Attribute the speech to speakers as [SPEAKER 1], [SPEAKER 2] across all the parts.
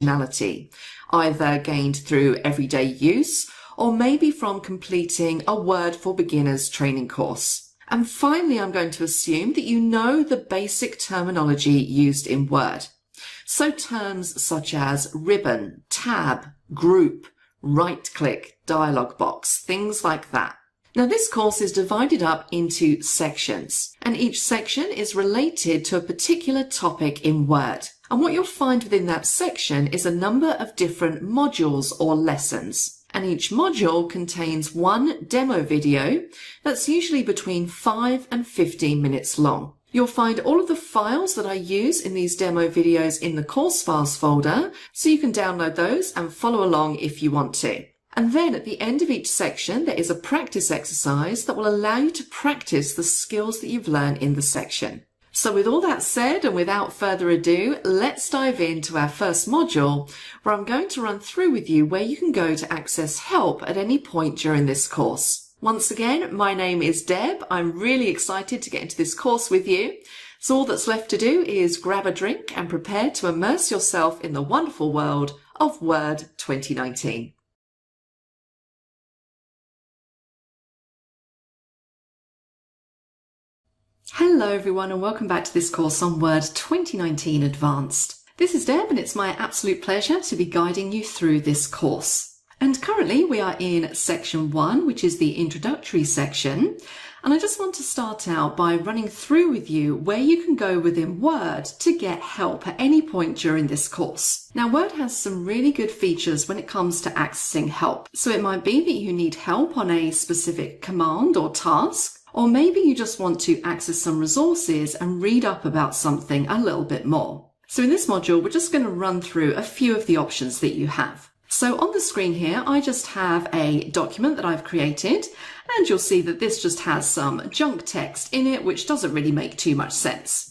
[SPEAKER 1] functionality, either gained through everyday use or maybe from completing a Word for Beginners training course. And finally, I'm going to assume that you know the basic terminology used in Word. So terms such as ribbon, tab, group, right-click, dialog box, things like that. Now this course is divided up into sections, and each section is related to a particular topic in Word. And what you'll find within that section is a number of different modules or lessons. And each module contains one demo video that's usually between 5 and 15 minutes long. You'll find all of the files that I use in these demo videos in the course files folder, so you can download those and follow along if you want to. And then at the end of each section, there is a practice exercise that will allow you to practice the skills that you've learned in the section. So with all that said, and without further ado, let's dive into our first module, where I'm going to run through with you where you can go to access help at any point during this course. Once again, my name is Deb. I'm really excited to get into this course with you. So all that's left to do is grab a drink and prepare to immerse yourself in the wonderful world of Word 2019. Hello everyone, and welcome back to this course on Word 2019 Advanced. This is Deb, and it's my absolute pleasure to be guiding you through this course. And currently we are in section 1, which is the introductory section. And I just want to start out by running through with you where you can go within Word to get help at any point during this course. Now, Word has some really good features when it comes to accessing help. So it might be that you need help on a specific command or task, or maybe you just want to access some resources and read up about something a little bit more. So in this module, we're just going to run through a few of the options that you have. So on the screen here, I just have a document that I've created, and you'll see that this just has some junk text in it, which doesn't really make too much sense.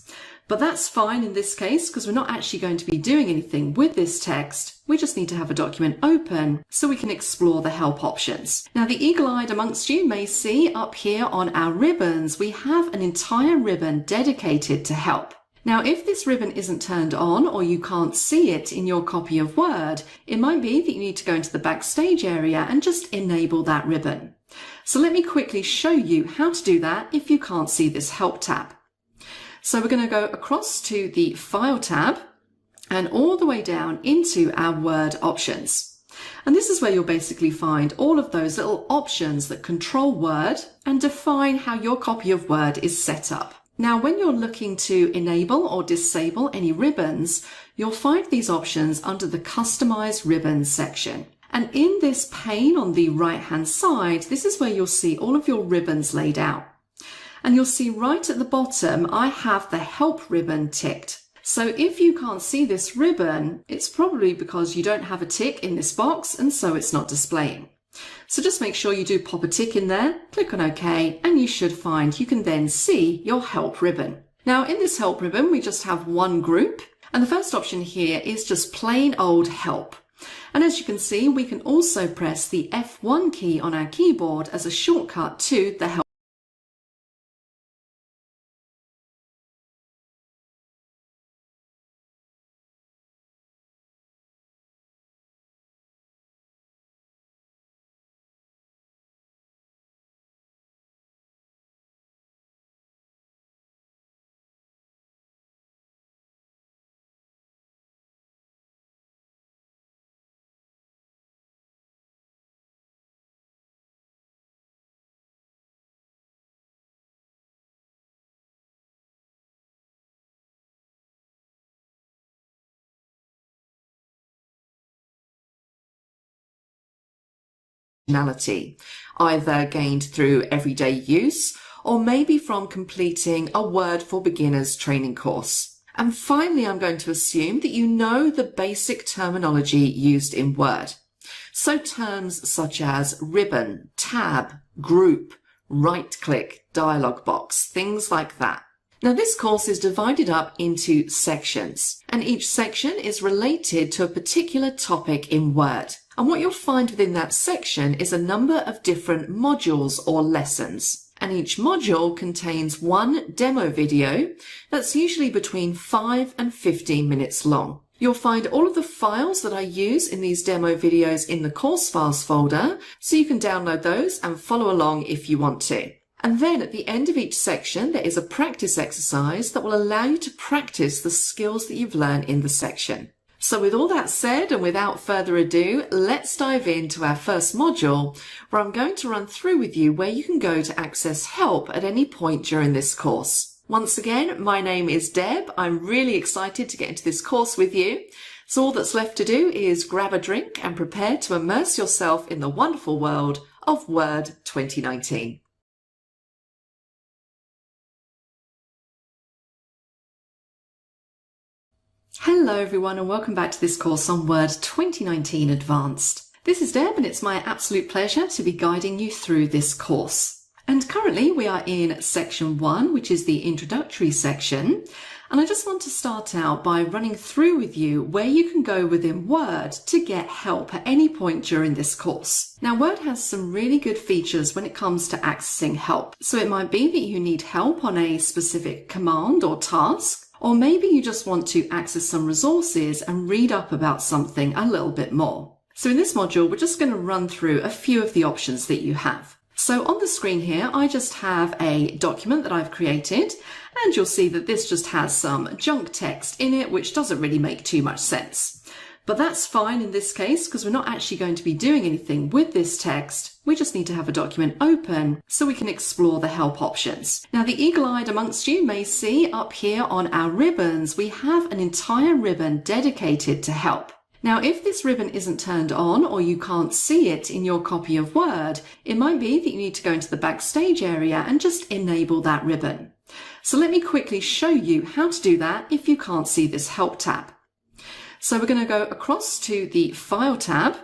[SPEAKER 1] But that's fine in this case, because we're not actually going to be doing anything with this text. We just need to have a document open so we can explore the help options. Now, the eagle-eyed amongst you may see up here on our ribbons, we have an entire ribbon dedicated to help. Now, if this ribbon isn't turned on or you can't see it in your copy of Word, it might be that you need to go into the Backstage area and just enable that ribbon. So let me quickly show you how to do that if you can't see this Help tab. So we're going to go across to the File tab and all the way down into our Word options. And this is where you'll basically find all of those little options that control Word and define how your copy of Word is set up. Now, when you're looking to enable or disable any ribbons, you'll find these options under the Customize Ribbons section. And in this pane on the right-hand side, this is where you'll see all of your ribbons laid out. And you'll see right at the bottom, I have the Help ribbon ticked. So if you can't see this ribbon, it's probably because you don't have a tick in this box, and so it's not displaying. So just make sure you do pop a tick in there, click on OK, and you should find you can then see your Help ribbon. Now in this Help ribbon, we just have one group, and the first option here is just plain old Help. And as you can see, we can also press the F1 key on our keyboard as a shortcut to the Help. Either gained through everyday use or maybe from completing a Word for Beginners training course. And finally, I'm going to assume that you know the basic terminology used in Word. So terms such as ribbon, tab, group, right-click, dialog box, things like that. Now this course is divided up into sections, and each section is related to a particular topic in Word. And what you'll find within that section is a number of different modules or lessons. And each module contains one demo video that's usually between 5 and 15 minutes long. You'll find all of the files that I use in these demo videos in the course files folder, so you can download those and follow along if you want to. And then at the end of each section, there is a practice exercise that will allow you to practice the skills that you've learned in the section. So with all that said, and without further ado, let's dive into our first module, where I'm going to run through with you where you can go to access help at any point during this course. Once again, my name is Deb. I'm really excited to get into this course with you. So all that's left to do is grab a drink and prepare to immerse yourself in the wonderful world of Word 2019. Hello everyone and welcome back to this course on Word 2019 Advanced. This is Deb and it's my absolute pleasure to be guiding you through this course. And currently we are in section 1, which is the introductory section. And I just want to start out by running through with you where you can go within Word to get help at any point during this course. Now Word has some really good features when it comes to accessing help. So it might be that you need help on a specific command or task, or maybe you just want to access some resources and read up about something a little bit more. So in this module, we're just going to run through a few of the options that you have. So on the screen here, I just have a document that I've created, and you'll see that this just has some junk text in it, which doesn't really make too much sense. But that's fine in this case, because we're not actually going to be doing anything with this text. We just need to have a document open so we can explore the help options. Now, the eagle-eyed amongst you may see up here on our ribbons, we have an entire ribbon dedicated to help. Now, if this ribbon isn't turned on or you can't see it in your copy of Word, it might be that you need to go into the backstage area and just enable that ribbon. So let me quickly show you how to do that if you can't see this help tab. So we're going to go across to the File tab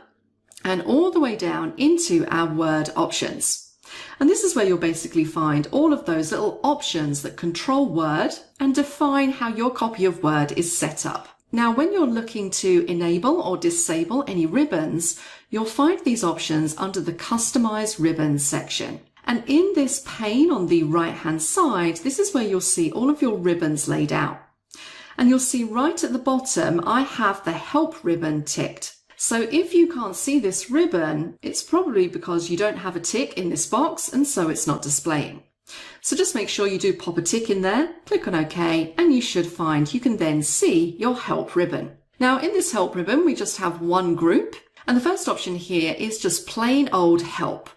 [SPEAKER 1] and all the way down into our Word options. And this is where you'll basically find all of those little options that control Word and define how your copy of Word is set up. Now, when you're looking to enable or disable any ribbons, you'll find these options under the Customize Ribbons section. And in this pane on the right-hand side, this is where you'll see all of your ribbons laid out. And you'll see right at the bottom, I have the Help ribbon ticked. So if you can't see this ribbon, it's probably because you don't have a tick in this box and so it's not displaying. So just make sure you do pop a tick in there, click on OK, and you should find you can then see your Help ribbon. Now in this Help ribbon, we just have one group, and the first option here is just plain old Help.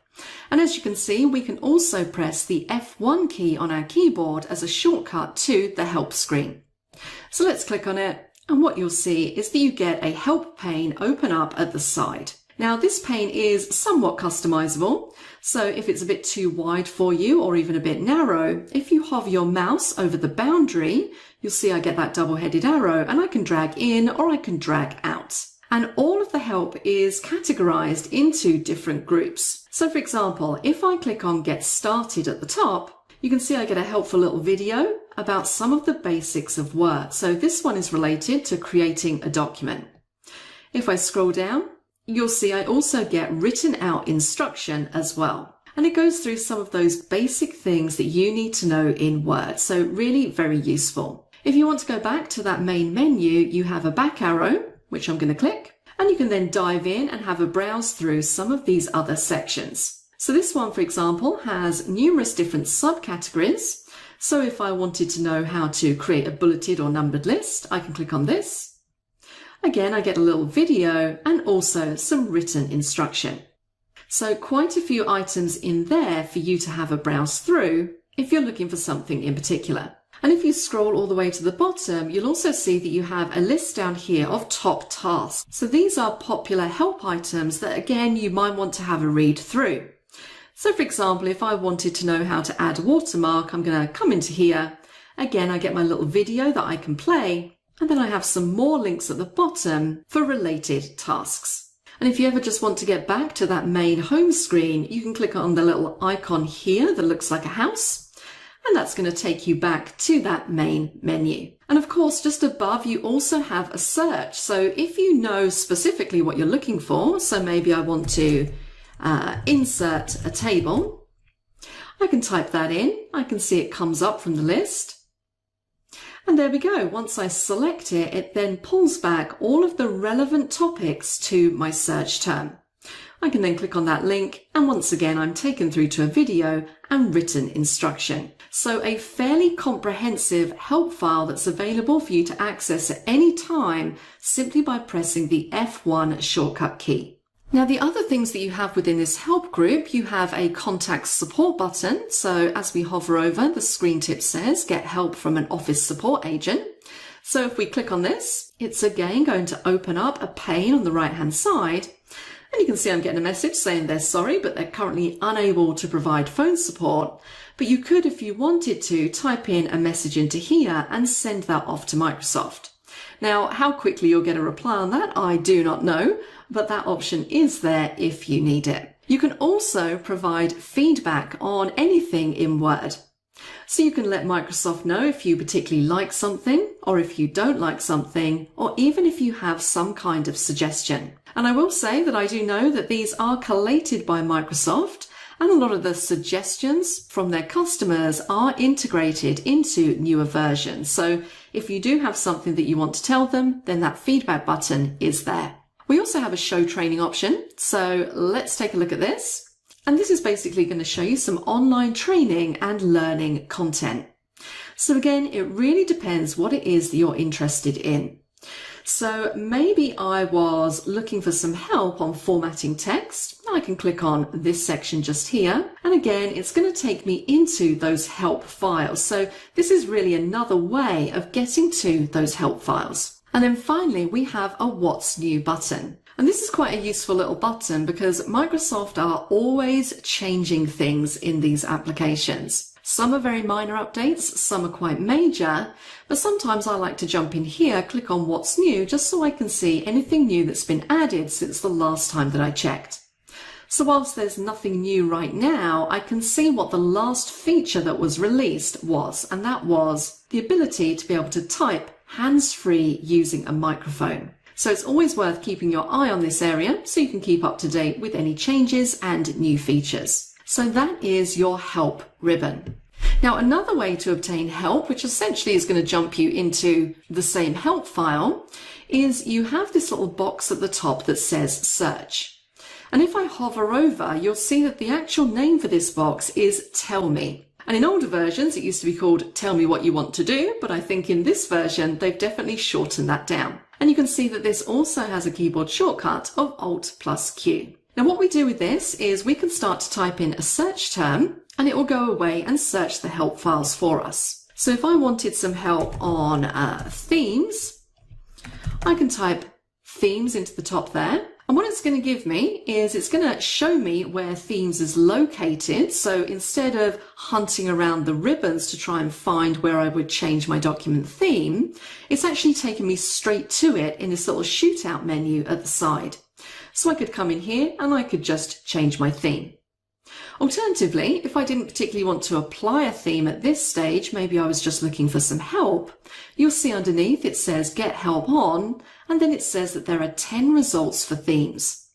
[SPEAKER 1] And as you can see, we can also press the F1 key on our keyboard as a shortcut to the Help screen. So let's click on it, and what you'll see is that you get a help pane open up at the side. Now this pane is somewhat customizable, so if it's a bit too wide for you or even a bit narrow, if you hover your mouse over the boundary, you'll see I get that double-headed arrow and I can drag in or I can drag out. And all of the help is categorized into different groups. So for example, if I click on Get Started at the top, you can see I get a helpful little video about some of the basics of Word. So this one is related to creating a document. If I scroll down, you'll see I also get written out instruction as well. And it goes through some of those basic things that you need to know in Word. So really very useful. If you want to go back to that main menu, you have a back arrow, which I'm going to click, and you can then dive in and have a browse through some of these other sections. So this one, for example, has numerous different subcategories. So if I wanted to know how to create a bulleted or numbered list, I can click on this. Again, I get a little video and also some written instruction. So quite a few items in there for you to have a browse through if you're looking for something in particular. And if you scroll all the way to the bottom, you'll also see that you have a list down here of top tasks. So these are popular help items that, again, you might want to have a read through. So for example, if I wanted to know how to add a watermark, I'm going to come into here. Again, I get my little video that I can play, and then I have some more links at the bottom for related tasks. And if you ever just want to get back to that main home screen, you can click on the little icon here that looks like a house, and that's going to take you back to that main menu. And of course, just above, you also have a search. So if you know specifically what you're looking for, so maybe I want to insert a table, I can type that in. I can see it comes up from the list. And there we go. Once I select it, it then pulls back all of the relevant topics to my search term. I can then click on that link, and once again I'm taken through to a video and written instruction. So a fairly comprehensive help file that's available for you to access at any time simply by pressing the F1 shortcut key. Now, the other things that you have within this help group, you have a contact support button. So as we hover over, the screen tip says get help from an office support agent. So if we click on this, it's again going to open up a pane on the right hand side. And you can see I'm getting a message saying they're sorry, but they're currently unable to provide phone support. But you could, if you wanted to, type in a message into here and send that off to Microsoft. Now, how quickly you'll get a reply on that, I do not know, but that option is there if you need it. You can also provide feedback on anything in Word. So you can let Microsoft know if you particularly like something, or if you don't like something, or even if you have some kind of suggestion. And I will say that I do know that these are collated by Microsoft, and a lot of the suggestions from their customers are integrated into newer versions. So if you do have something that you want to tell them, then that feedback button is there. We also have a show training option. So let's take a look at this. And this is basically going to show you some online training and learning content. So again, it really depends what it is that you're interested in. So maybe I was looking for some help on formatting text. I can click on this section just here. And again, it's going to take me into those help files. So this is really another way of getting to those help files. And then finally, we have a What's New button. And this is quite a useful little button because Microsoft are always changing things in these applications. Some are very minor updates, some are quite major, but sometimes I like to jump in here, click on What's New, just so I can see anything new that's been added since the last time that I checked. So whilst there's nothing new right now, I can see what the last feature that was released was, and that was the ability to be able to type hands-free using a microphone. So it's always worth keeping your eye on this area so you can keep up to date with any changes and new features. So that is your help ribbon. Now, another way to obtain help, which essentially is going to jump you into the same help file, is you have this little box at the top that says search. And if I hover over, you'll see that the actual name for this box is Tell Me. And in older versions, it used to be called Tell Me What You Want to Do, but I think in this version, they've definitely shortened that down. And you can see that this also has a keyboard shortcut of Alt+Q. Now what we do with this is we can start to type in a search term and it will go away and search the help files for us. So if I wanted some help on themes, I can type themes into the top there. And what it's going to give me is it's going to show me where themes is located. So instead of hunting around the ribbons to try and find where I would change my document theme, it's actually taken me straight to it in this little shootout menu at the side. So I could come in here and I could just change my theme. Alternatively, if I didn't particularly want to apply a theme at this stage, maybe I was just looking for some help, you'll see underneath it says Get Help On, and then it says that there are 10 results for themes.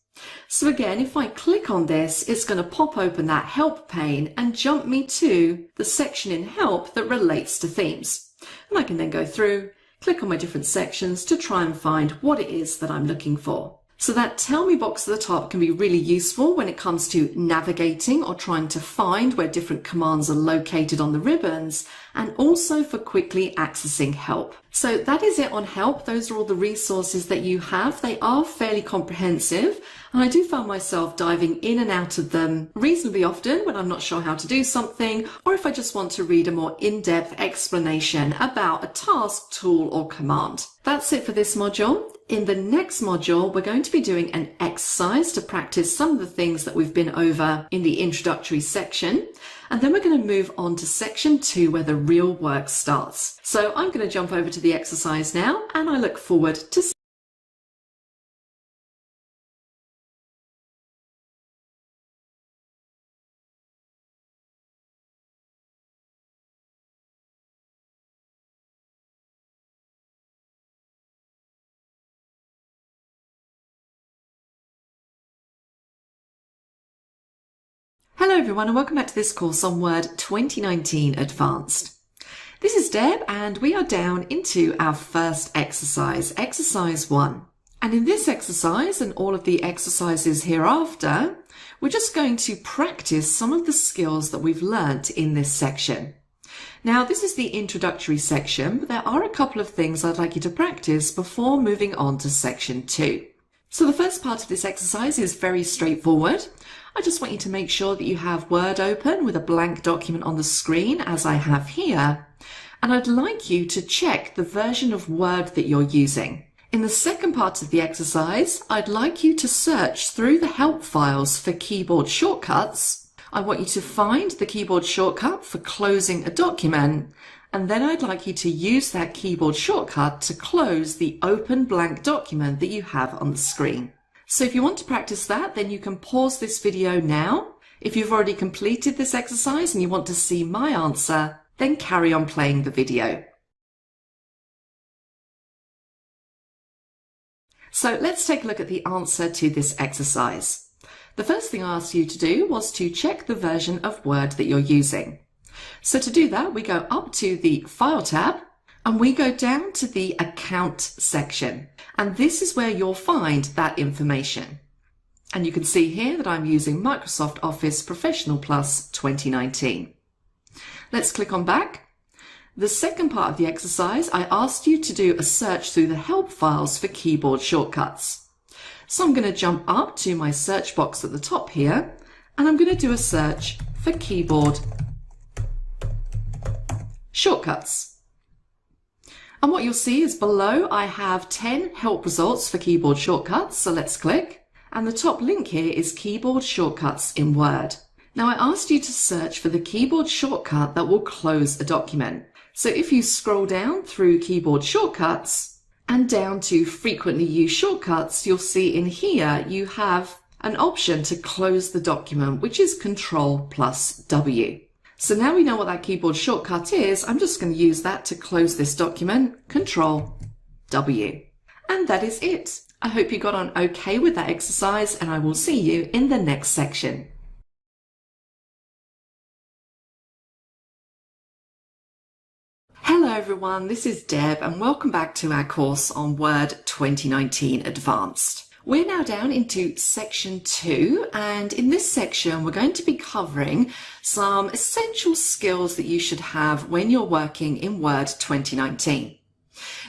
[SPEAKER 1] So again, if I click on this, it's going to pop open that help pane and jump me to the section in help that relates to themes. And I can then go through, click on my different sections to try and find what it is that I'm looking for. So that Tell Me box at the top can be really useful when it comes to navigating or trying to find where different commands are located on the ribbons, and also for quickly accessing help. So that is it on help. Those are all the resources that you have. They are fairly comprehensive, and I do find myself diving in and out of them reasonably often when I'm not sure how to do something, or if I just want to read a more in-depth explanation about a task, tool, or command. That's it for this module. In the next module, we're going to be doing an exercise to practice some of the things that we've been over in the introductory section. And then we're going to move on to section 2 where the real work starts. So I'm going to jump over to the exercise now, and I look forward to seeing. Hello everyone, and welcome back to this course on Word 2019 Advanced. This is Deb and we are down into our first exercise, exercise 1. And in this exercise and all of the exercises hereafter, we're just going to practice some of the skills that we've learnt in this section. Now, this is the introductory section, but there are a couple of things I'd like you to practice before moving on to section 2. So the first part of this exercise is very straightforward. I just want you to make sure that you have Word open with a blank document on the screen, as I have here. And I'd like you to check the version of Word that you're using. In the second part of the exercise, I'd like you to search through the help files for keyboard shortcuts. I want you to find the keyboard shortcut for closing a document, and then I'd like you to use that keyboard shortcut to close the open blank document that you have on the screen. So if you want to practice that, then you can pause this video now. If you've already completed this exercise and you want to see my answer, then carry on playing the video. So let's take a look at the answer to this exercise. The first thing I asked you to do was to check the version of Word that you're using. So to do that, we go up to the File tab and we go down to the Account section. And this is where you'll find that information. And you can see here that I'm using Microsoft Office Professional Plus 2019. Let's click on Back. The second part of the exercise, I asked you to do a search through the help files for keyboard shortcuts. So I'm going to jump up to my search box at the top here, and I'm going to do a search for keyboard shortcuts. And what you'll see is below I have 10 help results for keyboard shortcuts, so let's click. And the top link here is keyboard shortcuts in Word. Now I asked you to search for the keyboard shortcut that will close a document. So if you scroll down through keyboard shortcuts and down to frequently used shortcuts, you'll see in here you have an option to close the document, which is Ctrl+W. So now we know what that keyboard shortcut is. I'm just going to use that to close this document, Ctrl+W. And that is it. I hope you got on okay with that exercise, and I will see you in the next section. Hello everyone, this is Deb and welcome back to our course on Word 2019 Advanced. We're now down into section 2, and in this section we're going to be covering some essential skills that you should have when you're working in Word 2019.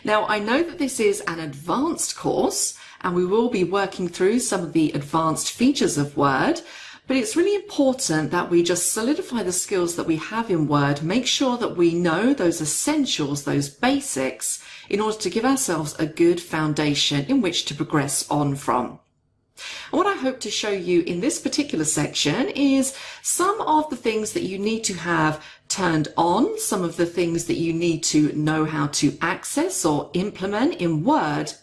[SPEAKER 1] Now I know that this is an advanced course and we will be working through some of the advanced features of Word, but it's really important that we just solidify the skills that we have in Word, make sure that we know those essentials, those basics, in order to give ourselves a good foundation in which to progress on from. And what I hope to show you in this particular section is some of the things that you need to have turned on, some of the things that you need to know how to access or implement in Word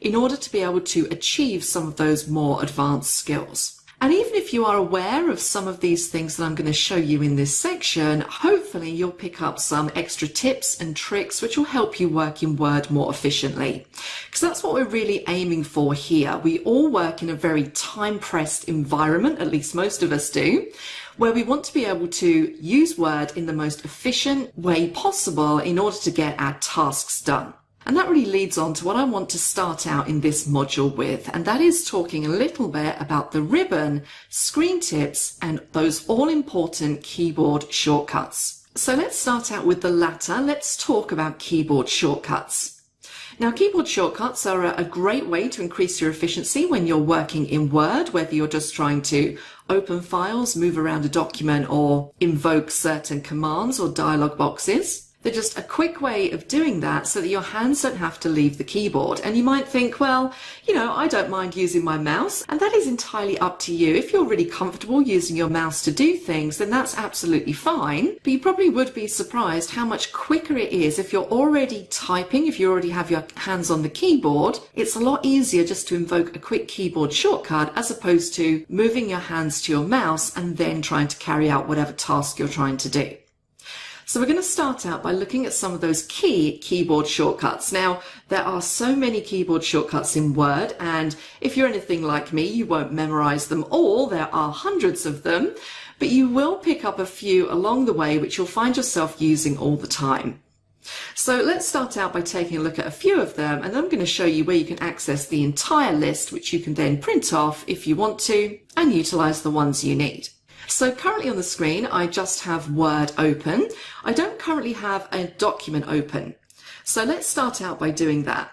[SPEAKER 1] in order to be able to achieve some of those more advanced skills. And even if you are aware of some of these things that I'm going to show you in this section, hopefully you'll pick up some extra tips and tricks which will help you work in Word more efficiently. Because that's what we're really aiming for here. We all work in a very time-pressed environment, at least most of us do, where we want to be able to use Word in the most efficient way possible in order to get our tasks done. And that really leads on to what I want to start out in this module with, and that is talking a little bit about the ribbon, screen tips, and those all-important keyboard shortcuts. So let's start out with the latter. Let's talk about keyboard shortcuts. Now, keyboard shortcuts are a great way to increase your efficiency when you're working in Word, whether you're just trying to open files, move around a document, or invoke certain commands or dialog boxes. They're just a quick way of doing that so that your hands don't have to leave the keyboard. And you might think, well, I don't mind using my mouse, and that is entirely up to you. If you're really comfortable using your mouse to do things, then that's absolutely fine. But you probably would be surprised how much quicker it is if you're already typing, if you already have your hands on the keyboard. It's a lot easier just to invoke a quick keyboard shortcut as opposed to moving your hands to your mouse and then trying to carry out whatever task you're trying to do. So we're going to start out by looking at some of those key keyboard shortcuts. Now, there are so many keyboard shortcuts in Word, and if you're anything like me, you won't memorize them all. There are hundreds of them, but you will pick up a few along the way which you'll find yourself using all the time. So let's start out by taking a look at a few of them, and then I'm going to show you where you can access the entire list, which you can then print off if you want to, and utilize the ones you need. So currently on the screen, I just have Word open. I don't currently have a document open. So let's start out by doing that.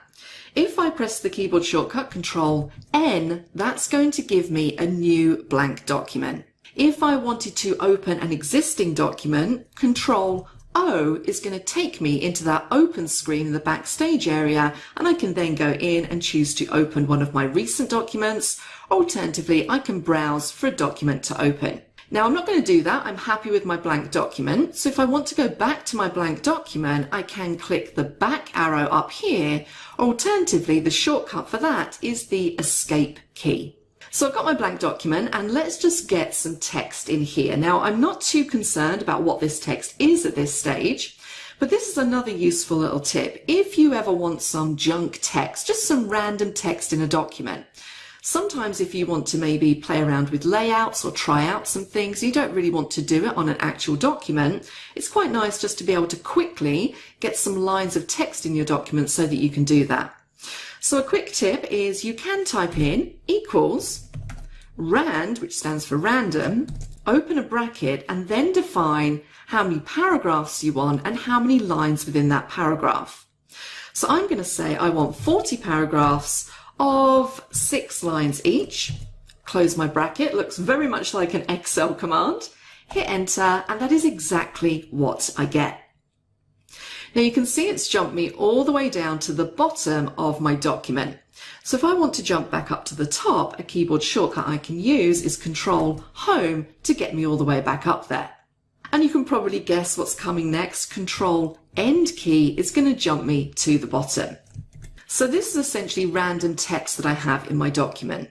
[SPEAKER 1] If I press the keyboard shortcut Control N, that's going to give me a new blank document. If I wanted to open an existing document, Control O is going to take me into that open screen in the backstage area, and I can then go in and choose to open one of my recent documents. Alternatively, I can browse for a document to open. Now I'm not going to do that. I'm happy with my blank document. So if I want to go back to my blank document, I can click the back arrow up here. Alternatively, the shortcut for that is the Escape key. So I've got my blank document, and let's just get some text in here. Now, I'm not too concerned about what this text is at this stage, but this is another useful little tip. If you ever want some junk text, just some random text in a document, sometimes if you want to maybe play around with layouts or try out some things, you don't really want to do it on an actual document, it's quite nice just to be able to quickly get some lines of text in your document so that you can do that. So a quick tip is you can type in equals rand, which stands for random, open a bracket, and then define how many paragraphs you want and how many lines within that paragraph. So I'm going to say I want 40 paragraphs of 6 lines each. Close my bracket, looks very much like an Excel command. Hit enter, and that is exactly what I get. Now you can see it's jumped me all the way down to the bottom of my document. So if I want to jump back up to the top, a keyboard shortcut I can use is Control Home to get me all the way back up there. And you can probably guess what's coming next. Control End key is going to jump me to the bottom. So this is essentially random text that I have in my document.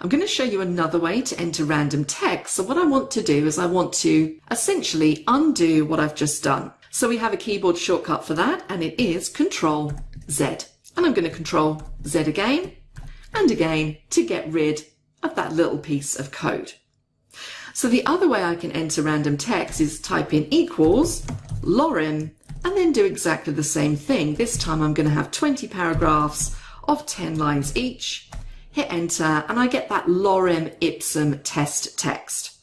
[SPEAKER 1] I'm going to show you another way to enter random text. So what I want to do is I want to essentially undo what I've just done. So we have a keyboard shortcut for that, and it is Control Z. And I'm going to Control Z again and again to get rid of that little piece of code. So the other way I can enter random text is type in equals lorem and then do exactly the same thing. This time I'm going to have 20 paragraphs of 10 lines each. Hit enter, and I get that lorem ipsum test text.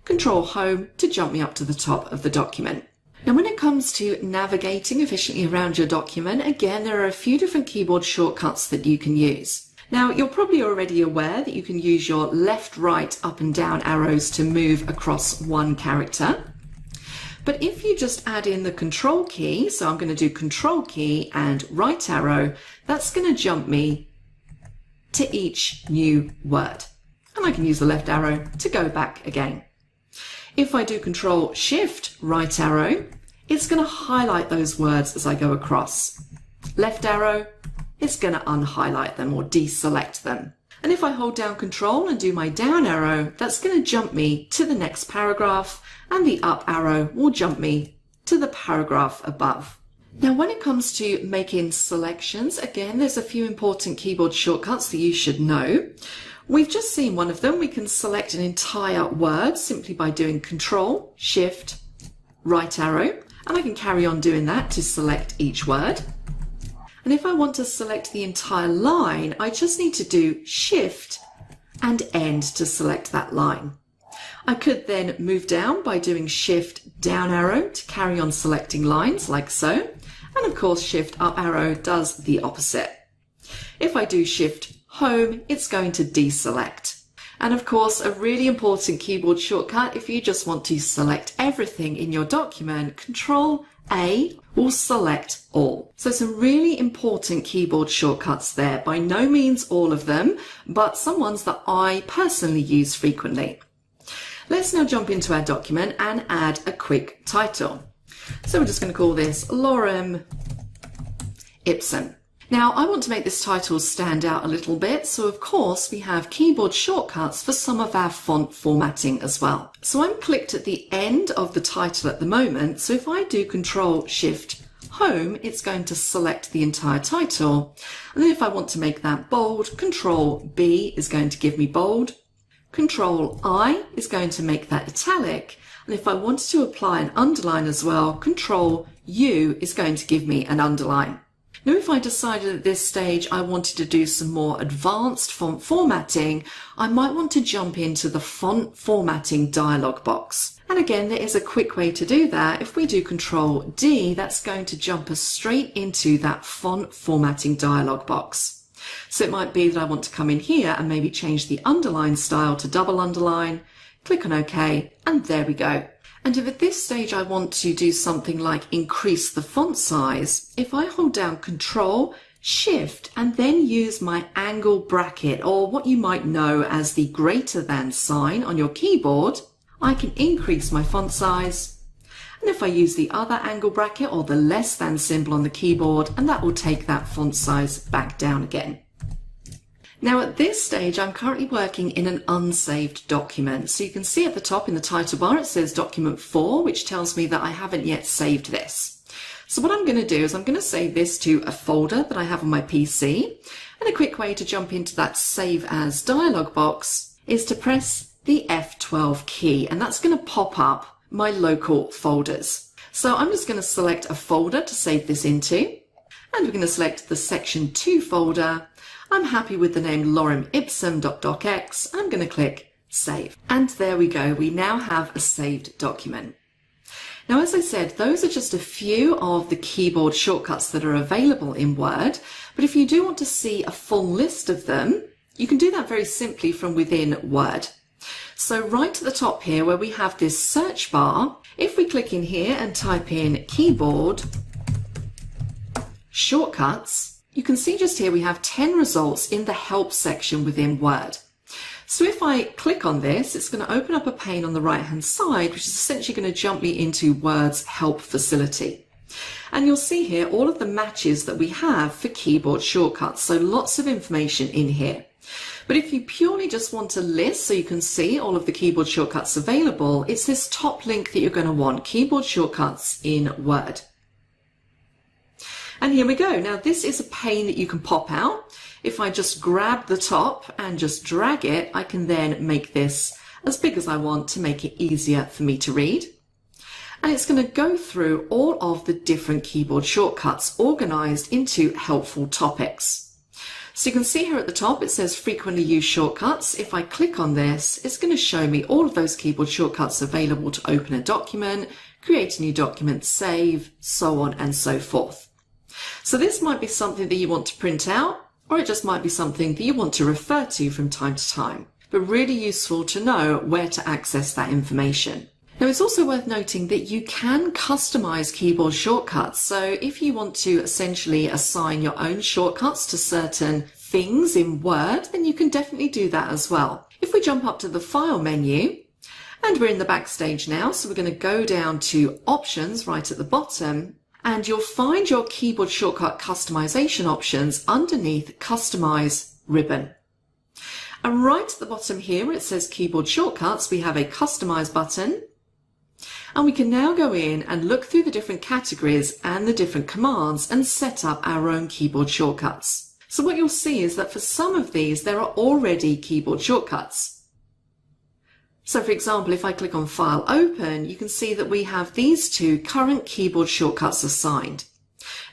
[SPEAKER 1] Control Home to jump me up to the top of the document. Now when it comes to navigating efficiently around your document, again, there are a few different keyboard shortcuts that you can use. Now you're probably already aware that you can use your left, right, up and down arrows to move across one character. But if you just add in the Control key, so I'm going to do Control key and right arrow, that's going to jump me to each new word. And I can use the left arrow to go back again. If I do Control Shift right arrow, it's going to highlight those words as I go across. Left arrow, it's going to unhighlight them or deselect them. And if I hold down Control and do my down arrow, that's going to jump me to the next paragraph, and the up arrow will jump me to the paragraph above. Now when it comes to making selections, again, there's a few important keyboard shortcuts that you should know. We've just seen one of them. We can select an entire word simply by doing Control, Shift, right arrow, and I can carry on doing that to select each word. And if I want to select the entire line, I just need to do Shift and End to select that line. I could then move down by doing Shift down arrow to carry on selecting lines like so. And of course, Shift up arrow does the opposite. If I do Shift Home, it's going to deselect. And of course, a really important keyboard shortcut, if you just want to select everything in your document, Control A will select all. So some really important keyboard shortcuts there. By no means all of them, but some ones that I personally use frequently. Let's now jump into our document and add a quick title. So we're just going to call this Lorem Ipsum. Now I want to make this title stand out a little bit, so of course we have keyboard shortcuts for some of our font formatting as well. So I'm clicked at the end of the title at the moment, so if I do Control Shift Home, it's going to select the entire title. And then if I want to make that bold, Control B is going to give me bold. Control I is going to make that italic. And if I wanted to apply an underline as well, Control U is going to give me an underline. Now, if I decided at this stage I wanted to do some more advanced font formatting, I might want to jump into the font formatting dialog box. And again, there is a quick way to do that. If we do Control D, that's going to jump us straight into that font formatting dialog box. So it might be that I want to come in here and maybe change the underline style to double underline, click on OK, and there we go. And if at this stage I want to do something like increase the font size, if I hold down Control, Shift, and then use my angle bracket, or what you might know as the greater than sign on your keyboard, I can increase my font size. And if I use the other angle bracket or the less than symbol on the keyboard, and that will take that font size back down again. Now at this stage, I'm currently working in an unsaved document. So you can see at the top in the title bar, it says document 4, which tells me that I haven't yet saved this. So what I'm going to do is I'm going to save this to a folder that I have on my PC. And a quick way to jump into that Save As dialog box is to press the F12 key, and that's going to pop up my local folders. So I'm just going to select a folder to save this into, and we're going to select the section 2 folder. I'm happy with the name lorem-ipsum.docx. I'm going to click Save. And there we go. We now have a saved document. Now, as I said, those are just a few of the keyboard shortcuts that are available in Word. But if you do want to see a full list of them, you can do that very simply from within Word. So right at the top here where we have this search bar, if we click in here and type in keyboard shortcuts, you can see just here we have 10 results in the help section within Word. So if I click on this, it's going to open up a pane on the right hand side, which is essentially going to jump me into Word's help facility. And you'll see here all of the matches that we have for keyboard shortcuts. So lots of information in here. But if you purely just want a list so you can see all of the keyboard shortcuts available, it's this top link that you're going to want, keyboard shortcuts in Word. And here we go. Now this is a pane that you can pop out. If I just grab the top and just drag it, I can then make this as big as I want to make it easier for me to read. And it's going to go through all of the different keyboard shortcuts organized into helpful topics. So you can see here at the top, it says frequently used shortcuts. If I click on this, it's going to show me all of those keyboard shortcuts available to open a document, create a new document, save, so on and so forth. So this might be something that you want to print out, or it just might be something that you want to refer to from time to time, but really useful to know where to access that information. Now it's also worth noting that you can customize keyboard shortcuts. So if you want to essentially assign your own shortcuts to certain things in Word, then you can definitely do that as well. If we jump up to the File menu, and we're in the Backstage now, so we're going to go down to Options right at the bottom, and you'll find your keyboard shortcut customization options underneath Customize ribbon. And right at the bottom here where it says Keyboard Shortcuts, we have a Customize button. And we can now go in and look through the different categories and the different commands and set up our own keyboard shortcuts. So what you'll see is that for some of these, there are already keyboard shortcuts. So for example, if I click on File Open, you can see that we have these two current keyboard shortcuts assigned.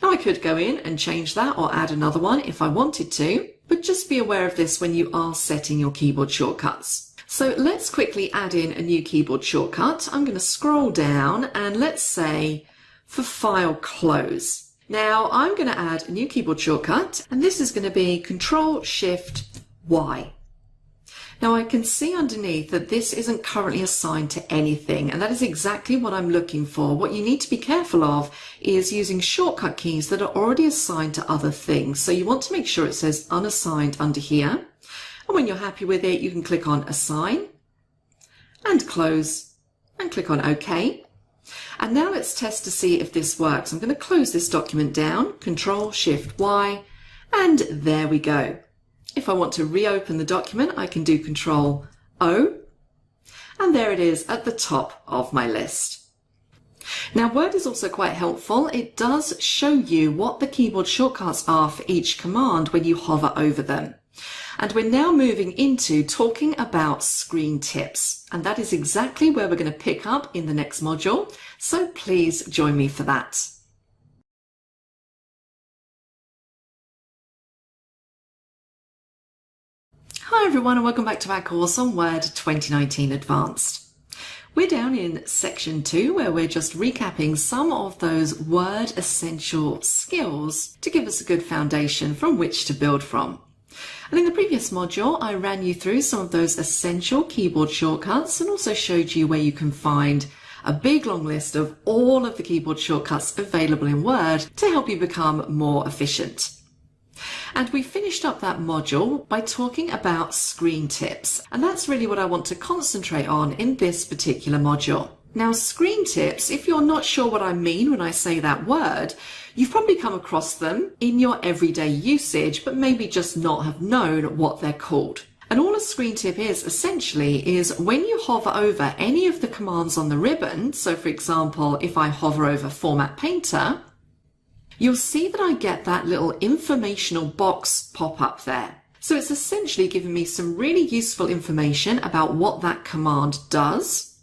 [SPEAKER 1] Now I could go in and change that or add another one if I wanted to, but just be aware of this when you are setting your keyboard shortcuts. So let's quickly add in a new keyboard shortcut. I'm going to scroll down and let's say for File Close. Now I'm going to add a new keyboard shortcut, and this is going to be Control-Shift-Y. Now I can see underneath that this isn't currently assigned to anything, and that is exactly what I'm looking for. What you need to be careful of is using shortcut keys that are already assigned to other things. So you want to make sure it says unassigned under here. And when you're happy with it, you can click on Assign and Close and click on OK. And now let's test to see if this works. I'm going to close this document down, Control-Shift-Y, and there we go. If I want to reopen the document, I can do Control-O, and there it is at the top of my list. Now, Word is also quite helpful. It does show you what the keyboard shortcuts are for each command when you hover over them. And we're now moving into talking about screen tips. And that is exactly where we're going to pick up in the next module. So please join me for that. Hi everyone, and welcome back to our course on Word 2019 Advanced. We're down in section 2 where we're just recapping some of those Word essential skills to give us a good foundation from which to build from. And in the previous module, I ran you through some of those essential keyboard shortcuts and also showed you where you can find a big long list of all of the keyboard shortcuts available in Word to help you become more efficient. And we finished up that module by talking about screen tips, and that's really what I want to concentrate on in this particular module. Now, screen tips, if you're not sure what I mean when I say that word, you've probably come across them in your everyday usage, but maybe just not have known what they're called. And all a screen tip is essentially is when you hover over any of the commands on the ribbon, so for example, if I hover over Format Painter, you'll see that I get that little informational box pop up there. So it's essentially giving me some really useful information about what that command does,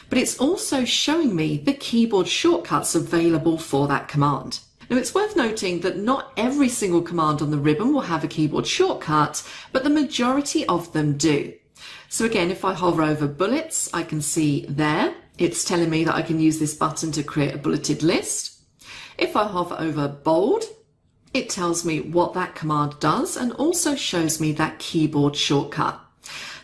[SPEAKER 1] but it's also showing me the keyboard shortcuts available for that command. Now it's worth noting that not every single command on the ribbon will have a keyboard shortcut, but the majority of them do. So again, if I hover over bullets, I can see there, it's telling me that I can use this button to create a bulleted list. If I hover over bold, it tells me what that command does and also shows me that keyboard shortcut.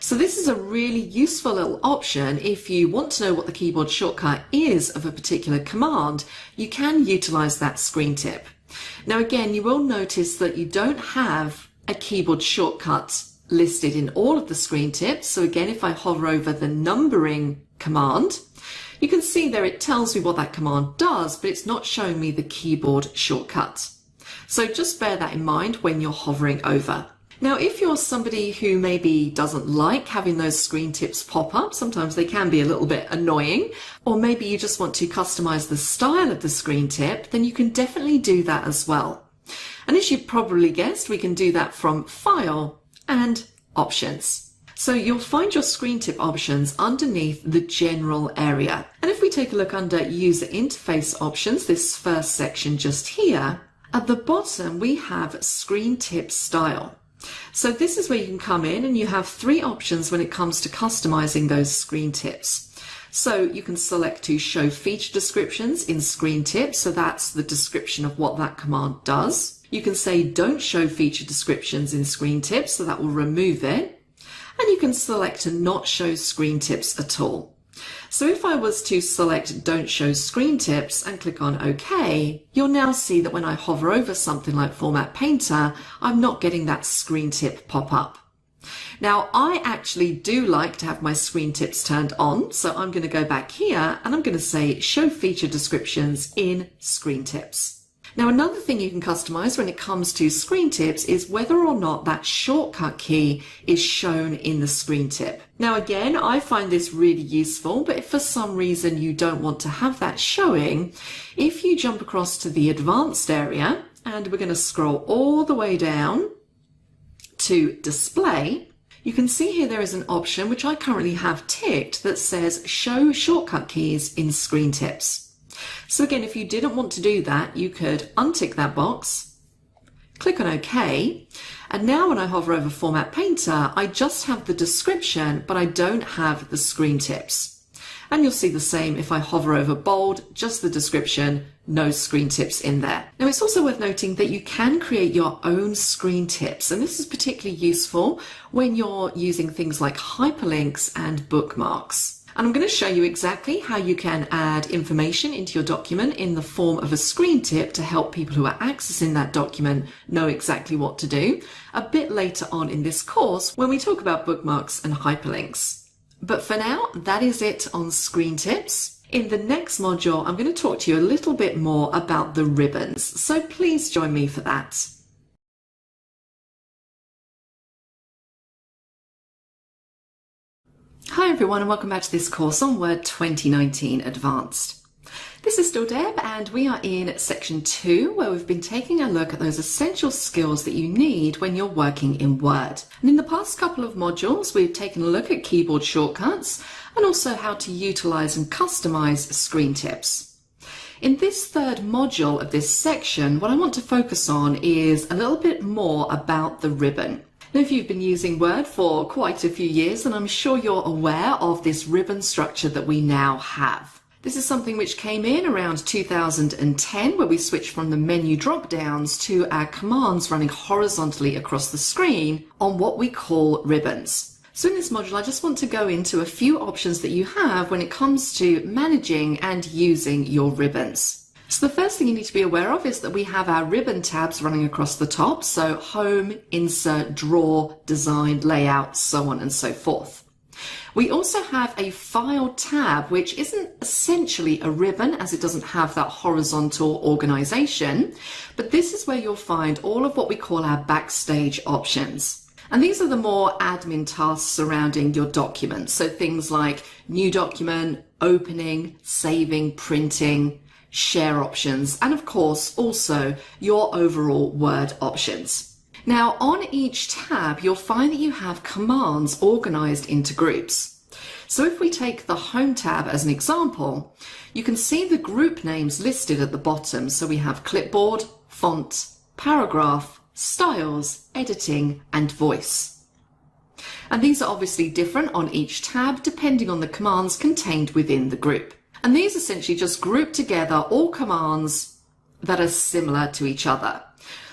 [SPEAKER 1] So this is a really useful little option if you want to know what the keyboard shortcut is of a particular command. You can utilize that screen tip. Now again, you will notice that you don't have a keyboard shortcut listed in all of the screen tips. So again, if I hover over the numbering command, you can see there it tells me what that command does, but it's not showing me the keyboard shortcut. So just bear that in mind when you're hovering over. Now, if you're somebody who maybe doesn't like having those screen tips pop up, sometimes they can be a little bit annoying, or maybe you just want to customize the style of the screen tip, then you can definitely do that as well. And as you've probably guessed, we can do that from File and Options. So you'll find your screen tip options underneath the general area. And if we take a look under user interface options, this first section just here, at the bottom we have screen tip style. So this is where you can come in and you have 3 options when it comes to customizing those screen tips. So you can select to show feature descriptions in screen tips. So that's the description of what that command does. You can say don't show feature descriptions in screen tips. So that will remove it. And you can select to not show screen tips at all. So if I was to select don't show screen tips and click on OK, you'll now see that when I hover over something like Format Painter, I'm not getting that screen tip pop up. Now I actually do like to have my screen tips turned on, so I'm going to go back here and I'm going to say show feature descriptions in screen tips. Now another thing you can customize when it comes to screen tips is whether or not that shortcut key is shown in the screen tip. Now again, I find this really useful, but if for some reason you don't want to have that showing, if you jump across to the advanced area, and we're going to scroll all the way down to display, you can see here there is an option which I currently have ticked that says show shortcut keys in screen tips. So again, if you didn't want to do that, you could untick that box, click on OK, and now when I hover over Format Painter, I just have the description, but I don't have the screen tips. And you'll see the same if I hover over bold, just the description, no screen tips in there. Now it's also worth noting that you can create your own screen tips, and this is particularly useful when you're using things like hyperlinks and bookmarks. And I'm going to show you exactly how you can add information into your document in the form of a screen tip to help people who are accessing that document know exactly what to do a bit later on in this course when we talk about bookmarks and hyperlinks. But for now, that is it on screen tips. In the next module, I'm going to talk to you a little bit more about the ribbons, so please join me for that. Hi everyone, and welcome back to this course on Word 2019 Advanced. This This is still Deb, and we are in section 2, where we've been taking a look at those essential skills that you need when you're working in Word. And in the past couple of modules, we've taken a look at keyboard shortcuts and also how to utilize and customize screen tips. In this third module of this section, what I want to focus on is a little bit more about the ribbon. Now, if you've been using Word for quite a few years, then I'm sure you're aware of this ribbon structure that we now have. This is something which came in around 2010, where we switched from the menu drop-downs to our commands running horizontally across the screen on what we call ribbons. So in this module, I just want to go into a few options that you have when it comes to managing and using your ribbons. So the first thing you need to be aware of is that we have our ribbon tabs running across the top, so Home, Insert, Draw, Design, Layout, so on and so forth. We also have a File tab, which isn't essentially a ribbon as it doesn't have that horizontal organization, but this is where you'll find all of what we call our backstage options. And these are the more admin tasks surrounding your document. So things like new document, opening, saving, printing, share options, and of course also your overall Word options. Now, on each tab, you'll find that you have commands organized into groups. So if we take the Home tab as an example, you can see the group names listed at the bottom. So we have Clipboard, Font, Paragraph, Styles, Editing, and Voice. And these are obviously different on each tab depending on the commands contained within the group. And these essentially just group together all commands that are similar to each other.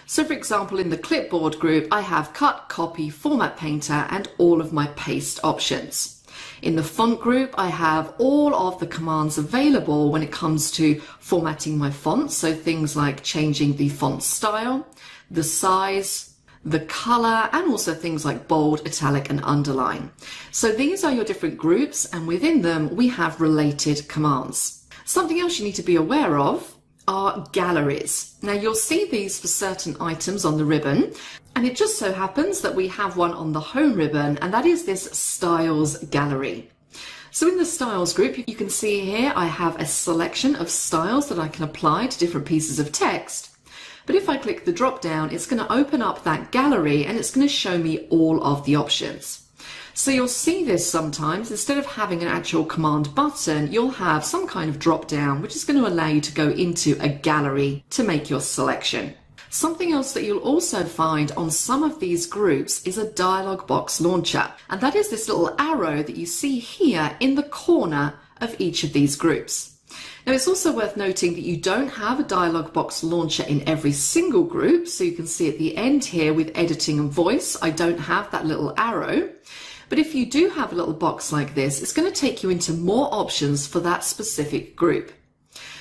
[SPEAKER 1] So for example, in the Clipboard group, I have Cut, Copy, Format Painter, and all of my paste options. In the Font group, I have all of the commands available when it comes to formatting my font. So things like changing the font style, the size, the color, and also things like bold, italic, and underline. So these are your different groups, and within them, we have related commands. Something else you need to be aware of are galleries. Now you'll see these for certain items on the ribbon, and it just so happens that we have one on the Home ribbon, and that is this Styles gallery. So in the Styles group, you can see here I have a selection of styles that I can apply to different pieces of text. But if I click the drop down, it's going to open up that gallery and it's going to show me all of the options. So you'll see this sometimes, instead of having an actual command button, you'll have some kind of drop down, which is going to allow you to go into a gallery to make your selection. Something else that you'll also find on some of these groups is a dialog box launcher. And that is this little arrow that you see here in the corner of each of these groups. Now it's also worth noting that you don't have a dialog box launcher in every single group. So you can see at the end here with editing and voice, I don't have that little arrow. But if you do have a little box like this, it's going to take you into more options for that specific group.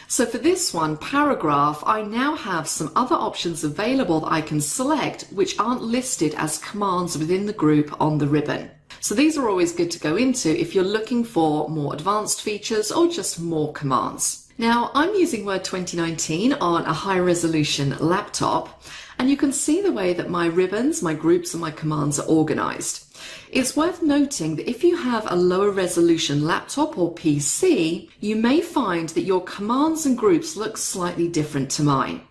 [SPEAKER 1] So for this one, Paragraph, I now have some other options available that I can select which aren't listed as commands within the group on the ribbon. So these are always good to go into if you're looking for more advanced features or just more commands. Now, I'm using Word 2019 on a high resolution laptop, and you can see the way that my ribbons, my groups, and my commands are organized. It's worth noting that if you have a lower resolution laptop or PC, you may find that your commands and groups look slightly different to mine.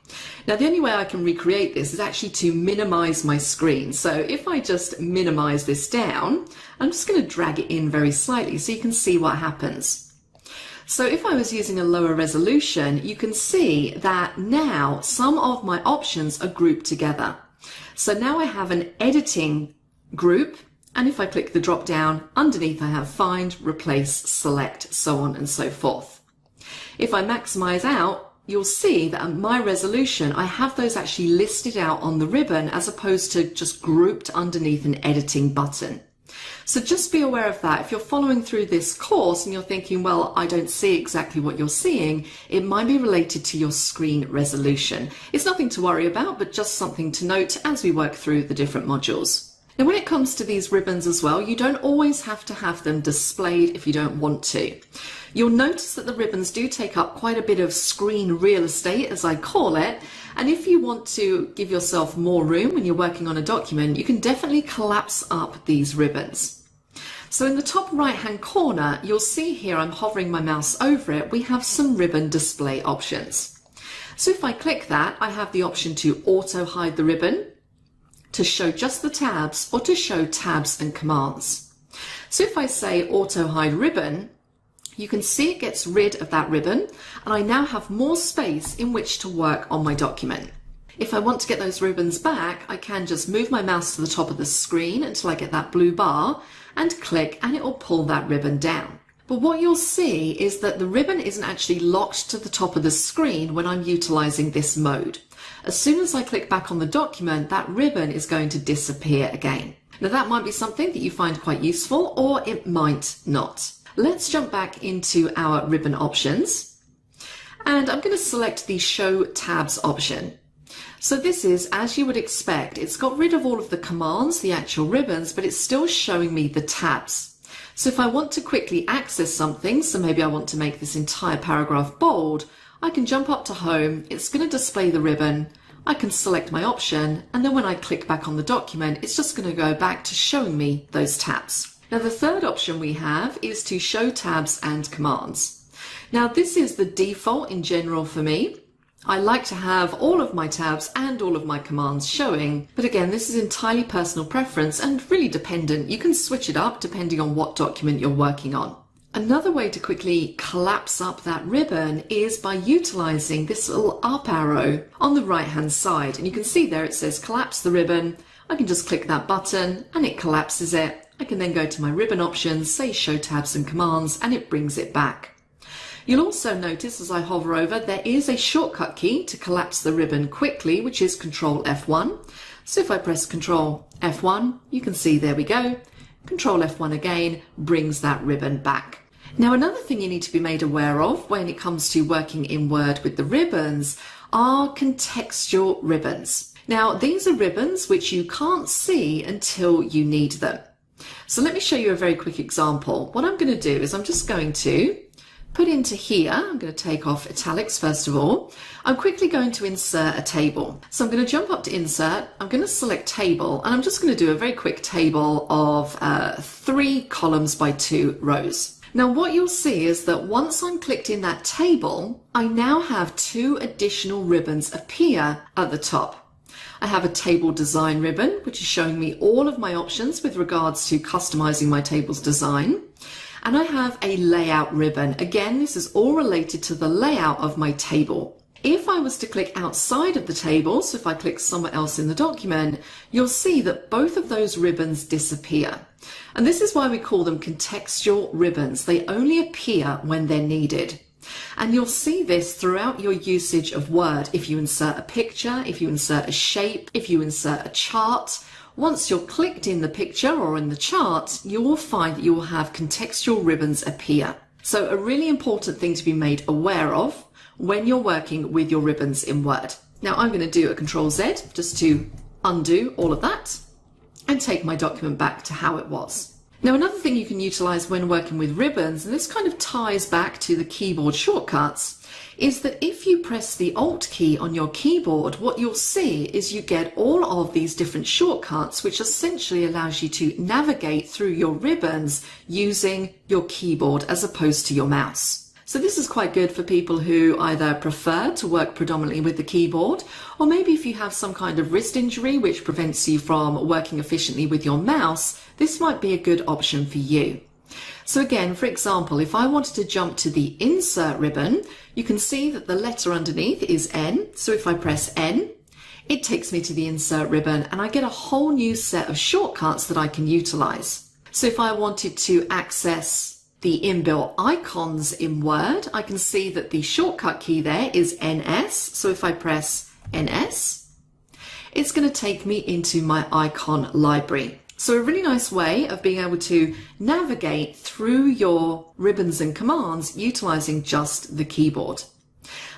[SPEAKER 1] Now, the only way I can recreate this is actually to minimize my screen. So if I just minimize this down, I'm just going to drag it in very slightly so you can see what happens. So if I was using a lower resolution, you can see that now some of my options are grouped together. So now I have an editing group, and if I click the drop down, underneath I have Find, Replace, Select, so on and so forth. If I maximize out, you'll see that at my resolution, I have those actually listed out on the ribbon as opposed to just grouped underneath an editing button. So just be aware of that. If you're following through this course and you're thinking, well, I don't see exactly what you're seeing, it might be related to your screen resolution. It's nothing to worry about, but just something to note as we work through the different modules. Now, when it comes to these ribbons as well, you don't always have to have them displayed if you don't want to. You'll notice that the ribbons do take up quite a bit of screen real estate, as I call it, and if you want to give yourself more room when you're working on a document, you can definitely collapse up these ribbons. So in the top right hand corner, you'll see here I'm hovering my mouse over it, we have some ribbon display options. So if I click that, I have the option to auto hide the ribbon, to show just the tabs, or to show tabs and commands. So if I say auto hide ribbon, you can see it gets rid of that ribbon, and I now have more space in which to work on my document. If I want to get those ribbons back, I can just move my mouse to the top of the screen until I get that blue bar and click, and it will pull that ribbon down. But what you'll see is that the ribbon isn't actually locked to the top of the screen when I'm utilizing this mode. As soon as I click back on the document, that ribbon is going to disappear again. Now that might be something that you find quite useful, or it might not. Let's jump back into our ribbon options, and I'm going to select the Show Tabs option. So this is, as you would expect, it's got rid of all of the commands, the actual ribbons, but it's still showing me the tabs. So if I want to quickly access something, so maybe I want to make this entire paragraph bold, I can jump up to Home, it's going to display the ribbon, I can select my option, and then when I click back on the document, it's just going to go back to showing me those tabs. Now the third option we have is to show tabs and commands. Now this is the default in general for me. I like to have all of my tabs and all of my commands showing, but again, this is entirely personal preference and really dependent. You can switch it up depending on what document you're working on. Another way to quickly collapse up that ribbon is by utilizing this little up arrow on the right hand side. And you can see there it says collapse the ribbon. I can just click that button and it collapses it. I can then go to my ribbon options, say show tabs and commands, and it brings it back. You'll also notice as I hover over, there is a shortcut key to collapse the ribbon quickly, which is Control F1. So if I press Control F1, you can see there we go. Control F1 again brings that ribbon back. Now another thing you need to be made aware of when it comes to working in Word with the ribbons are contextual ribbons. Now these are ribbons which you can't see until you need them. So let me show you a very quick example. What I'm going to do is I'm just going to put into here, I'm going to take off italics first of all. I'm quickly going to insert a table. So I'm going to jump up to insert, I'm going to select table, and I'm just going to do a very quick table of 3 columns by 2 rows. Now what you'll see is that once I'm clicked in that table, I now have 2 additional ribbons appear at the top. I have a table design ribbon, which is showing me all of my options with regards to customizing my table's design. And I have a layout ribbon. Again, this is all related to the layout of my table. If I was to click outside of the table, so if I click somewhere else in the document, you'll see that both of those ribbons disappear. And this is why we call them contextual ribbons. They only appear when they're needed. And you'll see this throughout your usage of Word. If you insert a picture, if you insert a shape, if you insert a chart, once you're clicked in the picture or in the chart, you will find that you will have contextual ribbons appear. So a really important thing to be made aware of when you're working with your ribbons in Word. Now I'm going to do a Control Z just to undo all of that and take my document back to how it was. Now another thing you can utilize when working with ribbons, and this kind of ties back to the keyboard shortcuts, is that if you press the Alt key on your keyboard, what you'll see is you get all of these different shortcuts, which essentially allows you to navigate through your ribbons using your keyboard as opposed to your mouse. So this is quite good for people who either prefer to work predominantly with the keyboard, or maybe if you have some kind of wrist injury which prevents you from working efficiently with your mouse, this might be a good option for you. So again, for example, if I wanted to jump to the Insert ribbon, you can see that the letter underneath is N. So if I press N, it takes me to the Insert ribbon and I get a whole new set of shortcuts that I can utilize. So if I wanted to access the inbuilt icons in Word, I can see that the shortcut key there is NS. So if I press NS, it's going to take me into my icon library. So a really nice way of being able to navigate through your ribbons and commands utilizing just the keyboard.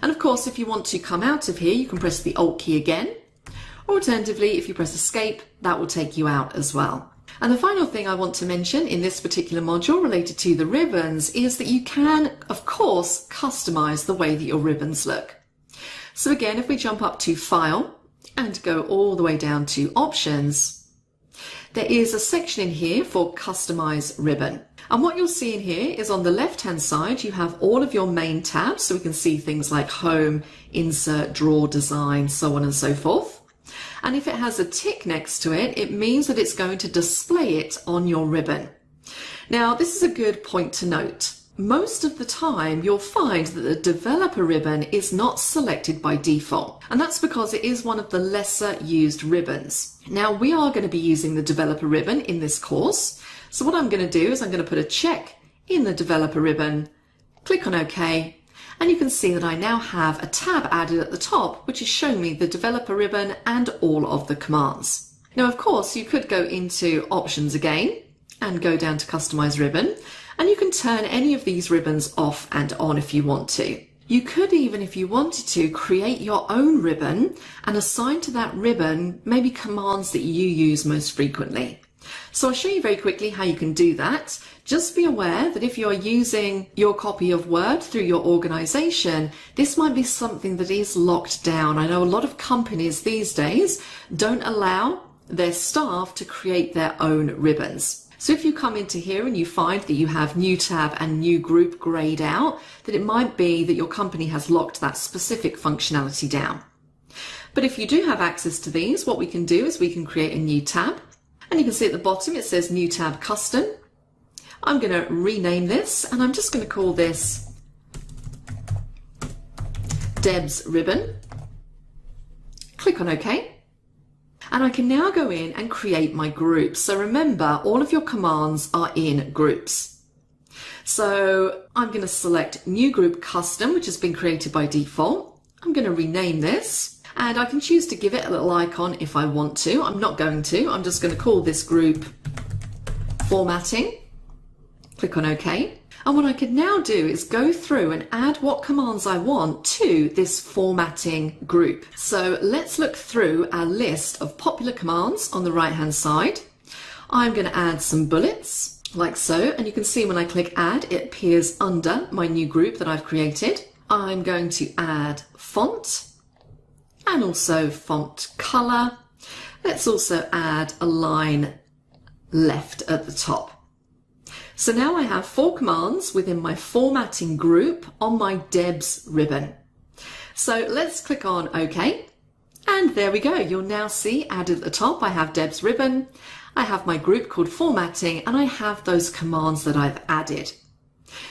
[SPEAKER 1] And of course, if you want to come out of here, you can press the Alt key again. Or alternatively, if you press Escape, that will take you out as well. And the final thing I want to mention in this particular module related to the ribbons is that you can, of course, customize the way that your ribbons look. So again, if we jump up to File and go all the way down to Options, there is a section in here for Customize Ribbon. And what you'll see in here is on the left-hand side, you have all of your main tabs. So we can see things like Home, Insert, Draw, Design, so on and so forth. And if it has a tick next to it, it means that it's going to display it on your ribbon. Now, this is a good point to note. Most of the time, you'll find that the developer ribbon is not selected by default, and that's because it is one of the lesser used ribbons. Now, we are going to be using the developer ribbon in this course, so what I'm going to do is I'm going to put a check in the developer ribbon, click on OK, and you can see that I now have a tab added at the top, which is showing me the developer ribbon and all of the commands. Now, of course, you could go into Options again and go down to Customize Ribbon, and you can turn any of these ribbons off and on if you want to. You could even, if you wanted to, create your own ribbon and assign to that ribbon maybe commands that you use most frequently. So I'll show you very quickly how you can do that. Just be aware that if you're using your copy of Word through your organization, this might be something that is locked down. I know a lot of companies these days don't allow their staff to create their own ribbons. So if you come into here and you find that you have New Tab and New Group grayed out, then it might be that your company has locked that specific functionality down. But if you do have access to these, what we can do is we can create a new tab. And you can see at the bottom it says New Tab Custom. I'm going to rename this, and I'm just going to call this Deb's Ribbon. Click on OK. And I can now go in and create my group. So remember, all of your commands are in groups. So I'm going to select New Group Custom, which has been created by default. I'm going to rename this, and I can choose to give it a little icon if I want to. I'm not going to. I'm just going to call this group Formatting. Click on OK. And what I can now do is go through and add what commands I want to this formatting group. So let's look through our list of popular commands on the right hand side. I'm going to add some bullets like so, and you can see when I click add, it appears under my new group that I've created. I'm going to add font and also font color. Let's also add a line left at the top. So now I have 4 commands within my formatting group on my Deb's ribbon. So let's click on OK. And there we go. You'll now see added at the top, I have Deb's ribbon. I have my group called Formatting, and I have those commands that I've added.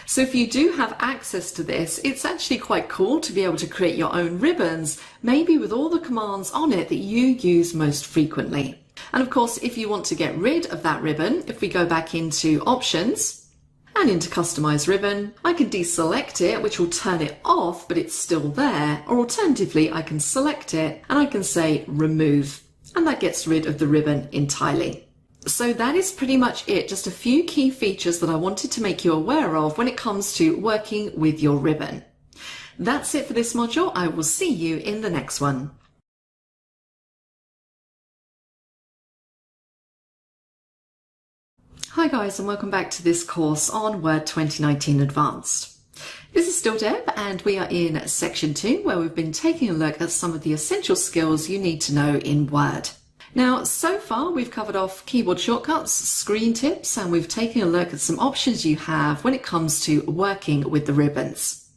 [SPEAKER 1] So if you do have access to this, it's actually quite cool to be able to create your own ribbons, maybe with all the commands on it that you use most frequently. And of course, if you want to get rid of that ribbon, if we go back into Options and into Customize Ribbon, I can deselect it, which will turn it off, but it's still there. Or alternatively, I can select it and I can say Remove, and that gets rid of the ribbon entirely. So that is pretty much it. Just a few key features that I wanted to make you aware of when it comes to working with your ribbon. That's it for this module. I will see you in the next one. Hi guys, and welcome back to this course on Word 2019 Advanced. This is still Deb, and we are in section 2, where we've been taking a look at some of the essential skills you need to know in Word. Now, so far we've covered off keyboard shortcuts, screen tips, and we've taken a look at some options you have when it comes to working with the ribbons.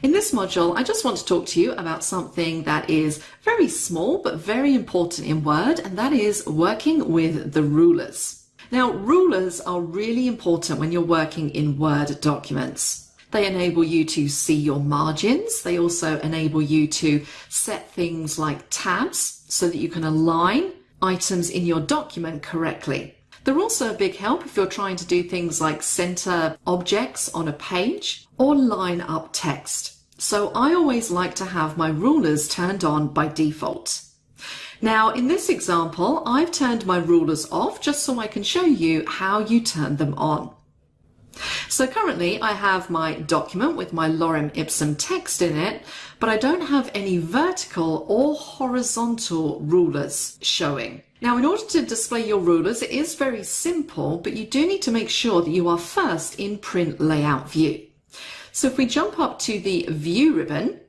[SPEAKER 1] In this module, I just want to talk to you about something that is very small but very important in Word, and that is working with the rulers. Now, rulers are really important when you're working in Word documents. They enable you to see your margins. They also enable you to set things like tabs so that you can align items in your document correctly. They're also a big help if you're trying to do things like center objects on a page or line up text. So I always like to have my rulers turned on by default. Now, in this example, I've turned my rulers off just so I can show you how you turn them on. So currently I have my document with my lorem ipsum text in it, but I don't have any vertical or horizontal rulers showing. Now, in order to display your rulers, it is very simple, but you do need to make sure that you are first in Print Layout View. So if we jump up to the View ribbon,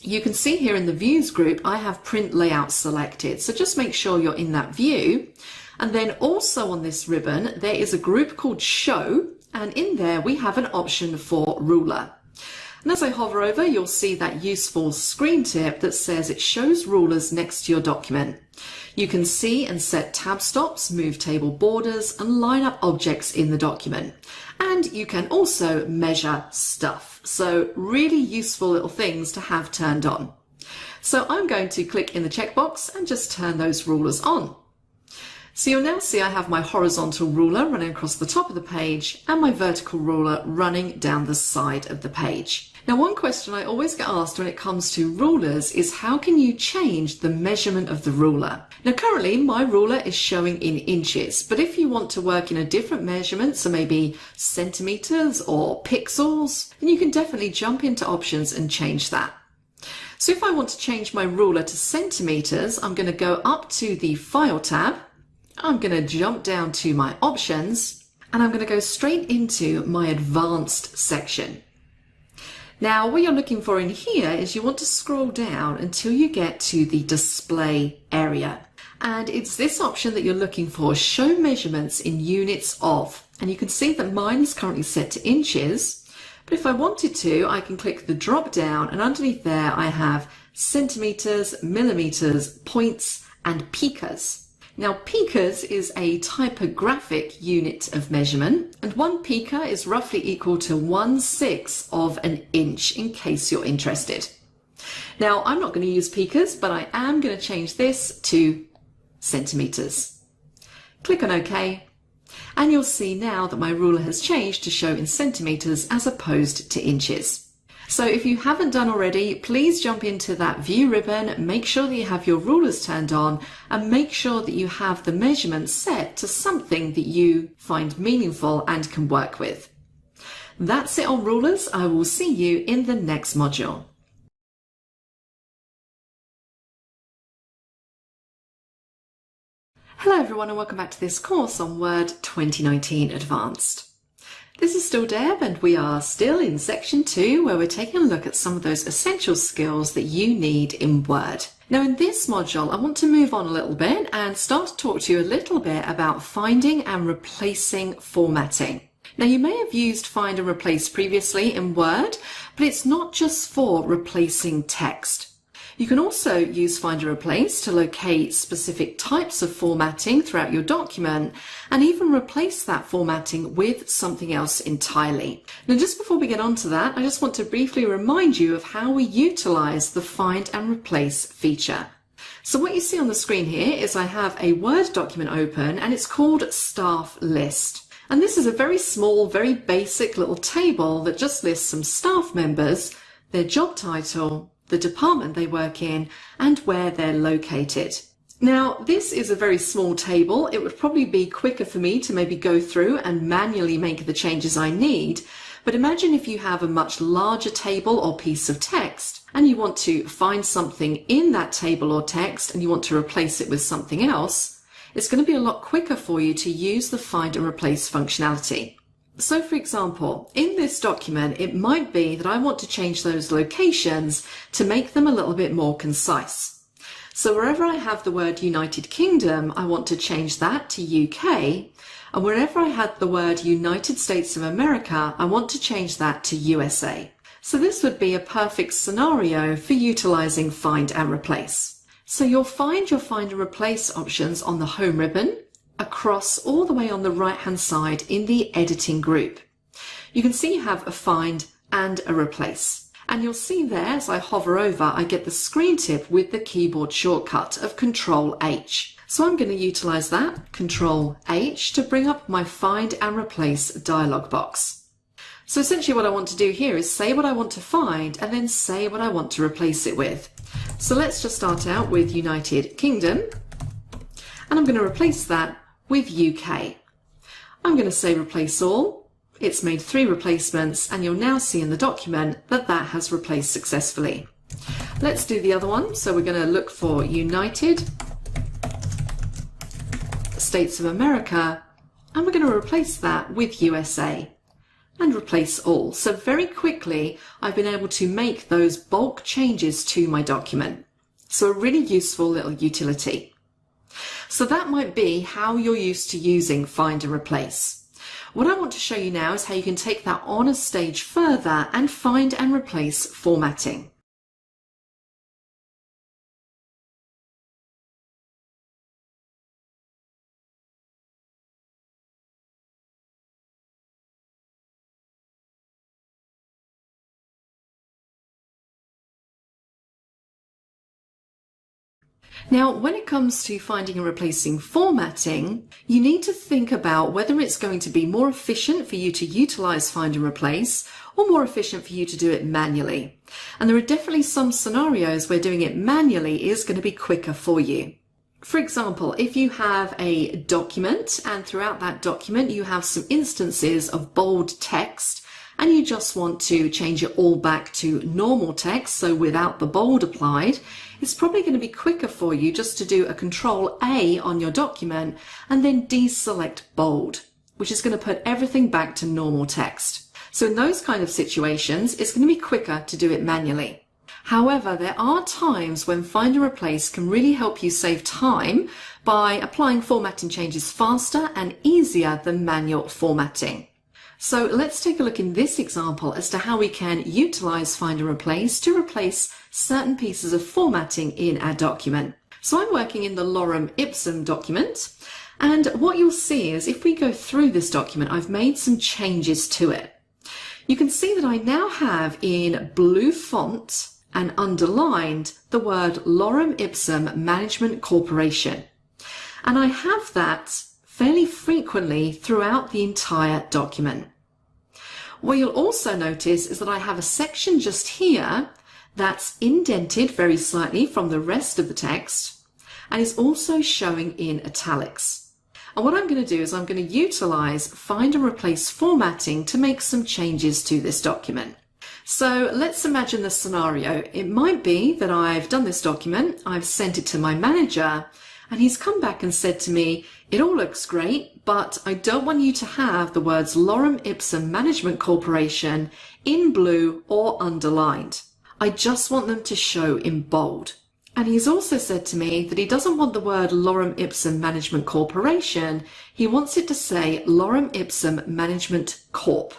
[SPEAKER 1] you can see here in the Views group, I have Print Layout selected. So just make sure you're in that view. And then also on this ribbon, there is a group called Show, and in there we have an option for ruler. And as I hover over, you'll see that useful screen tip that says it shows rulers next to your document. You can see and set tab stops, move table borders, and line up objects in the document. And you can also measure stuff. So really useful little things to have turned on. So I'm going to click in the checkbox and just turn those rulers on. So you'll now see I have my horizontal ruler running across the top of the page and my vertical ruler running down the side of the page. Now, one question I always get asked when it comes to rulers is how can you change the measurement of the ruler? Now, currently my ruler is showing in inches, but if you want to work in a different measurement, so maybe centimeters or pixels, then you can definitely jump into options and change that. So if I want to change my ruler to centimeters, I'm going to go up to the File tab. I'm going to jump down to my options and I'm going to go straight into my advanced section. Now what you're looking for in here is you want to scroll down until you get to the display area. And it's this option that you're looking for, show measurements in units of. And you can see that mine is currently set to inches. But if I wanted to, I can click the drop down and underneath there I have centimeters, millimeters, points and picas. Now, picas is a typographic unit of measurement, and 1 pica is roughly equal to 1/6 of an inch, in case you're interested. Now, I'm not going to use picas, but I am going to change this to centimeters. Click on OK, and you'll see now that my ruler has changed to show in centimeters as opposed to inches. So if you haven't done already, please jump into that view ribbon, make sure that you have your rulers turned on and make sure that you have the measurements set to something that you find meaningful and can work with. That's it on rulers. I will see you in the next module. Hello everyone and welcome back to this course on Word 2019 Advanced. This is still Deb and we are still in section 2 where we're taking a look at some of those essential skills that you need in Word. Now in this module I want to move on a little bit and start to talk to you a little bit about finding and replacing formatting. Now you may have used find and replace previously in Word, but it's not just for replacing text. You can also use find and replace to locate specific types of formatting throughout your document and even replace that formatting with something else entirely. Now just before we get on to that, I just want to briefly remind you of how we utilize the find and replace feature. So what you see on the screen here is I have a Word document open and it's called Staff List. And this is a very small, very basic little table that just lists some staff members, their job title, the department they work in, and where they're located. Now, this is a very small table. It would probably be quicker for me to maybe go through and manually make the changes I need. But imagine if you have a much larger table or piece of text, and you want to find something in that table or text, and you want to replace it with something else. It's going to be a lot quicker for you to use the find and replace functionality. So for example, in this document, it might be that I want to change those locations to make them a little bit more concise. So wherever I have the word United Kingdom, I want to change that to UK. And wherever I had the word United States of America, I want to change that to USA. So this would be a perfect scenario for utilizing find and replace. So you'll find your find and replace options on the home ribbon, across all the way on the right hand side in the editing group. You can see you have a find and a replace. And you'll see there as I hover over, I get the screen tip with the keyboard shortcut of Control H. So I'm going to utilize that, Control H, to bring up my find and replace dialog box. So essentially what I want to do here is say what I want to find and then say what I want to replace it with. So let's just start out with United Kingdom. And I'm going to replace that with UK. I'm going to say replace all. It's made 3 replacements and you'll now see in the document that that has replaced successfully. Let's do the other one. So we're going to look for United States of America and we're going to replace that with USA and replace all. So very quickly I've been able to make those bulk changes to my document. So a really useful little utility. So that might be how you're used to using find and replace. What I want to show you now is how you can take that on a stage further and find and replace formatting. Now, when it comes to finding and replacing formatting, you need to think about whether it's going to be more efficient for you to utilize find and replace or more efficient for you to do it manually. And there are definitely some scenarios where doing it manually is going to be quicker for you. For example, if you have a document and throughout that document you have some instances of bold text and you just want to change it all back to normal text, so without the bold applied, it's probably going to be quicker for you just to do a Control A on your document and then deselect bold, which is going to put everything back to normal text. So in those kind of situations, it's going to be quicker to do it manually. However, there are times when find and replace can really help you save time by applying formatting changes faster and easier than manual formatting. So let's take a look in this example as to how we can utilize find and replace to replace certain pieces of formatting in our document. So I'm working in the Lorem Ipsum document, and what you'll see is if we go through this document, I've made some changes to it. You can see that I now have in blue font and underlined the word Lorem Ipsum Management Corporation. And I have that fairly frequently throughout the entire document. What you'll also notice is that I have a section just here that's indented very slightly from the rest of the text and is also showing in italics. And what I'm going to do is I'm going to utilize find and replace formatting to make some changes to this document. So let's imagine the scenario. It might be that I've done this document, I've sent it to my manager, and he's come back and said to me, it all looks great, but I don't want you to have the words Lorem Ipsum Management Corporation in blue or underlined. I just want them to show in bold. And he's also said to me that he doesn't want the word Lorem Ipsum Management Corporation, he wants it to say Lorem Ipsum Management Corp.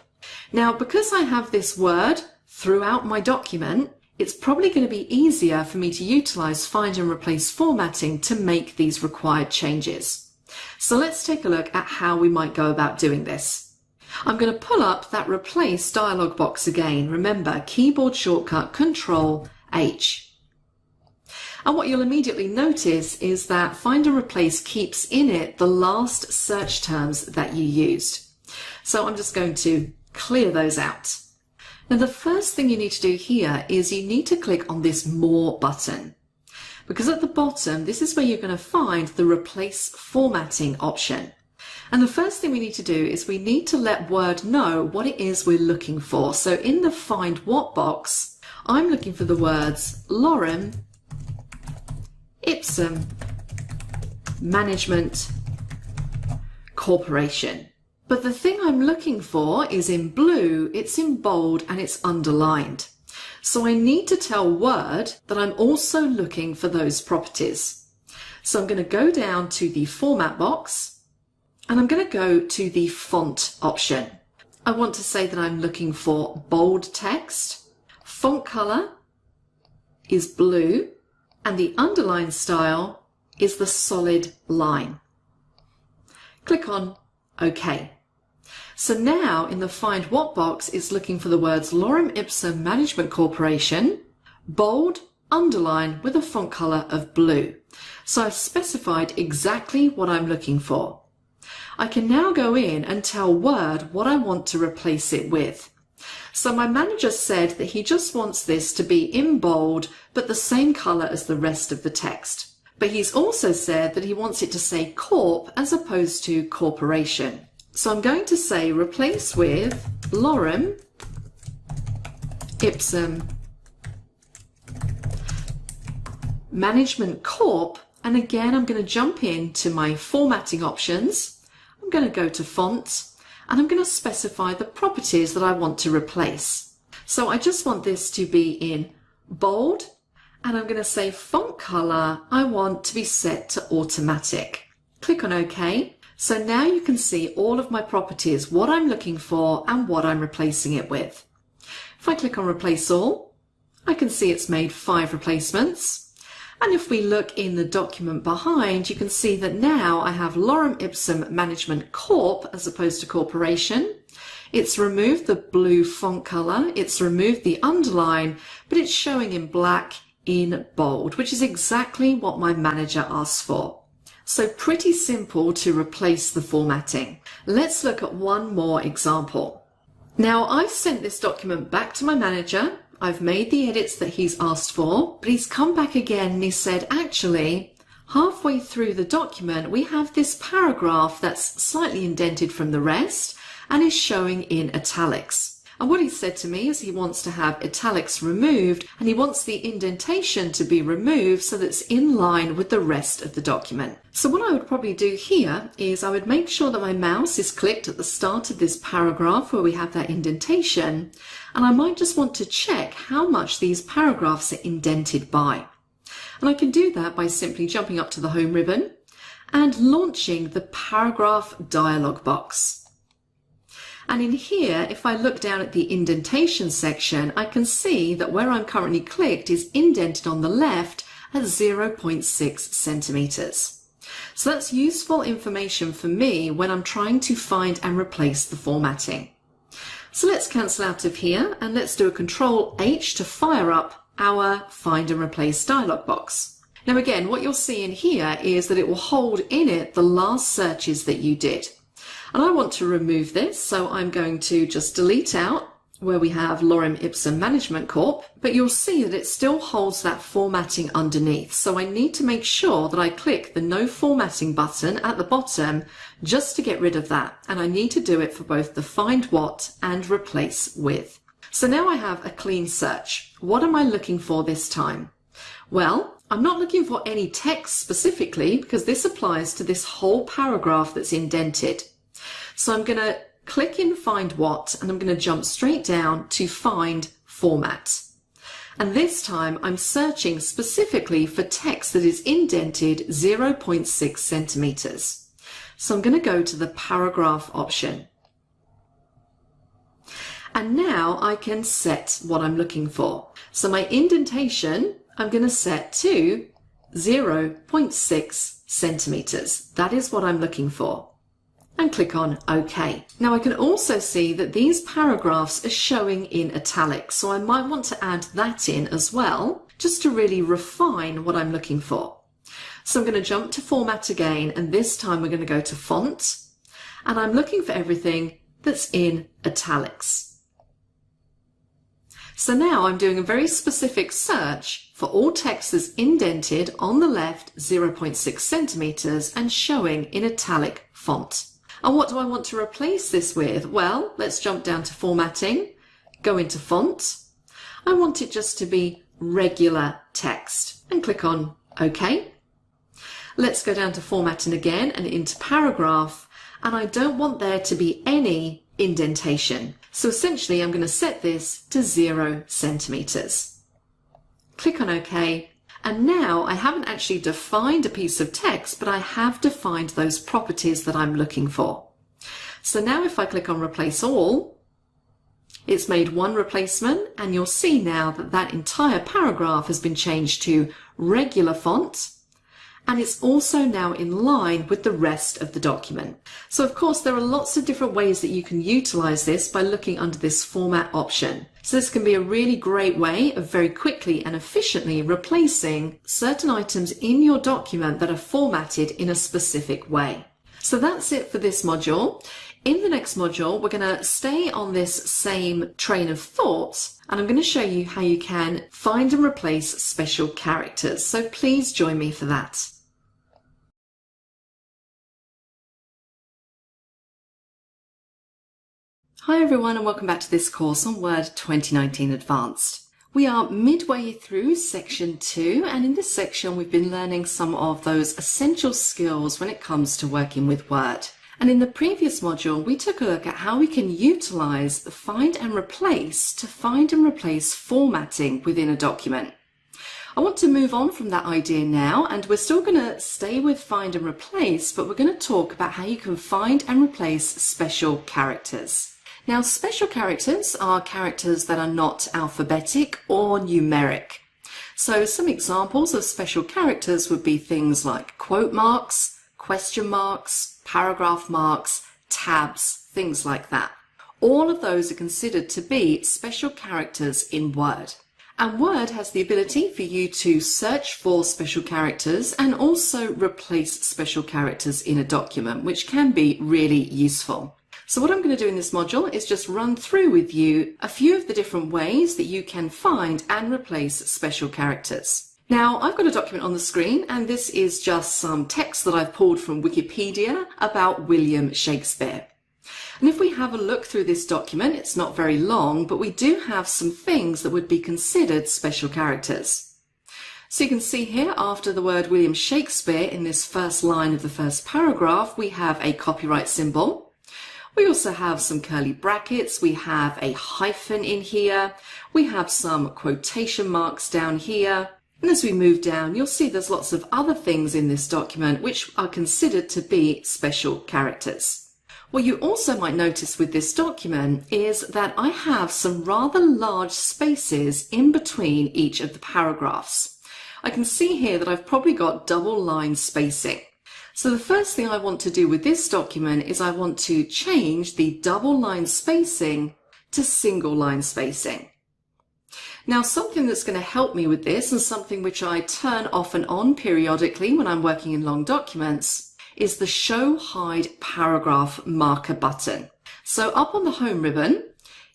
[SPEAKER 1] Now, because I have this word throughout my document, it's probably going to be easier for me to utilize find and replace formatting to make these required changes. So let's take a look at how we might go about doing this. I'm going to pull up that replace dialog box again. Remember, keyboard shortcut Control H. And what you'll immediately notice is that find and replace keeps in it the last search terms that you used. So I'm just going to clear those out. Now the first thing you need to do here is you need to click on this More button, because at the bottom this is where you're going to find the Replace Formatting option. And the first thing we need to do is we need to let Word know what it is we're looking for. So in the Find What box, I'm looking for the words Lorem Ipsum Management Corporation. But the thing I'm looking for is in blue, it's in bold and it's underlined. So I need to tell Word that I'm also looking for those properties. So I'm going to go down to the Format box and I'm going to go to the Font option. I want to say that I'm looking for bold text, font color is blue, and the underline style is the solid line. Click on OK. So now in the Find What box, it's looking for the words Lorem Ipsum Management Corporation, bold, underline with a font color of blue. So I've specified exactly what I'm looking for. I can now go in and tell Word what I want to replace it with. So my manager said that he just wants this to be in bold, but the same color as the rest of the text. But he's also said that he wants it to say Corp as opposed to Corporation. So I'm going to say replace with Lorem Ipsum Management Corp, and again I'm going to jump into my formatting options. I'm going to go to font and I'm going to specify the properties that I want to replace. So I just want this to be in bold And I'm going to say font color, I want to be set to automatic. Click on OK. So now you can see all of my properties, what I'm looking for and what I'm replacing it with. If I click on replace all, I can see it's made 5 replacements. And if we look in the document behind, you can see that now I have Lorem Ipsum Management Corp as opposed to corporation. It's removed the blue font color, it's removed the underline, but it's showing in black in bold, which is exactly what my manager asked for. So pretty simple to replace the formatting. Let's look at one more example. Now I've sent this document back to my manager. I've made the edits that he's asked for, but he's come back again and he said, actually, halfway through the document, we have this paragraph that's slightly indented from the rest and is showing in italics. And what he said to me is he wants to have italics removed and he wants the indentation to be removed so that's in line with the rest of the document. So what I would probably do here is I would make sure that my mouse is clicked at the start of this paragraph where we have that indentation, and I might just want to check how much these paragraphs are indented by. And I can do that by simply jumping up to the home ribbon and launching the paragraph dialog box. And in here, if I look down at the indentation section, I can see that where I'm currently clicked is indented on the left at 0.6 centimeters. So that's useful information for me when I'm trying to find and replace the formatting. So let's cancel out of here and let's do a Control H to fire up our Find and Replace dialog box. Now again, what you'll see in here is that it will hold in it the last searches that you did. And I want to remove this, so I'm going to just delete out where we have Lorem Ipsum Management Corp, but you'll see that it still holds that formatting underneath. So I need to make sure that I click the No Formatting button at the bottom just to get rid of that. And I need to do it for both the Find What and Replace With. So now I have a clean search. What am I looking for this time? Well, I'm not looking for any text specifically because this applies to this whole paragraph that's indented. So I'm going to click in Find What and I'm going to jump straight down to Find Format. And this time I'm searching specifically for text that is indented 0.6 centimeters. So I'm going to go to the paragraph option. And now I can set what I'm looking for. So my indentation I'm going to set to 0.6 centimeters. That is what I'm looking for. And click on OK. Now I can also see that these paragraphs are showing in italics, so I might want to add that in as well, just to really refine what I'm looking for. So I'm going to jump to Format again, and this time we're going to go to Font, and I'm looking for everything that's in italics. So now I'm doing a very specific search for all text that's indented on the left 0.6 centimeters and showing in italic font. And what do I want to replace this with? Well, let's jump down to Formatting, go into Font. I want it just to be regular text and click on OK. Let's go down to Formatting again and into Paragraph, and I don't want there to be any indentation. So essentially I'm going to set this to 0 centimeters. Click on OK. And now I haven't actually defined a piece of text, but I have defined those properties that I'm looking for. So now if I click on Replace All, it's made one replacement, and you'll see now that that entire paragraph has been changed to regular font, and it's also now in line with the rest of the document. So of course there are lots of different ways that you can utilize this by looking under this Format option. So this can be a really great way of very quickly and efficiently replacing certain items in your document that are formatted in a specific way. So that's it for this module. In the next module, we're going to stay on this same train of thought, and I'm going to show you how you can find and replace special characters. So please join me for that. Hi everyone, and welcome back to this course on Word 2019 Advanced. We are midway through section 2, and in this section we've been learning some of those essential skills when it comes to working with Word. And in the previous module we took a look at how we can utilize the Find and Replace to find and replace formatting within a document. I want to move on from that idea now, and we're still going to stay with find and replace, but we're going to talk about how you can find and replace special characters. Now, special characters are characters that are not alphabetic or numeric. So some examples of special characters would be things like quote marks, question marks, paragraph marks, tabs, things like that. All of those are considered to be special characters in Word. And Word has the ability for you to search for special characters and also replace special characters in a document, which can be really useful. So what I'm going to do in this module is just run through with you a few of the different ways that you can find and replace special characters. Now, I've got a document on the screen, and this is just some text that I've pulled from Wikipedia about William Shakespeare. And if we have a look through this document, it's not very long, but we do have some things that would be considered special characters. So you can see here, after the word William Shakespeare in this first line of the first paragraph, we have a copyright symbol. We also have some curly brackets. We have a hyphen in here. We have some quotation marks down here. And as we move down, you'll see there's lots of other things in this document which are considered to be special characters. What you also might notice with this document is that I have some rather large spaces in between each of the paragraphs. I can see here that I've probably got double line spacing. So the first thing I want to do with this document is I want to change the double line spacing to single line spacing. Now, something that's going to help me with this, and something which I turn off and on periodically when I'm working in long documents, is the Show Hide Paragraph Marker button. So up on the home ribbon,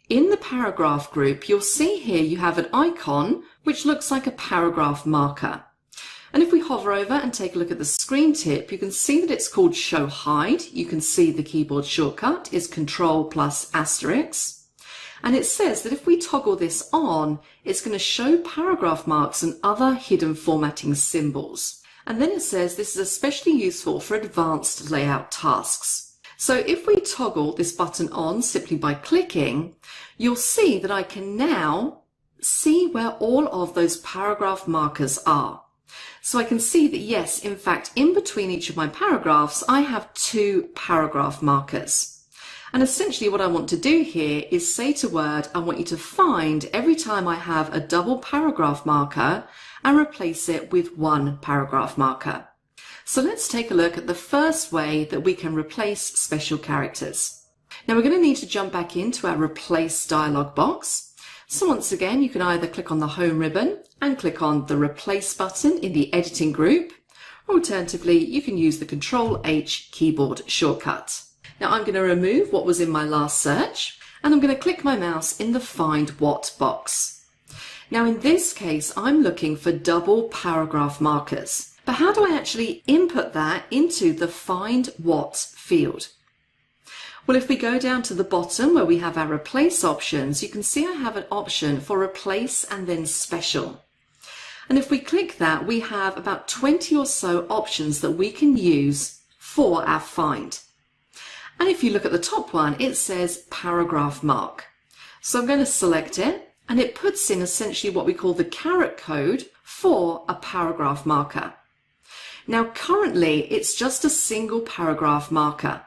[SPEAKER 1] in the paragraph group, you'll see here you have an icon which looks like a paragraph marker. And if we hover over and take a look at the screen tip, you can see that it's called Show Hide. You can see the keyboard shortcut is Control+**. And it says that if we toggle this on, it's going to show paragraph marks and other hidden formatting symbols. And then it says this is especially useful for advanced layout tasks. So if we toggle this button on simply by clicking, you'll see that I can now see where all of those paragraph markers are. So I can see that yes, in fact, in between each of my paragraphs, I have 2 paragraph markers. And essentially what I want to do here is say to Word, I want you to find every time I have a double paragraph marker and replace it with 1 paragraph marker. So let's take a look at the first way that we can replace special characters. Now we're going to need to jump back into our Replace dialog box. So once again, you can either click on the Home ribbon and click on the Replace button in the Editing group, or alternatively, you can use the Control-H keyboard shortcut. Now I'm going to remove what was in my last search, and I'm going to click my mouse in the Find What box. Now in this case, I'm looking for double paragraph markers. But how do I actually input that into the Find What field? Well, if we go down to the bottom where we have our Replace options, you can see I have an option for Replace and then Special. And if we click that, we have about 20 or so options that we can use for our find. And if you look at the top one, it says Paragraph Mark. So I'm going to select it, and it puts in essentially what we call the caret code for a paragraph marker. Now currently it's just a single paragraph marker.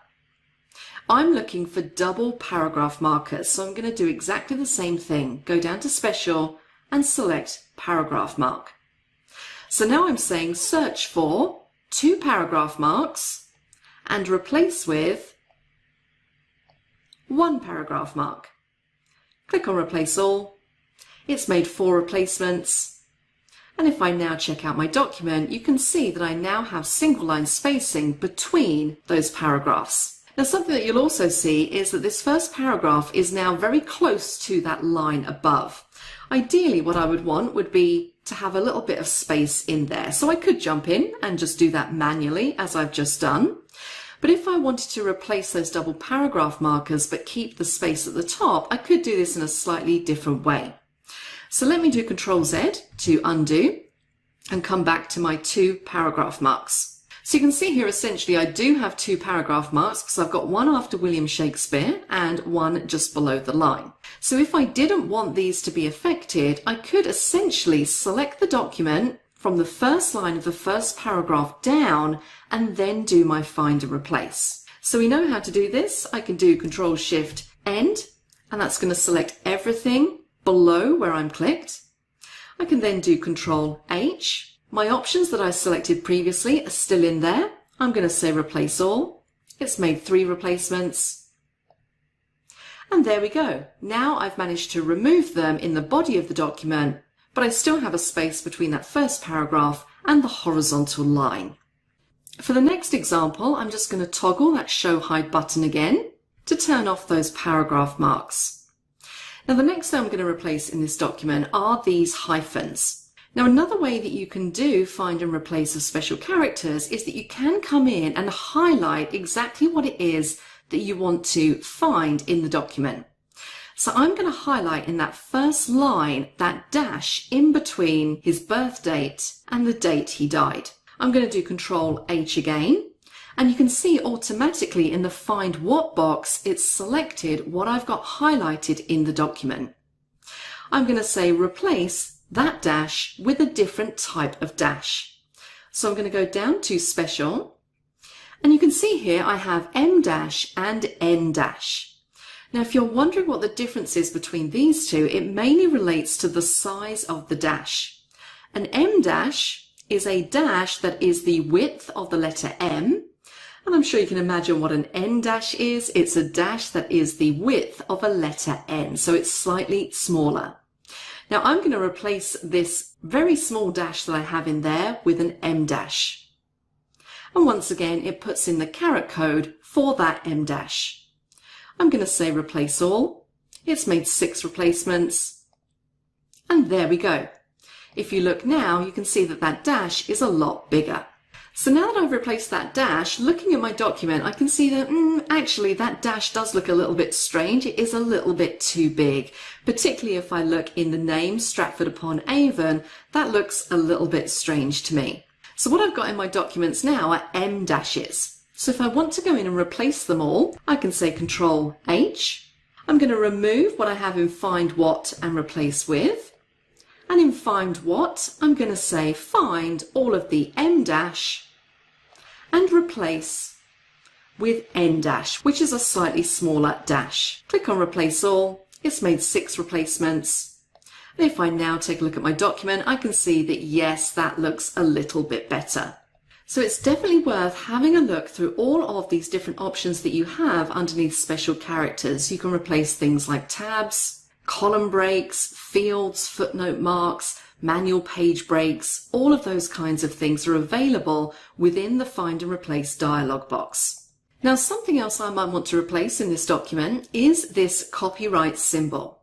[SPEAKER 1] I'm looking for double paragraph markers, so I'm going to do exactly the same thing. Go down to Special and select Paragraph Mark. So now I'm saying search for 2 paragraph marks and replace with 1 paragraph mark. Click on Replace All. It's made 4 replacements. And if I now check out my document, you can see that I now have single line spacing between those paragraphs. Now something that you'll also see is that this first paragraph is now very close to that line above. Ideally what I would want would be to have a little bit of space in there. So I could jump in and just do that manually as I've just done. But if I wanted to replace those double paragraph markers but keep the space at the top, I could do this in a slightly different way. So let me do Control-Z to undo and come back to my 2 paragraph marks. So you can see here essentially I do have 2 paragraph marks because I've got one after William Shakespeare and one just below the line. So if I didn't want these to be affected, I could essentially select the document from the first line of the first paragraph down and then do my find and replace. So we know how to do this. I can do Control-Shift-End, and that's going to select everything below where I'm clicked. I can then do Control-H. My options that I selected previously are still in there. I'm going to say Replace All. It's made 3 replacements. And there we go. Now I've managed to remove them in the body of the document, but I still have a space between that first paragraph and the horizontal line. For the next example, I'm just going to toggle that Show Hide button again to turn off those paragraph marks. Now the next thing I'm going to replace in this document are these hyphens. Now another way that you can do find and replace of special characters is that you can come in and highlight exactly what it is that you want to find in the document. So I'm going to highlight in that first line that dash in between his birth date and the date he died. I'm going to do Control-H again, and you can see automatically in the Find What box it's selected what I've got highlighted in the document. I'm going to say replace that dash with a different type of dash. So I'm going to go down to Special, and you can see here I have M dash and N dash. Now, if you're wondering what the difference is between these two, it mainly relates to the size of the dash. An M dash is a dash that is the width of the letter M, and I'm sure you can imagine what an N dash is. It's a dash that is the width of a letter N, so it's slightly smaller. Now, I'm going to replace this very small dash that I have in there with an M dash. And once again, it puts in the caret code for that M dash. I'm going to say Replace All. It's made 6 replacements. And there we go. If you look now, you can see that that dash is a lot bigger. So now that I've replaced that dash, looking at my document, I can see that actually that dash does look a little bit strange. It is a little bit too big, particularly if I look in the name Stratford-upon-Avon, that looks a little bit strange to me. So what I've got in my documents now are M dashes. So if I want to go in and replace them all, I can say Control-H. I'm going to remove what I have in Find What and Replace With. And in Find What, I'm going to say find all of the M dash and replace with N dash, which is a slightly smaller dash. Click on Replace All. It's made 6 replacements. And if I now take a look at my document, I can see that yes, that looks a little bit better. So it's definitely worth having a look through all of these different options that you have underneath special characters. You can replace things like tabs, column breaks, fields, footnote marks, manual page breaks. All of those kinds of things are available within the Find and Replace dialog box. Now, something else I might want to replace in this document is this copyright symbol.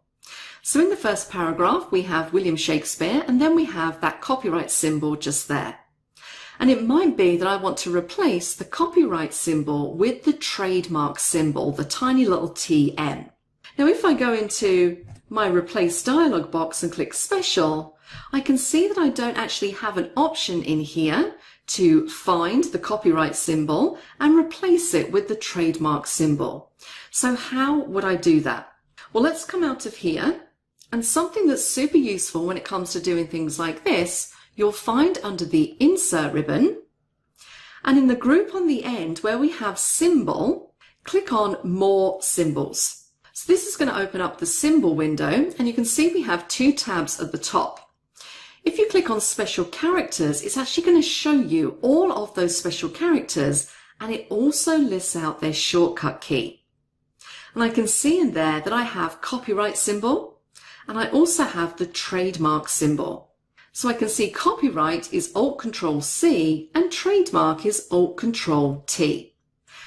[SPEAKER 1] So in the first paragraph, we have William Shakespeare, and then we have that copyright symbol just there. And it might be that I want to replace the copyright symbol with the trademark symbol, the tiny little TM. Now, if I go into my Replace dialog box and click Special, I can see that I don't actually have an option in here to find the copyright symbol and replace it with the trademark symbol. So how would I do that? Well, let's come out of here, and something that's super useful when it comes to doing things like this, you'll find under the Insert ribbon, and in the group on the end where we have Symbol, click on More Symbols. So this is going to open up the symbol window, and you can see we have 2 tabs at the top. If you click on Special Characters, it's actually going to show you all of those special characters, and it also lists out their shortcut key. And I can see in there that I have copyright symbol, and I also have the trademark symbol. So I can see copyright is Alt-Control-C and trademark is Alt-Control-T.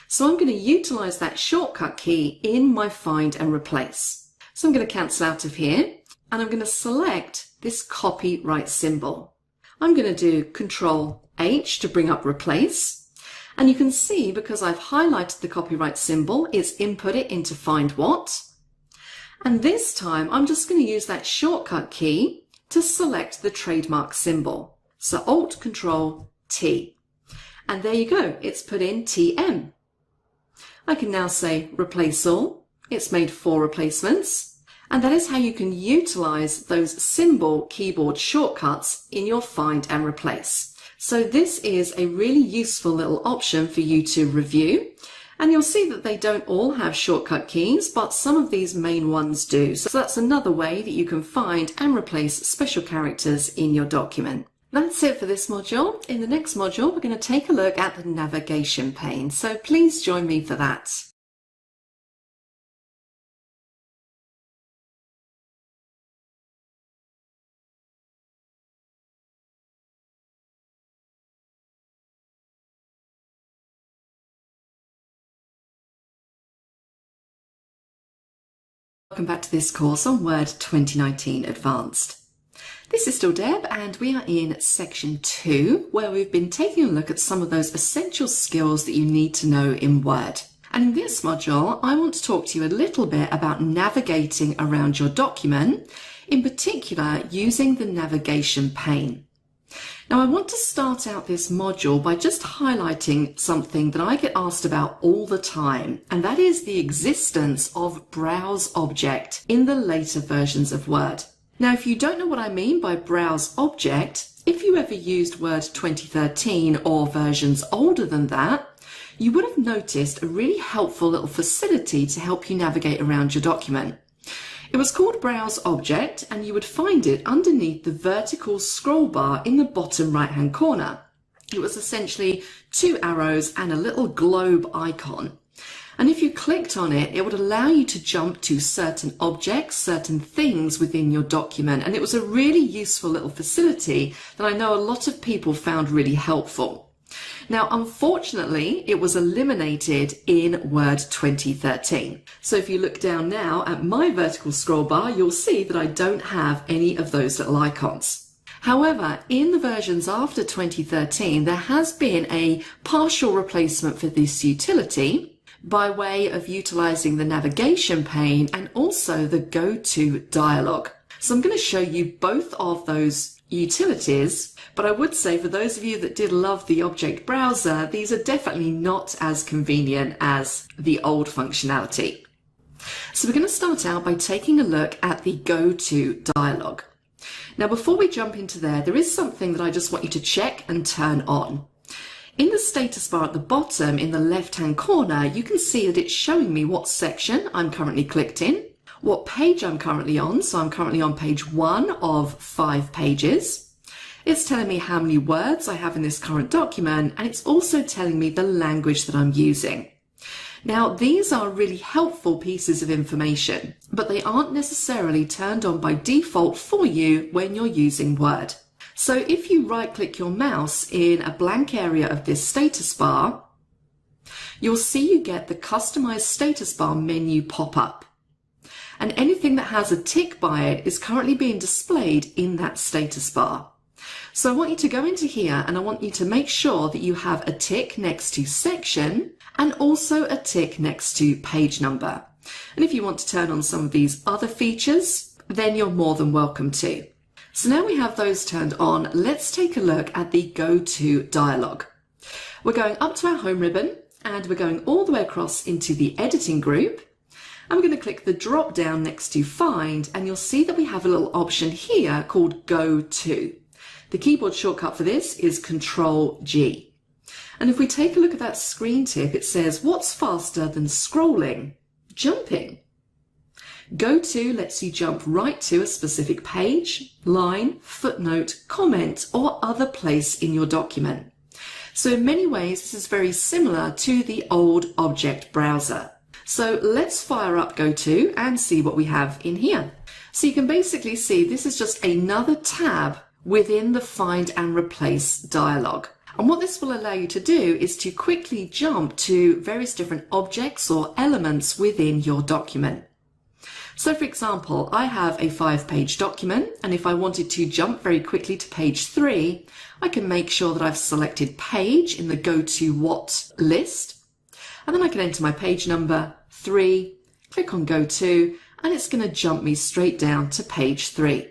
[SPEAKER 1] So I'm going to utilize that shortcut key in my Find and Replace. So I'm going to cancel out of here, and I'm going to select this copyright symbol. I'm going to do Control-H to bring up Replace. And you can see because I've highlighted the copyright symbol, it's input it into Find What. And this time I'm just going to use that shortcut key to select the trademark symbol. So Alt-Control-T. And there you go, it's put in TM. I can now say Replace All. It's made 4 replacements. And that is how you can utilize those symbol keyboard shortcuts in your Find and Replace. So this is a really useful little option for you to review. And you'll see that they don't all have shortcut keys, but some of these main ones do. So that's another way that you can find and replace special characters in your document. That's it for this module. In the next module, we're going to take a look at the navigation pane. So please join me for that. Welcome back to this course on Word 2019 Advanced. This is still Deb and we are in section 2 where we've been taking a look at some of those essential skills that you need to know in Word. And in this module I want to talk to you a little bit about navigating around your document, in particular using the navigation pane. Now I want to start out this module by just highlighting something that I get asked about all the time, and that is the existence of Browse Object in the later versions of Word. Now if you don't know what I mean by Browse Object, if you ever used Word 2013 or versions older than that, you would have noticed a really helpful little facility to help you navigate around your document. It was called Browse Object and you would find it underneath the vertical scroll bar in the bottom right hand corner. It was essentially 2 arrows and a little globe icon. And if you clicked on it, it would allow you to jump to certain objects, certain things within your document. And it was a really useful little facility that I know a lot of people found really helpful. Now, unfortunately, it was eliminated in Word 2013. So if you look down now at my vertical scroll bar, you'll see that I don't have any of those little icons. However, in the versions after 2013, there has been a partial replacement for this utility by way of utilizing the navigation pane and also the Go To dialog. So I'm going to show you both of those utilities, but I would say for those of you that did love the object browser, these are definitely not as convenient as the old functionality. So we're going to start out by taking a look at the Go To dialog. Now before we jump into there is something that I just want you to check and turn on. In the status bar at the bottom in the left hand corner, you can see that it's showing me what section I'm currently clicked in, what page I'm currently on. So I'm currently on page 1 of 5 pages. It's telling me how many words I have in this current document, and it's also telling me the language that I'm using. Now, these are really helpful pieces of information, but they aren't necessarily turned on by default for you when you're using Word. So if you right-click your mouse in a blank area of this status bar, you'll see you get the Customize Status Bar menu pop up. And anything that has a tick by it is currently being displayed in that status bar. So I want you to go into here and I want you to make sure that you have a tick next to section and also a tick next to page number. And if you want to turn on some of these other features, then you're more than welcome to. So now we have those turned on, let's take a look at the Go To dialog. We're going up to our home ribbon and we're going all the way across into the editing group. And we're going to click the drop down next to Find, and you'll see that we have a little option here called Go To. The keyboard shortcut for this is Control G. And if we take a look at that screen tip, it says, what's faster than scrolling? Jumping. Go To lets you jump right to a specific page, line, footnote, comment, or other place in your document. So in many ways, this is very similar to the old object browser. So let's fire up Go To and see what we have in here. So you can basically see this is just another tab within the Find and Replace dialog. And what this will allow you to do is to quickly jump to various different objects or elements within your document. So for example, I have a 5-page document, and if I wanted to jump very quickly to page 3, I can make sure that I've selected page in the Go To What list. And then I can enter my page number, 3, click on Go To, and it's going to jump me straight down to page 3.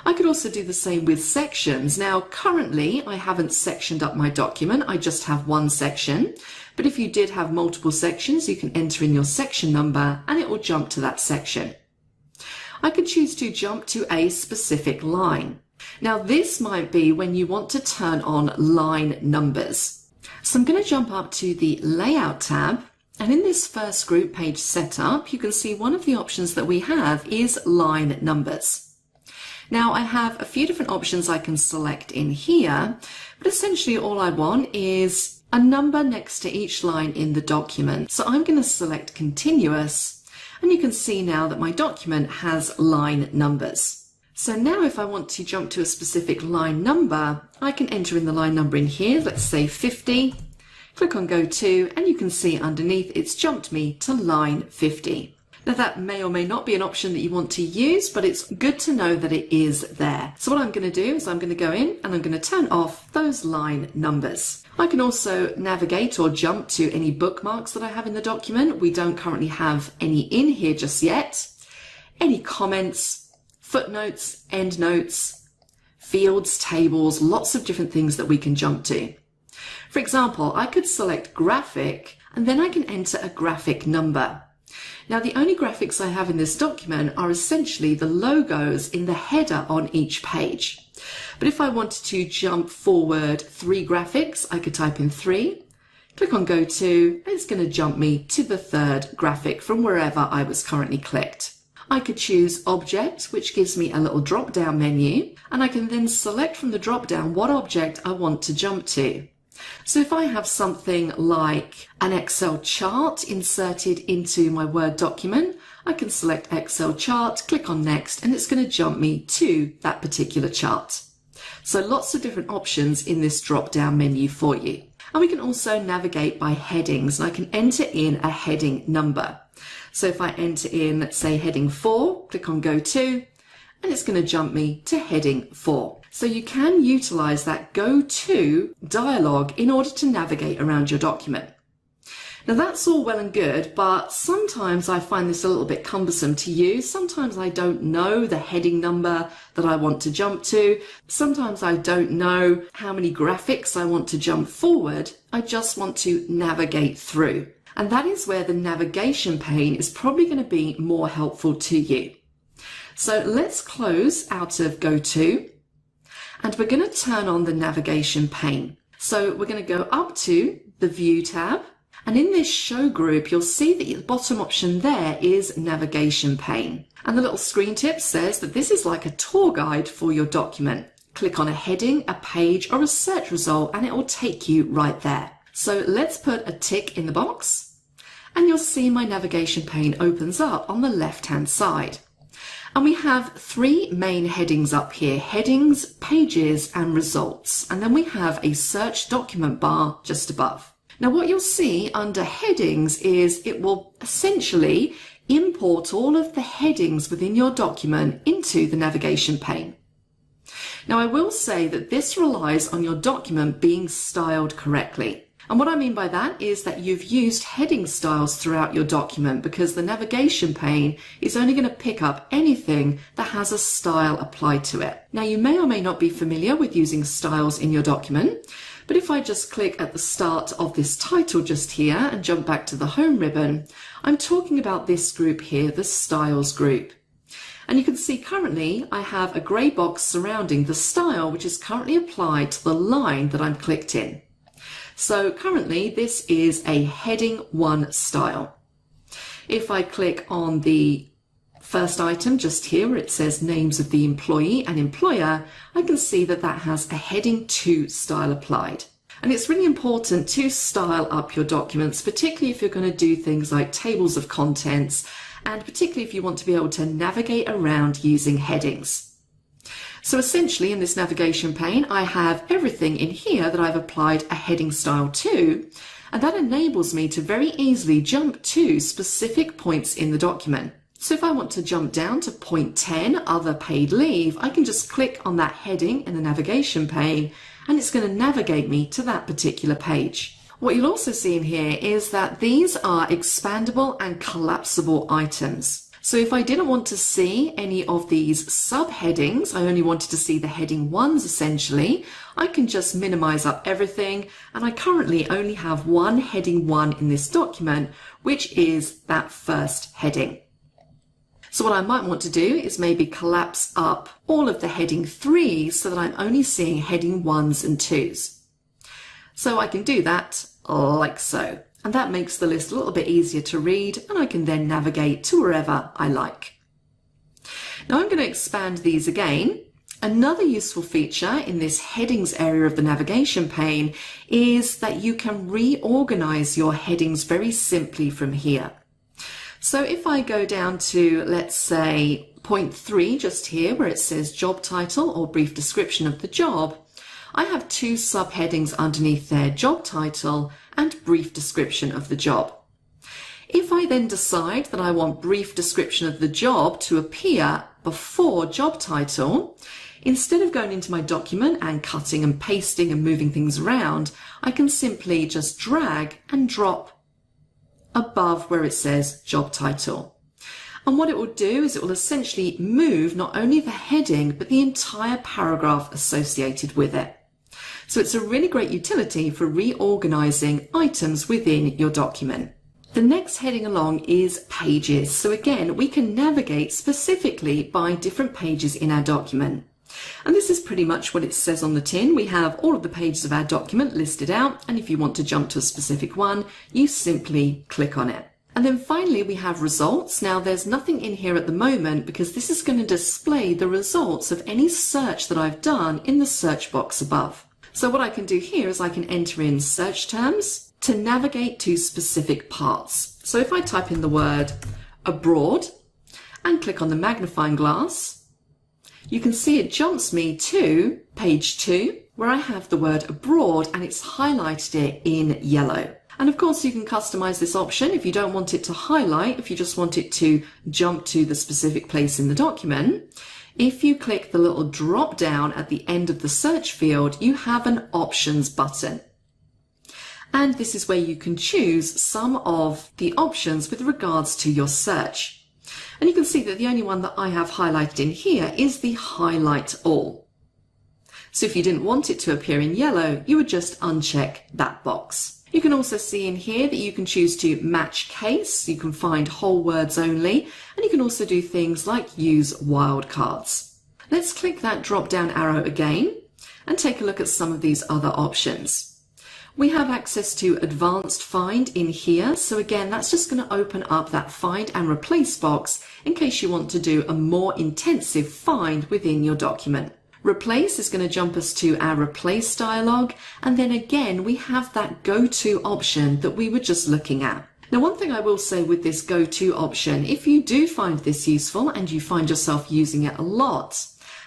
[SPEAKER 1] I could also do the same with sections. Now, currently, I haven't sectioned up my document. I just have one section. But if you did have multiple sections, you can enter in your section number and it will jump to that section. I could choose to jump to a specific line. Now this might be when you want to turn on line numbers. So I'm going to jump up to the Layout tab, and in this first group, Page Setup, you can see one of the options that we have is line numbers. Now I have a few different options I can select in here, but essentially all I want is a number next to each line in the document. So I'm going to select Continuous, and you can see now that my document has line numbers. So now if I want to jump to a specific line number, I can enter in the line number in here, let's say 50, click on Go To, and you can see underneath it's jumped me to line 50. Now that may or may not be an option that you want to use, but it's good to know that it is there. So what I'm going to do is I'm going to go in and I'm going to turn off those line numbers. I can also navigate or jump to any bookmarks that I have in the document. We don't currently have any in here just yet. Any comments, footnotes, endnotes, fields, tables, lots of different things that we can jump to. For example, I could select graphic and then I can enter a graphic number. Now the only graphics I have in this document are essentially the logos in the header on each page. But if I wanted to jump forward 3 graphics, I could type in 3, click on Go To, and it's going to jump me to the 3rd graphic from wherever I was currently clicked. I could choose Object, which gives me a little drop-down menu, and I can then select from the drop-down what object I want to jump to. So if I have something like an Excel chart inserted into my Word document, I can select Excel chart, click on Next, and it's going to jump me to that particular chart. So lots of different options in this drop-down menu for you. And we can also navigate by headings, and I can enter in a heading number. So if I enter in, say, heading 4, click on Go To, and it's going to jump me to heading 4. So you can utilize that Go To dialog in order to navigate around your document. Now that's all well and good, but sometimes I find this a little bit cumbersome to use. Sometimes I don't know the heading number that I want to jump to. Sometimes I don't know how many graphics I want to jump forward. I just want to navigate through. And that is where the navigation pane is probably going to be more helpful to you. So let's close out of Go To, and we're going to turn on the navigation pane. So we're going to go up to the View tab, and in this show group, you'll see that the bottom option there is navigation pane. And the little screen tip says that this is like a tour guide for your document. Click on a heading, a page, or a search result, and it will take you right there. So let's put a tick in the box, and you'll see my navigation pane opens up on the left-hand side. And we have 3 main headings up here: headings, pages, and results. And then we have a search document bar just above. Now what you'll see under headings is it will essentially import all of the headings within your document into the navigation pane. Now I will say that this relies on your document being styled correctly. And what I mean by that is that you've used heading styles throughout your document, because the navigation pane is only going to pick up anything that has a style applied to it. Now you may or may not be familiar with using styles in your document, but if I just click at the start of this title just here and jump back to the home ribbon, I'm talking about this group here, the styles group. And you can see currently I have a grey box surrounding the style which is currently applied to the line that I'm clicked in. So currently this is a heading 1 style. If I click on the first item just here where it says names of the employee and employer, I can see that that has a heading 2 style applied. And it's really important to style up your documents, particularly if you're going to do things like tables of contents, and particularly if you want to be able to navigate around using headings. So essentially in this navigation pane, I have everything in here that I've applied a heading style to, and that enables me to very easily jump to specific points in the document. So if I want to jump down to point 10, other paid leave, I can just click on that heading in the navigation pane, and it's going to navigate me to that particular page. What you'll also see in here is that these are expandable and collapsible items. So if I didn't want to see any of these subheadings, I only wanted to see the heading 1s essentially, I can just minimize up everything, and I currently only have one heading 1 in this document, which is that first heading. So what I might want to do is maybe collapse up all of the heading 3s so that I'm only seeing heading 1s and 2s. So I can do that like so. And that makes the list a little bit easier to read, and I can then navigate to wherever I like. Now I'm going to expand these again. Another useful feature in this headings area of the navigation pane is that you can reorganize your headings very simply from here. So if I go down to, let's say, point 3 just here where it says job title or brief description of the job, I have 2 subheadings underneath there, job title and brief description of the job. If I then decide that I want brief description of the job to appear before job title, instead of going into my document and cutting and pasting and moving things around, I can simply just drag and drop above where it says job title. And what it will do is it will essentially move not only the heading, but the entire paragraph associated with it. So it's a really great utility for reorganizing items within your document. The next heading along is pages. So again, we can navigate specifically by different pages in our document. And this is pretty much what it says on the tin. We have all of the pages of our document listed out, and if you want to jump to a specific one, you simply click on it. And then finally we have results. Now there's nothing in here at the moment because this is going to display the results of any search that I've done in the search box above. So what I can do here is I can enter in search terms to navigate to specific parts. So if I type in the word abroad and click on the magnifying glass, you can see it jumps me to page 2 where I have the word abroad and it's highlighted it in yellow. And of course you can customize this option if you don't want it to highlight, if you just want it to jump to the specific place in the document. If you click the little drop down at the end of the search field, you have an options button. And this is where you can choose some of the options with regards to your search. And you can see that the only one that I have highlighted in here is the highlight all. So if you didn't want it to appear in yellow, you would just uncheck that box. You can also see in here that you can choose to match case, you can find whole words only, and you can also do things like use wildcards. Let's click that drop down arrow again and take a look at some of these other options. We have access to advanced find in here, so again that's just going to open up that find and replace box in case you want to do a more intensive find within your document. Replace is going to jump us to our replace dialog, and then again we have that go to option that we were just looking at. Now one thing I will say with this go to option, if you do find this useful and you find yourself using it a lot,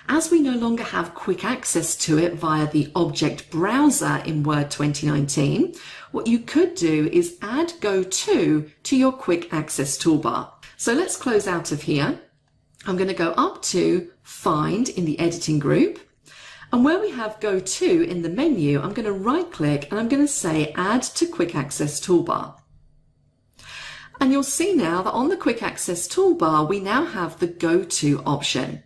[SPEAKER 1] as we no longer have quick access to it via the object browser in Word 2019, what you could do is add go to your quick access toolbar. So let's close out of here. I'm going to go up to Find in the editing group, and where we have Go To in the menu, I'm going to right click and I'm going to say Add to Quick Access Toolbar. And you'll see now that on the Quick Access Toolbar we now have the Go To option.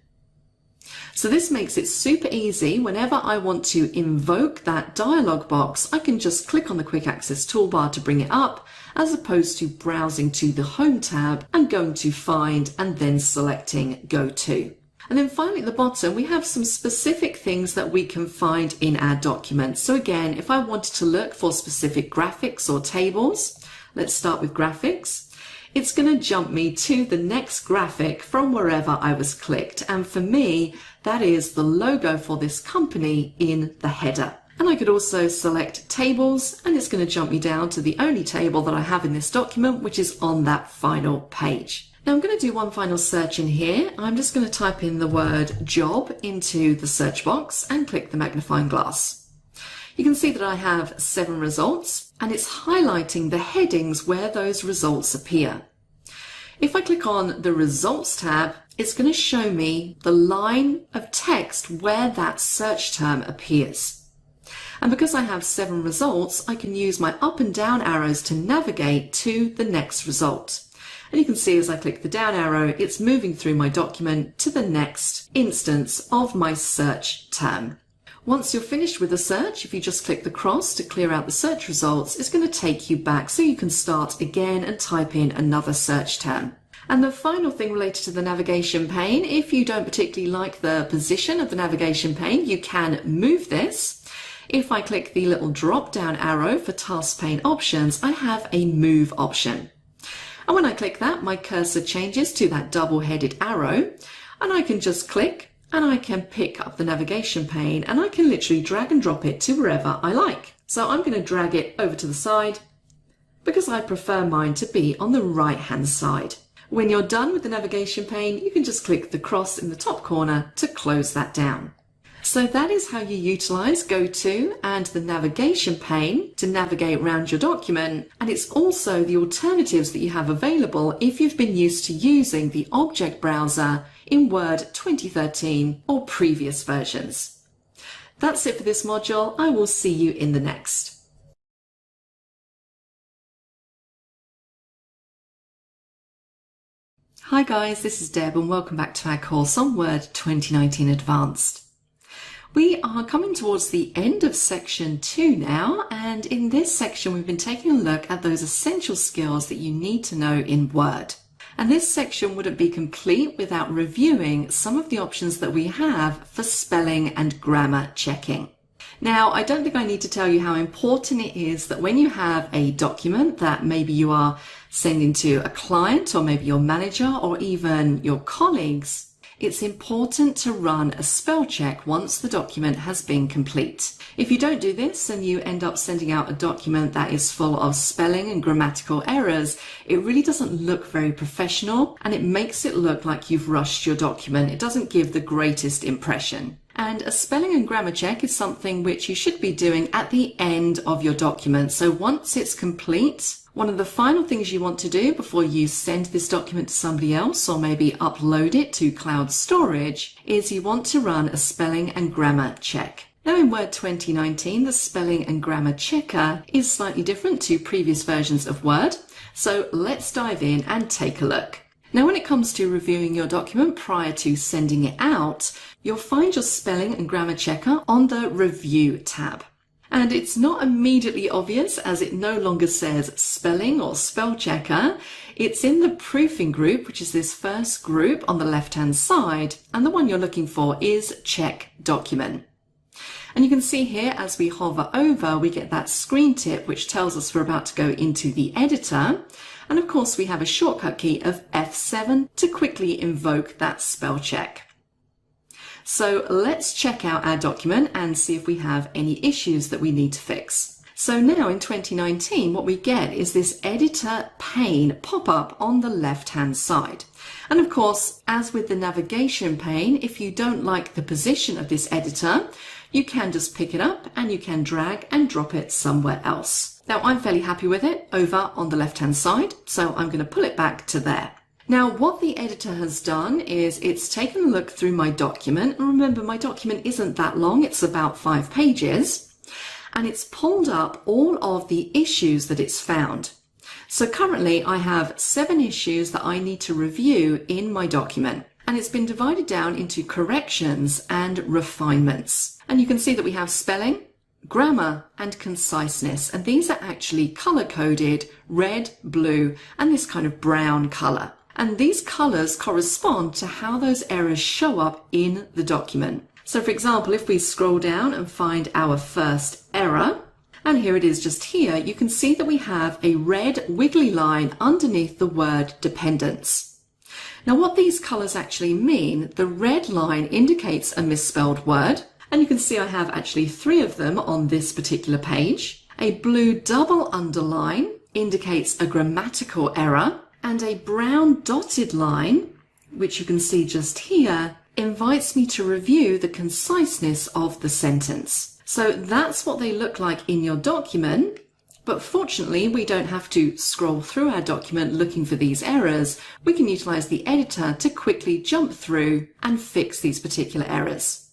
[SPEAKER 1] So this makes it super easy. Whenever I want to invoke that dialog box, I can just click on the Quick Access Toolbar to bring it up, as opposed to browsing to the Home tab and going to Find and then selecting Go To. And then finally at the bottom we have some specific things that we can find in our document. So again, if I wanted to look for specific graphics or tables, let's start with graphics. It's going to jump me to the next graphic from wherever I was clicked, and for me that is the logo for this company in the header. And I could also select tables, and it's going to jump me down to the only table that I have in this document, which is on that final page. Now I'm going to do one final search in here. I'm just going to type in the word job into the search box and click the magnifying glass. You can see that I have 7 results, and it's highlighting the headings where those results appear. If I click on the results tab, it's going to show me the line of text where that search term appears. And because I have 7 results, I can use my up and down arrows to navigate to the next result. And you can see as I click the down arrow, it's moving through my document to the next instance of my search term. Once you're finished with the search, if you just click the cross to clear out the search results, it's going to take you back so you can start again and type in another search term. And the final thing related to the navigation pane, if you don't particularly like the position of the navigation pane, you can move this. If I click the little drop down arrow for task pane options, I have a move option. And when I click that, my cursor changes to that double-headed arrow, and I can just click and I can pick up the navigation pane and I can literally drag and drop it to wherever I like. So I'm going to drag it over to the side because I prefer mine to be on the right-hand side. When you're done with the navigation pane, you can just click the cross in the top corner to close that down. So that is how you utilize Go To and the navigation pane to navigate around your document. And it's also the alternatives that you have available if you've been used to using the object browser in Word 2013 or previous versions. That's it for this module. I will see you in the next. Hi guys, this is Deb and welcome back to our course on Word 2019 Advanced. We are coming towards the end of section 2 now, and in this section we've been taking a look at those essential skills that you need to know in Word. And this section wouldn't be complete without reviewing some of the options that we have for spelling and grammar checking. Now, I don't think I need to tell you how important it is that when you have a document that maybe you are sending to a client or maybe your manager or even your colleagues, it's important to run a spell check once the document has been complete. If you don't do this and you end up sending out a document that is full of spelling and grammatical errors, it really doesn't look very professional and it makes it look like you've rushed your document. It doesn't give the greatest impression. And a spelling and grammar check is something which you should be doing at the end of your document. So once it's complete, one of the final things you want to do before you send this document to somebody else or maybe upload it to cloud storage is you want to run a spelling and grammar check. Now in Word 2019, the spelling and grammar checker is slightly different to previous versions of Word. So let's dive in and take a look. Now when it comes to reviewing your document prior to sending it out, you'll find your spelling and grammar checker on the Review tab. And it's not immediately obvious as it no longer says spelling or spell checker. It's in the proofing group, which is this first group on the left-hand side, and the one you're looking for is check document. And you can see here as we hover over, we get that screen tip which tells us we're about to go into the editor. And of course we have a shortcut key of F7 to quickly invoke that spell check. So let's check out our document and see if we have any issues that we need to fix. So now in 2019, what we get is this editor pane pop up on the left-hand side. And of course, as with the navigation pane, if you don't like the position of this editor, you can just pick it up and you can drag and drop it somewhere else. Now I'm fairly happy with it over on the left-hand side, so I'm going to pull it back to there. Now what the editor has done is it's taken a look through my document, and remember my document isn't that long, it's about 5 pages, and it's pulled up all of the issues that it's found. So currently I have 7 issues that I need to review in my document, and it's been divided down into corrections and refinements. And you can see that we have spelling, grammar and conciseness, and these are actually color coded red, blue and this kind of brown color. And these colors correspond to how those errors show up in the document. So for example, if we scroll down and find our first error, and here it is just here, you can see that we have a red wiggly line underneath the word dependence. Now what these colors actually mean, the red line indicates a misspelled word, and you can see I have actually 3 of them on this particular page. A blue double underline indicates a grammatical error, and a brown dotted line, which you can see just here, invites me to review the conciseness of the sentence. So that's what they look like in your document, but fortunately we don't have to scroll through our document looking for these errors. We can utilize the editor to quickly jump through and fix these particular errors.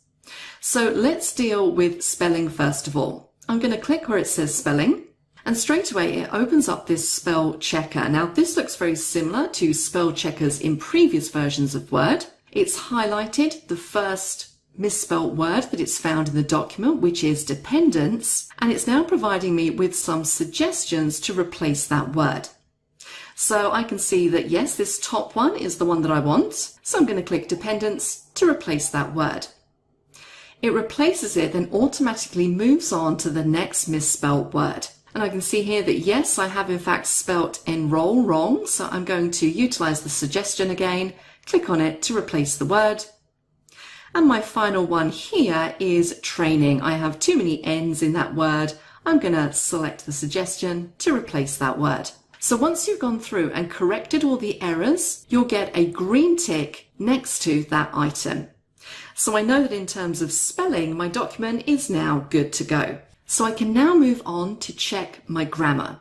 [SPEAKER 1] So let's deal with spelling first of all. I'm going to click where it says spelling, and straight away it opens up this spell checker. Now this looks very similar to spell checkers in previous versions of Word. It's highlighted the first misspelt word that it's found in the document, which is dependence, and it's now providing me with some suggestions to replace that word. So I can see that yes, this top one is the one that I want. So I'm going to click Dependents to replace that word. It replaces it, then automatically moves on to the next misspelled word. And I can see here that yes, I have in fact spelt enroll wrong. So I'm going to utilize the suggestion again, click on it to replace the word. And my final one here is training. I have too many N's in that word. I'm going to select the suggestion to replace that word. So once you've gone through and corrected all the errors, you'll get a green tick next to that item. So I know that in terms of spelling, my document is now good to go. So I can now move on to check my grammar.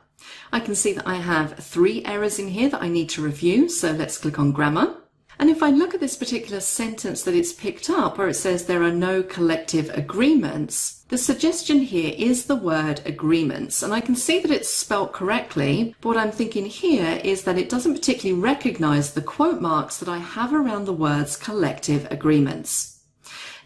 [SPEAKER 1] I can see that I have 3 errors in here that I need to review. So let's click on grammar. And if I look at this particular sentence that it's picked up, where it says there are no collective agreements, the suggestion here is the word agreements. And I can see that it's spelt correctly, but what I'm thinking here is that it doesn't particularly recognize the quote marks that I have around the words collective agreements.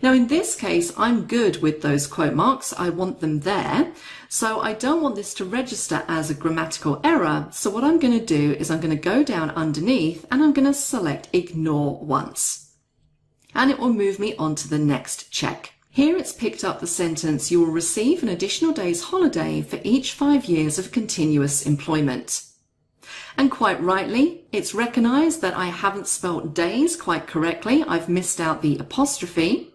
[SPEAKER 1] Now in this case, I'm good with those quote marks. I want them there. So I don't want this to register as a grammatical error. So what I'm going to do is I'm going to go down underneath and I'm going to select ignore once. And it will move me on to the next check. Here it's picked up the sentence, you will receive an additional day's holiday for each 5 years of continuous employment. And quite rightly, it's recognized that I haven't spelt days quite correctly. I've missed out the apostrophe.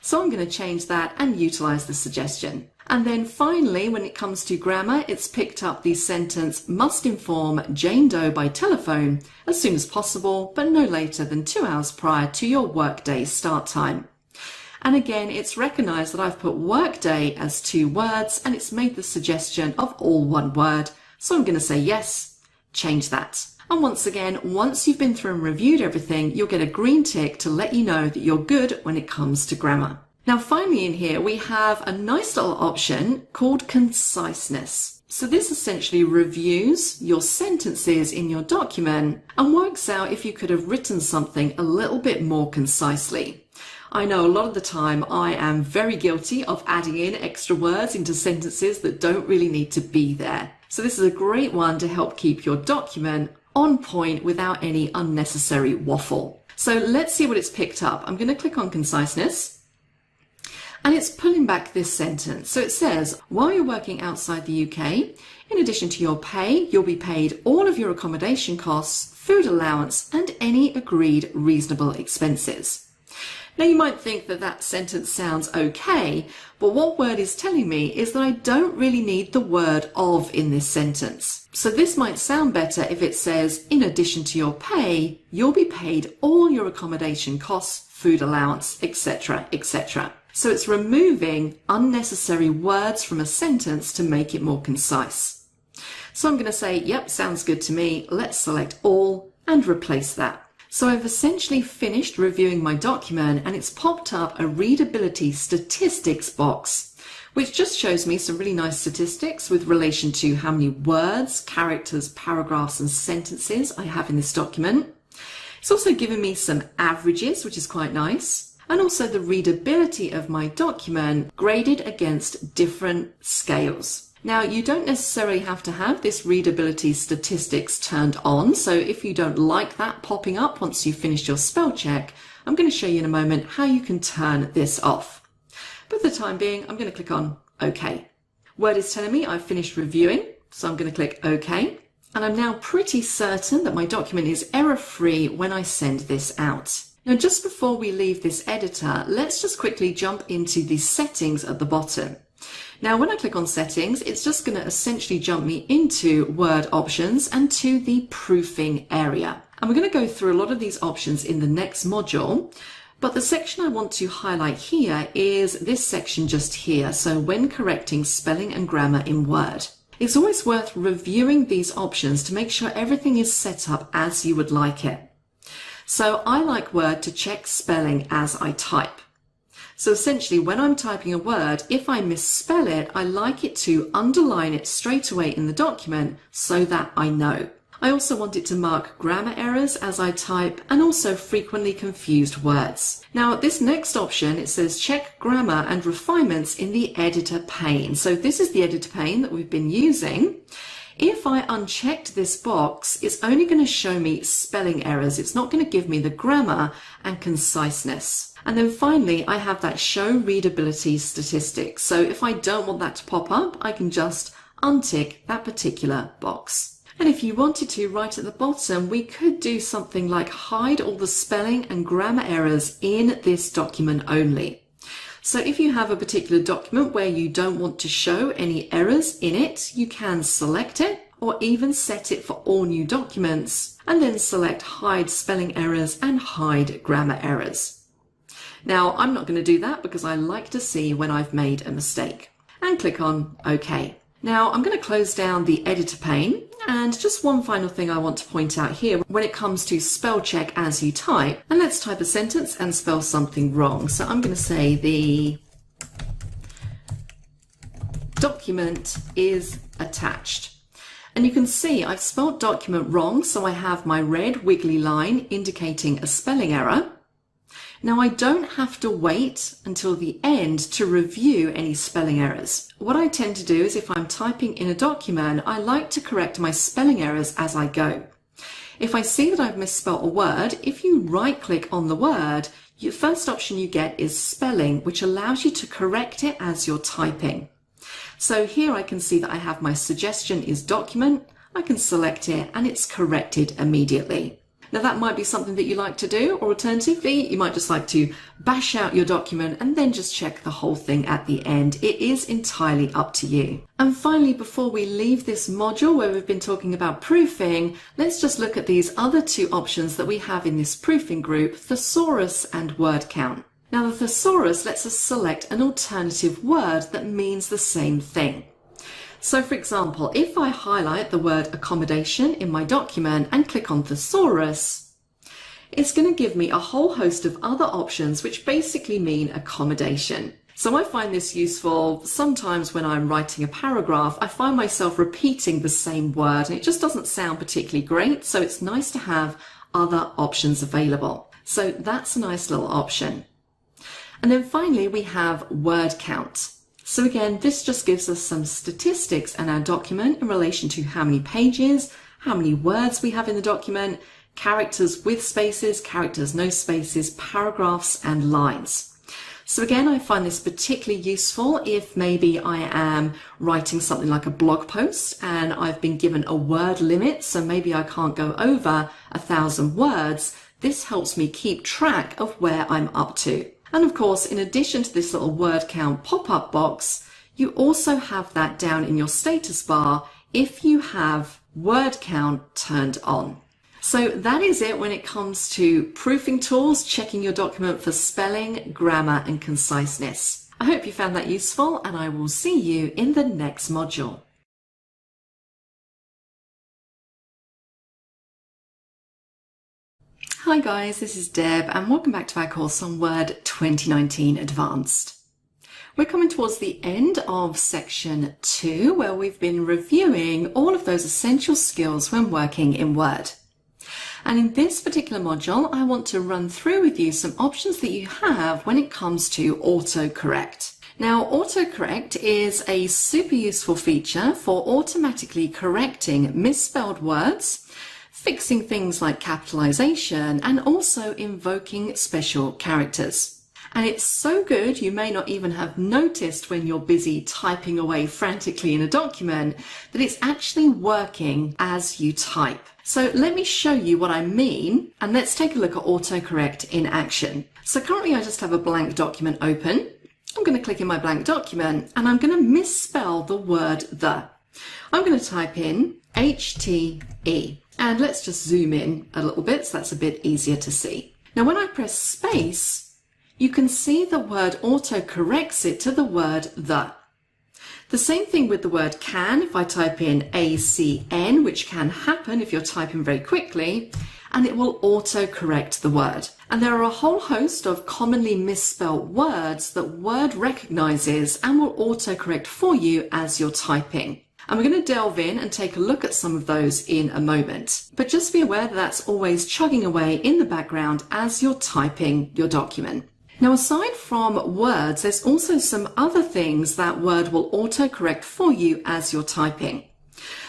[SPEAKER 1] So I'm going to change that and utilize the suggestion. And then finally, when it comes to grammar, it's picked up the sentence must inform Jane Doe by telephone as soon as possible, but no later than 2 hours prior to your workday start time. And again, it's recognized that I've put workday as 2 words and it's made the suggestion of all 1 word. So I'm going to say yes, change that. And once again, once you've been through and reviewed everything, you'll get a green tick to let you know that you're good when it comes to grammar. Now finally in here, we have a nice little option called conciseness. So this essentially reviews your sentences in your document and works out if you could have written something a little bit more concisely. I know a lot of the time I am very guilty of adding in extra words into sentences that don't really need to be there. So this is a great one to help keep your document on point without any unnecessary waffle. So let's see what it's picked up. I'm going to click on conciseness and it's pulling back this sentence. So it says, while you're working outside the UK, in addition to your pay, you'll be paid all of your accommodation costs, food allowance, and any agreed reasonable expenses. Now you might think that that sentence sounds okay, but what Word is telling me is that I don't really need the word of in this sentence. So this might sound better if it says, in addition to your pay, you'll be paid all your accommodation costs, food allowance, etc., etc. So it's removing unnecessary words from a sentence to make it more concise. So I'm going to say, yep, sounds good to me. Let's select all and replace that. So I've essentially finished reviewing my document and it's popped up a readability statistics box, which just shows me some really nice statistics with relation to how many words, characters, paragraphs and sentences I have in this document. It's also given me some averages, which is quite nice, and also the readability of my document graded against different scales. Now, you don't necessarily have to have this readability statistics turned on, so if you don't like that popping up once you've finished your spell check, I'm going to show you in a moment how you can turn this off. But for the time being, I'm going to click on OK. Word is telling me I've finished reviewing, so I'm going to click OK. And I'm now pretty certain that my document is error-free when I send this out. Now, just before we leave this editor, let's just quickly jump into the settings at the bottom. Now, when I click on settings, it's just going to essentially jump me into Word options and to the proofing area. And we're going to go through a lot of these options in the next module, but the section I want to highlight here is this section just here. So when correcting spelling and grammar in Word, it's always worth reviewing these options to make sure everything is set up as you would like it. So I like Word to check spelling as I type. So essentially, when I'm typing a word, if I misspell it, I like it to underline it straight away in the document so that I know. I also want it to mark grammar errors as I type and also frequently confused words. Now, this next option, it says check grammar and refinements in the editor pane. So this is the editor pane that we've been using. If I unchecked this box, it's only going to show me spelling errors. It's not going to give me the grammar and conciseness. And then finally, I have that show readability statistics. So if I don't want that to pop up, I can just untick that particular box. And if you wanted to, right at the bottom, we could do something like hide all the spelling and grammar errors in this document only. So if you have a particular document where you don't want to show any errors in it, you can select it or even set it for all new documents and then select hide spelling errors and hide grammar errors. Now, I'm not going to do that because I like to see when I've made a mistake, and click on OK. Now I'm going to close down the editor pane, and just one final thing I want to point out here when it comes to spell check as you type, and let's type a sentence and spell something wrong. So I'm going to say the document is attached. And you can see I've spelled document wrong, so I have my red wiggly line indicating a spelling error. Now I don't have to wait until the end to review any spelling errors. What I tend to do is if I'm typing in a document, I like to correct my spelling errors as I go. If I see that I've misspelled a word, if you right click on the word, your first option you get is spelling, which allows you to correct it as you're typing. So here I can see that I have my suggestion is document. I can select it and it's corrected immediately. Now that might be something that you like to do, or alternatively, you might just like to bash out your document and then just check the whole thing at the end. It is entirely up to you. And finally, before we leave this module where we've been talking about proofing, let's just look at these other two options that we have in this proofing group, thesaurus and word count. Now the thesaurus lets us select an alternative word that means the same thing. So for example, if I highlight the word accommodation in my document and click on thesaurus, it's going to give me a whole host of other options which basically mean accommodation. So I find this useful sometimes when I'm writing a paragraph. I find myself repeating the same word and it just doesn't sound particularly great, so it's nice to have other options available. So that's a nice little option. And then finally we have word count. So again, this just gives us some statistics in our document in relation to how many pages, how many words we have in the document, characters with spaces, characters no spaces, paragraphs and lines. So again, I find this particularly useful if maybe I am writing something like a blog post and I've been given a word limit, so maybe I can't go over 1,000 words. This helps me keep track of where I'm up to. And of course, in addition to this little word count pop-up box, you also have that down in your status bar if you have word count turned on. So that is it when it comes to proofing tools, checking your document for spelling, grammar and conciseness. I hope you found that useful and I will see you in the next module. Hi guys, this is Deb and welcome back to our course on Word 2019 Advanced. We're coming towards the end of section 2 where we've been reviewing all of those essential skills when working in Word. And in this particular module, I want to run through with you some options that you have when it comes to autocorrect. Now, autocorrect is a super useful feature for automatically correcting misspelled words, fixing things like capitalization, and also invoking special characters. And it's so good you may not even have noticed when you're busy typing away frantically in a document that it's actually working as you type. So let me show you what I mean, and let's take a look at autocorrect in action. So currently I just have a blank document open. I'm going to click in my blank document and I'm going to misspell the word the. I'm going to type in HTE. And let's just zoom in a little bit so that's a bit easier to see. Now when I press space, you can see the word autocorrects it to the word the. The same thing with the word can. If I type in ACN, which can happen if you're typing very quickly, and it will autocorrect the word. And there are a whole host of commonly misspelled words that Word recognizes and will autocorrect for you as you're typing. And we're going to delve in and take a look at some of those in a moment. But just be aware that that's always chugging away in the background as you're typing your document. Now, aside from words, there's also some other things that Word will autocorrect for you as you're typing.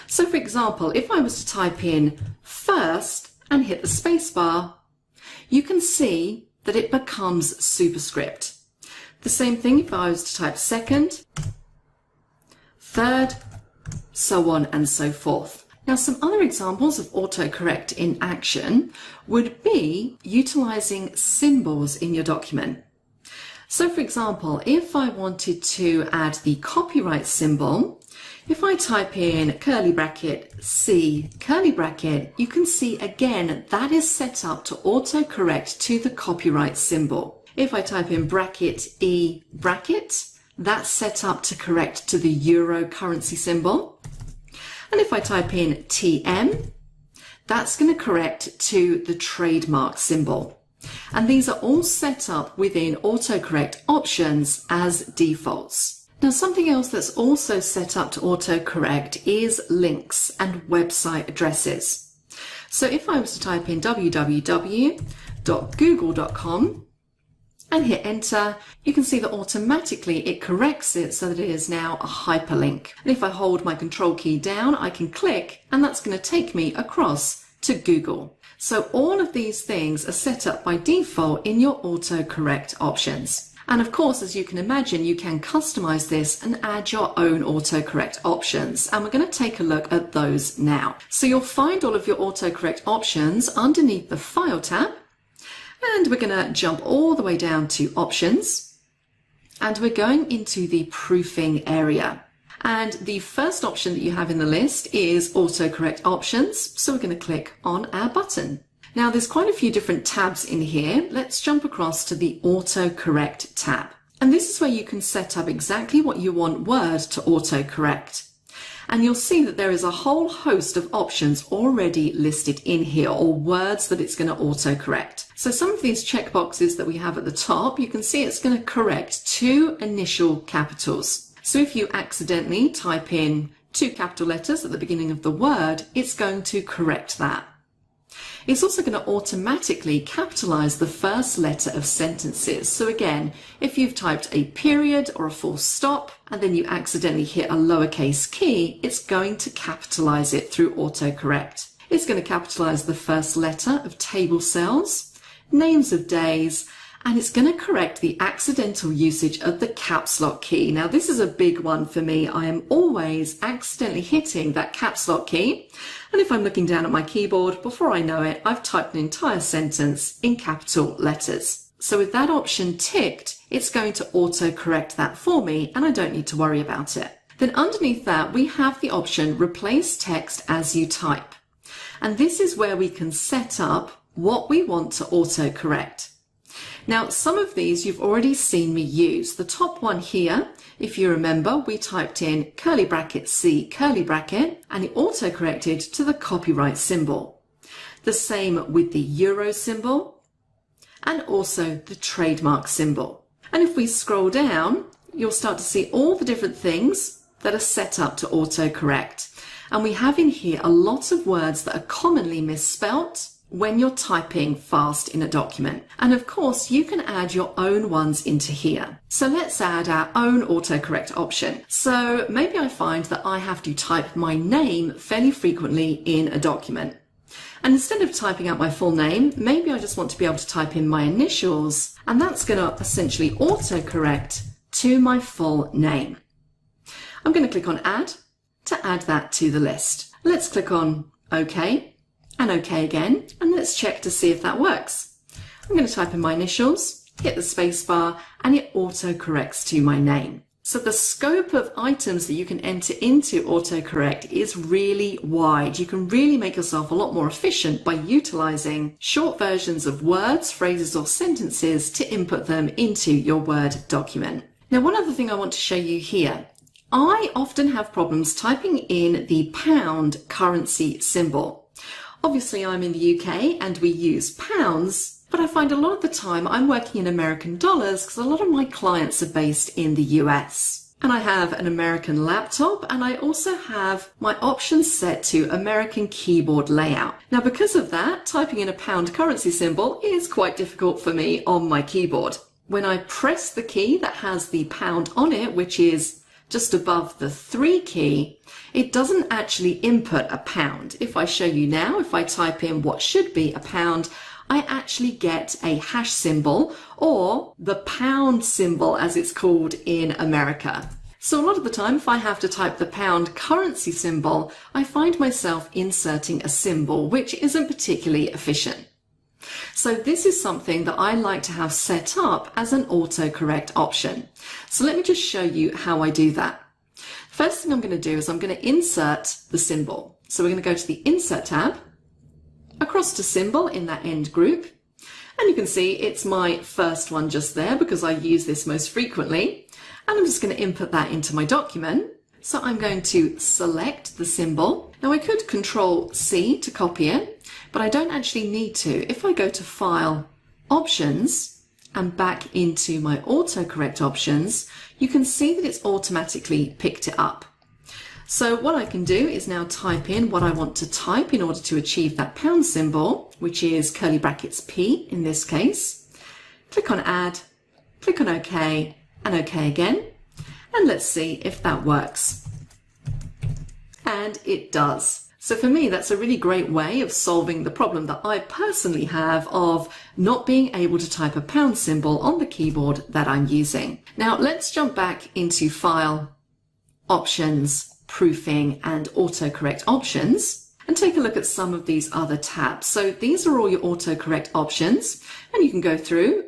[SPEAKER 1] So for example, if I was to type in first and hit the spacebar, you can see that it becomes superscript. The same thing if I was to type second, third, so on and so forth. Now, some other examples of autocorrect in action would be utilizing symbols in your document. So for example, if I wanted to add the copyright symbol, if I type in curly bracket C curly bracket, you can see again that is set up to autocorrect to the copyright symbol. If I type in bracket E bracket, that's set up to correct to the euro currency symbol. And if I type in TM, that's going to correct to the trademark symbol. And these are all set up within autocorrect options as defaults. Now, something else that's also set up to autocorrect is links and website addresses. So if I was to type in www.google.com and hit enter, you can see that automatically it corrects it so that it is now a hyperlink. And if I hold my control key down, I can click and that's going to take me across to Google. So all of these things are set up by default in your autocorrect options. And of course, as you can imagine, you can customize this and add your own autocorrect options. And we're going to take a look at those now. So you'll find all of your autocorrect options underneath the File tab. And we're going to jump all the way down to Options, and we're going into the proofing area. And the first option that you have in the list is autocorrect options. So we're going to click on our button. Now there's quite a few different tabs in here. Let's jump across to the autocorrect tab. And this is where you can set up exactly what you want Word to autocorrect. And you'll see that there is a whole host of options already listed in here, or words that it's going to autocorrect. So some of these checkboxes that we have at the top, you can see it's going to correct 2 initial capitals. So if you accidentally type in 2 capital letters at the beginning of the word, it's going to correct that. It's also going to automatically capitalize the first letter of sentences. So again, if you've typed a period or a full stop and then you accidentally hit a lowercase key, it's going to capitalize it through autocorrect. It's going to capitalize the first letter of table cells, names of days, and it's going to correct the accidental usage of the caps lock key. Now this is a big one for me. I am always accidentally hitting that caps lock key. And if I'm looking down at my keyboard, before I know it, I've typed an entire sentence in capital letters. So with that option ticked, it's going to autocorrect that for me and I don't need to worry about it. Then underneath that, we have the option Replace Text as You Type. And this is where we can set up what we want to autocorrect. Now, some of these you've already seen me use. The top one here, if you remember, we typed in curly bracket C curly bracket and it auto-corrected to the copyright symbol. The same with the euro symbol and also the trademark symbol. And if we scroll down, you'll start to see all the different things that are set up to autocorrect. And we have in here a lot of words that are commonly misspelt when you're typing fast in a document. And of course, you can add your own ones into here. So let's add our own autocorrect option. So maybe I find that I have to type my name fairly frequently in a document. And instead of typing out my full name, maybe I just want to be able to type in my initials, and that's going to essentially autocorrect to my full name. I'm going to click on Add to add that to the list. Let's click on OK. And OK again, and let's check to see if that works. I'm going to type in my initials, hit the spacebar, and it auto-corrects to my name. So the scope of items that you can enter into autocorrect is really wide. You can really make yourself a lot more efficient by utilizing short versions of words, phrases, or sentences to input them into your Word document. Now, one other thing I want to show you here. I often have problems typing in the pound currency symbol. Obviously, I'm in the UK and we use pounds, but I find a lot of the time I'm working in American dollars because a lot of my clients are based in the US. And I have an American laptop and I also have my options set to American keyboard layout. Now, because of that, typing in a pound currency symbol is quite difficult for me on my keyboard. When I press the key that has the pound on it, which is just above the 3 key, it doesn't actually input a pound. If I show you now, if I type in what should be a pound, I actually get a hash symbol, or the pound symbol as it's called in America. So a lot of the time, if I have to type the pound currency symbol, I find myself inserting a symbol which isn't particularly efficient. So this is something that I like to have set up as an autocorrect option. So let me just show you how I do that. First thing I'm going to do is I'm going to insert the symbol. So we're going to go to the Insert tab, across to Symbol in that end group, and you can see it's my first one just there because I use this most frequently, and I'm just going to input that into my document. So I'm going to select the symbol. Now I could Control C to copy it, but I don't actually need to. If I go to File, Options, and back into my autocorrect options, you can see that it's automatically picked it up. So what I can do is now type in what I want to type in order to achieve that pound symbol, which is curly brackets P in this case. Click on Add, click on OK, and OK again. And let's see if that works. And it does. So for me, that's a really great way of solving the problem that I personally have of not being able to type a pound symbol on the keyboard that I'm using. Now let's jump back into File, Options, Proofing, and Autocorrect options and take a look at some of these other tabs. So these are all your autocorrect options, and you can go through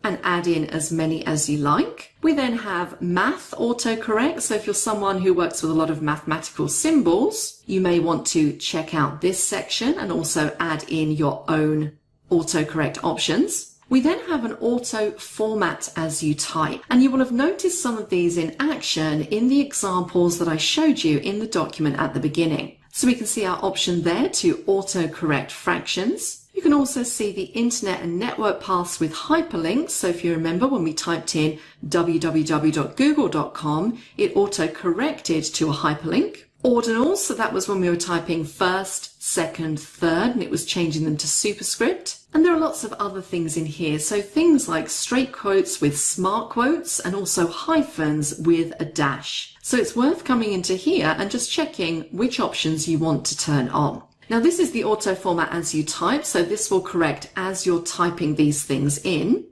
[SPEAKER 1] and add in as many as you like. We then have Math Autocorrect. So if you're someone who works with a lot of mathematical symbols, you may want to check out this section and also add in your own autocorrect options. We then have an auto format as you type, and you will have noticed some of these in action in the examples that I showed you in the document at the beginning. So we can see our option there to autocorrect fractions. You can also see the internet and network paths with hyperlinks. So if you remember when we typed in www.google.com, it auto-corrected to a hyperlink. Ordinals, so that was when we were typing first, second, third, and it was changing them to superscript. And there are lots of other things in here. So things like straight quotes with smart quotes and also hyphens with a dash. So it's worth coming into here and just checking which options you want to turn on. Now this is the auto format as you type, so this will correct as you're typing these things in.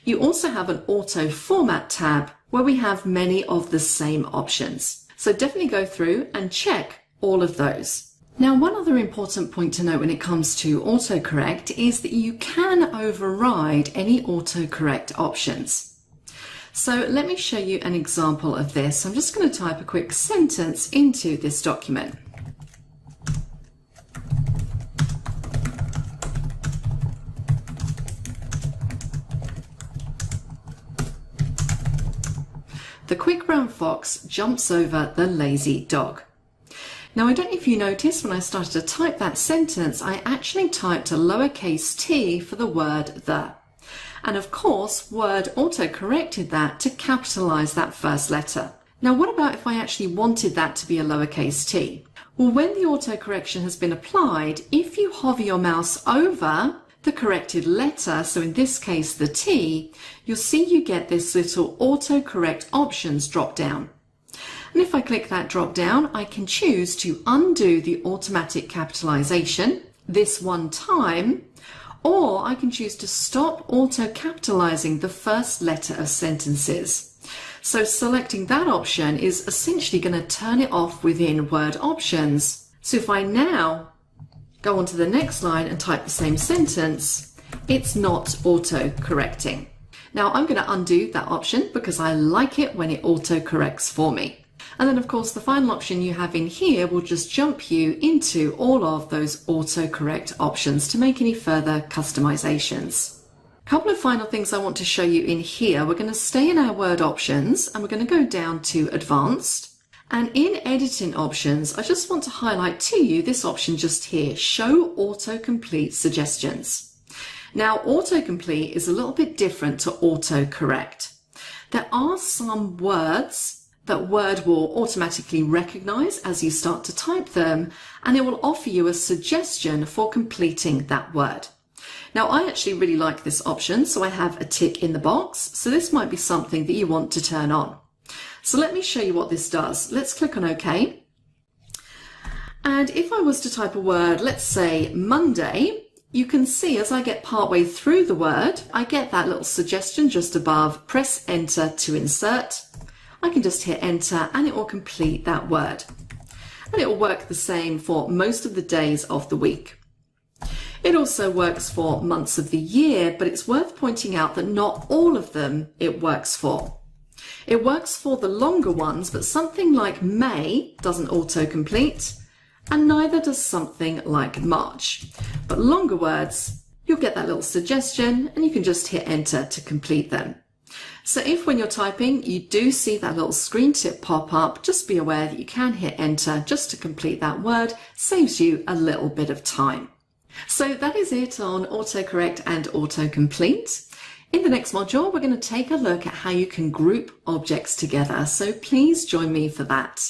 [SPEAKER 1] You also have an auto format tab where we have many of the same options. So definitely go through and check all of those. Now one other important point to note when it comes to autocorrect is that you can override any autocorrect options. So let me show you an example of this. I'm just going to type a quick sentence into this document. The quick brown fox jumps over the lazy dog. Now I don't know if you noticed when I started to type that sentence, I actually typed a lowercase t for the word the. And of course, Word auto-corrected that to capitalize that first letter. Now what about if I actually wanted that to be a lowercase t? Well, when the auto-correction has been applied, if you hover your mouse over the corrected letter, so in this case the T, you'll see you get this little autocorrect options drop down. And if I click that drop down, I can choose to undo the automatic capitalization this one time, or I can choose to stop auto-capitalizing the first letter of sentences. So selecting that option is essentially going to turn it off within Word options. So if I now go on to the next line and type the same sentence, it's not auto-correcting. Now I'm going to undo that option because I like it when it auto-corrects for me. And then of course the final option you have in here will just jump you into all of those auto-correct options to make any further customizations. A couple of final things I want to show you in here. We're going to stay in our Word options and we're going to go down to Advanced. And in editing options, I just want to highlight to you this option just here, Show Autocomplete Suggestions. Now, autocomplete is a little bit different to autocorrect. There are some words that Word will automatically recognize as you start to type them, and it will offer you a suggestion for completing that word. Now, I actually really like this option, so I have a tick in the box. So this might be something that you want to turn on. So let me show you what this does. Let's click on OK. And if I was to type a word, let's say Monday, you can see as I get partway through the word, I get that little suggestion just above, press enter to insert. I can just hit enter and it will complete that word. And it will work the same for most of the days of the week. It also works for months of the year, but it's worth pointing out that not all of them it works for. It works for the longer ones, but something like May doesn't auto-complete, and neither does something like March. But longer words, you'll get that little suggestion and you can just hit enter to complete them. So if when you're typing you do see that little screen tip pop up, just be aware that you can hit enter just to complete that word. Saves you a little bit of time. So that is it on autocorrect and autocomplete. In the next module, we're going to take a look at how you can group objects together. So please join me for that.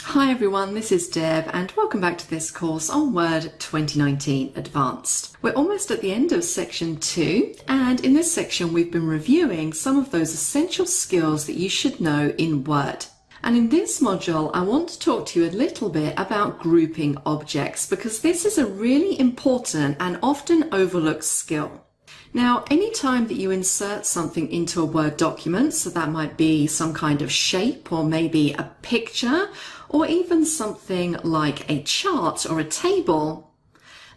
[SPEAKER 1] Hi everyone, this is Deb and welcome back to this course on Word 2019 Advanced. We're almost at the end of section 2 and in this section we've been reviewing some of those essential skills that you should know in Word. And in this module I want to talk to you a little bit about grouping objects because this is a really important and often overlooked skill. Now, anytime that you insert something into a Word document, so that might be some kind of shape or maybe a picture or even something like a chart or a table,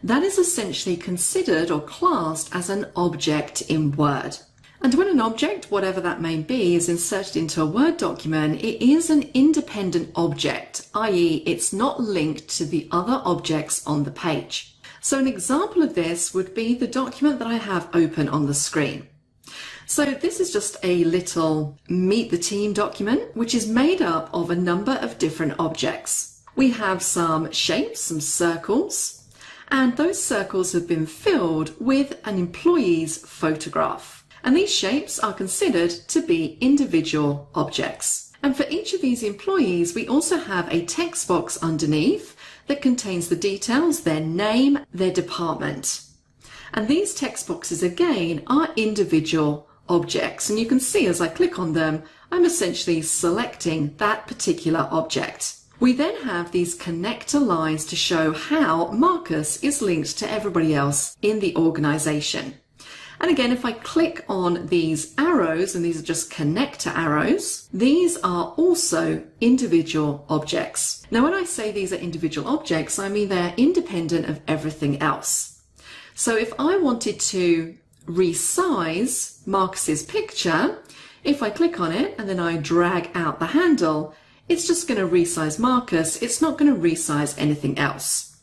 [SPEAKER 1] that is essentially considered or classed as an object in Word. And when an object, whatever that may be, is inserted into a Word document, it is an independent object, i.e. it's not linked to the other objects on the page. So an example of this would be the document that I have open on the screen. So this is just a little Meet the Team document, which is made up of a number of different objects. We have some shapes, some circles, and those circles have been filled with an employee's photograph. And these shapes are considered to be individual objects. And for each of these employees, we also have a text box underneath that contains the details, their name, their department. And these text boxes again are individual objects. And you can see as I click on them, I'm essentially selecting that particular object. We then have these connector lines to show how Marcus is linked to everybody else in the organization. And again, if I click on these arrows, and these are just connector arrows, these are also individual objects. Now, when I say these are individual objects, I mean they're independent of everything else. So if I wanted to resize Marcus's picture, if I click on it and then I drag out the handle, it's just going to resize Marcus. It's not going to resize anything else.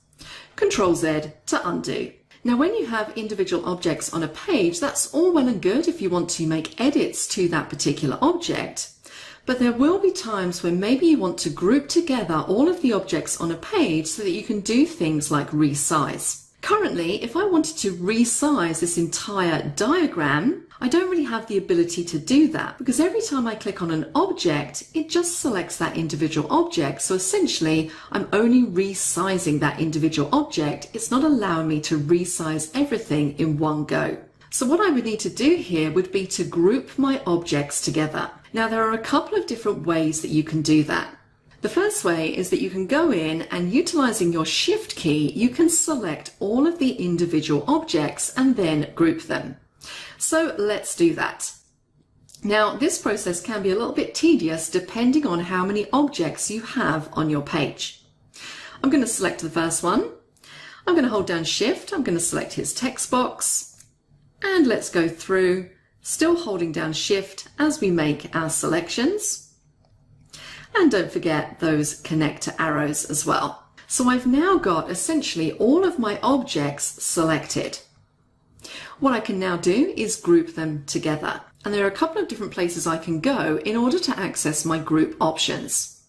[SPEAKER 1] Control Z to undo. Now, when you have individual objects on a page, that's all well and good if you want to make edits to that particular object. But there will be times when maybe you want to group together all of the objects on a page so that you can do things like resize. Currently, if I wanted to resize this entire diagram, I don't really have the ability to do that because every time I click on an object, it just selects that individual object. So essentially, I'm only resizing that individual object. It's not allowing me to resize everything in one go. So what I would need to do here would be to group my objects together. Now, there are a couple of different ways that you can do that. The first way is that you can go in and utilizing your Shift key, you can select all of the individual objects and then group them. So let's do that. Now, this process can be a little bit tedious depending on how many objects you have on your page. I'm going to select the first one. I'm going to hold down Shift. I'm going to select his text box and let's go through, still holding down Shift as we make our selections. And don't forget those connector arrows as well. So I've now got essentially all of my objects selected. What I can now do is group them together. And there are a couple of different places I can go in order to access my group options.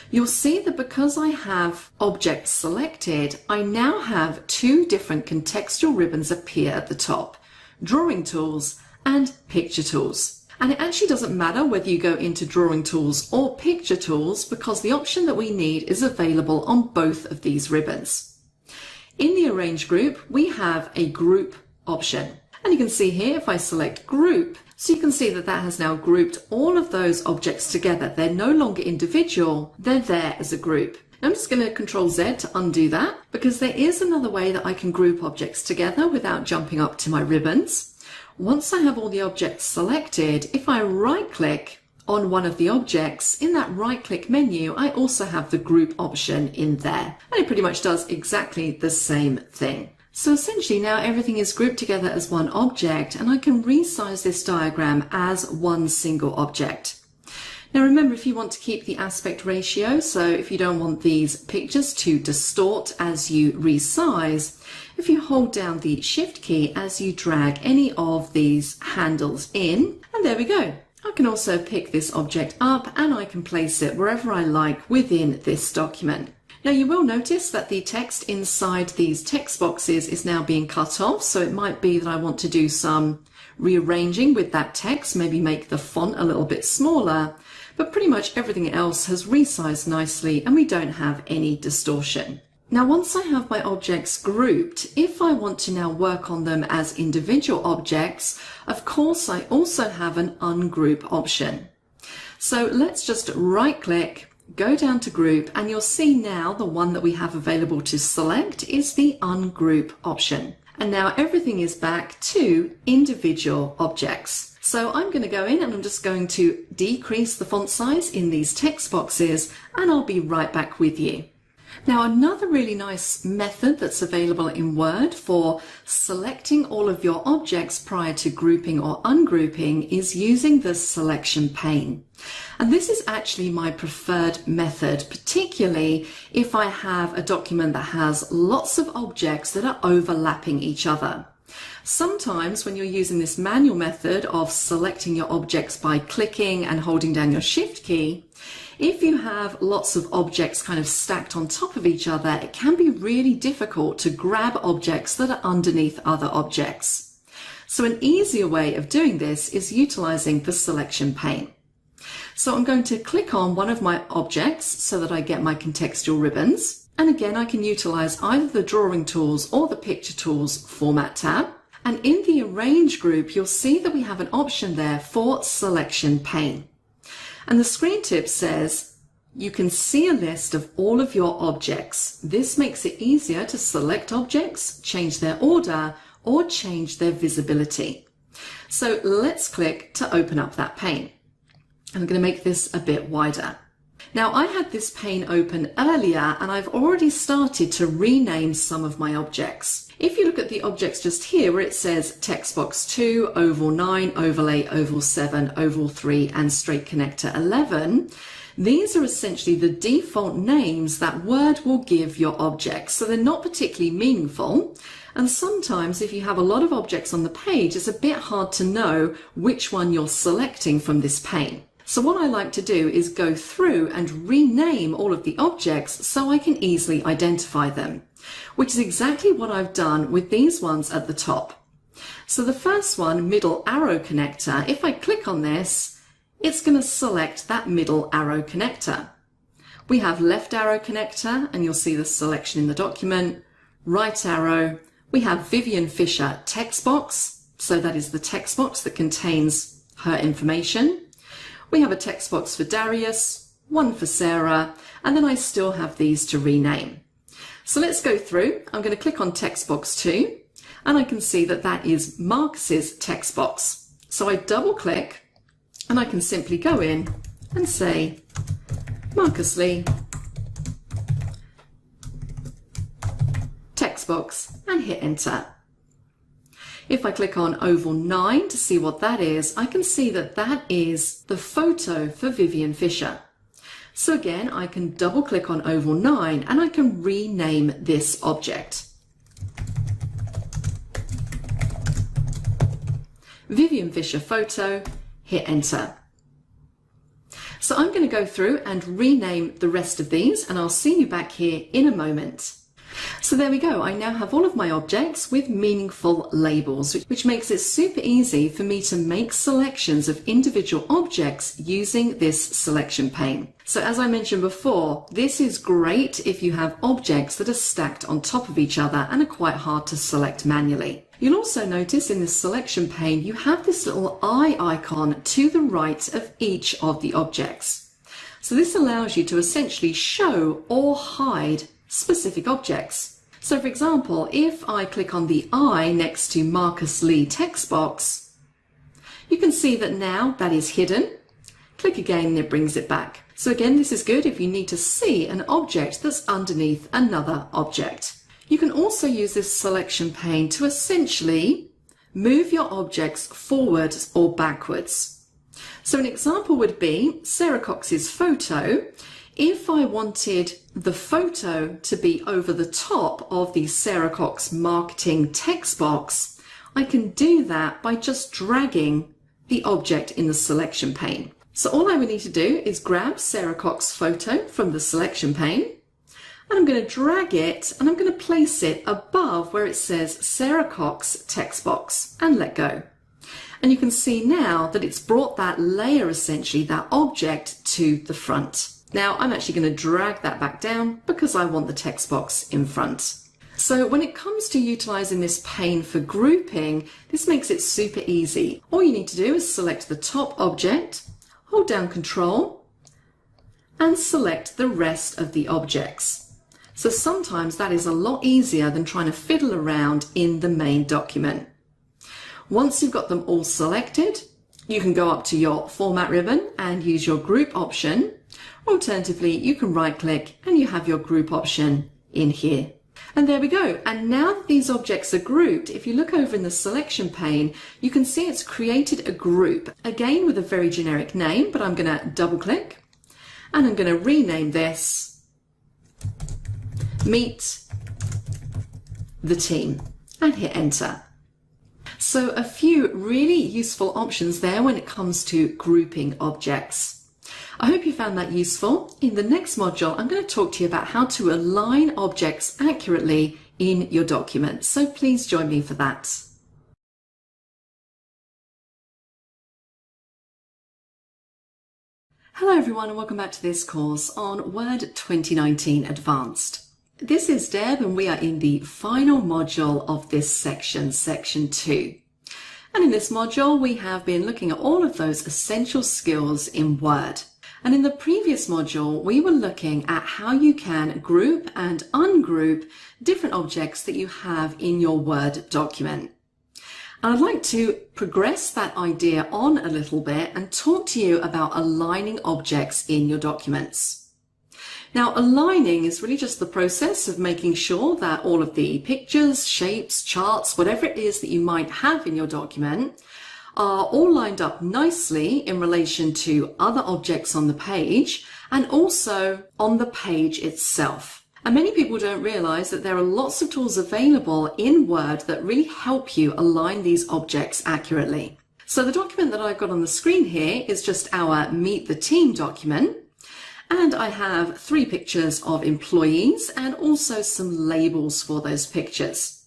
[SPEAKER 1] You'll see that because I have objects selected, I now have two different contextual ribbons appear at the top, Drawing Tools and Picture Tools. And it actually doesn't matter whether you go into Drawing Tools or Picture Tools because the option that we need is available on both of these ribbons. In the Arrange group, we have a group option. And you can see here if I select group, so you can see that that has now grouped all of those objects together. They're no longer individual, they're there as a group. Now I'm just going to Control Z to undo that, because there is another way that I can group objects together without jumping up to my ribbons. Once I have all the objects selected, if I right click on one of the objects, in that right click menu I also have the group option in there, and it pretty much does exactly the same thing. So essentially now everything is grouped together as one object, and I can resize this diagram as one single object. Now remember, if you want to keep the aspect ratio, so if you don't want these pictures to distort as you resize, if you hold down the Shift key as you drag any of these handles in, and there we go. I can also pick this object up and I can place it wherever I like within this document. Now you will notice that the text inside these text boxes is now being cut off, so it might be that I want to do some rearranging with that text, maybe make the font a little bit smaller, but pretty much everything else has resized nicely and we don't have any distortion. Now once I have my objects grouped, if I want to now work on them as individual objects, of course I also have an ungroup option. So let's just right click, go down to group, and you'll see now the one that we have available to select is the ungroup option. And now everything is back to individual objects. So I'm going to go in and I'm just going to decrease the font size in these text boxes, and I'll be right back with you. Now another really nice method that's available in Word for selecting all of your objects prior to grouping or ungrouping is using the selection pane. And this is actually my preferred method, particularly if I have a document that has lots of objects that are overlapping each other. Sometimes when you're using this manual method of selecting your objects by clicking and holding down your Shift key, if you have lots of objects kind of stacked on top of each other, it can be really difficult to grab objects that are underneath other objects. So an easier way of doing this is utilizing the selection pane. So I'm going to click on one of my objects so that I get my contextual ribbons. And again, I can utilize either the drawing tools or the picture tools format tab. And in the arrange group, you'll see that we have an option there for selection pane. And the screen tip says you can see a list of all of your objects. This makes it easier to select objects, change their order, or change their visibility. So let's click to open up that pane. I'm going to make this a bit wider. Now I had this pane open earlier and I've already started to rename some of my objects. If you look at the objects just here where it says text box 2, oval 9, overlay oval 7, oval 3 and straight connector 11, these are essentially the default names that Word will give your objects. So they're not particularly meaningful. And sometimes if you have a lot of objects on the page, it's a bit hard to know which one you're selecting from this pane. So what I like to do is go through and rename all of the objects so I can easily identify them, which is exactly what I've done with these ones at the top. So the first one, middle arrow connector, if I click on this, it's going to select that middle arrow connector. We have left arrow connector, and you'll see the selection in the document. Right arrow, we have Vivian Fisher text box, so that is the text box that contains her information. We have a text box for Darius, one for Sarah, and then I still have these to rename. So let's go through. I'm going to click on text box 2, and I can see that that is Marcus's text box. So I double click, and I can simply go in and say Marcus Lee, text box, and hit enter. If I click on oval 9 to see what that is, I can see that that is the photo for Vivian Fisher. So again, I can double click on oval 9 and I can rename this object. Vivian Fisher photo, hit enter. So I'm going to go through and rename the rest of these, and I'll see you back here in a moment. So there we go, I now have all of my objects with meaningful labels, which makes it super easy for me to make selections of individual objects using this selection pane. So as I mentioned before, this is great if you have objects that are stacked on top of each other and are quite hard to select manually. You'll also notice in this selection pane you have this little eye icon to the right of each of the objects. So this allows you to essentially show or hide specific objects. So for example, if I click on the eye next to Marcus Lee text box, you can see that now that is hidden. Click again and it brings it back. So again, this is good if you need to see an object that's underneath another object. You can also use this selection pane to essentially move your objects forwards or backwards. So an example would be Sarah Cox's photo. If I wanted the photo to be over the top of the Sarah Cox marketing text box, I can do that by just dragging the object in the selection pane. So all I would need to do is grab Sarah Cox photo from the selection pane, and I'm going to drag it and I'm going to place it above where it says Sarah Cox text box and let go. And you can see now that it's brought that layer, essentially that object, to the front. Now I'm actually going to drag that back down because I want the text box in front. So when it comes to utilizing this pane for grouping, this makes it super easy. All you need to do is select the top object, hold down Control, and select the rest of the objects. So sometimes that is a lot easier than trying to fiddle around in the main document. Once you've got them all selected, you can go up to your Format ribbon and use your Group option. Alternatively, you can right-click and you have your Group option in here. And there we go. And now that these objects are grouped, if you look over in the selection pane, you can see it's created a group, again with a very generic name, but I'm going to double-click and I'm going to rename this Meet the Team and hit enter. So a few really useful options there when it comes to grouping objects. I hope you found that useful. In the next module, I'm going to talk to you about how to align objects accurately in your document. So please join me for that. Hello everyone and welcome back to this course on Word 2019 Advanced. This is Deb and we are in the final module of this section, section 2. And in this module we have been looking at all of those essential skills in Word. And in the previous module we were looking at how you can group and ungroup different objects that you have in your Word document. And I'd like to progress that idea on a little bit and talk to you about aligning objects in your documents. Now, aligning is really just the process of making sure that all of the pictures, shapes, charts, whatever it is that you might have in your document are all lined up nicely in relation to other objects on the page and also on the page itself. And many people don't realize that there are lots of tools available in Word that really help you align these objects accurately. So the document that I've got on the screen here is just our Meet the Team document. And I have 3 pictures of employees and also some labels for those pictures.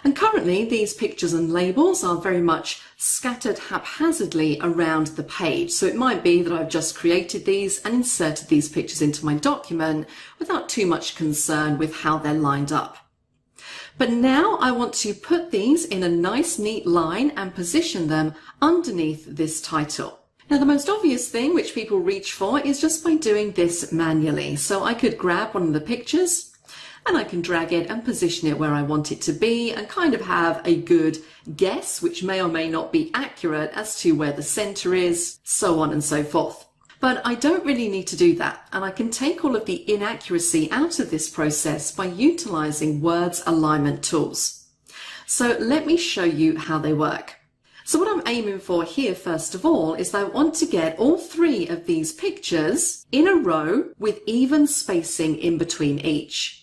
[SPEAKER 1] And currently these pictures and labels are very much scattered haphazardly around the page. So it might be that I've just created these and inserted these pictures into my document without too much concern with how they're lined up. But now I want to put these in a nice neat line and position them underneath this title. Now the most obvious thing which people reach for is just by doing this manually. So I could grab one of the pictures and I can drag it and position it where I want it to be and kind of have a good guess, which may or may not be accurate, as to where the center is, so on and so forth. But I don't really need to do that, and I can take all of the inaccuracy out of this process by utilizing Word's alignment tools. So let me show you how they work. So what I'm aiming for here, first of all, is that I want to get all 3 of these pictures in a row with even spacing in between each.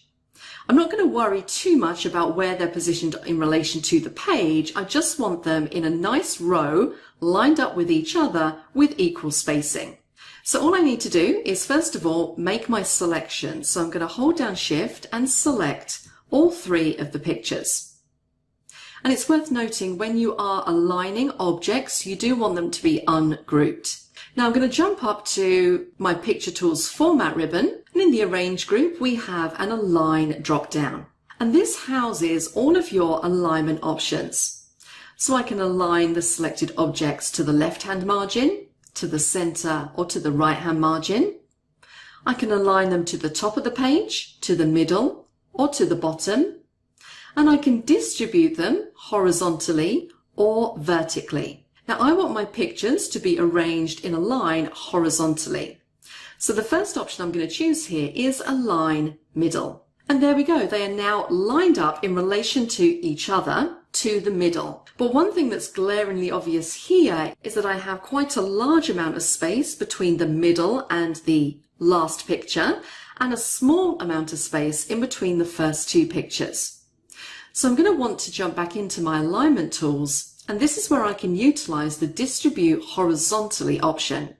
[SPEAKER 1] I'm not going to worry too much about where they're positioned in relation to the page. I just want them in a nice row lined up with each other with equal spacing. So all I need to do is, first of all, make my selection. So I'm going to hold down Shift and select all 3 of the pictures. And it's worth noting when you are aligning objects, you do want them to be ungrouped. Now I'm going to jump up to my Picture Tools Format ribbon, and in the Arrange group we have an Align drop down. And this houses all of your alignment options. So I can align the selected objects to the left-hand margin, to the center, or to the right-hand margin. I can align them to the top of the page, to the middle, or to the bottom. And I can distribute them horizontally or vertically. Now I want my pictures to be arranged in a line horizontally. So the first option I'm going to choose here is Align Middle. And there we go, they are now lined up in relation to each other to the middle. But one thing that's glaringly obvious here is that I have quite a large amount of space between the middle and the last picture, and a small amount of space in between the first two pictures. So I'm going to want to jump back into my alignment tools, and this is where I can utilize the Distribute Horizontally option.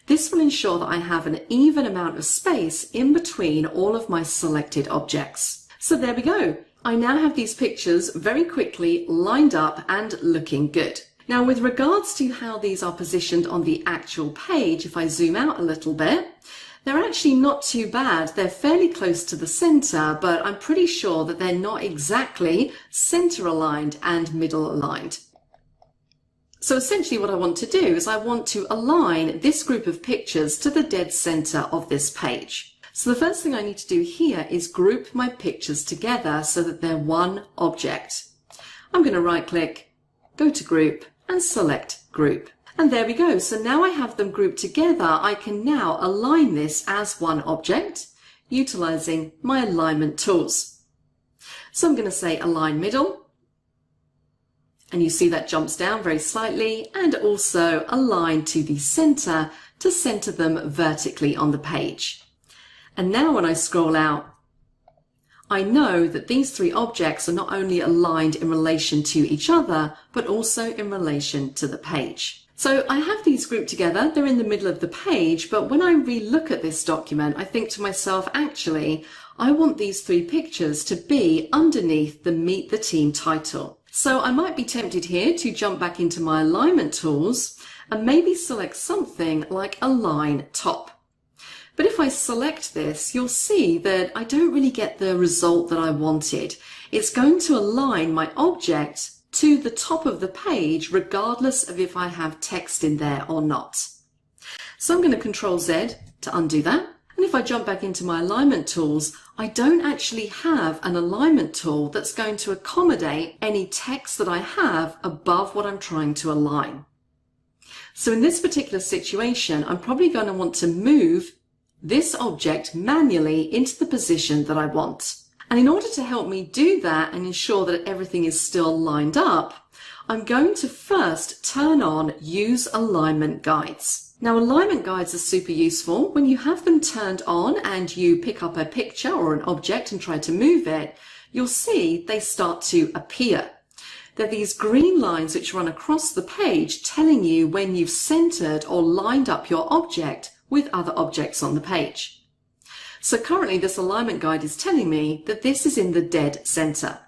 [SPEAKER 1] This will ensure that I have an even amount of space in between all of my selected objects. So there we go. I now have these pictures very quickly lined up and looking good. Now with regards to how these are positioned on the actual page, if I zoom out a little bit, they're actually not too bad. They're fairly close to the center, but I'm pretty sure that they're not exactly center aligned and middle aligned. So essentially what I want to do is I want to align this group of pictures to the dead center of this page. So the first thing I need to do here is group my pictures together so that they're one object. I'm going to right click, go to group and select group. And there we go. So now I have them grouped together. I can now align this as one object utilizing my alignment tools. So I'm going to say Align Middle. And you see that jumps down very slightly, and also align to the center to center them vertically on the page. And now when I scroll out, I know that these three objects are not only aligned in relation to each other, but also in relation to the page. So I have these grouped together, they're in the middle of the page, but when I re-look at this document, I think to myself, actually, I want these three pictures to be underneath the Meet the Team title. So I might be tempted here to jump back into my alignment tools and maybe select something like Align Top. But if I select this, you'll see that I don't really get the result that I wanted. It's going to align my object to the top of the page regardless of if I have text in there or not. So I'm going to Control Z to undo that. And if I jump back into my alignment tools, I don't actually have an alignment tool that's going to accommodate any text that I have above what I'm trying to align. So in this particular situation, I'm probably going to want to move this object manually into the position that I want. And in order to help me do that and ensure that everything is still lined up, I'm going to first turn on Use Alignment Guides. Now, alignment guides are super useful. When you have them turned on and you pick up a picture or an object and try to move it, you'll see they start to appear. They're these green lines which run across the page telling you when you've centered or lined up your object with other objects on the page. So currently this alignment guide is telling me that this is in the dead center.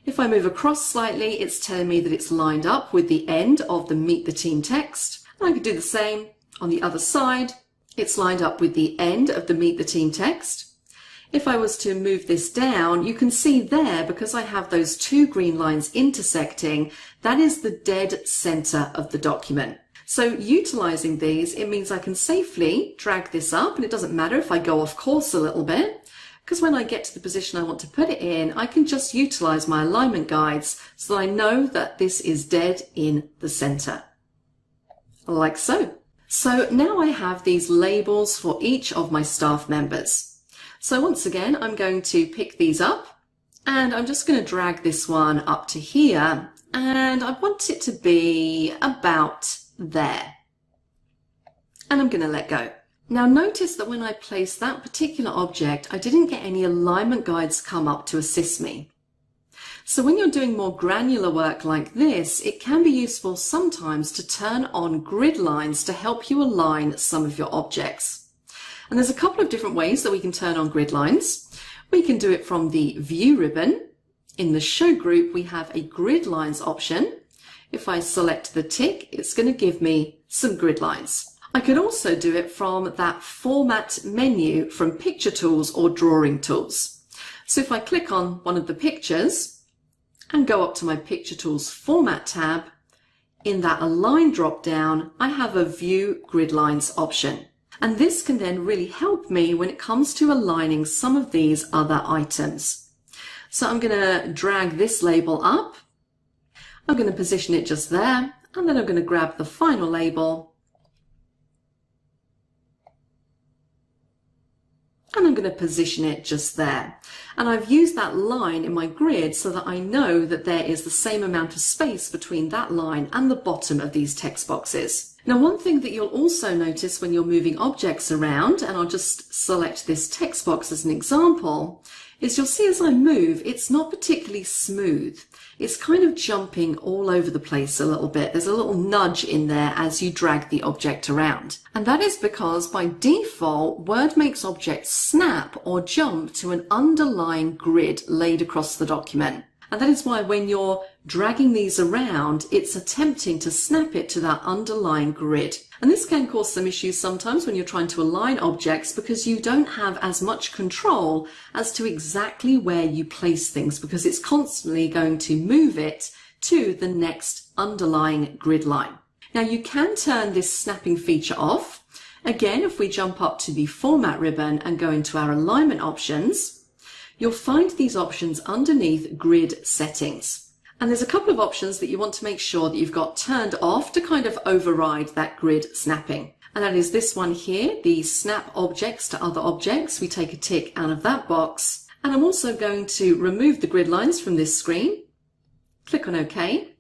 [SPEAKER 1] If I move across slightly, it's telling me that it's lined up with the end of the Meet the Team text. And I could do the same on the other side. It's lined up with the end of the Meet the Team text. If I was to move this down, you can see there, because I have those two green lines intersecting, that is the dead center of the document. So utilizing these, it means I can safely drag this up, and it doesn't matter if I go off course a little bit, because when I get to the position I want to put it in, I can just utilize my alignment guides so that I know that this is dead in the center. Like so. So now I have these labels for each of my staff members. So once again, I'm going to pick these up, and I'm just going to drag this one up to here, and I want it to be about there. And I'm going to let go. Now notice that when I place that particular object, I didn't get any alignment guides come up to assist me. So when you're doing more granular work like this, it can be useful sometimes to turn on grid lines to help you align some of your objects. And there's a couple of different ways that we can turn on grid lines. We can do it from the View ribbon. In the Show group, we have a Grid Lines option. If I select the tick, it's going to give me some grid lines. I could also do it from that Format menu from Picture Tools or Drawing Tools. So if I click on one of the pictures and go up to my Picture Tools Format tab, in that Align drop-down, I have a View Grid Lines option. And this can then really help me when it comes to aligning some of these other items. So I'm going to drag this label up. I'm going to position it just there, and then I'm going to grab the final label, and I'm going to position it just there. And I've used that line in my grid so that I know that there is the same amount of space between that line and the bottom of these text boxes. Now, one thing that you'll also notice when you're moving objects around, and I'll just select this text box as an example, is you'll see as I move, it's not particularly smooth. It's kind of jumping all over the place a little bit. There's a little nudge in there as you drag the object around. And that is because by default, Word makes objects snap or jump to an underlying grid laid across the document. And that is why when you're dragging these around, it's attempting to snap it to that underlying grid. And this can cause some issues sometimes when you're trying to align objects because you don't have as much control as to exactly where you place things, because it's constantly going to move it to the next underlying grid line. Now you can turn this snapping feature off. Again, if we jump up to the Format ribbon and go into our alignment options, you'll find these options underneath Grid Settings. And there's a couple of options that you want to make sure that you've got turned off to kind of override that grid snapping. And that is this one here, the Snap Objects to Other Objects. We take a tick out of that box. And I'm also going to remove the grid lines from this screen. Click on OK.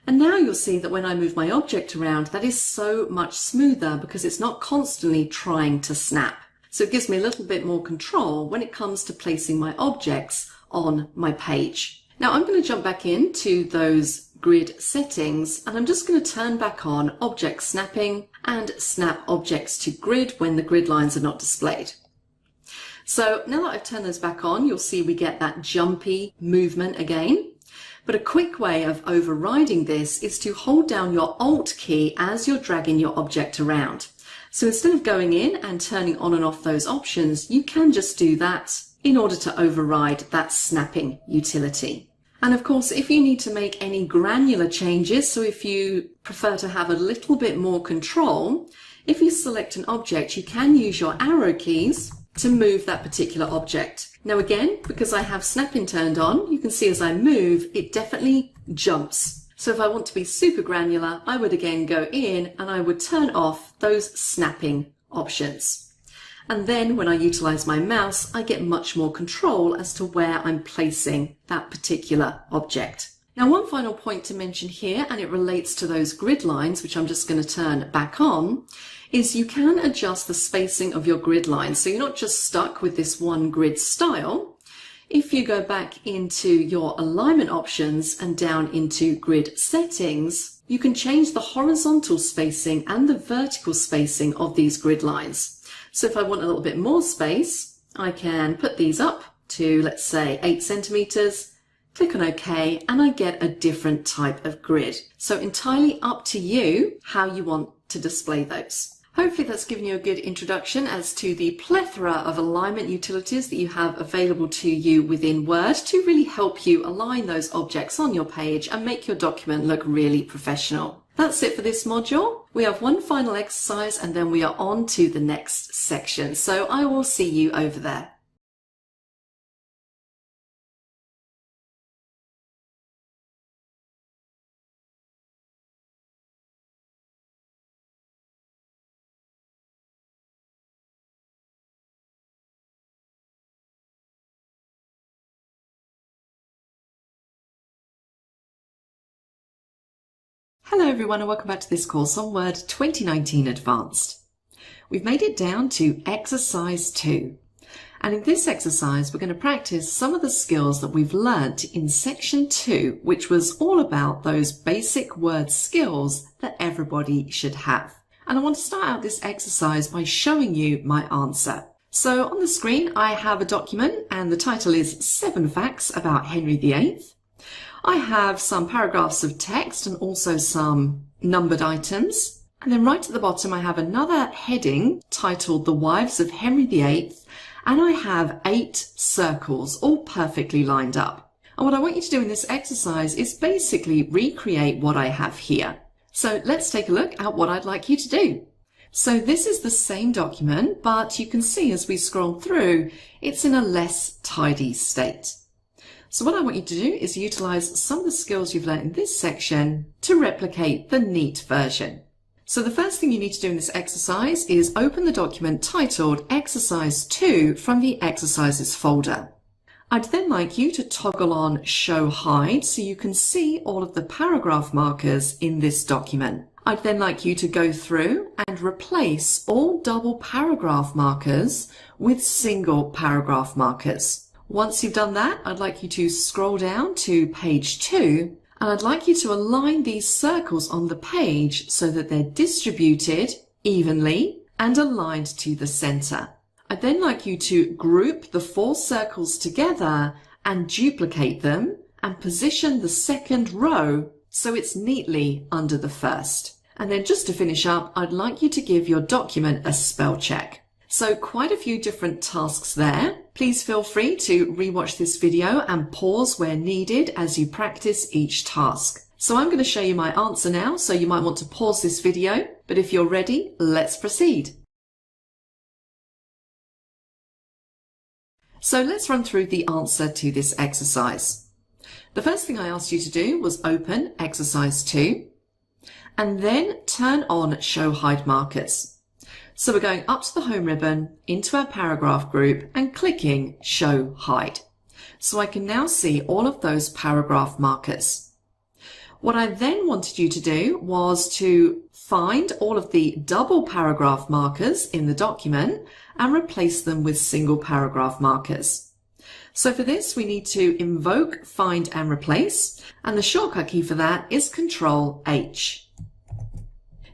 [SPEAKER 1] And now you'll see that when I move my object around, that is so much smoother because it's not constantly trying to snap. So it gives me a little bit more control when it comes to placing my objects on my page. Now I'm going to jump back into those grid settings, and I'm just going to turn back on object snapping and snap objects to grid when the grid lines are not displayed. So now that I've turned those back on, you'll see we get that jumpy movement again. But a quick way of overriding this is to hold down your Alt key as you're dragging your object around. So instead of going in and turning on and off those options, you can just do that in order to override that snapping utility. And of course, if you need to make any granular changes, so if you prefer to have a little bit more control, if you select an object, you can use your arrow keys to move that particular object. Now again, because I have snapping turned on, you can see as I move, it definitely jumps. So if I want to be super granular, I would again go in and I would turn off those snapping options. And then when I utilize my mouse, I get much more control as to where I'm placing that particular object. Now, one final point to mention here, and it relates to those grid lines, which I'm just going to turn back on, is you can adjust the spacing of your grid lines. So you're not just stuck with this one grid style. If you go back into your alignment options and down into grid settings, you can change the horizontal spacing and the vertical spacing of these grid lines. So if I want a little bit more space, I can put these up to, let's say, 8 centimeters, click on OK, and I get a different type of grid. So entirely up to you how you want to display those. Hopefully that's given you a good introduction as to the plethora of alignment utilities that you have available to you within Word to really help you align those objects on your page and make your document look really professional. That's it for this module. We have one final exercise and then we are on to the next section. So I will see you over there. Hello everyone and welcome back to this course on Word 2019 Advanced. We've made it down to exercise 2. And in this exercise we're going to practice some of the skills that we've learnt in section 2, which was all about those basic word skills that everybody should have. And I want to start out this exercise by showing you my answer. So on the screen I have a document and the title is 7 Facts About Henry VIII. I have some paragraphs of text and also some numbered items. And then right at the bottom I have another heading titled The Wives of Henry VIII, and I have 8 circles all perfectly lined up. And what I want you to do in this exercise is basically recreate what I have here. So let's take a look at what I'd like you to do. So this is the same document, but you can see as we scroll through, it's in a less tidy state. So what I want you to do is utilize some of the skills you've learned in this section to replicate the neat version. So the first thing you need to do in this exercise is open the document titled Exercise 2 from the Exercises folder. I'd then like you to toggle on Show Hide so you can see all of the paragraph markers in this document. I'd then like you to go through and replace all double paragraph markers with single paragraph markers. Once you've done that, I'd like you to scroll down to page 2, and I'd like you to align these circles on the page so that they're distributed evenly and aligned to the center. I'd then like you to group the 4 circles together and duplicate them and position the second row so it's neatly under the first. And then just to finish up, I'd like you to give your document a spell check. So quite a few different tasks there. Please feel free to rewatch this video and pause where needed as you practice each task. So I'm going to show you my answer now, so you might want to pause this video, but if you're ready, let's proceed. So let's run through the answer to this exercise. The first thing I asked you to do was open exercise 2 and then turn on Show Hide markers. So we're going up to the home ribbon, into our paragraph group and clicking Show Hide. So I can now see all of those paragraph markers. What I then wanted you to do was to find all of the double paragraph markers in the document and replace them with single paragraph markers. So for this, we need to invoke Find and Replace, and the shortcut key for that is Control H.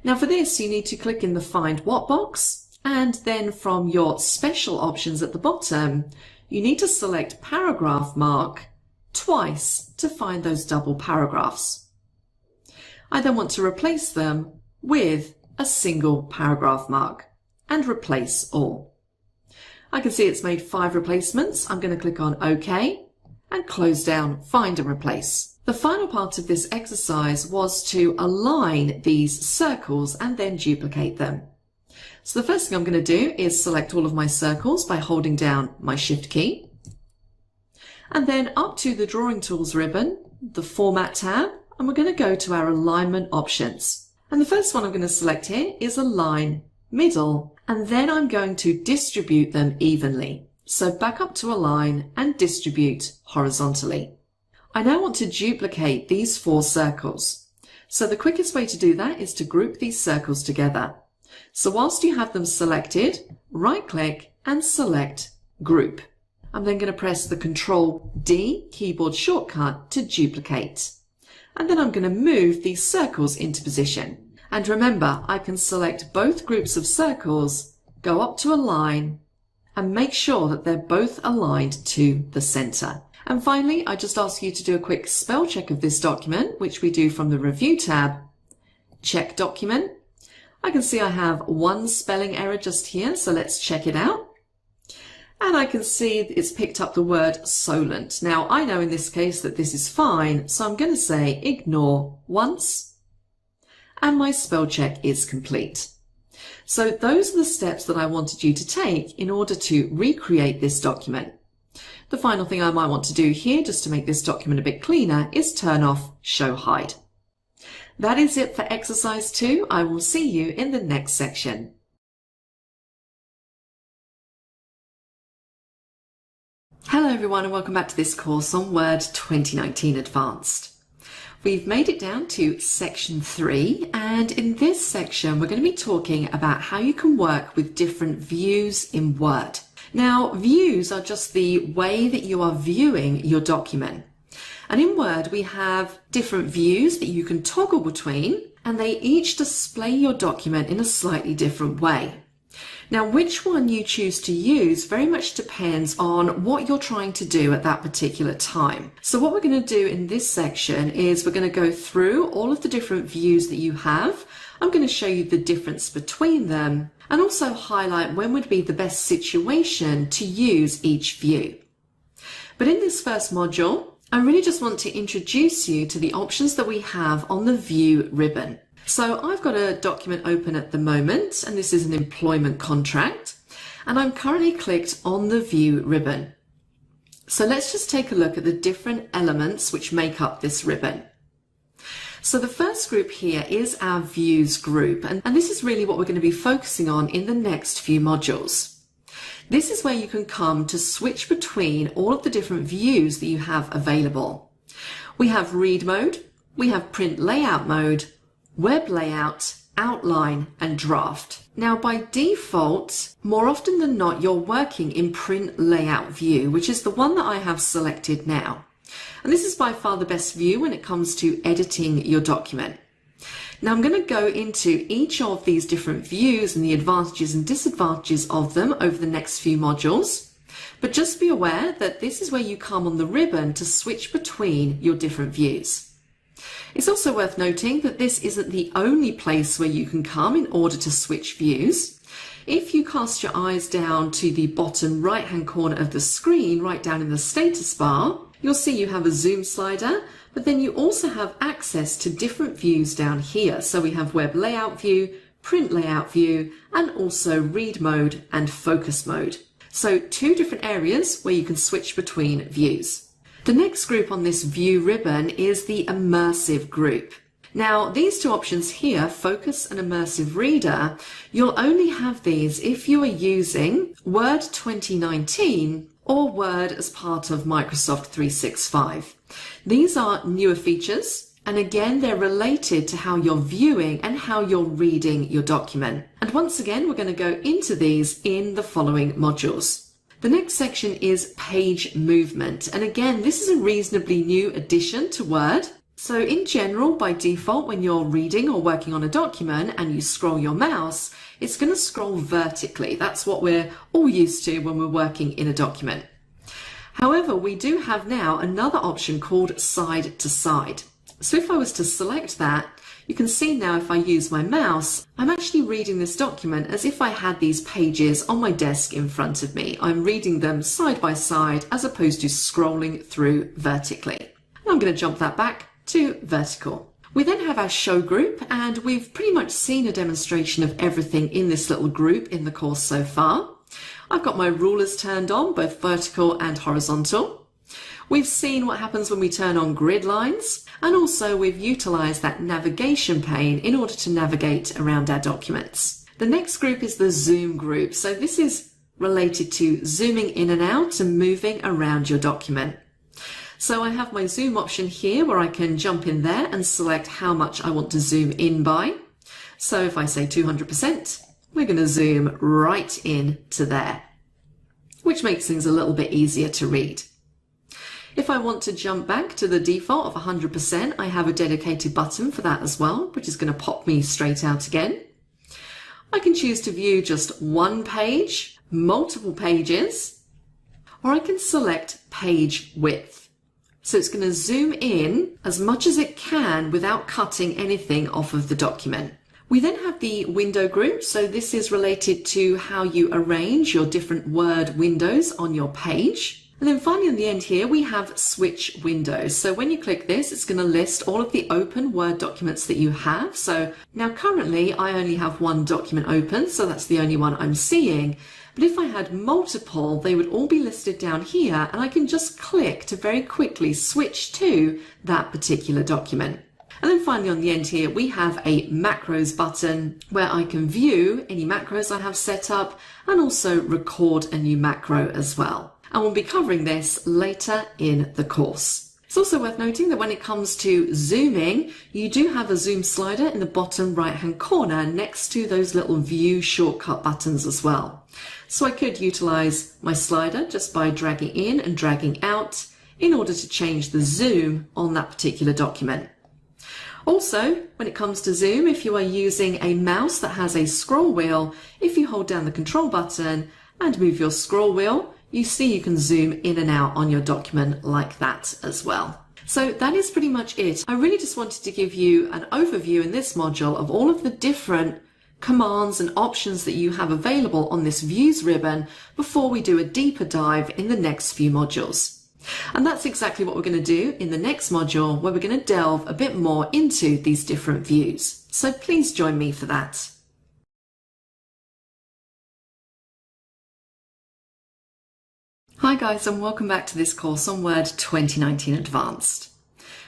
[SPEAKER 1] Now for this, you need to click in the Find What box, and then from your special options at the bottom, you need to select Paragraph Mark twice to find those double paragraphs. I then want to replace them with a single paragraph mark and replace all. I can see it's made 5 replacements. I'm going to click on OK and close down Find and Replace. The final part of this exercise was to align these circles and then duplicate them. So the first thing I'm going to do is select all of my circles by holding down my Shift key. And then up to the Drawing Tools ribbon, the Format tab, and we're going to go to our alignment options. And the first one I'm going to select here is Align Middle, and then I'm going to distribute them evenly. So back up to Align and distribute horizontally. I now want to duplicate these 4 circles. So the quickest way to do that is to group these circles together. So whilst you have them selected, right-click and select Group. I'm then going to press the Control D keyboard shortcut to duplicate. And then I'm going to move these circles into position. And remember, I can select both groups of circles, go up to Align, and make sure that they're both aligned to the center. And finally, I just ask you to do a quick spell check of this document, which we do from the Review tab. Check Document. I can see I have 1 spelling error just here, so let's check it out. And I can see it's picked up the word Solent. Now, I know in this case that this is fine, so I'm going to say Ignore once, and my spell check is complete. So those are the steps that I wanted you to take in order to recreate this document. The final thing I might want to do here, just to make this document a bit cleaner, is turn off Show Hide. That is it for exercise 2. I will see you in the next section. Hello everyone and welcome back to this course on Word 2019 Advanced. We've made it down to section 3, and in this section we're going to be talking about how you can work with different views in Word. Now, views are just the way that you are viewing your document. And in Word, we have different views that you can toggle between, and they each display your document in a slightly different way. Now, which one you choose to use very much depends on what you're trying to do at that particular time. So what we're going to do in this section is we're going to go through all of the different views that you have. I'm going to show you the difference between them and also highlight when would be the best situation to use each view. But in this first module, I really just want to introduce you to the options that we have on the View ribbon. So I've got a document open at the moment, and this is an employment contract, and I'm currently clicked on the View ribbon. So let's just take a look at the different elements which make up this ribbon. So the first group here is our Views group, and this is really what we're going to be focusing on in the next few modules. This is where you can come to switch between all of the different views that you have available. We have Read mode, we have Print Layout mode, Web Layout, Outline and Draft. Now by default, more often than not, you're working in Print Layout view, which is the one that I have selected now. And this is by far the best view when it comes to editing your document. Now I'm going to go into each of these different views and the advantages and disadvantages of them over the next few modules. But just be aware that this is where you come on the ribbon to switch between your different views. It's also worth noting that this isn't the only place where you can come in order to switch views. If you cast your eyes down to the bottom right hand corner of the screen, right down in the status bar, you'll see you have a zoom slider, but then you also have access to different views down here. So we have Web Layout View, Print Layout View, and also Read Mode and Focus Mode. So two different areas where you can switch between views. The next group on this View ribbon is the Immersive group. Now, these two options here, Focus and Immersive Reader, you'll only have these if you are using Word 2019 or Word as part of Microsoft 365. These are newer features, and again, they're related to how you're viewing and how you're reading your document. And once again, we're going to go into these in the following modules. The next section is Page Movement, and again, this is a reasonably new addition to Word. So in general, by default, when you're reading or working on a document and you scroll your mouse, it's going to scroll vertically. That's what we're all used to when we're working in a document. However, we do have now another option called Side to Side. So if I was to select that, you can see now if I use my mouse, I'm actually reading this document as if I had these pages on my desk in front of me. I'm reading them side by side as opposed to scrolling through vertically. And I'm going to jump that back to vertical. We then have our Show group, and we've pretty much seen a demonstration of everything in this little group in the course so far. I've got my rulers turned on, both vertical and horizontal. We've seen what happens when we turn on grid lines, and also we've utilized that navigation pane in order to navigate around our documents. The next group is the Zoom group. So this is related to zooming in and out and moving around your document. So I have my zoom option here where I can jump in there and select how much I want to zoom in by. So if I say 200%, we're going to zoom right in to there, which makes things a little bit easier to read. If I want to jump back to the default of 100%, I have a dedicated button for that as well, which is going to pop me straight out again. I can choose to view just one page, multiple pages, or I can select page width. So it's going to zoom in as much as it can without cutting anything off of the document. We then have the window group. So this is related to how you arrange your different Word windows on your page. And then finally on the end here, we have switch windows. So when you click this, it's going to list all of the open Word documents that you have. So now currently I only have one document open, so that's the only one I'm seeing. But if I had multiple, they would all be listed down here, and I can just click to very quickly switch to that particular document. And then finally on the end here, we have a macros button where I can view any macros I have set up and also record a new macro as well. And we'll be covering this later in the course. It's also worth noting that when it comes to zooming, you do have a zoom slider in the bottom right hand corner next to those little view shortcut buttons as well. So I could utilize my slider just by dragging in and dragging out in order to change the zoom on that particular document. Also, when it comes to zoom, if you are using a mouse that has a scroll wheel, if you hold down the control button and move your scroll wheel, you see you can zoom in and out on your document like that as well. So that is pretty much it. I really just wanted to give you an overview in this module of all of the different commands and options that you have available on this Views ribbon before we do a deeper dive in the next few modules. And that's exactly what we're going to do in the next module, where we're going to delve a bit more into these different views. So please join me for that. Hi guys, and welcome back to this course on Word 2019 Advanced.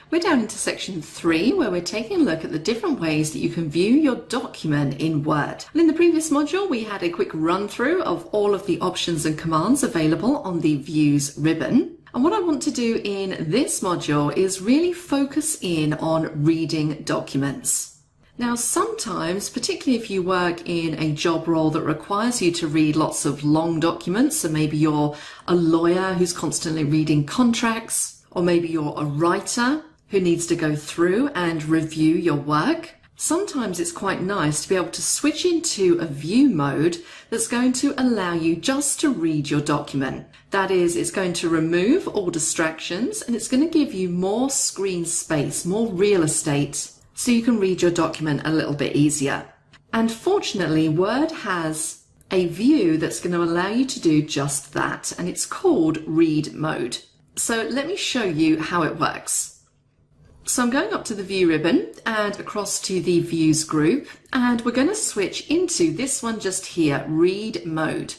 [SPEAKER 1] We're down into section 3, where we're taking a look at the different ways that you can view your document in Word. And in the previous module, we had a quick run through of all of the options and commands available on the Views ribbon. And what I want to do in this module is really focus in on reading documents. Now, sometimes, particularly if you work in a job role that requires you to read lots of long documents, so maybe you're a lawyer who's constantly reading contracts, or maybe you're a writer who needs to go through and review your work, sometimes it's quite nice to be able to switch into a view mode that's going to allow you just to read your document. That is, it's going to remove all distractions and it's going to give you more screen space, more real estate, so you can read your document a little bit easier. And fortunately, Word has a view that's going to allow you to do just that, and it's called Read Mode. So let me show you how it works. So I'm going up to the View ribbon and across to the Views group, and we're going to switch into this one just here, Read Mode.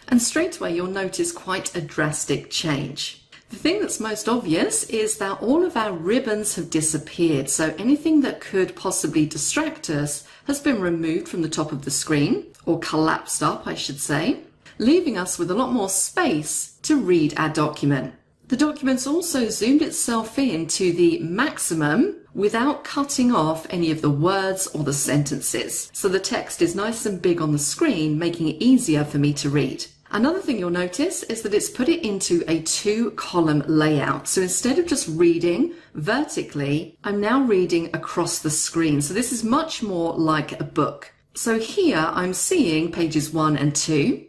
[SPEAKER 1] And straight away you'll notice quite a drastic change. The thing that's most obvious is that all of our ribbons have disappeared, so anything that could possibly distract us has been removed from the top of the screen, or collapsed up, I should say, leaving us with a lot more space to read our document. The document's also zoomed itself in to the maximum without cutting off any of the words or the sentences, so the text is nice and big on the screen, making it easier for me to read. Another thing you'll notice is that it's put it into a 2-column layout. So instead of just reading vertically, I'm now reading across the screen. So this is much more like a book. So here I'm seeing pages 1 and 2.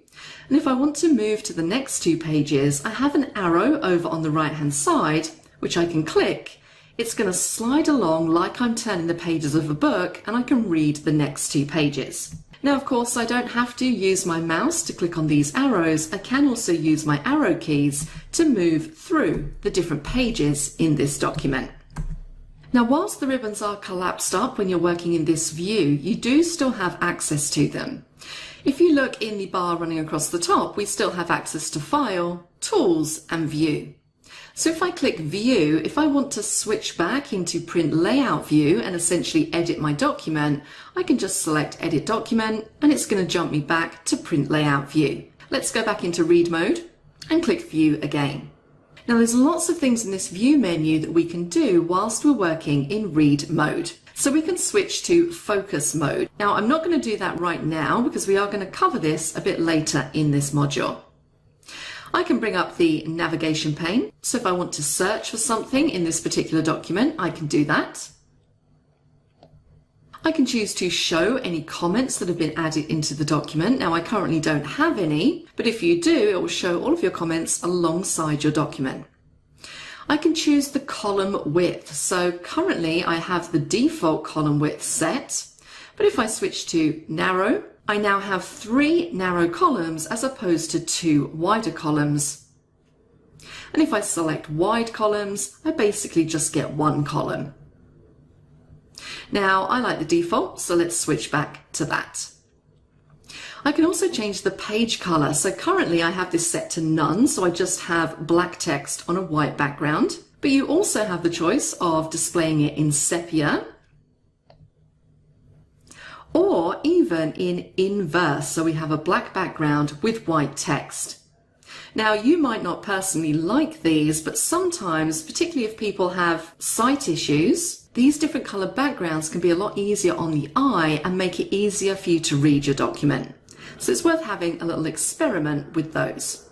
[SPEAKER 1] And if I want to move to the next 2 pages, I have an arrow over on the right-hand side, which I can click. It's going to slide along like I'm turning the pages of a book, and I can read the next 2 pages. Now, of course, I don't have to use my mouse to click on these arrows. I can also use my arrow keys to move through the different pages in this document. Now, whilst the ribbons are collapsed up when you're working in this view, you do still have access to them. If you look in the bar running across the top, we still have access to File, Tools, and View. So if I click View, if I want to switch back into Print Layout View and essentially edit my document, I can just select Edit Document and it's going to jump me back to Print Layout View. Let's go back into Read Mode and click View again. Now there's lots of things in this View menu that we can do whilst we're working in Read Mode. So we can switch to Focus Mode. Now I'm not going to do that right now because we are going to cover this a bit later in this module. I can bring up the navigation pane. So if I want to search for something in this particular document, I can do that. I can choose to show any comments that have been added into the document. Now I currently don't have any, but if you do, it will show all of your comments alongside your document. I can choose the column width. So currently I have the default column width set, but if I switch to narrow, I now have 3 narrow columns as opposed to 2 wider columns. And if I select wide columns, I basically just get 1 column. Now, I like the default, so let's switch back to that. I can also change the page color. So currently I have this set to none, so I just have black text on a white background. But you also have the choice of displaying it in sepia, or even in inverse, so we have a black background with white text. Now, you might not personally like these, but sometimes, particularly if people have sight issues, these different color backgrounds can be a lot easier on the eye and make it easier for you to read your document. So it's worth having a little experiment with those.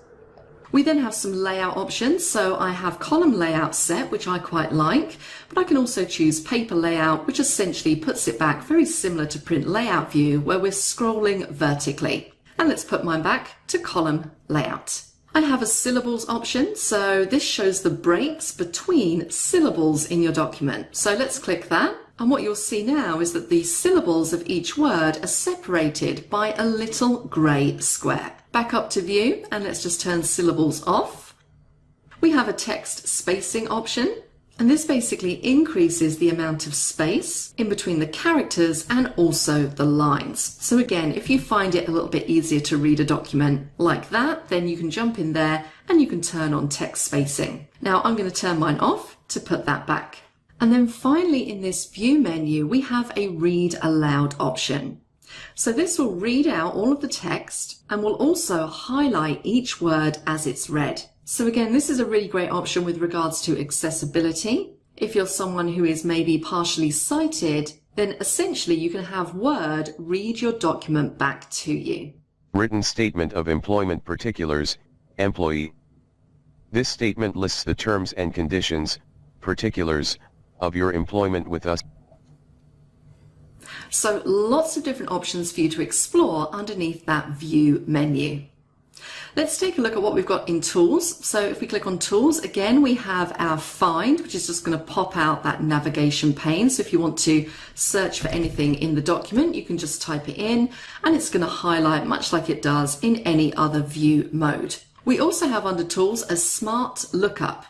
[SPEAKER 1] We then have some layout options. So I have column layout set, which I quite like, but I can also choose paper layout, which essentially puts it back very similar to Print Layout View, where we're scrolling vertically. And let's put mine back to column layout. I have a syllables option, so this shows the breaks between syllables in your document. So let's click that, and what you'll see now is that the syllables of each word are separated by a little grey square. Back up to view, and let's just turn syllables off. We have a text spacing option, and this basically increases the amount of space in between the characters and also the lines. So again, if you find it a little bit easier to read a document like that, then you can jump in there and you can turn on text spacing. Now I'm going to turn mine off to put that back. And then finally in this view menu, we have a read aloud option. So this will read out all of the text and will also highlight each word as it's read. So again, this is a really great option with regards to accessibility. If you're someone who is maybe partially sighted, then essentially you can have Word read your document back to you.
[SPEAKER 2] Written statement of employment particulars, employee. This statement lists the terms and conditions, particulars, of your employment with us.
[SPEAKER 1] So lots of different options for you to explore underneath that view menu. Let's take a look at what we've got in tools. So if we click on tools, again, we have our find, which is just going to pop out that navigation pane. So if you want to search for anything in the document, you can just type it in and it's going to highlight much like it does in any other view mode. We also have under tools a smart lookup.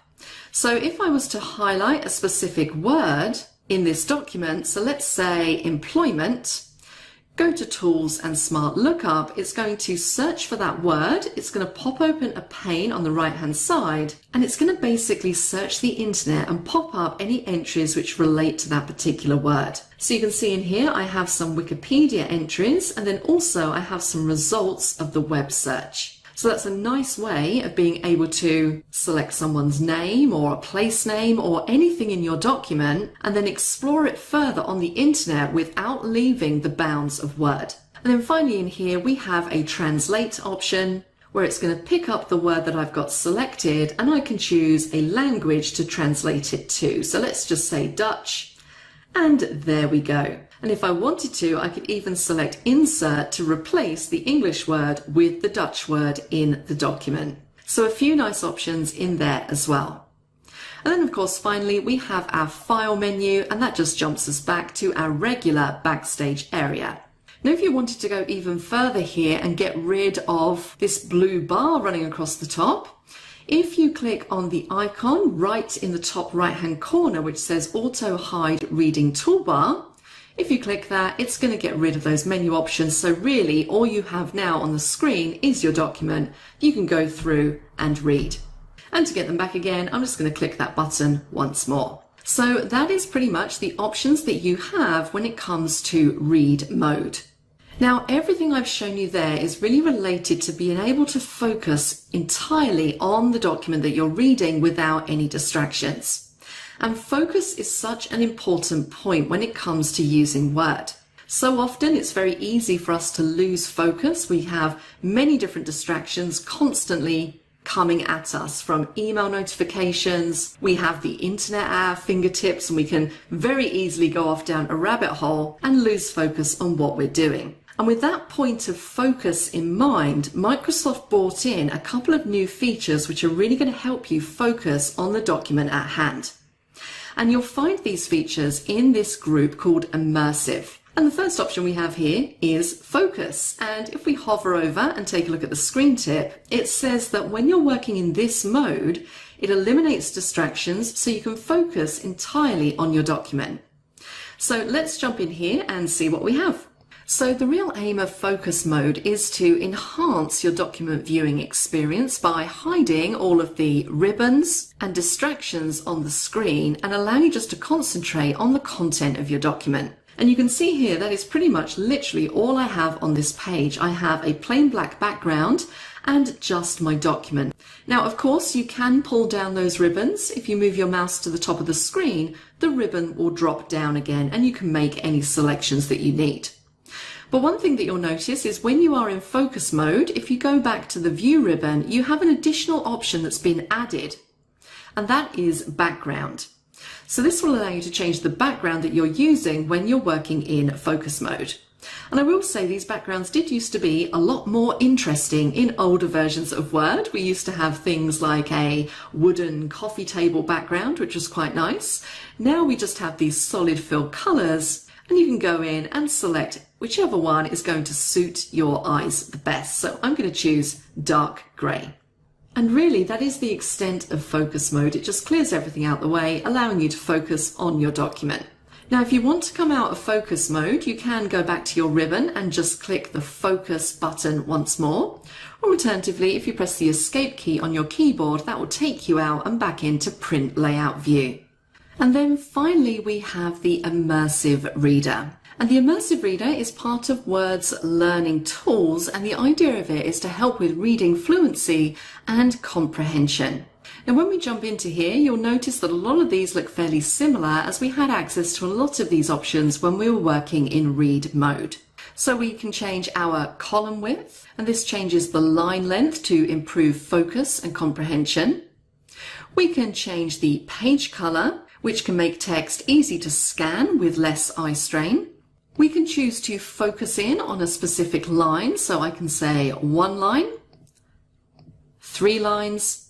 [SPEAKER 1] So if I was to highlight a specific word in this document, so let's say employment, go to Tools and Smart Lookup, it's going to search for that word, it's going to pop open a pane on the right hand side, and it's going to basically search the internet and pop up any entries which relate to that particular word. So you can see in here I have some Wikipedia entries, and then also I have some results of the web search. So that's a nice way of being able to select someone's name or a place name or anything in your document and then explore it further on the internet without leaving the bounds of Word. And then finally in here we have a translate option where it's going to pick up the word that I've got selected and I can choose a language to translate it to. So let's just say Dutch, and there we go. And if I wanted to, I could even select Insert to replace the English word with the Dutch word in the document. So a few nice options in there as well. And then of course, finally, we have our File menu, and that just jumps us back to our regular Backstage area. Now, if you wanted to go even further here and get rid of this blue bar running across the top, if you click on the icon right in the top right-hand corner, which says Auto Hide Reading Toolbar, if you click that, it's going to get rid of those menu options. So really, all you have now on the screen is your document. You can go through and read. And to get them back again, I'm just going to click that button once more. So that is pretty much the options that you have when it comes to read mode. Now, everything I've shown you there is really related to being able to focus entirely on the document that you're reading without any distractions. And focus is such an important point when it comes to using Word. So often it's very easy for us to lose focus. We have many different distractions constantly coming at us, from email notifications. We have the internet at our fingertips and we can very easily go off down a rabbit hole and lose focus on what we're doing. And with that point of focus in mind, Microsoft brought in a couple of new features which are really going to help you focus on the document at hand. And you'll find these features in this group called Immersive. And the first option we have here is Focus. And if we hover over and take a look at the screen tip, it says that when you're working in this mode, it eliminates distractions so you can focus entirely on your document. So let's jump in here and see what we have. So the real aim of focus mode is to enhance your document viewing experience by hiding all of the ribbons and distractions on the screen and allow you just to concentrate on the content of your document. And you can see here that is pretty much literally all I have on this page. I have a plain black background and just my document. Now, of course, you can pull down those ribbons. If you move your mouse to the top of the screen, the ribbon will drop down again and you can make any selections that you need. But one thing that you'll notice is when you are in focus mode, if you go back to the view ribbon, you have an additional option that's been added, and that is background. So this will allow you to change the background that you're using when you're working in focus mode. And I will say these backgrounds did used to be a lot more interesting in older versions of Word. We used to have things like a wooden coffee table background, which was quite nice. Now we just have these solid fill colours, and you can go in and select whichever one is going to suit your eyes the best. So I'm going to choose dark grey. And really that is the extent of focus mode. It just clears everything out the way, allowing you to focus on your document. Now, if you want to come out of focus mode, you can go back to your ribbon and just click the focus button once more. Or alternatively, if you press the escape key on your keyboard, that will take you out and back into print layout view. And then finally, we have the immersive reader. And the immersive reader is part of Word's learning tools, and the idea of it is to help with reading fluency and comprehension. Now when we jump into here, you'll notice that a lot of these look fairly similar, as we had access to a lot of these options when we were working in read mode. So we can change our column width, and this changes the line length to improve focus and comprehension. We can change the page color, which can make text easy to scan with less eye strain. We can choose to focus in on a specific line, so I can say 1 line, 3 lines,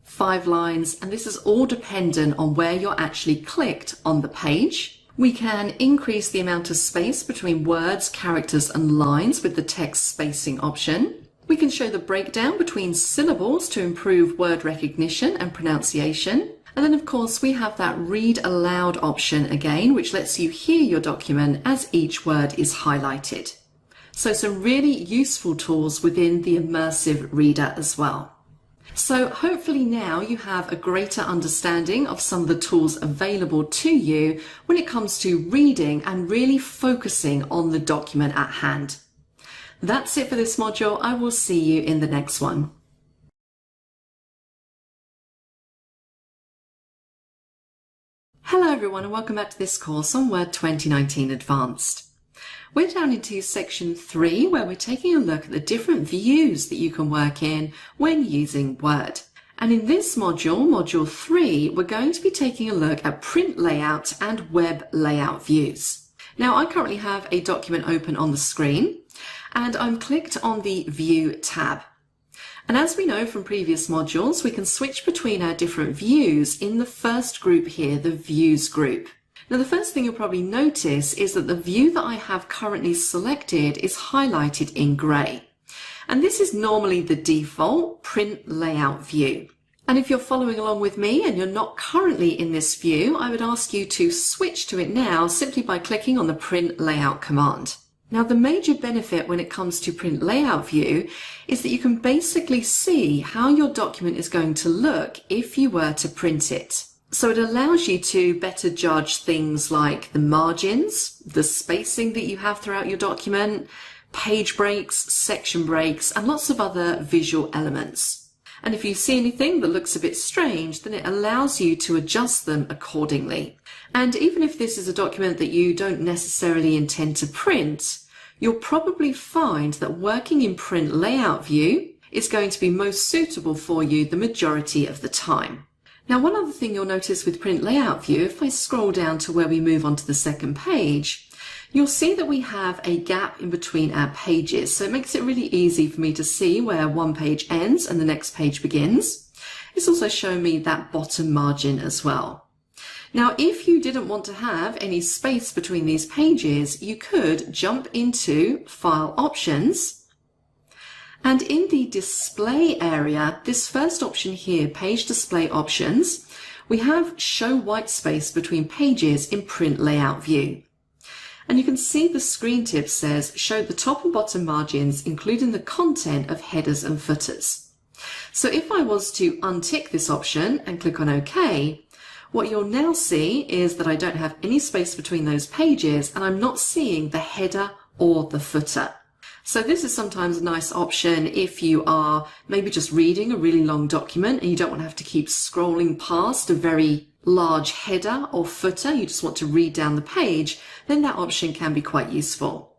[SPEAKER 1] 5 lines, and this is all dependent on where you're actually clicked on the page. We can increase the amount of space between words, characters and lines with the text spacing option. We can show the breakdown between syllables to improve word recognition and pronunciation. And then of course we have that read aloud option again, which lets you hear your document as each word is highlighted. So some really useful tools within the immersive reader as well. So hopefully now you have a greater understanding of some of the tools available to you when it comes to reading and really focusing on the document at hand. That's it for this module. I will see you in the next one. Hello everyone and welcome back to this course on Word 2019 Advanced. We're down into section 3 where we're taking a look at the different views that you can work in when using Word. And in this module, module 3, we're going to be taking a look at print layout and web layout views. Now I currently have a document open on the screen and I'm clicked on the View tab. And as we know from previous modules, we can switch between our different views in the first group here, the Views group. Now the first thing you'll probably notice is that the view that I have currently selected is highlighted in grey. And this is normally the default print layout view. And if you're following along with me and you're not currently in this view, I would ask you to switch to it now simply by clicking on the print layout command. Now the major benefit when it comes to print layout view is that you can basically see how your document is going to look if you were to print it. So it allows you to better judge things like the margins, the spacing that you have throughout your document, page breaks, section breaks, and lots of other visual elements. And if you see anything that looks a bit strange, then it allows you to adjust them accordingly. And even if this is a document that you don't necessarily intend to print, you'll probably find that working in print layout view is going to be most suitable for you the majority of the time. Now, one other thing you'll notice with print layout view, if I scroll down to where we move on to the second page, you'll see that we have a gap in between our pages. So it makes it really easy for me to see where one page ends and the next page begins. It's also showing me that bottom margin as well. Now, if you didn't want to have any space between these pages, you could jump into File Options. And in the display area, this first option here, page display options, we have show white space between pages in print layout view. And you can see the screen tip says show the top and bottom margins, including the content of headers and footers. So if I was to untick this option and click on OK, what you'll now see is that I don't have any space between those pages and I'm not seeing the header or the footer. So this is sometimes a nice option if you are maybe just reading a really long document and you don't want to have to keep scrolling past a very large header or footer, you just want to read down the page, then that option can be quite useful.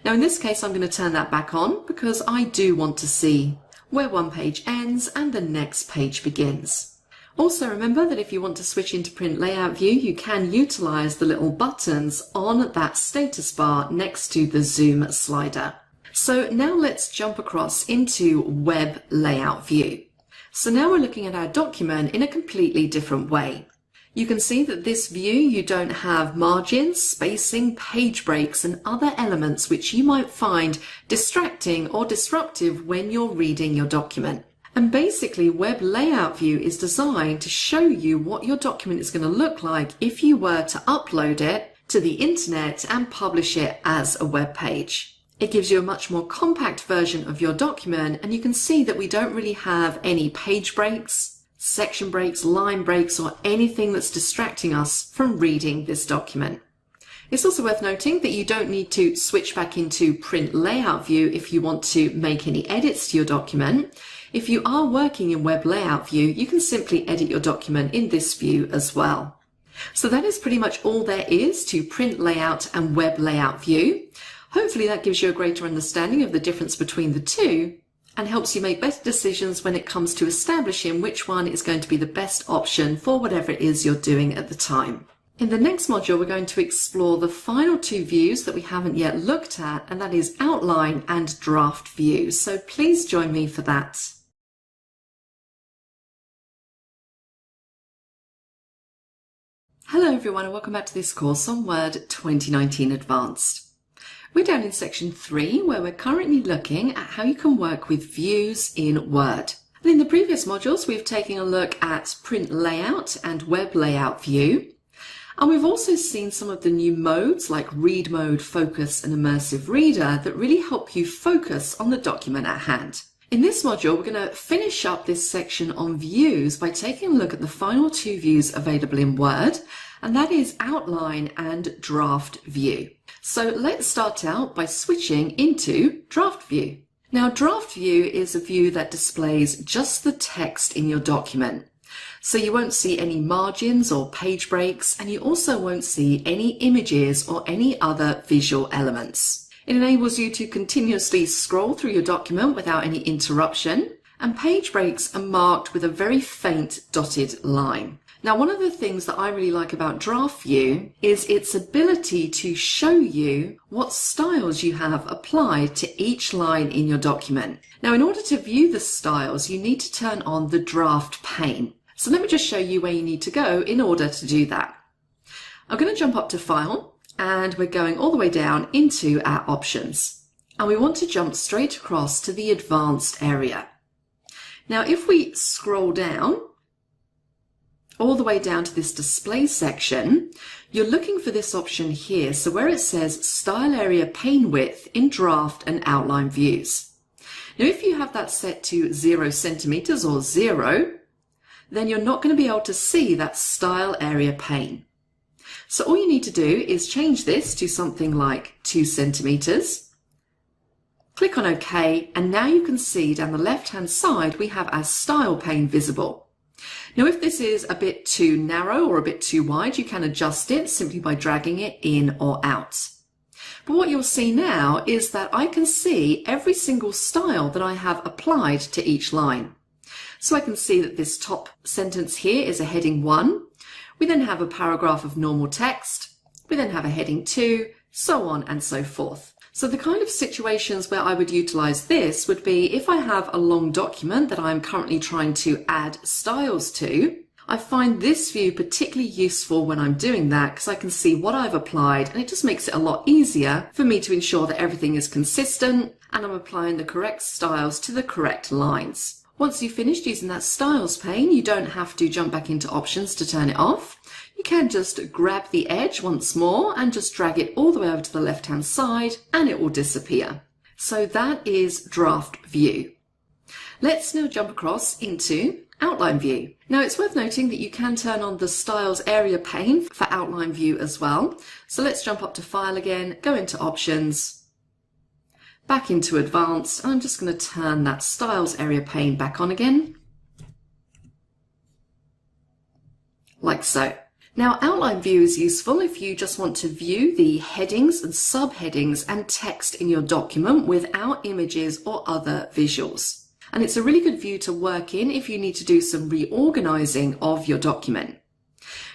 [SPEAKER 1] Now in this case I'm going to turn that back on because I do want to see where one page ends and the next page begins. Also remember that if you want to switch into print layout view, you can utilize the little buttons on that status bar next to the zoom slider. So now let's jump across into web layout view. So now we're looking at our document in a completely different way. You can see that this view, you don't have margins, spacing, page breaks, and other elements which you might find distracting or disruptive when you're reading your document. And basically, web layout view is designed to show you what your document is going to look like if you were to upload it to the internet and publish it as a web page. It gives you a much more compact version of your document, and you can see that we don't really have any page breaks, section breaks, line breaks, or anything that's distracting us from reading this document. It's also worth noting that you don't need to switch back into print layout view if you want to make any edits to your document. If you are working in web layout view, you can simply edit your document in this view as well. So that is pretty much all there is to print layout and web layout view. Hopefully that gives you a greater understanding of the difference between the two and helps you make better decisions when it comes to establishing which one is going to be the best option for whatever it is you're doing at the time. In the next module, we're going to explore the final two views that we haven't yet looked at, and that is outline and draft view. So please join me for that. Hello everyone, and welcome back to this course on Word 2019 Advanced. We're down in section 3, where we're currently looking at how you can work with views in Word. And in the previous modules, we've taken a look at print layout and web layout view. And we've also seen some of the new modes like read mode, focus, and immersive reader that really help you focus on the document at hand. In this module, we're going to finish up this section on views by taking a look at the final two views available in Word, and that is outline and draft view. So let's start out by switching into draft view. Now, draft view is a view that displays just the text in your document. So you won't see any margins or page breaks, and you also won't see any images or any other visual elements. It enables you to continuously scroll through your document without any interruption, and page breaks are marked with a very faint dotted line. Now, one of the things that I really like about draft view is its ability to show you what styles you have applied to each line in your document. Now, in order to view the styles, you need to turn on the draft pane. So let me just show you where you need to go in order to do that. I'm going to jump up to File, and we're going all the way down into our options. And we want to jump straight across to the advanced area. Now, if we scroll down, all the way down to this display section, you're looking for this option here. So where it says style area pane width in draft and outline views. Now, if you have that set to 0 centimeters or 0, then you're not going to be able to see that style area pane. So all you need to do is change this to something like 2 centimeters. Click on OK, and now you can see down the left-hand side we have our style pane visible. Now, if this is a bit too narrow or a bit too wide, you can adjust it simply by dragging it in or out. But what you'll see now is that I can see every single style that I have applied to each line. So I can see that this top sentence here is a heading 1. We then have a paragraph of normal text. We then have a heading 2, so on and so forth. So the kind of situations where I would utilize this would be if I have a long document that I'm currently trying to add styles to. I find this view particularly useful when I'm doing that because I can see what I've applied, and it just makes it a lot easier for me to ensure that everything is consistent and I'm applying the correct styles to the correct lines. Once you've finished using that styles pane, you don't have to jump back into options to turn it off. You can just grab the edge once more and just drag it all the way over to the left-hand side and it will disappear. So that is draft view. Let's now jump across into outline view. Now, it's worth noting that you can turn on the styles area pane for outline view as well. So let's jump up to File again, go into Options, back into Advanced, and I'm just going to turn that styles area pane back on again, like so. Now, outline view is useful if you just want to view the headings and subheadings and text in your document without images or other visuals. And it's a really good view to work in if you need to do some reorganizing of your document.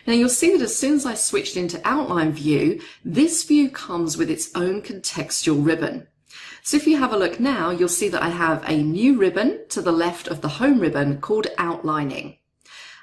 [SPEAKER 1] Now you'll see that as soon as I switched into outline view, this view comes with its own contextual ribbon. So if you have a look now, you'll see that I have a new ribbon to the left of the home ribbon called outlining.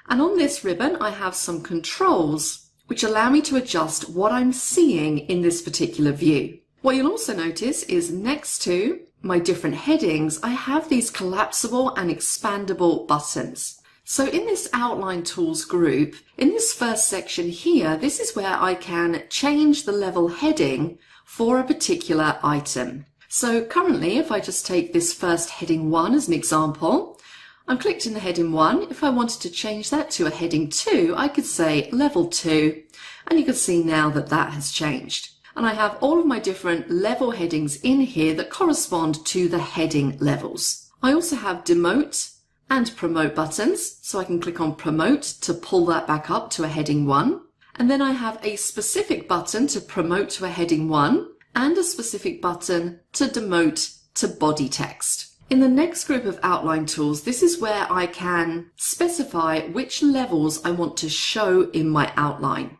[SPEAKER 1] And on this ribbon, I have some controls which allow me to adjust what I'm seeing in this particular view. What you'll also notice is next to my different headings, I have these collapsible and expandable buttons. So in this outline tools group, in this first section here, this is where I can change the level heading for a particular item. So currently, if I just take this first heading 1 as an example, I'm clicked in the heading 1. If I wanted to change that to a heading 2, I could say level 2, and you can see now that that has changed. And I have all of my different level headings in here that correspond to the heading levels. I also have demote and promote buttons, so I can click on promote to pull that back up to a heading 1. And then I have a specific button to promote to a heading 1 and a specific button to demote to body text. In the next group of outline tools, this is where I can specify which levels I want to show in my outline.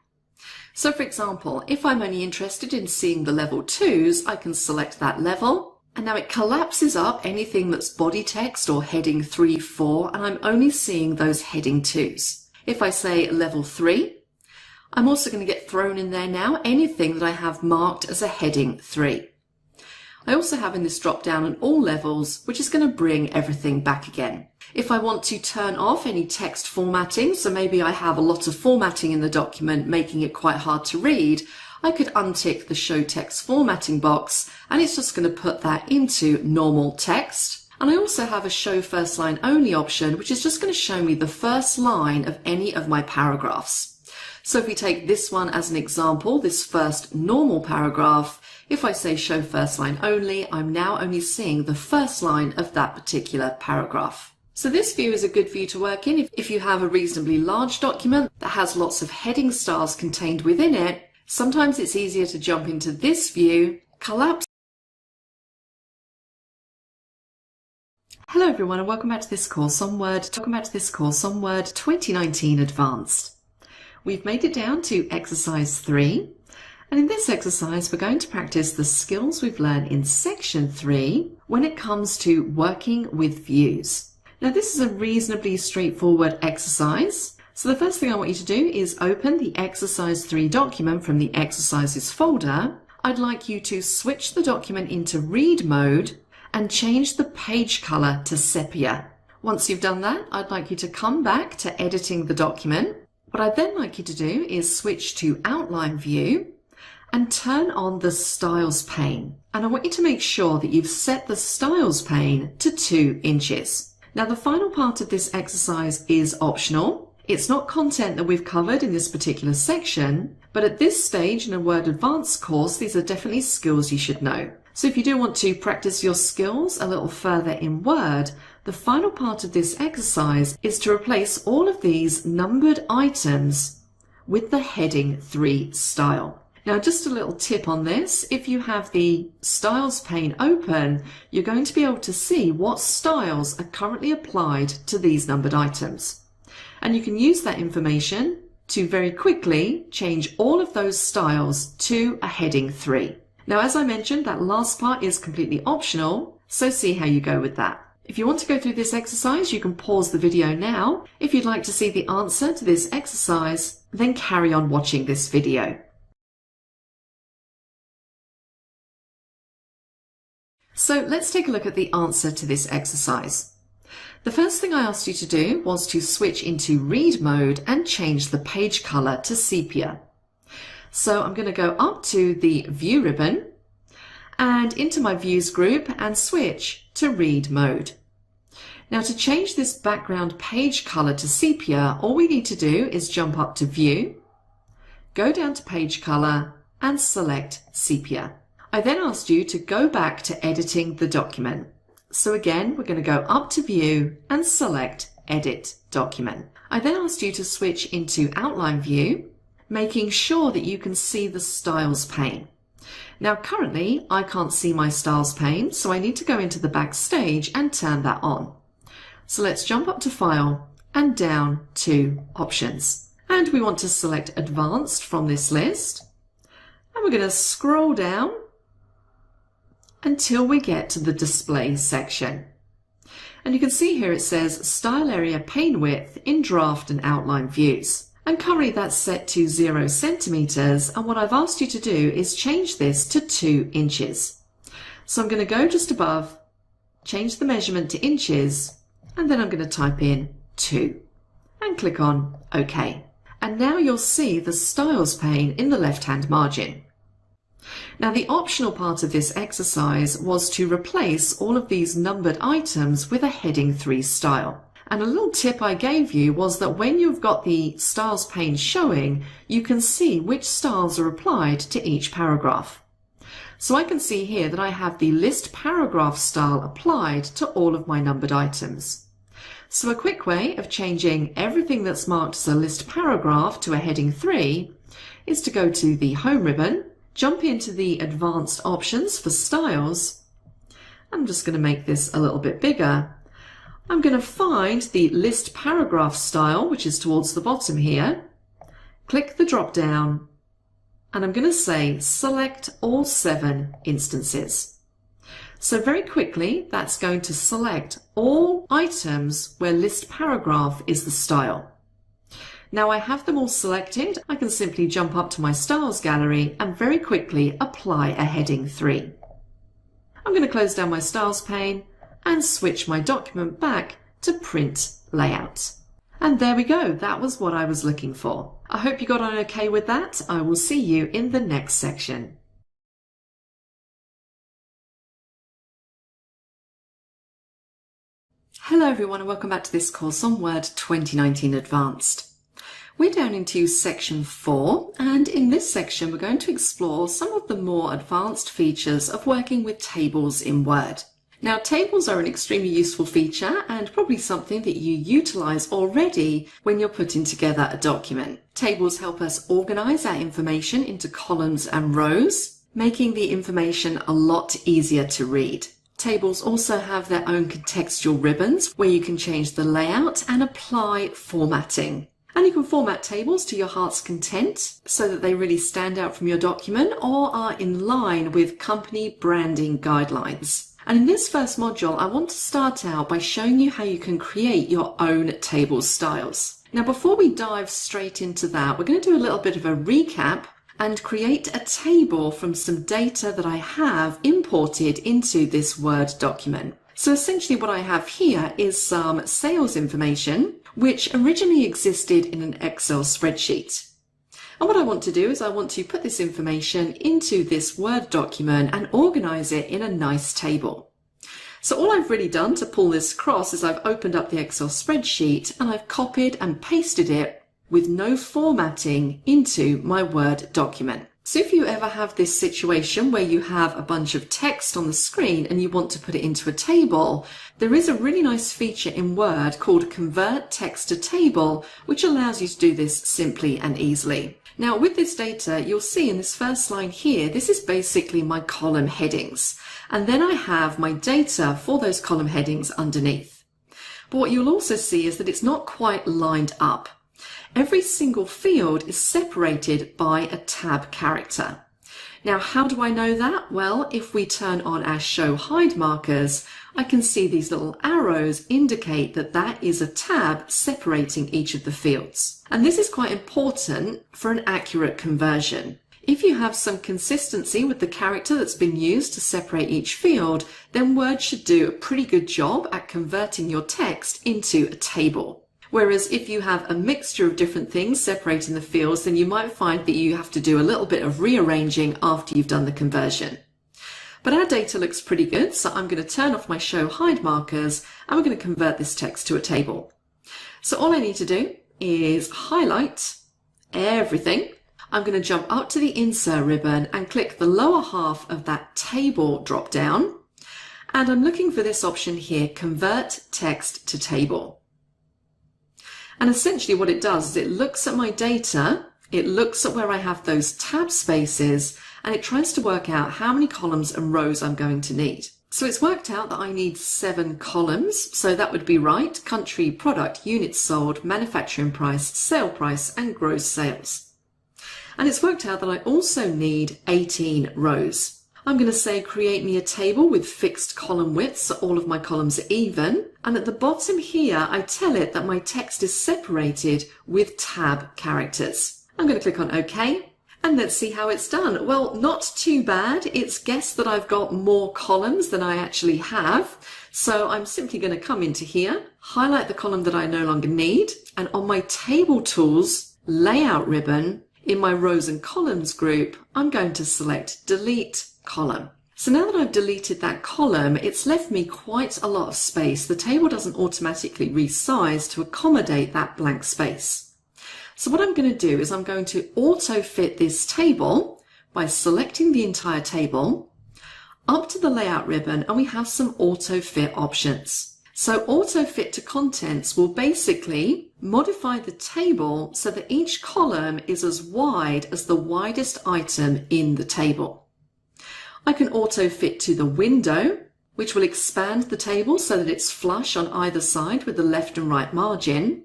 [SPEAKER 1] So for example, if I'm only interested in seeing the level 2s, I can select that level. And now it collapses up anything that's body text or heading 3, 4, and I'm only seeing those heading 2s. If I say level 3, I'm also going to get thrown in there now anything that I have marked as a heading 3. I also have in this drop down an all levels, which is going to bring everything back again. If I want to turn off any text formatting, so maybe I have a lot of formatting in the document making it quite hard to read, I could untick the show text formatting box and it's just going to put that into normal text. And I also have a show first line only option, which is just going to show me the first line of any of my paragraphs. So if we take this one as an example, this first normal paragraph, if I say show first line only, I'm now only seeing the first line of that particular paragraph. So this view is a good view to work in if you have a reasonably large document that has lots of heading styles contained within it. Sometimes it's easier to jump into this view, collapse. Hello everyone and welcome back to this course on Word. Welcome back to this course on Word 2019 Advanced. We've made it down to exercise 3, and in this exercise we're going to practice the skills we've learned in section 3 when it comes to working with views. Now this is a reasonably straightforward exercise. So the first thing I want you to do is open the exercise 3 document from the exercises folder. I'd like you to switch the document into read mode and change the page color to sepia. Once you've done that, I'd like you to come back to editing the document. What I'd then like you to do is switch to outline view and turn on the styles pane. And I want you to make sure that you've set the styles pane to 2 inches. Now the final part of this exercise is optional. It's not content that we've covered in this particular section, but at this stage in a Word Advanced course, these are definitely skills you should know. So if you do want to practice your skills a little further in Word, the final part of this exercise is to replace all of these numbered items with the heading 3 style. Now just a little tip on this, if you have the styles pane open, you're going to be able to see what styles are currently applied to these numbered items. And you can use that information to very quickly change all of those styles to a heading 3. Now, as I mentioned, that last part is completely optional, so see how you go with that. If you want to go through this exercise, you can pause the video now. If you'd like to see the answer to this exercise, then carry on watching this video. So let's take a look at the answer to this exercise. The first thing I asked you to do was to switch into read mode and change the page color to sepia. So I'm going to go up to the view ribbon and into my views group and switch to read mode. Now to change this background page color to sepia, all we need to do is jump up to view, go down to page color and select sepia. I then asked you to go back to editing the document. So again, we're going to go up to view and select edit document. I then asked you to switch into outline view, making sure that you can see the styles pane. Now currently I can't see my styles pane, so I need to go into the backstage and turn that on. So let's jump up to File and down to Options. And we want to select Advanced from this list. And we're going to scroll down until we get to the Display section. And you can see here it says Style Area Pane Width in Draft and Outline Views. And currently that's set to 0 centimeters, and what I've asked you to do is change this to 2 inches. So I'm going to go just above, change the measurement to inches, and then I'm going to type in 2 and click on OK. And now you'll see the Styles pane in the left-hand margin. Now the optional part of this exercise was to replace all of these numbered items with a heading 3 style. And a little tip I gave you was that when you've got the styles pane showing, you can see which styles are applied to each paragraph. So I can see here that I have the list paragraph style applied to all of my numbered items. So a quick way of changing everything that's marked as a list paragraph to a heading 3 is to go to the Home ribbon, jump into the Advanced Options for Styles. I'm just going to make this a little bit bigger. I'm going to find the list paragraph style, which is towards the bottom here, click the drop down, and I'm going to say select all 7 instances. So very quickly, that's going to select all items where list paragraph is the style. Now I have them all selected. I can simply jump up to my styles gallery and very quickly apply a heading 3. I'm going to close down my styles pane and switch my document back to Print Layout. And there we go, that was what I was looking for. I hope you got on okay with that. I will see you in the next section. Hello everyone and welcome back to this course on Word 2019 Advanced. We're down into section 4, and in this section we're going to explore some of the more advanced features of working with tables in Word. Now, tables are an extremely useful feature and probably something that you utilize already when you're putting together a document. Tables help us organize our information into columns and rows, making the information a lot easier to read. Tables also have their own contextual ribbons where you can change the layout and apply formatting. And you can format tables to your heart's content so that they really stand out from your document or are in line with company branding guidelines. And in this first module, I want to start out by showing you how you can create your own table styles. Now, before we dive straight into that, we're going to do a little bit of a recap and create a table from some data that I have imported into this Word document. So essentially what I have here is some sales information, which originally existed in an Excel spreadsheet. And what I want to do is I want to put this information into this Word document and organize it in a nice table. So all I've really done to pull this across is I've opened up the Excel spreadsheet and I've copied and pasted it with no formatting into my Word document. So if you ever have this situation where you have a bunch of text on the screen and you want to put it into a table, there is a really nice feature in Word called Convert Text to Table, which allows you to do this simply and easily. Now with this data, you'll see in this first line here, this is basically my column headings. And then I have my data for those column headings underneath. But what you'll also see is that it's not quite lined up. Every single field is separated by a tab character. Now, how do I know that? Well, if we turn on our Show Hide markers, I can see these little arrows indicate that that is a tab separating each of the fields. And this is quite important for an accurate conversion. If you have some consistency with the character that's been used to separate each field, then Word should do a pretty good job at converting your text into a table. Whereas if you have a mixture of different things separating the fields, then you might find that you have to do a little bit of rearranging after you've done the conversion. But our data looks pretty good, so I'm going to turn off my Show Hide markers and we're going to convert this text to a table. So all I need to do is highlight everything. I'm going to jump up to the Insert ribbon and click the lower half of that table drop down. And I'm looking for this option here, Convert Text to Table. And essentially what it does is it looks at my data, it looks at where I have those tab spaces, and it tries to work out how many columns and rows I'm going to need. So it's worked out that I need 7 columns, so that would be right: country, product, units sold, manufacturing price, sale price, and gross sales. And it's worked out that I also need 18 rows. I'm going to say create me a table with fixed column widths, so all of my columns are even. And at the bottom here, I tell it that my text is separated with tab characters. I'm going to click on OK. And let's see how it's done. Well, not too bad. It's guessed that I've got more columns than I actually have. So I'm simply going to come into here, highlight the column that I no longer need, and on my Table Tools layout ribbon, in my rows and columns group, I'm going to select Delete Column. So now that I've deleted that column, it's left me quite a lot of space. The table doesn't automatically resize to accommodate that blank space. So what I'm going to do is I'm going to auto-fit this table by selecting the entire table up to the layout ribbon, and we have some auto-fit options. So auto-fit to contents will basically modify the table so that each column is as wide as the widest item in the table. I can auto-fit to the window, which will expand the table so that it's flush on either side with the left and right margin.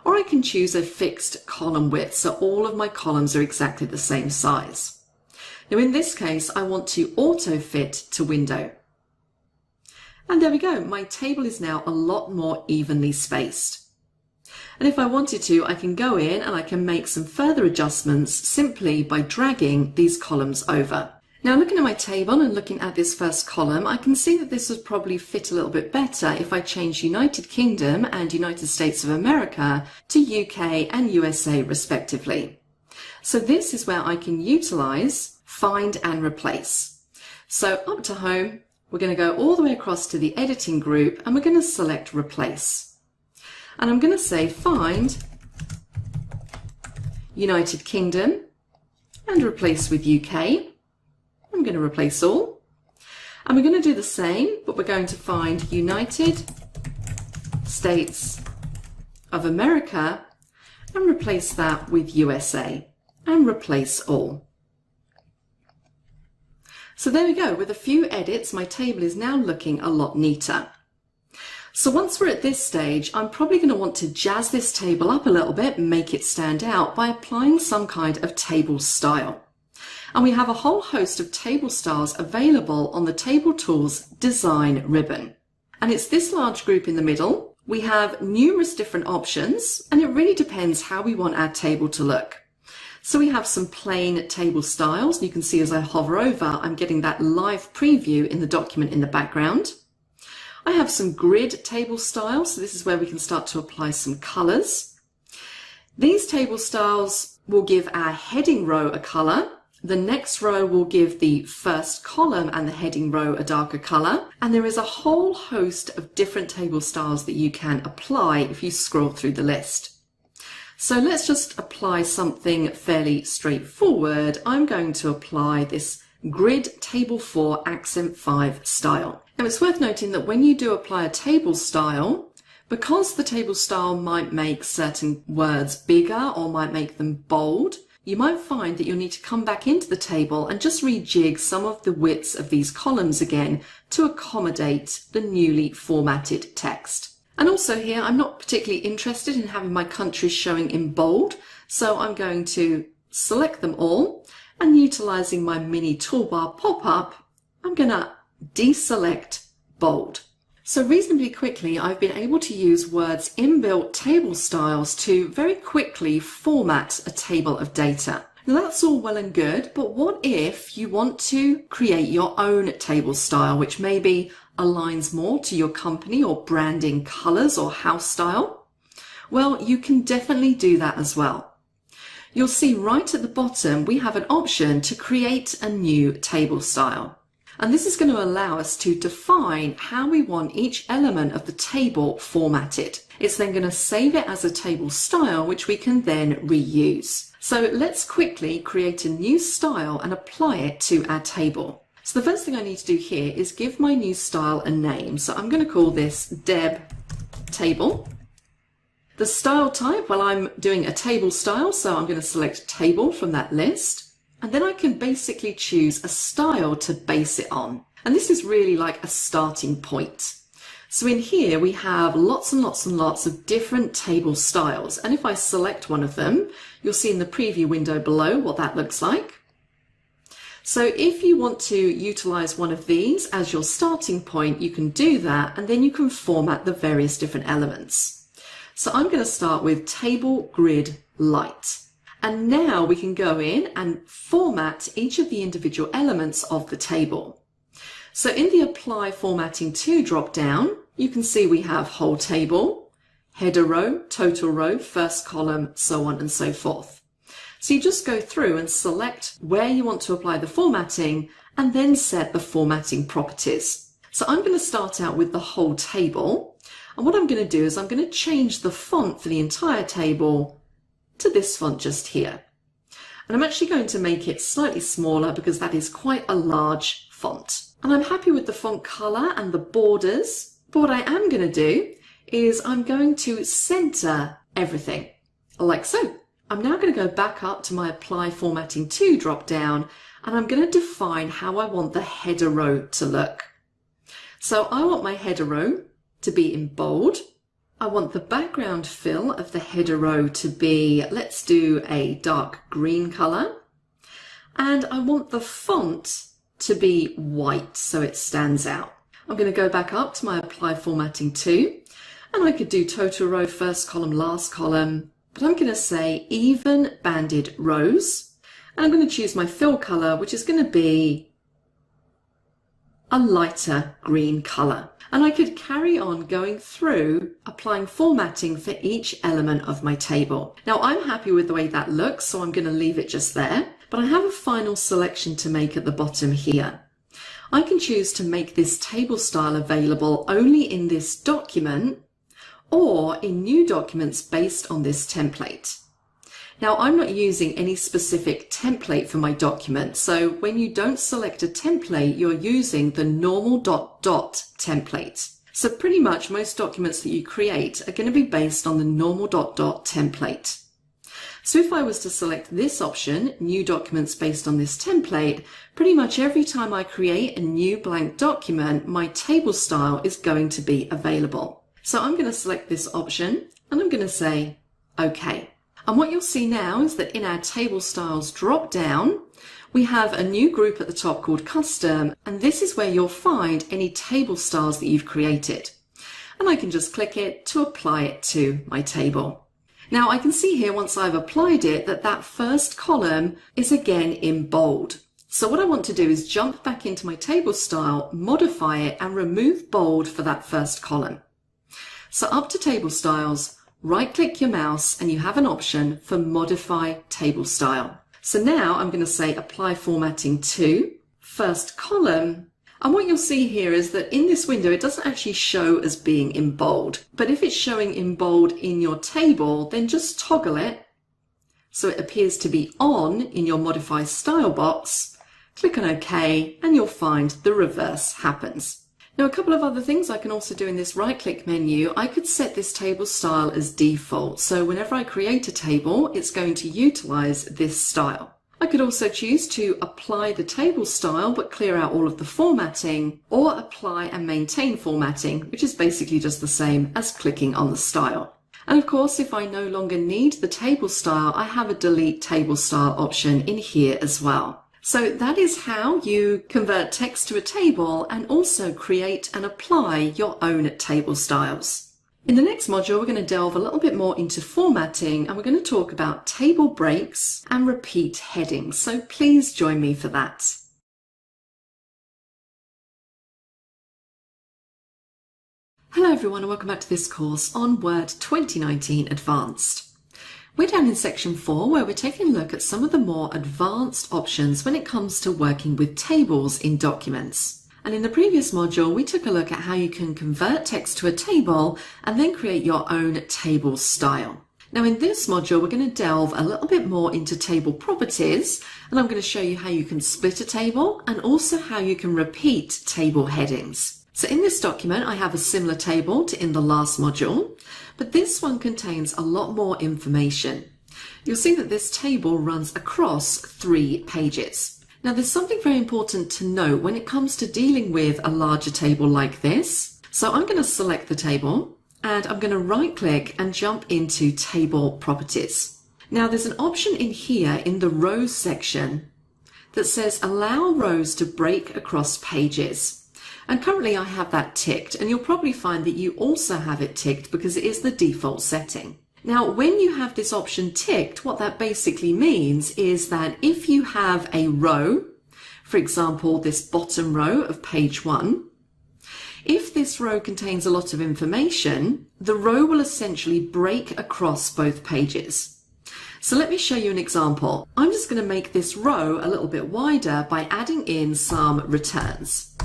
[SPEAKER 1] Or I can choose a fixed column width, so all of my columns are exactly the same size. Now in this case, I want to auto-fit to window. And there we go, my table is now a lot more evenly spaced. And if I wanted to, I can go in and I can make some further adjustments simply by dragging these columns over. Now looking at my table and looking at this first column, I can see that this would probably fit a little bit better if I change United Kingdom and United States of America to UK and USA respectively. So this is where I can utilize Find and Replace. So up to Home, we're going to go all the way across to the editing group and we're going to select Replace. And I'm going to say Find United Kingdom and replace with UK. I'm going to replace all, and we're going to do the same, but we're going to find United States of America and replace that with USA and replace all. So there we go. With a few edits, my table is now looking a lot neater. So once we're at this stage, I'm probably going to want to jazz this table up a little bit and make it stand out by applying some kind of table style. And we have a whole host of table styles available on the Table Tools Design ribbon. And it's this large group in the middle. We have numerous different options, and it really depends how we want our table to look. So we have some plain table styles. You can see as I hover over, I'm getting that live preview in the document in the background. I have some grid table styles, so this is where we can start to apply some colors. These table styles will give our heading row a color. The next row will give the first column and the heading row a darker color. And there is a whole host of different table styles that you can apply if you scroll through the list. So let's just apply something fairly straightforward. I'm going to apply this Grid Table 4 Accent 5 style. Now it's worth noting that when you do apply a table style, because the table style might make certain words bigger or might make them bold, you might find that you'll need to come back into the table and just rejig some of the widths of these columns again to accommodate the newly formatted text. And also here, I'm not particularly interested in having my countries showing in bold, so I'm going to select them all, and utilizing my mini toolbar pop-up, I'm going to deselect bold. So reasonably quickly, I've been able to use Word's inbuilt table styles to very quickly format a table of data. Now that's all well and good, but what if you want to create your own table style, which maybe aligns more to your company or branding colors or house style? Well, you can definitely do that as well. You'll see right at the bottom, we have an option to create a new table style. And this is going to allow us to define how we want each element of the table formatted. It's then going to save it as a table style, which we can then reuse. So let's quickly create a new style and apply it to our table. So the first thing I need to do here is give my new style a name. So I'm going to call this Deb Table. The style type, well, I'm doing a table style, so I'm going to select table from that list. And then I can basically choose a style to base it on. And this is really like a starting point. So in here we have lots and lots and lots of different table styles. And if I select one of them, you'll see in the preview window below what that looks like. So if you want to utilize one of these as your starting point, you can do that, and then you can format the various different elements. So I'm going to start with Table Grid Light. And now we can go in and format each of the individual elements of the table. So in the Apply Formatting To drop down, you can see we have whole table, header row, total row, first column, so on and so forth. So you just go through and select where you want to apply the formatting and then set the formatting properties. So I'm going to start out with the whole table. And what I'm going to do is I'm going to change the font for the entire table to this font just here. And I'm actually going to make it slightly smaller because that is quite a large font. And I'm happy with the font color and the borders. But what I am going to do is I'm going to center everything like so. I'm now going to go back up to my Apply Formatting To drop down, and I'm going to define how I want the header row to look. So I want my header row to be in bold. I want the background fill of the header row to be, let's do a dark green color. And I want the font to be white so it stands out. I'm going to go back up to my Apply Formatting To, and I could do total row, first column, last column, but I'm going to say even banded rows, and I'm going to choose my fill color, which is going to be a lighter green color. And I could carry on going through applying formatting for each element of my table. Now I'm happy with the way that looks, so I'm going to leave it just there, but I have a final selection to make at the bottom here. I can choose to make this table style available only in this document or in new documents based on this template. Now I'm not using any specific template for my document, so when you don't select a template, you're using the normal ... template. So pretty much most documents that you create are going to be based on the normal ... template. So if I was to select this option, new documents based on this template, pretty much every time I create a new blank document, my table style is going to be available. So I'm going to select this option and I'm going to say OK. And what you'll see now is that in our table styles drop down, we have a new group at the top called Custom, and this is where you'll find any table styles that you've created. And I can just click it to apply it to my table. Now I can see here once I've applied it that that first column is again in bold. So what I want to do is jump back into my table style, modify it and remove bold for that first column. So up to Table Styles, right click your mouse and you have an option for Modify Table Style. So now I'm going to say Apply Formatting To, first column. And what you'll see here is that in this window, it doesn't actually show as being in bold. But if it's showing in bold in your table, then just toggle it so it appears to be on in your Modify Style box. Click on OK, and you'll find the reverse happens. Now, a couple of other things I can also do in this right-click menu. I could set this table style as default. So whenever I create a table, it's going to utilize this style. I could also choose to apply the table style but clear out all of the formatting, or apply and maintain formatting, which is basically just the same as clicking on the style. And of course, if I no longer need the table style, I have a delete table style option in here as well. So that is how you convert text to a table and also create and apply your own table styles. In the next module, we're going to delve a little bit more into formatting, and we're going to talk about table breaks and repeat headings. So please join me for that. Hello everyone, and welcome back to this course on Word 2019 Advanced. We're down in section 4 where we're taking a look at some of the more advanced options when it comes to working with tables in documents. And in the previous module, we took a look at how you can convert text to a table and then create your own table style. Now in this module, we're going to delve a little bit more into table properties, and I'm going to show you how you can split a table and also how you can repeat table headings. So in this document, I have a similar table to in the last module, but this one contains a lot more information. You'll see that this table runs across 3 pages. Now there's something very important to note when it comes to dealing with a larger table like this. So I'm going to select the table and I'm going to right click and jump into Table Properties. Now there's an option in here in the Rows section that says Allow rows to break across pages. And currently I have that ticked, and you'll probably find that you also have it ticked because it is the default setting. Now, when you have this option ticked, what that basically means is that if you have a row, for example, this bottom row of page 1, if this row contains a lot of information, the row will essentially break across both pages. So let me show you an example. I'm just going to make this row a little bit wider by adding in some returns.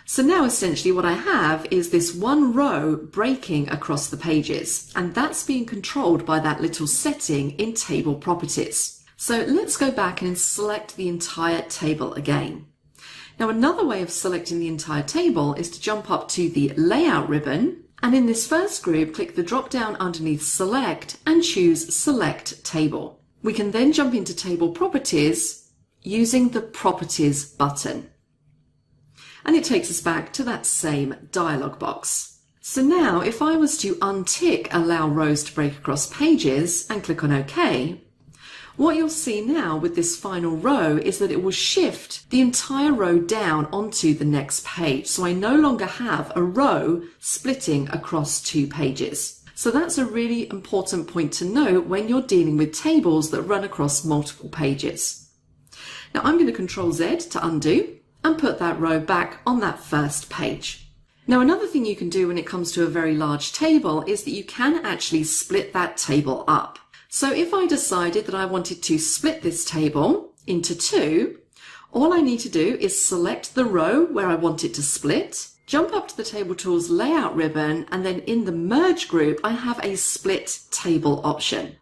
[SPEAKER 1] So now essentially what I have is this one row breaking across the pages, and that's being controlled by that little setting in Table Properties. So let's go back and select the entire table again. Now another way of selecting the entire table is to jump up to the Layout ribbon, and in this first group click the drop down underneath Select and choose Select Table. We can then jump into Table Properties using the Properties button. And it takes us back to that same dialog box. So now if I was to untick Allow rows to break across pages and click on OK, what you'll see now with this final row is that it will shift the entire row down onto the next page. So I no longer have a row splitting across 2 pages. So that's a really important point to note when you're dealing with tables that run across multiple pages. Now I'm going to Control Z to undo and put that row back on that first page. Now another thing you can do when it comes to a very large table is that you can actually split that table up. So if I decided that I wanted to split this table into 2, all I need to do is select the row where I want it to split, jump up to the Table Tools Layout ribbon, and then in the Merge group I have a Split Table option.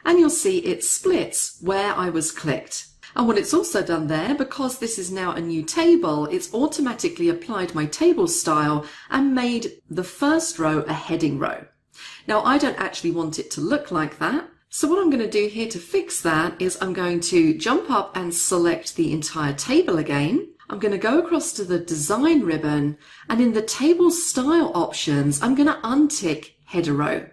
[SPEAKER 1] And you'll see it splits where I was clicked. And what it's also done there, because this is now a new table, it's automatically applied my table style and made the first row a heading row. Now I don't actually want it to look like that, so what I'm going to do here to fix that is I'm going to jump up and select the entire table again. I'm going to go across to the Design ribbon, and in the Table Style options I'm going to untick Header Row,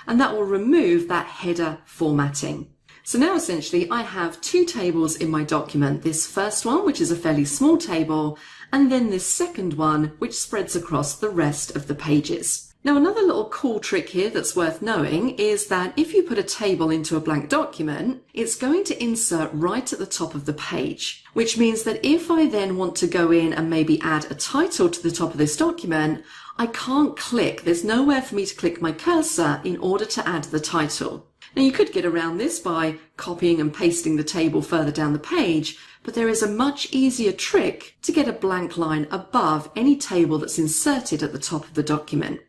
[SPEAKER 1] and that will remove that header formatting. So now essentially I have 2 tables in my document, this first one which is a fairly small table, and then this second one which spreads across the rest of the pages. Now another little cool trick here that's worth knowing is that if you put a table into a blank document, it's going to insert right at the top of the page, which means that if I then want to go in and maybe add a title to the top of this document, I can't click, there's nowhere for me to click my cursor in order to add the title. Now you could get around this by copying and pasting the table further down the page, but there is a much easier trick to get a blank line above any table that's inserted at the top of the document.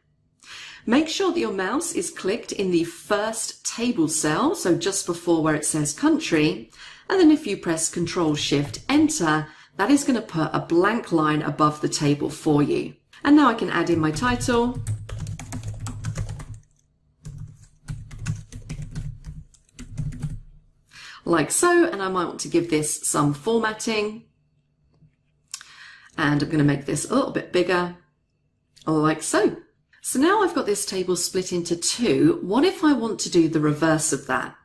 [SPEAKER 1] Make sure that your mouse is clicked in the first table cell, so just before where it says country, and then if you press Ctrl-Shift-Enter, that is going to put a blank line above the table for you. And now I can add in my title. Like so, and I might want to give this some formatting, and I'm going to make this a little bit bigger, like so. So now I've got this table split into 2. What if I want to do the reverse of that?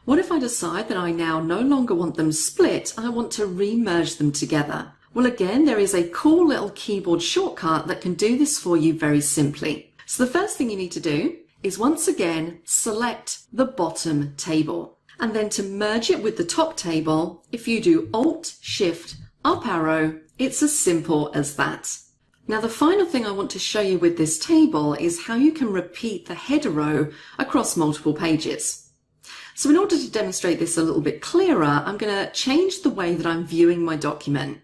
[SPEAKER 1] What if I decide that I now no longer want them split and I want to re-merge them together? Well, again, there is a cool little keyboard shortcut that can do this for you very simply. So the first thing you need to do is once again select the bottom table. And then to merge it with the top table, if you do Alt, Shift, Up arrow, it's as simple as that. Now the final thing I want to show you with this table is how you can repeat the header row across multiple pages. So in order to demonstrate this a little bit clearer, I'm going to change the way that I'm viewing my document.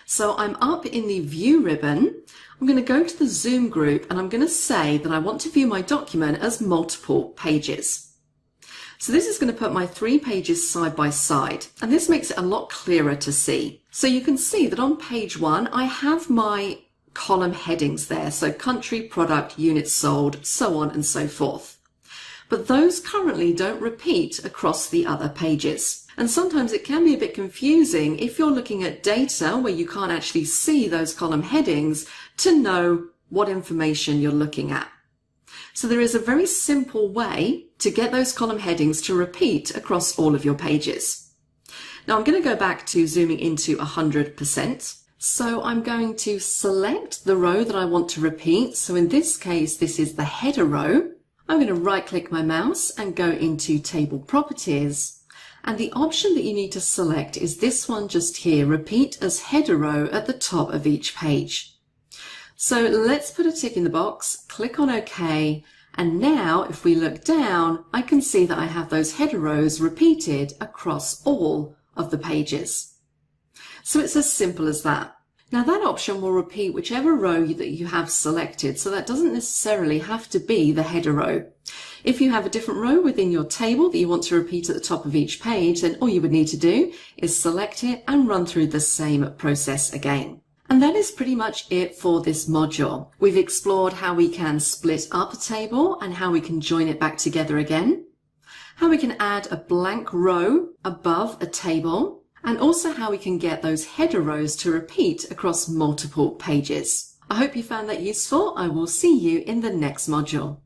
[SPEAKER 1] So I'm up in the View ribbon, I'm going to go to the Zoom group, and I'm going to say that I want to view my document as multiple pages. So this is going to put my 3 pages side by side, and this makes it a lot clearer to see. So you can see that on page 1 I have my column headings there, so country, product, units sold, so on and so forth. But those currently don't repeat across the other pages. And sometimes it can be a bit confusing if you're looking at data where you can't actually see those column headings to know what information you're looking at. So there is a very simple way to get those column headings to repeat across all of your pages. Now I'm going to go back to zooming into 100%. So I'm going to select the row that I want to repeat. So in this case, this is the header row. I'm going to right click my mouse and go into Table Properties. And the option that you need to select is this one just here, Repeat as Header Row at the top of each page. So let's put a tick in the box, click on OK, and now if we look down, I can see that I have those header rows repeated across all of the pages. So it's as simple as that. Now that option will repeat whichever row that you have selected, so that doesn't necessarily have to be the header row. If you have a different row within your table that you want to repeat at the top of each page, then all you would need to do is select it and run through the same process again. And that is pretty much it for this module. We've explored how we can split up a table and how we can join it back together again, how we can add a blank row above a table, and also how we can get those header rows to repeat across multiple pages. I hope you found that useful. I will see you in the next module.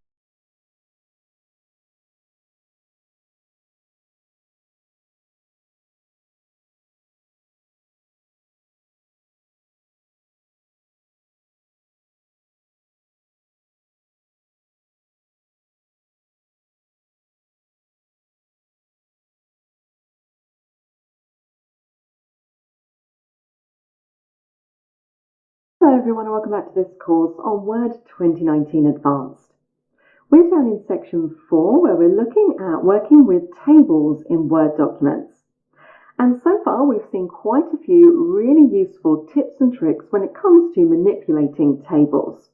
[SPEAKER 3] Hello everyone and welcome back to this course on Word 2019 Advanced. We're down in section 4 where we're looking at working with tables in Word documents. And so far we've seen quite a few really useful tips and tricks when it comes to manipulating tables.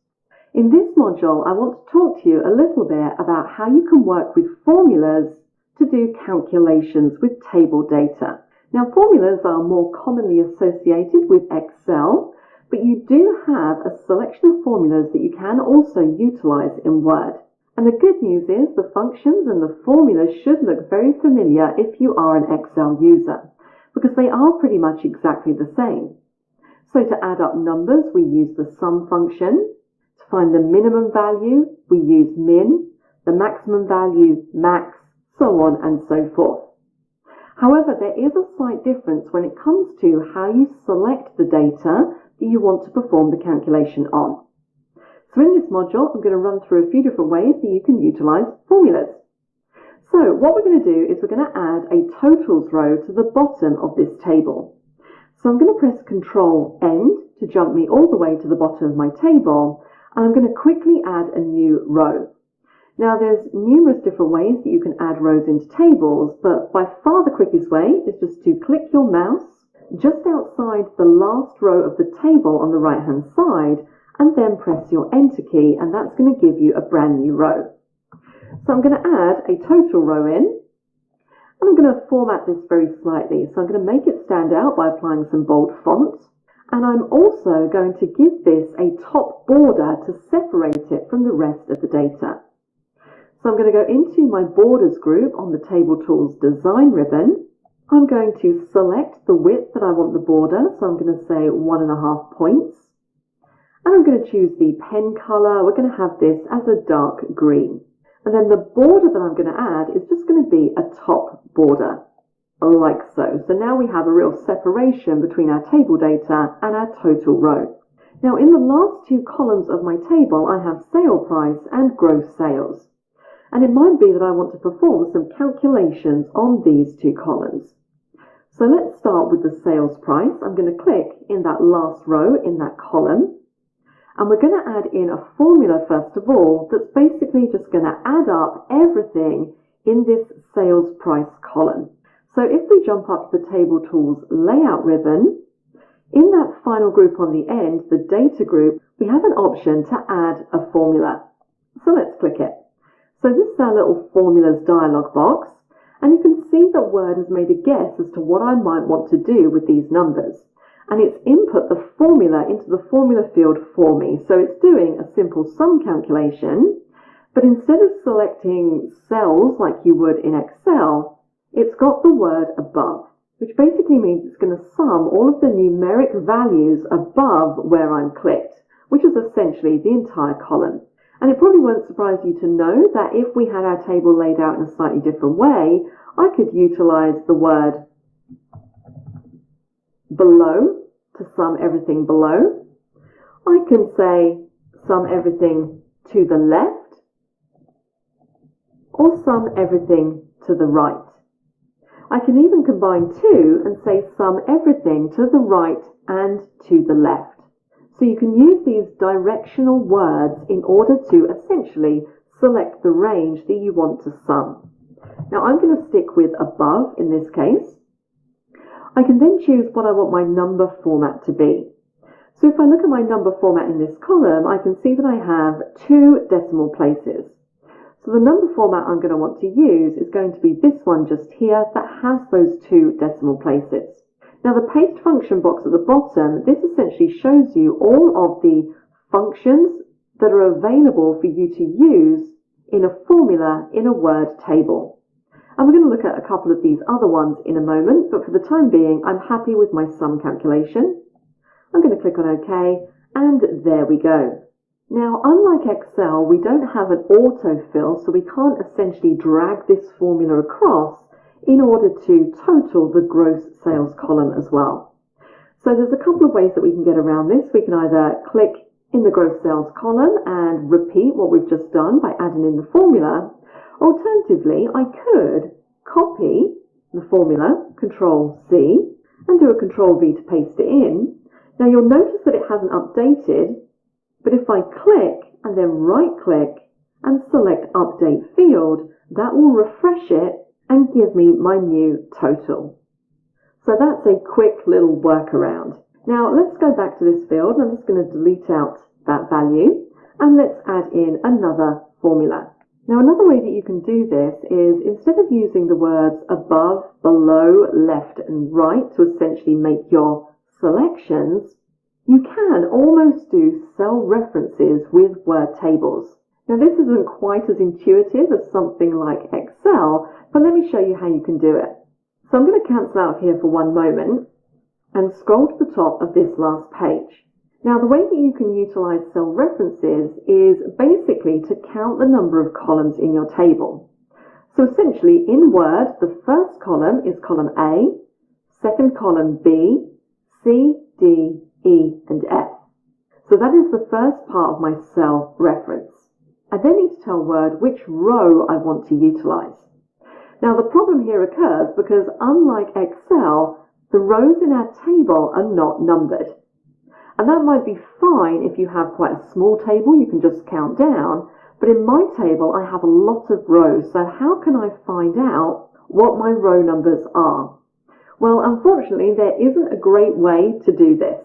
[SPEAKER 3] In this module I want to talk to you a little bit about how you can work with formulas to do calculations with table data. Now formulas are more commonly associated with Excel, but you do have a selection of formulas that you can also utilize in Word. And the good news is the functions and the formulas should look very familiar if you are an Excel user, because they are pretty much exactly the same. So to add up numbers, we use the sum function. To find the minimum value, we use min, the maximum value, max, so on and so forth. However, there is a slight difference when it comes to how you select the data that you want to perform the calculation on. So in this module, I'm going to run through a few different ways that you can utilize formulas. So what we're going to do is we're going to add a totals row to the bottom of this table. So I'm going to press Control End to jump me all the way to the bottom of my table, and I'm going to quickly add a new row. Now there's numerous different ways that you can add rows into tables, but by far the quickest way is just to click your mouse just outside the last row of the table on the right hand side and then press your enter key, and that's going to give you a brand new row. So I'm going to add a total row in, and I'm going to format this very slightly. So I'm going to make it stand out by applying some bold font, and I'm also going to give this a top border to separate it from the rest of the data. So I'm going to go into my borders group on the Table Tools Design ribbon. I'm going to select the width that I want the border, so I'm going to say 1.5 points. And I'm going to choose the pen color. We're going to have this as a dark green. And then the border that I'm going to add is just going to be a top border, like so. So now we have a real separation between our table data and our total row. Now in the last two columns of my table, I have sale price and gross sales. And it might be that I want to perform some calculations on these two columns. So let's start with the sales price. I'm going to click in that last row in that column. And we're going to add in a formula first of all that's basically just going to add up everything in this sales price column. So if we jump up to the Table Tools Layout ribbon, in that final group on the end, the data group, we have an option to add a formula. So let's click it. So this is our little formulas dialog box, and you can see that Word has made a guess as to what I might want to do with these numbers. And it's input the formula into the formula field for me. So it's doing a simple sum calculation, but instead of selecting cells like you would in Excel, it's got the word above, which basically means it's going to sum all of the numeric values above where I'm clicked, which is essentially the entire column. And it probably won't surprise you to know that if we had our table laid out in a slightly different way, I could utilize the word below to sum everything below. I can say sum everything to the left or sum everything to the right. I can even combine two and say sum everything to the right and to the left. So you can use these directional words in order to essentially select the range that you want to sum. Now I'm going to stick with above in this case. I can then choose what I want my number format to be. So if I look at my number format in this column, I can see that I have 2 decimal places. So the number format I'm going to want to use is going to be this one just here that has those 2 decimal places. Now the paste function box at the bottom, this essentially shows you all of the functions that are available for you to use in a formula in a Word table. And we're going to look at a couple of these other ones in a moment, but for the time being, I'm happy with my sum calculation. I'm going to click on OK, and there we go. Now, unlike Excel, we don't have an autofill, so we can't essentially drag this formula across in order to total the gross sales column as well. So there's a couple of ways that we can get around this. We can either click in the gross sales column and repeat what we've just done by adding in the formula. Alternatively, I could copy the formula, Control C, and do a Control V to paste it in. Now you'll notice that it hasn't updated, but if I click and then right click and select Update Field, that will refresh it and give me my new total. So that's a quick little workaround. Now let's go back to this field. I'm just going to delete out that value and let's add in another formula. Now another way that you can do this is instead of using the words above, below, left and right to essentially make your selections, you can almost do cell references with word tables. Now this isn't quite as intuitive as something like Excel, but let me show you how you can do it. So I'm going to cancel out here for one moment and scroll to the top of this last page. Now the way that you can utilize cell references is basically to count the number of columns in your table. So essentially in Word, the first column is column A, second column B, C, D, E and F. So that is the first part of my cell reference. I then need to tell Word which row I want to utilize. Now the problem here occurs because unlike Excel, the rows in our table are not numbered. And that might be fine if you have quite a small table, you can just count down, but in my table I have a lot of rows, so how can I find out what my row numbers are? Well, unfortunately there isn't a great way to do this.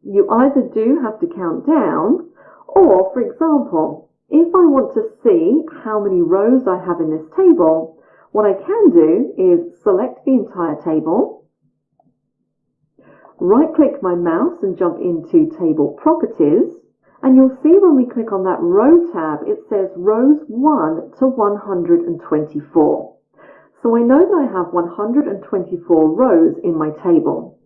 [SPEAKER 3] You either do have to count down, or for example, if I want to see how many rows I have in this table, what I can do is select the entire table, right-click my mouse and jump into Table Properties, and you'll see when we click on that Row tab, it says rows 1 to 124. So I know that I have 124 rows in my table.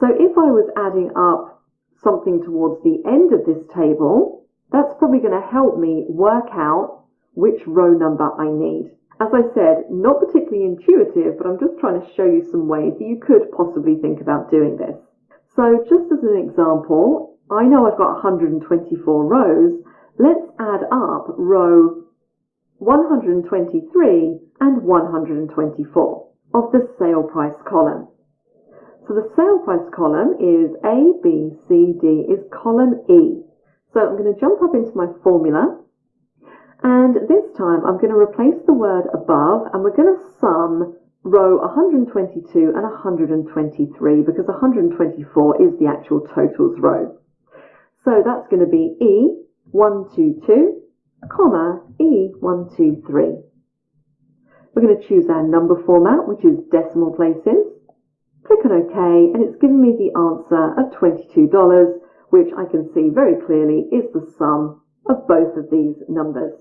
[SPEAKER 3] So if I was adding up something towards the end of this table, that's probably going to help me work out which row number I need. As I said, not particularly intuitive, but I'm just trying to show you some ways that you could possibly think about doing this. So just as an example, I know I've got 124 rows. Let's add up row 123 and 124 of the sale price column. So the sale price column is A, B, C, D, is column E. So I'm going to jump up into my formula, and this time I'm going to replace the word above and we're going to sum row 122 and 123 because 124 is the actual totals row. So that's going to be E122, comma, E123. We're going to choose our number format, which is decimal places. Click on OK, and it's given me the answer of $22, which I can see very clearly is the sum of both of these numbers.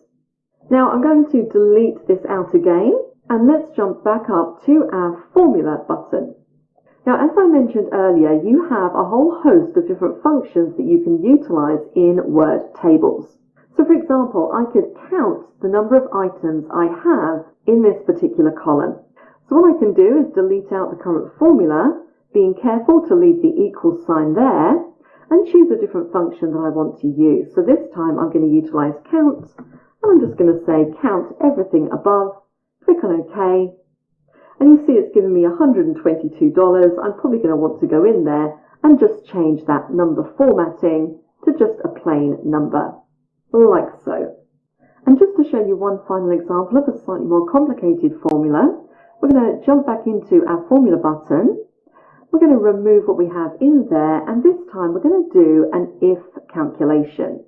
[SPEAKER 3] Now I'm going to delete this out again And let's jump back up to our Formula button. Now, as I mentioned earlier, you have a whole host of different functions that you can utilize in Word tables. So, for example, I could count the number of items I have in this particular column. So what I can do is delete out the current formula, being careful to leave the equal sign there, and choose a different function that I want to use. So this time I'm going to utilize count, and I'm just going to say count everything above, click on OK, and you see it's given me $122. I'm probably going to want to go in there and just change that number formatting to just a plain number, like so. And just to show you one final example of a slightly more complicated formula, we're going to jump back into our formula button. We're going to remove what we have in there, and this time we're going to do an if calculation.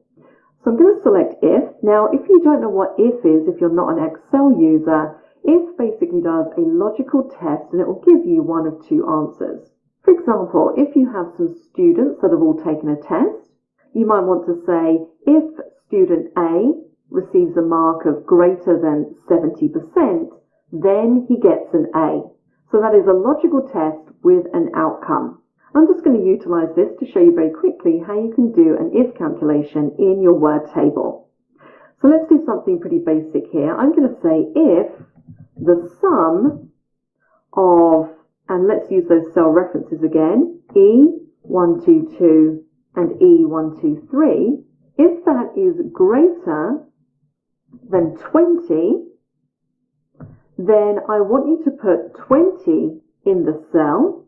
[SPEAKER 3] So I'm going to select if. Now, if you don't know what if is, if you're not an Excel user, if basically does a logical test and it will give you one of two answers. For example, if you have some students that have all taken a test, you might want to say if student A receives a mark of greater than 70%, then he gets an A. So that is a logical test with an outcome. I'm just going to utilize this to show you very quickly how you can do an if calculation in your Word table. So let's do something pretty basic here. I'm going to say if the sum of, and let's use those cell references again, E122 and E123, if that is greater than 20, then I want you to put 20 in the cell.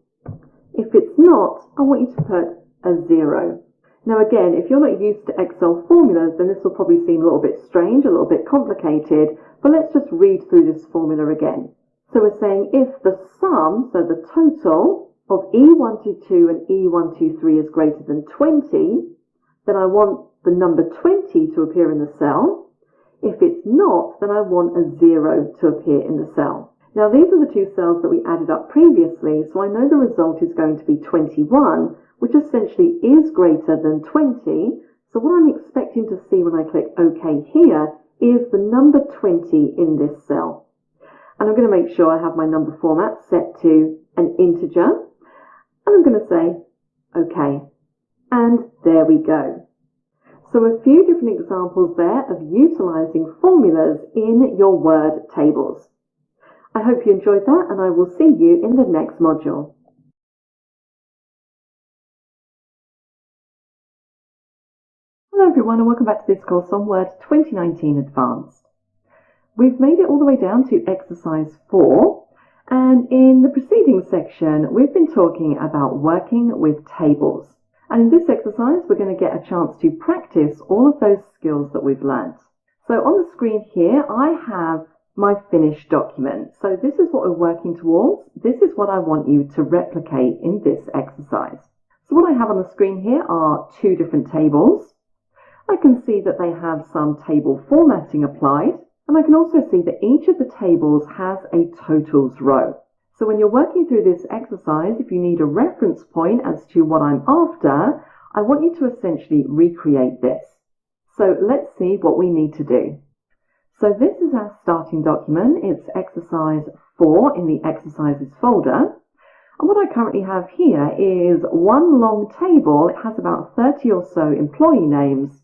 [SPEAKER 3] If it's not, I want you to put a 0. Now again, if you're not used to Excel formulas, then this will probably seem a little bit strange, a little bit complicated, but let's just read through this formula again. So we're saying if the sum, so the total of E122 and E123 is greater than 20, then I want the number 20 to appear in the cell. If it's not, then I want a 0 to appear in the cell. Now these are the two cells that we added up previously, so I know the result is going to be 21, which essentially is greater than 20. So what I'm expecting to see when I click OK here is the number 20 in this cell. And I'm going to make sure I have my number format set to an integer. And I'm going to say OK. And there we go. So a few different examples there of utilizing formulas in your Word tables. I hope you enjoyed that, and I will see you in the next module. Hello everyone, and welcome back to this course on Word 2019 Advanced. We've made it all the way down to exercise 4, and in the preceding section we've been talking about working with tables. And in this exercise we're going to get a chance to practice all of those skills that we've learnt. So on the screen here I have my finished document. So this is what we're working towards. This is what I want you to replicate in this exercise. So what I have on the screen here are two different tables. I can see that they have some table formatting applied, and I can also see that each of the tables has a totals row. So when you're working through this exercise, if you need a reference point as to what I'm after, I want you to essentially recreate this. So let's see what we need to do. So this is our starting document. It's exercise 4 in the exercises folder. And what I currently have here is one long table. It has about 30 or so employee names.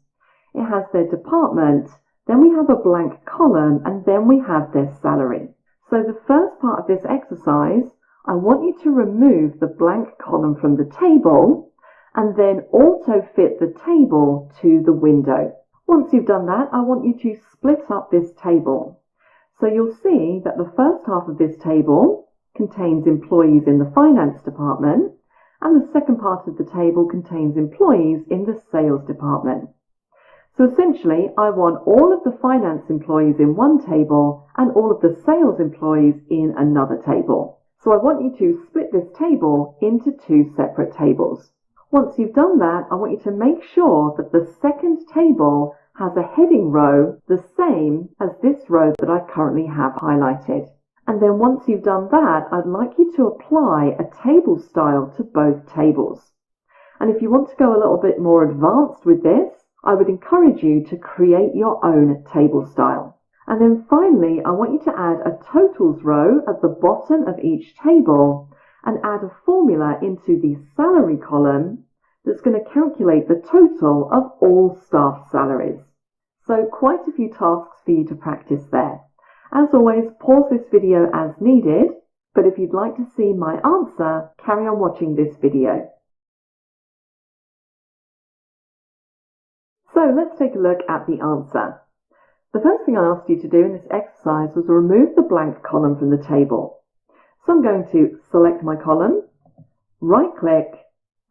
[SPEAKER 3] It has their department, then we have a blank column, and then we have their salary. So the first part of this exercise, I want you to remove the blank column from the table and then auto-fit the table to the window. Once you've done that, I want you to split up this table. So you'll see that the first half of this table contains employees in the finance department, and the second part of the table contains employees in the sales department. So essentially, I want all of the finance employees in one table and all of the sales employees in another table. So I want you to split this table into two separate tables. Once you've done that, I want you to make sure that the second table has a heading row the same as this row that I currently have highlighted. And then once you've done that, I'd like you to apply a table style to both tables. And if you want to go a little bit more advanced with this, I would encourage you to create your own table style. And then finally, I want you to add a totals row at the bottom of each table and add a formula into the salary column that's going to calculate the total of all staff salaries. So quite a few tasks for you to practice there. As always, pause this video as needed, but if you'd like to see my answer, carry on watching this video. So let's take a look at the answer. The first thing I asked you to do in this exercise was remove the blank column from the table. So I'm going to select my column, right click,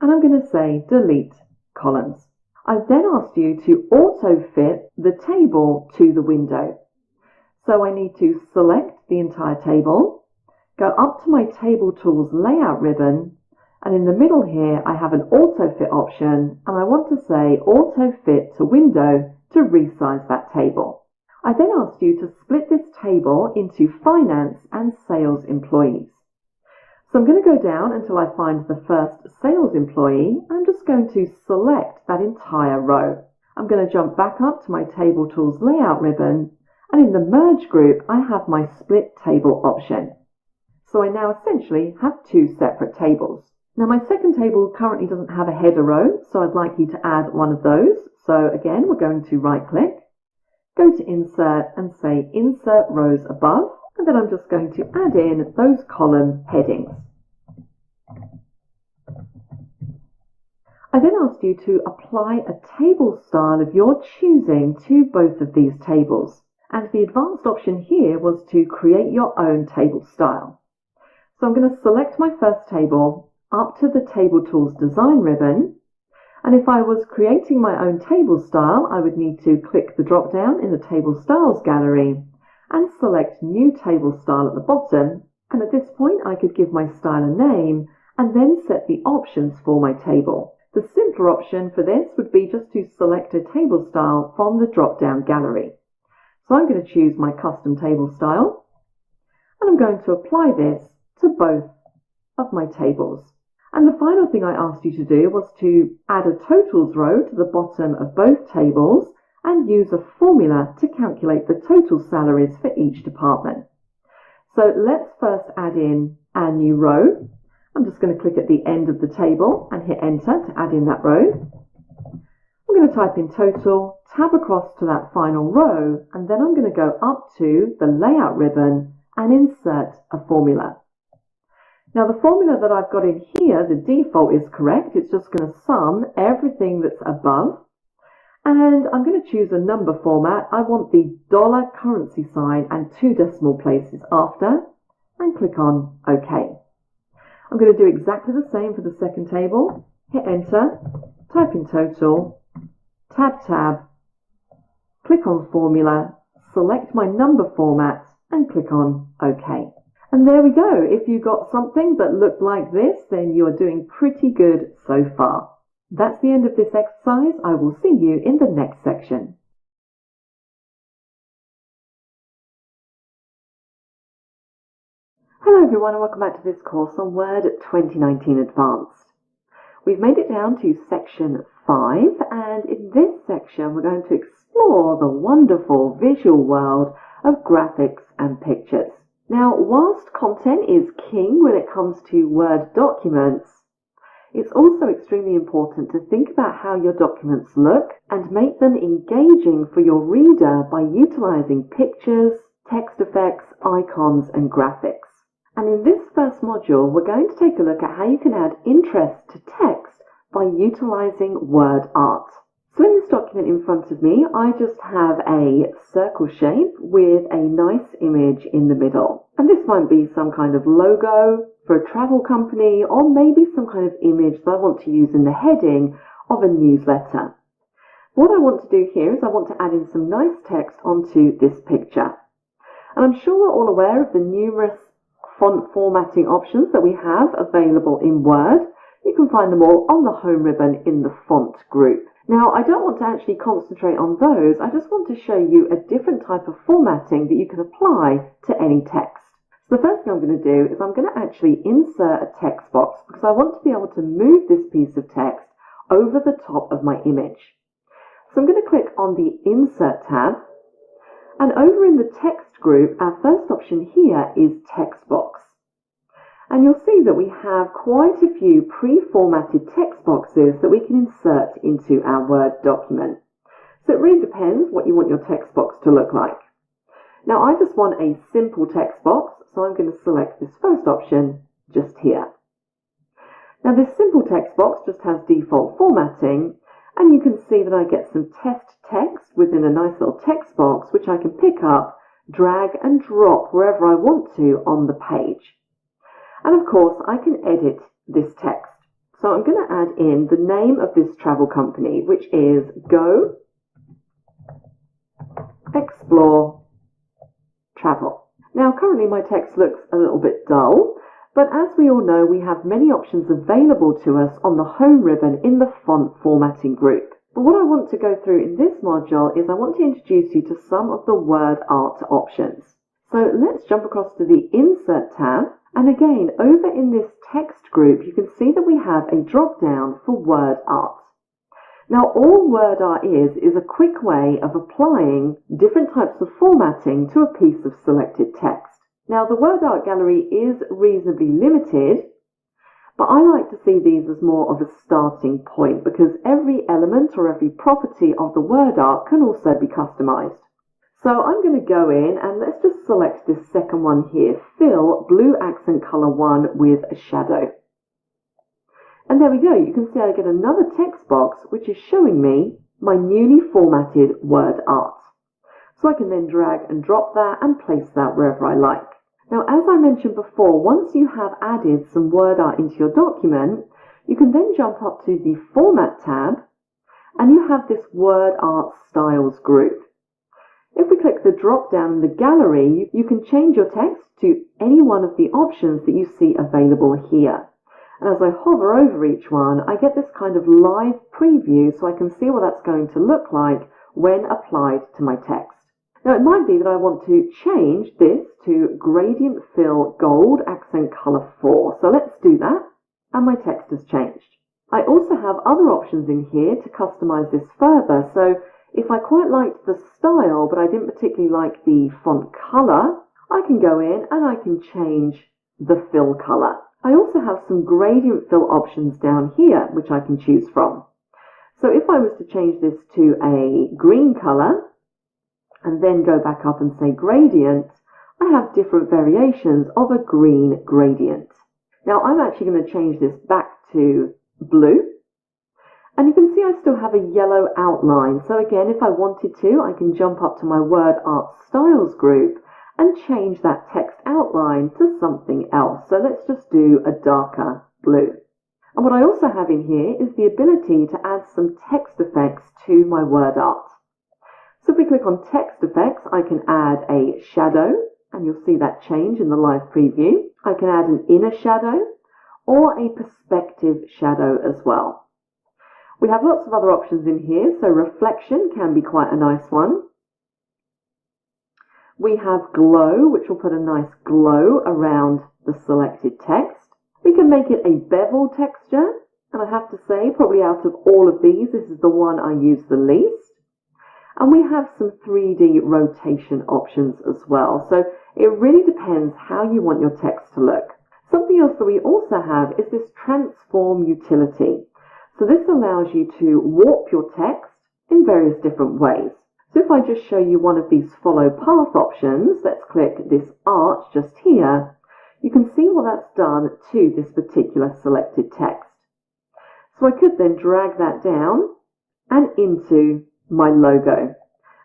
[SPEAKER 3] and I'm going to say delete columns. I've then asked you to auto-fit the table to the window. So I need to select the entire table, go up to my Table Tools Layout ribbon, and in the middle here I have an auto-fit option, and I want to say auto-fit to window to resize that table. I then asked you to split this table into finance and sales employees. So I'm going to go down until I find the first sales employee. I'm just going to select that entire row. I'm going to jump back up to my Table Tools Layout ribbon, and in the Merge group I have my Split Table option. So I now essentially have two separate tables. Now my second table currently doesn't have a header row, so I'd like you to add one of those. So again, we're going to right click, go to Insert and say Insert Rows Above, and then I'm just going to add in those column headings. I then asked you to apply a table style of your choosing to both of these tables, and the advanced option here was to create your own table style. So I'm going to select my first table up to the Table Tools Design ribbon, and if I was creating my own table style, I would need to click the drop down in the Table Styles gallery and select New Table Style at the bottom, and at this point I could give my style a name and then set the options for my table. The simpler option for this would be just to select a table style from the drop down gallery. So I'm going to choose my custom table style, and I'm going to apply this to both of my tables. And the final thing I asked you to do was to add a totals row to the bottom of both tables and use a formula to calculate the total salaries for each department. So let's first add in our new row. I'm just going to click at the end of the table and hit enter to add in that row. I'm going to type in total, tab across to that final row, and then I'm going to go up to the layout ribbon and insert a formula. Now the formula that I've got in here, the default is correct. It's just going to sum everything that's above. And I'm going to choose a number format. I want the dollar currency sign and 2 decimal places after, and click on OK. I'm going to do exactly the same for the second table. Hit enter, type in total, tab, click on formula, select my number format and click on OK. And there we go. If you got something that looked like this, then you are doing pretty good so far. That's the end of this exercise. I will see you in the next section. Hello everyone and welcome back to this course on Word 2019 Advanced. We've made it down to section 5, and in this section we're going to explore the wonderful visual world of graphics and pictures. Now, whilst content is king when it comes to Word documents, it's also extremely important to think about how your documents look and make them engaging for your reader by utilizing pictures, text effects, icons and graphics. And in this first module, we're going to take a look at how you can add interest to text by utilizing word art. So in this document in front of me, I just have a circle shape with a nice image in the middle. And this might be some kind of logo for a travel company, or maybe some kind of image that I want to use in the heading of a newsletter. What I want to do here is I want to add in some nice text onto this picture. And I'm sure we're all aware of the numerous font formatting options that we have available in Word. You can find them all on the home ribbon in the font group. Now, I don't want to actually concentrate on those. I just want to show you a different type of formatting that you can apply to any text. So the first thing I'm going to do is I'm going to actually insert a text box because I want to be able to move this piece of text over the top of my image. So I'm going to click on the Insert tab, And over in the text group, our first option here is text box. And you'll see that we have quite a few pre-formatted text boxes that we can insert into our Word document. So it really depends what you want your text box to look like. Now I just want a simple text box, so I'm going to select this first option just here. Now this simple text box just has default formatting, and you can see that I get some test text within a nice little text box which I can pick up, drag and drop wherever I want to on the page. And of course I can edit this text. So I'm going to add in the name of this travel company, which is Go Explore Travel. Now currently my text looks a little bit dull, but as we all know, we have many options available to us on the home ribbon in the font formatting group. But what I want to go through in this module is I want to introduce you to some of the word art options. So let's jump across to the Insert tab, and again over in this text group you can see that we have a drop down for word art. Now all word art is a quick way of applying different types of formatting to a piece of selected text. Now the word art gallery is reasonably limited, but I like to see these as more of a starting point because every element or every property of the word art can also be customized. So I'm going to go in and let's just select this second one here, Fill Blue Accent Color 1 with a shadow. And there we go, you can see I get another text box which is showing me my newly formatted word art. So I can then drag and drop that and place that wherever I like. Now, as I mentioned before, once you have added some word art into your document, you can then jump up to the Format tab and you have this Word Art Styles group. If we click the drop down in the gallery, you can change your text to any one of the options that you see available here. And as I hover over each one, I get this kind of live preview so I can see what that's going to look like when applied to my text. Now it might be that I want to change this to Gradient Fill Gold Accent Color 4. So let's do that, and my text has changed. I also have other options in here to customize this further. So if I quite liked the style, but I didn't particularly like the font color, I can go in and I can change the fill color. I also have some gradient fill options down here, which I can choose from. So if I was to change this to a green color, and then go back up and say gradient, I have different variations of a green gradient. Now I'm actually going to change this back to blue. And you can see I still have a yellow outline. So again, if I wanted to, I can jump up to my Word Art Styles group and change that text outline to something else. So let's just do a darker blue. And what I also have in here is the ability to add some text effects to my word art. So if we click on text effects, I can add a shadow, and you'll see that change in the live preview. I can add an inner shadow or a perspective shadow as well. We have lots of other options in here, so reflection can be quite a nice one. We have glow, which will put a nice glow around the selected text. We can make it a bevel texture, and I have to say, probably out of all of these, this is the one I use the least. And we have some 3D rotation options as well. So it really depends how you want your text to look. Something else that we also have is this transform utility. So this allows you to warp your text in various different ways. So if I just show you one of these follow path options, let's click this arch just here, you can see what that's done to this particular selected text. So I could then drag that down and into my logo.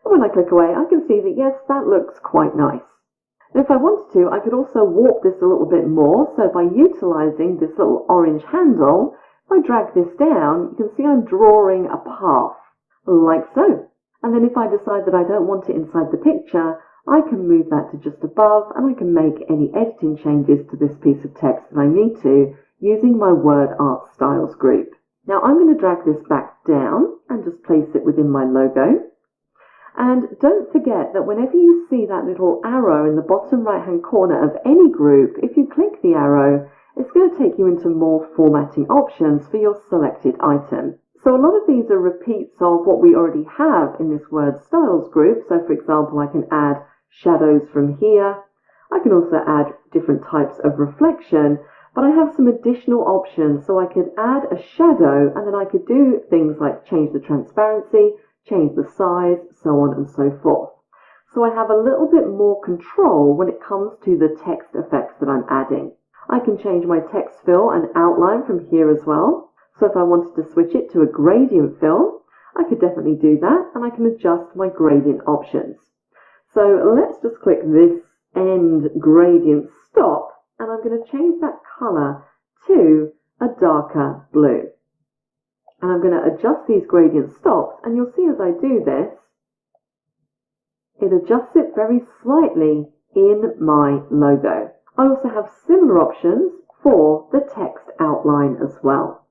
[SPEAKER 3] And when I click away, I can see that yes, that looks quite nice. And if I wanted to, I could also warp this a little bit more. So by utilizing this little orange handle, if I drag this down, you can see I'm drawing a path, like so. And then if I decide that I don't want it inside the picture, I can move that to just above, and I can make any editing changes to this piece of text that I need to using my Word Art Styles group. Now I'm going to drag this back down and just place it within my logo. And don't forget that whenever you see that little arrow in the bottom right hand corner of any group, if you click the arrow, it's going to take you into more formatting options for your selected item. So a lot of these are repeats of what we already have in this word styles group. So for example, I can add shadows from here. I can also add different types of reflection, but I have some additional options. So I could add a shadow, and then I could do things like change the transparency, change the size, so on and so forth. So I have a little bit more control when it comes to the text effects that I'm adding. I can change my text fill and outline from here as well. So if I wanted to switch it to a gradient fill, I could definitely do that, and I can adjust my gradient options. So let's just click this end gradient stop, and I'm going to change that color to a darker blue. And I'm going to adjust these gradient stops, and you'll see as I do this, it adjusts it very slightly in my logo. I also have similar options for the text outline as well.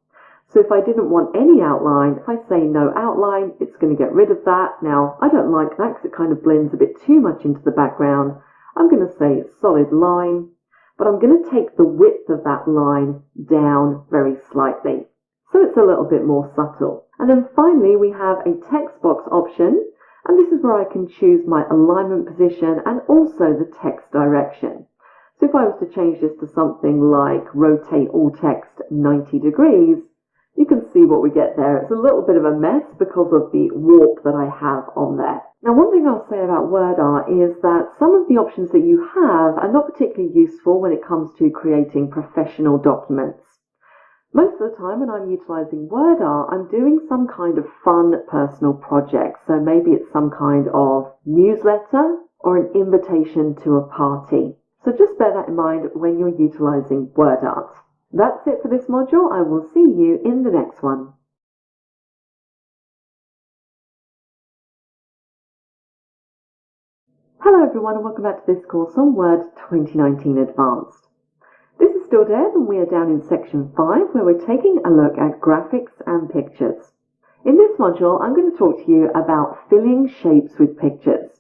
[SPEAKER 3] So if I didn't want any outline, if I say no outline, it's going to get rid of that. Now, I don't like that because it kind of blends a bit too much into the background. I'm going to say solid line, but I'm going to take the width of that line down very slightly. So it's a little bit more subtle. And then finally, we have a text box option, and this is where I can choose my alignment position and also the text direction. So if I was to change this to something like rotate all text 90 degrees, you can see what we get there. It's a little bit of a mess because of the warp that I have on there. Now, one thing I'll say about WordArt is that some of the options that you have are not particularly useful when it comes to creating professional documents. Most of the time when I'm utilizing WordArt, I'm doing some kind of fun personal project. So maybe it's some kind of newsletter or an invitation to a party. So just bear that in mind when you're utilizing WordArt. That's it for this module. I will see you in the next one. Hello everyone, and welcome back to this course on Word 2019 Advanced. This is still Deb, and we are down in section 5 where we're taking a look at graphics and pictures. In this module, I'm going to talk to you about filling shapes with pictures,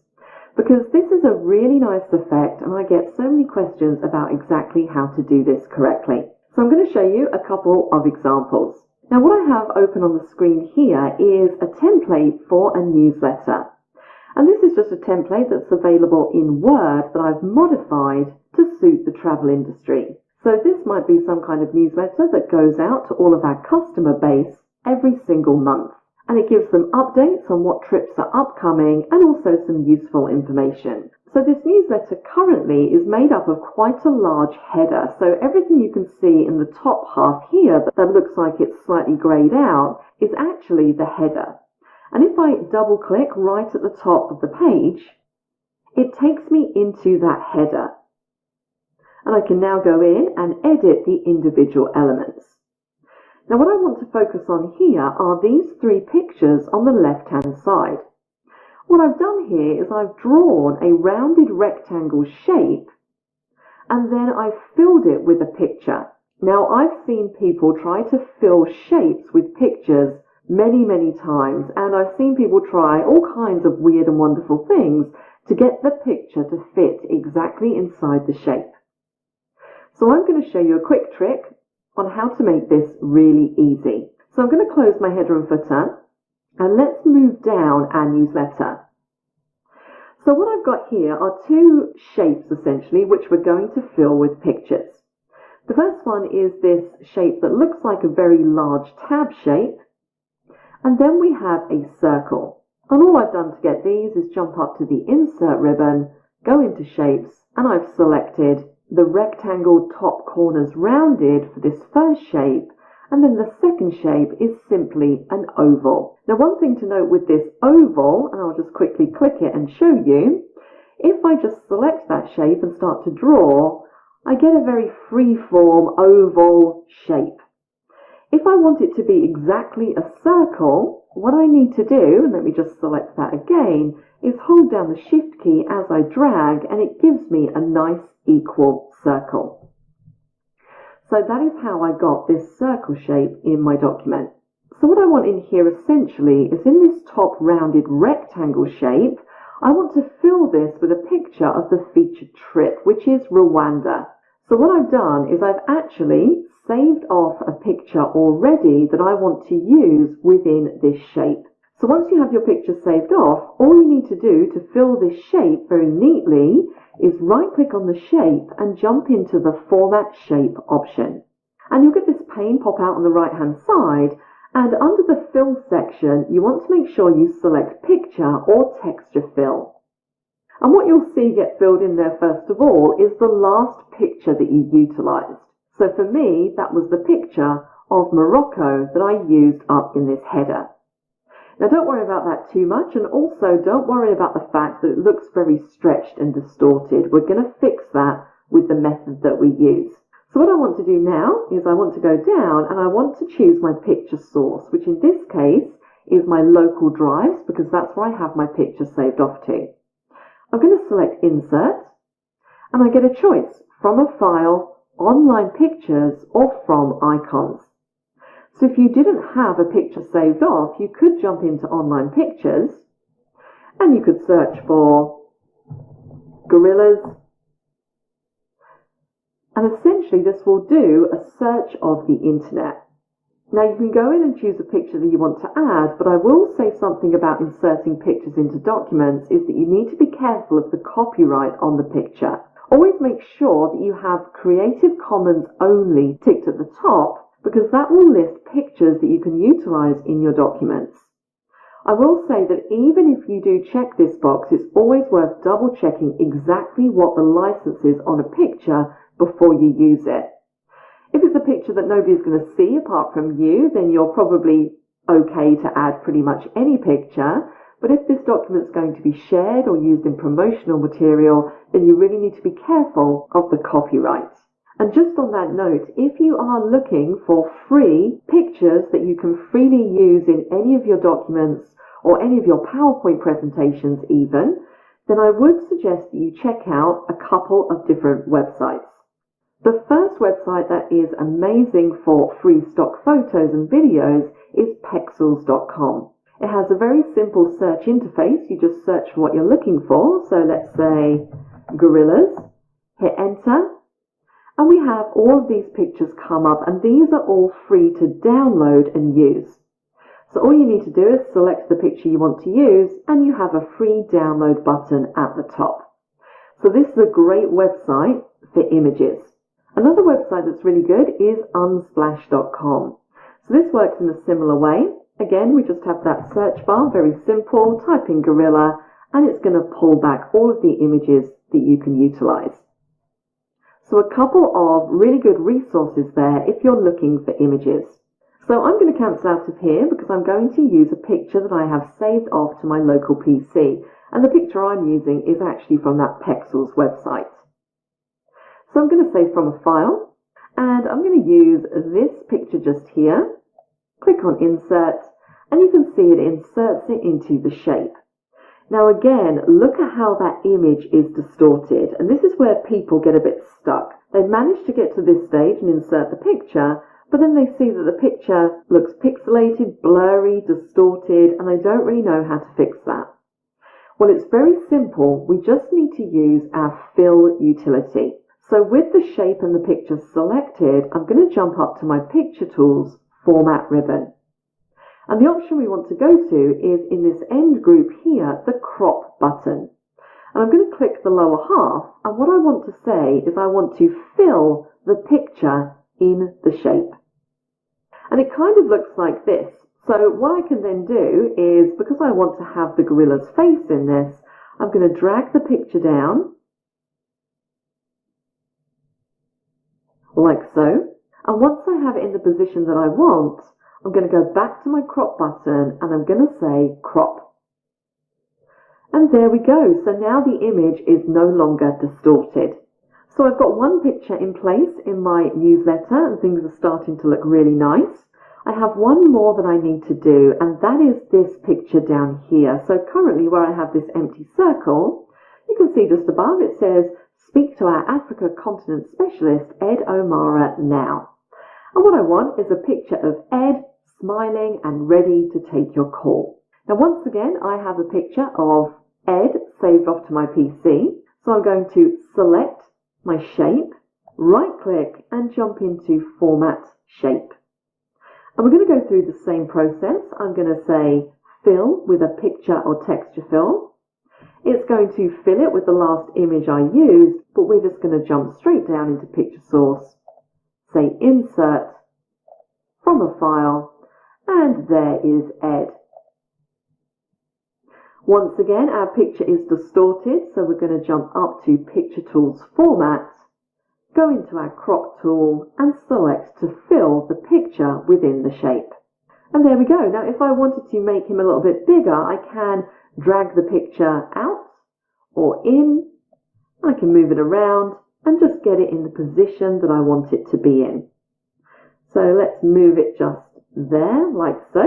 [SPEAKER 3] because this is a really nice effect and I get so many questions about exactly how to do this correctly. So I'm going to show you a couple of examples. Now what I have open on the screen here is a template for a newsletter. And this is just a template that's available in Word that I've modified to suit the travel industry. So this might be some kind of newsletter that goes out to all of our customer base every single month. And it gives them updates on what trips are upcoming and also some useful information. So this newsletter currently is made up of quite a large header. So everything you can see in the top half here that looks like it's slightly grayed out is actually the header. And if I double click right at the top of the page, it takes me into that header. And I can now go in and edit the individual elements. Now what I want to focus on here are these three pictures on the left-hand side. What I've done here is I've drawn a rounded rectangle shape, and then I've filled it with a picture. Now I've seen people try to fill shapes with pictures many times, and I've seen people try all kinds of weird and wonderful things to get the picture to fit exactly inside the shape. So I'm going to show you a quick trick on how to make this really easy. So I'm going to close my header and footer, and let's move down our newsletter. So what I've got here are two shapes essentially which we're going to fill with pictures. The first one is this shape that looks like a very large tab shape, and then we have a circle. And all I've done to get these is jump up to the insert ribbon, go into shapes, and I've selected the rectangle top corners rounded for this first shape, and then the second shape is simply an oval. Now one thing to note with this oval, and I'll just quickly click it and show you, if I just select that shape and start to draw, I get a very free-form oval shape. If I want it to be exactly a circle, what I need to do, and let me just select that again, is hold down the Shift key as I drag, and it gives me a nice equal circle. So that is how I got this circle shape in my document. So what I want in here essentially is in this top rounded rectangle shape, I want to fill this with a picture of the featured trip, which is Rwanda. So what I've done is I've actually saved off a picture already that I want to use within this shape. So once you have your picture saved off, all you need to do to fill this shape very neatly is right-click on the shape and jump into the Format Shape option. And you'll get this pane pop out on the right-hand side, and under the Fill section, you want to make sure you select Picture or Texture Fill. And what you'll see get filled in there first of all is the last picture that you utilised. So for me, that was the picture of Morocco that I used up in this header. Now don't worry about that too much, and also don't worry about the fact that it looks very stretched and distorted. We're going to fix that with the method that we use. So what I want to do now is I want to go down and I want to choose my picture source, which in this case is my local drives, because that's where I have my picture saved off to. I'm going to select Insert, and I get a choice from a file, Online Pictures, or from Icons. So if you didn't have a picture saved off, you could jump into Online Pictures and you could search for gorillas. And essentially this will do a search of the internet. Now you can go in and choose a picture that you want to add, but I will say something about inserting pictures into documents is that you need to be careful of the copyright on the picture. Always make sure that you have Creative Commons only ticked at the top, because that will list pictures that you can utilize in your documents. I will say that even if you do check this box, it's always worth double checking exactly what the license is on a picture before you use it. If it's a picture that nobody's going to see apart from you, then you're probably okay to add pretty much any picture. But if this document's going to be shared or used in promotional material, then you really need to be careful of the copyright. And just on that note, if you are looking for free pictures that you can freely use in any of your documents or any of your PowerPoint presentations even, then I would suggest that you check out a couple of different websites. The first website that is amazing for free stock photos and videos is Pexels.com. It has a very simple search interface. You just search for what you're looking for. So let's say gorillas, hit enter. And we have all of these pictures come up, and these are all free to download and use. So all you need to do is select the picture you want to use, and you have a free download button at the top. So this is a great website for images. Another website that's really good is Unsplash.com. So this works in a similar way. Again, we just have that search bar, very simple, type in gorilla, and it's going to pull back all of the images that you can utilize. So a couple of really good resources there if you're looking for images. So I'm going to cancel out of here because I'm going to use a picture that I have saved off to my local PC. And the picture I'm using is actually from that Pexels website. So I'm going to say from a file, and I'm going to use this picture just here. Click on Insert, and you can see it inserts it into the shape. Now again, look at how that image is distorted, and this is where people get a bit stuck. They manage to get to this stage and insert the picture, but then they see that the picture looks pixelated, blurry, distorted, and they don't really know how to fix that. Well, it's very simple. We just need to use our Fill utility. So with the shape and the picture selected, I'm going to jump up to my Picture Tools Format ribbon. And the option we want to go to is in this end group here, the Crop button. And I'm going to click the lower half, and what I want to say is I want to fill the picture in the shape. And it kind of looks like this. So what I can then do is, because I want to have the gorilla's face in this, I'm going to drag the picture down, like so. And once I have it in the position that I want, I'm going to go back to my crop button and I'm going to say crop. And there we go. So now the image is no longer distorted. So I've got one picture in place in my newsletter and things are starting to look really nice. I have one more that I need to do, and that is this picture down here. So currently where I have this empty circle, you can see just above it says, speak to our Africa continent specialist, Ed O'Mara, now. And what I want is a picture of Ed smiling and ready to take your call. Now once again, I have a picture of Ed saved off to my PC. So I'm going to select my shape, right click and jump into Format Shape. And we're going to go through the same process. I'm going to say fill with a picture or texture fill. It's going to fill it with the last image I used, but we're just going to jump straight down into Picture Source, say Insert from a file, and there is Ed. Once again, our picture is distorted, so we're going to jump up to Picture Tools Format, go into our Crop tool and select to fill the picture within the shape. And there we go. Now if I wanted to make him a little bit bigger, I can drag the picture out or in. I can move it around and just get it in the position that I want it to be in. So let's move it just there, like so.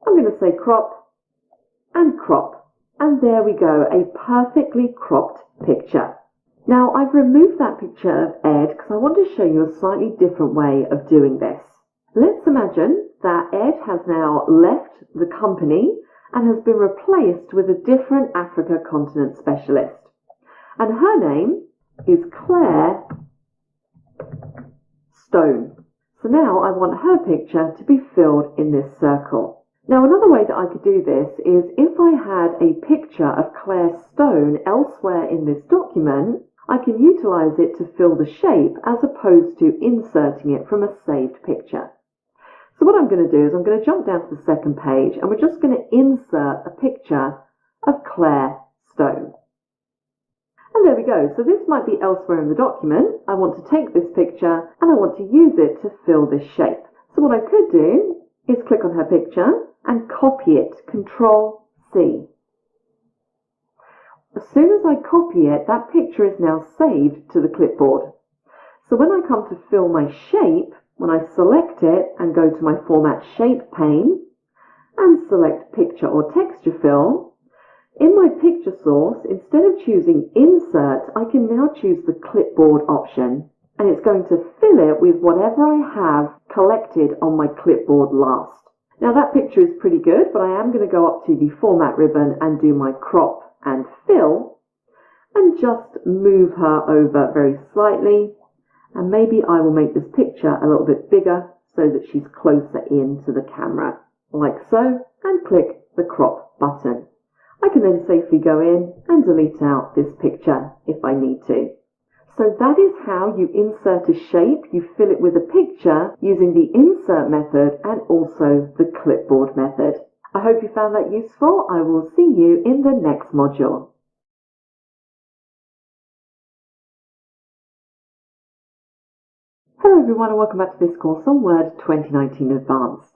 [SPEAKER 3] I'm going to say crop and crop. And there we go, a perfectly cropped picture. Now I've removed that picture of Ed because I want to show you a slightly different way of doing this. Let's imagine that Ed has now left the company and has been replaced with a different Africa continent specialist. And her name is Claire Stone. So now I want her picture to be filled in this circle. Now another way that I could do this is if I had a picture of Claire Stone elsewhere in this document, I can utilize it to fill the shape as opposed to inserting it from a saved picture. So what I'm going to do is I'm going to jump down to the second page and we're just going to insert a picture of Claire Stone. And there we go. So this might be elsewhere in the document. I want to take this picture and I want to use it to fill this shape. So what I could do is click on her picture and copy it, Control C. As soon as I copy it, that picture is now saved to the clipboard. So when I come to fill my shape, when I select it and go to my Format Shape pane and select Picture or Texture Fill, in my picture source, instead of choosing Insert, I can now choose the Clipboard option, and it's going to fill it with whatever I have collected on my clipboard last. Now that picture is pretty good, but I am going to go up to the Format ribbon and do my Crop and Fill, and just move her over very slightly, and maybe I will make this picture a little bit bigger so that she's closer in to the camera, like so, and click the Crop button. I can then safely go in and delete out this picture if I need to. So that is how you insert a shape. You fill it with a picture using the insert method and also the clipboard method. I hope you found that useful. I will see you in the next module. Hello everyone and welcome back to this course on Word 2019 Advanced.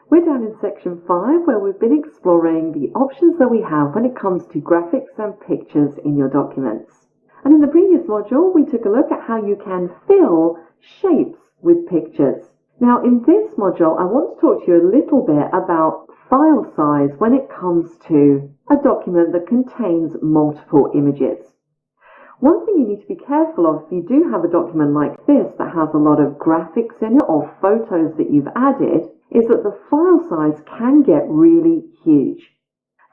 [SPEAKER 3] We're down in section 5 where we've been exploring the options that we have when it comes to graphics and pictures in your documents. And in the previous module we took a look at how you can fill shapes with pictures. Now in this module I want to talk to you a little bit about file size when it comes to a document that contains multiple images. One thing you need to be careful of if you do have a document like this that has a lot of graphics in it or photos that you've added is that the file size can get really huge.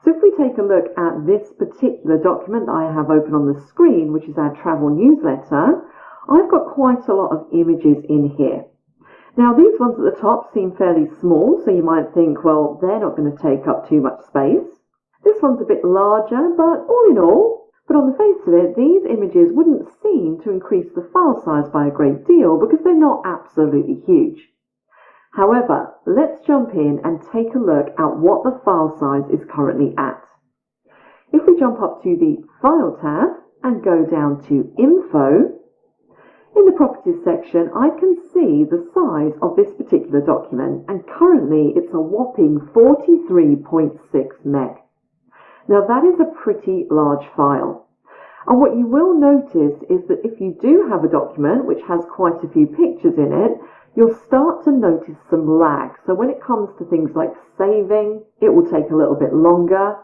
[SPEAKER 3] So if we take a look at this particular document that I have open on the screen, which is our travel newsletter, I've got quite a lot of images in here. Now these ones at the top seem fairly small, so you might think, well, they're not going to take up too much space. This one's a bit larger, but all in all, but on the face of it, these images wouldn't seem to increase the file size by a great deal because they're not absolutely huge. However, let's jump in and take a look at what the file size is currently at. If we jump up to the File tab and go down to Info, in the Properties section I can see the size of this particular document, and currently it's a whopping 43.6 meg. Now that is a pretty large file. And what you will notice is that if you do have a document which has quite a few pictures in it, you'll start to notice some lag. So when it comes to things like saving, it will take a little bit longer.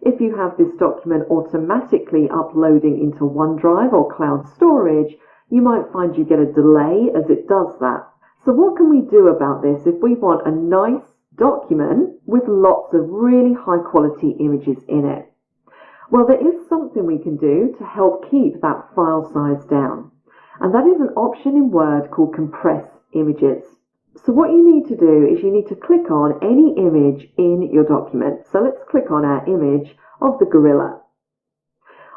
[SPEAKER 3] If you have this document automatically uploading into OneDrive or cloud storage, you might find you get a delay as it does that. So what can we do about this if we want a nice document with lots of really high quality images in it? Well, there is something we can do to help keep that file size down. And that is an option in Word called Compress Images. So what you need to do is you need to click on any image in your document. So let's click on our image of the gorilla.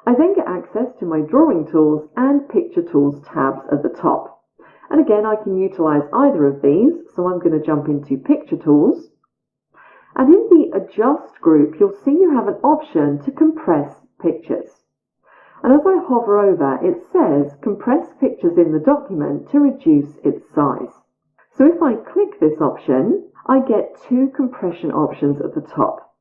[SPEAKER 3] I then get access to my drawing tools and picture tools tabs at the top. And again, I can utilize either of these. So I'm going to jump into picture tools. And in the adjust group, you'll see you have an option to compress pictures. And as I hover over, it says compress pictures in the document to reduce its size. So if I click this option, I get two compression options at the top.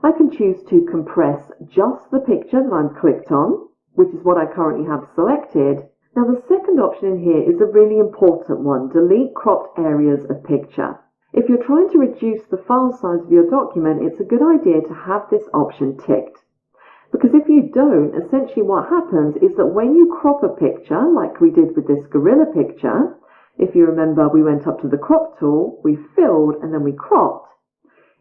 [SPEAKER 3] I can choose to compress just the picture that I'm clicked on, which is what I currently have selected. Now the second option in here is a really important one, delete cropped areas of picture. If you're trying to reduce the file size of your document, it's a good idea to have this option ticked. Because if you don't, essentially what happens is that when you crop a picture, like we did with this gorilla picture, if you remember, we went up to the crop tool, we filled, and then we cropped.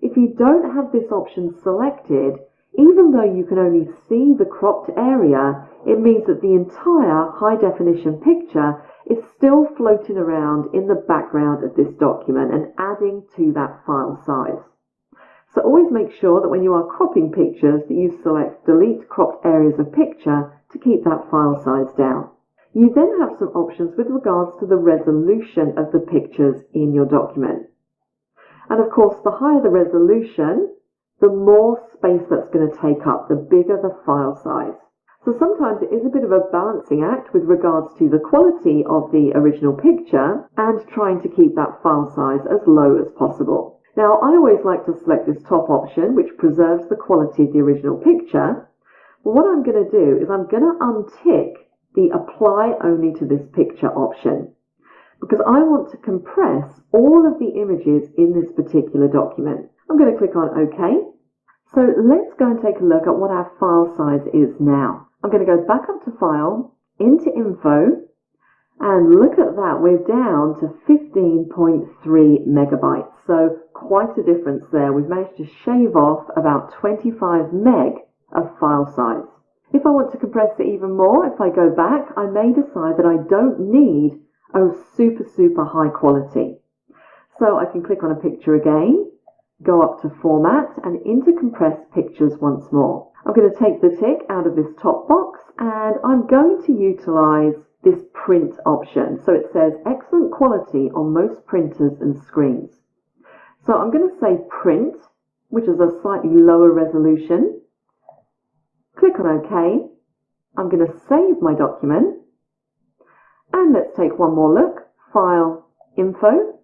[SPEAKER 3] If you don't have this option selected, even though you can only see the cropped area, it means that the entire high definition picture is still floating around in the background of this document and adding to that file size. So always make sure that when you are cropping pictures that you select delete cropped areas of picture to keep that file size down. You then have some options with regards to the resolution of the pictures in your document. And of course, the higher the resolution, the more space that's going to take up, the bigger the file size. So sometimes it is a bit of a balancing act with regards to the quality of the original picture and trying to keep that file size as low as possible. Now, I always like to select this top option, which preserves the quality of the original picture. But what I'm going to do is I'm going to untick the apply only to this picture option, because I want to compress all of the images in this particular document. I'm going to click on OK. So let's go and take a look at what our file size is now. I'm going to go back up to File, into Info, and look at that, we're down to 15.3 megabytes. So quite a difference there. We've managed to shave off about 25 meg of file size. If I want to compress it even more, if I go back, I may decide that I don't need a super high quality. So I can click on a picture again, go up to Format and into Compress Pictures once more. I'm going to take the tick out of this top box and I'm going to utilize this print option. So it says excellent quality on most printers and screens. So I'm going to say print, which is a slightly lower resolution. Click on OK. I'm going to save my document. And let's take one more look. File, Info.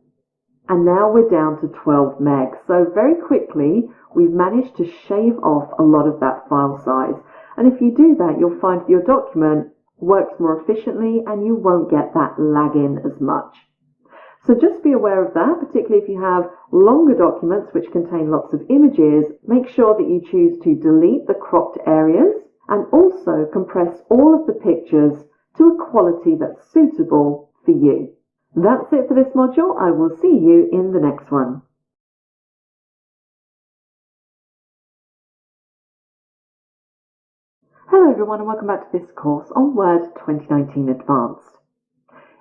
[SPEAKER 3] And now we're down to 12 meg. So very quickly, we've managed to shave off a lot of that file size. And if you do that, you'll find that your document works more efficiently and you won't get that lag in as much. So just be aware of that, particularly if you have longer documents which contain lots of images. Make sure that you choose to delete the cropped areas and also compress all of the pictures to a quality that's suitable for you. That's it for this module. I will see you in the next one. Hello everyone and welcome back to this course on Word 2019 Advanced.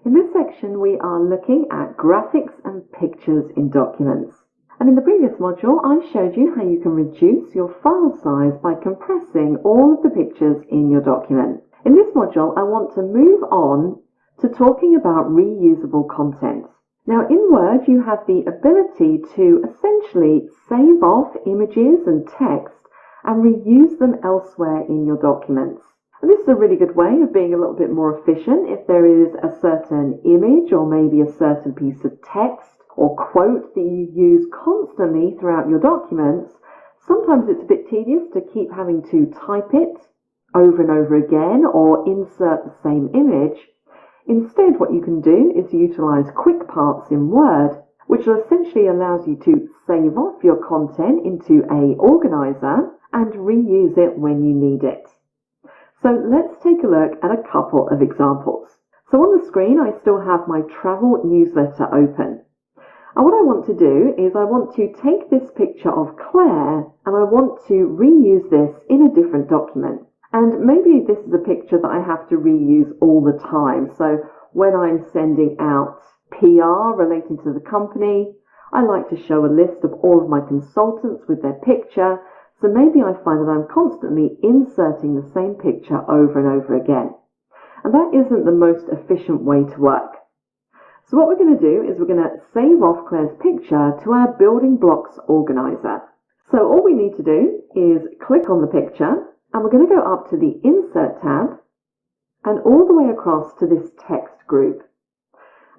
[SPEAKER 3] In this section we are looking at graphics and pictures in documents. And in the previous module I showed you how you can reduce your file size by compressing all of the pictures in your document. In this module I want to move on to talking about reusable content. Now in Word you have the ability to essentially save off images and text and reuse them elsewhere in your documents. And this is a really good way of being a little bit more efficient. If there is a certain image or maybe a certain piece of text or quote that you use constantly throughout your documents, sometimes it's a bit tedious to keep having to type it over and over again or insert the same image. Instead, what you can do is utilize quick parts in Word, which essentially allows you to save off your content into an organizer and reuse it when you need it. So let's take a look at a couple of examples. So on the screen I still have my travel newsletter open. And what I want to do is I want to take this picture of Claire and I want to reuse this in a different document. And maybe this is a picture that I have to reuse all the time. So when I'm sending out PR relating to the company, I like to show a list of all of my consultants with their picture. So maybe I find that I'm constantly inserting the same picture over and over again. And that isn't the most efficient way to work. So what we're going to do is we're going to save off Claire's picture to our building blocks organizer. So all we need to do is click on the picture, and we're going to go up to the Insert tab and all the way across to this text group.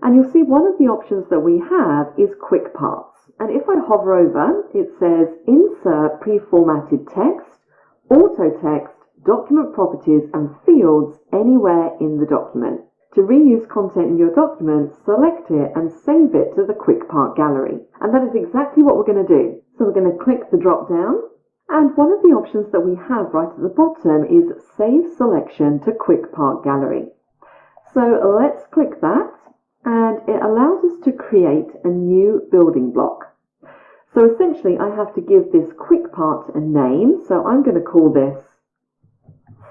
[SPEAKER 3] And you'll see one of the options that we have is Quick Parts. And if I hover over, it says Insert Pre-Formatted Text, Auto Text, Document Properties and Fields anywhere in the document. To reuse content in your document, select it and save it to the Quick Part gallery. And that is exactly what we're going to do. So we're going to click the drop down, and one of the options that we have right at the bottom is Save Selection to Quick Part Gallery. So let's click that, and it allows us to create a new building block. So essentially I have to give this Quick Part a name, so I'm going to call this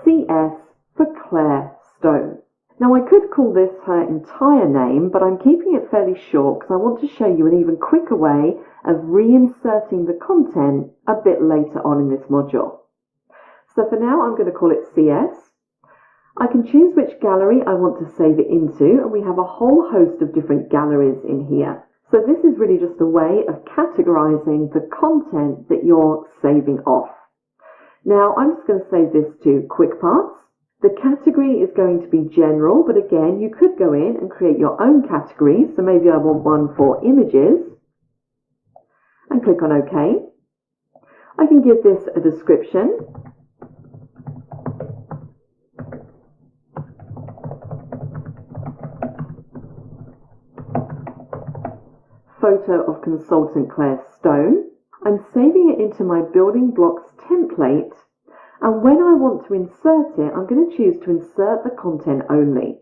[SPEAKER 3] CS for Claire Stone. Now I could call this her entire name, but I'm keeping it fairly short because I want to show you an even quicker way of reinserting the content a bit later on in this module. So for now I'm going to call it CS. I can choose which gallery I want to save it into, and we have a whole host of different galleries in here. So this is really just a way of categorizing the content that you're saving off. Now I'm just going to save this to Quick Parts. The category is going to be general, but again, you could go in and create your own category. So maybe I want one for images and click on OK. I can give this a description. Photo of consultant Claire Stone. I'm saving it into my building blocks template. And when I want to insert it, I'm going to choose to insert the content only.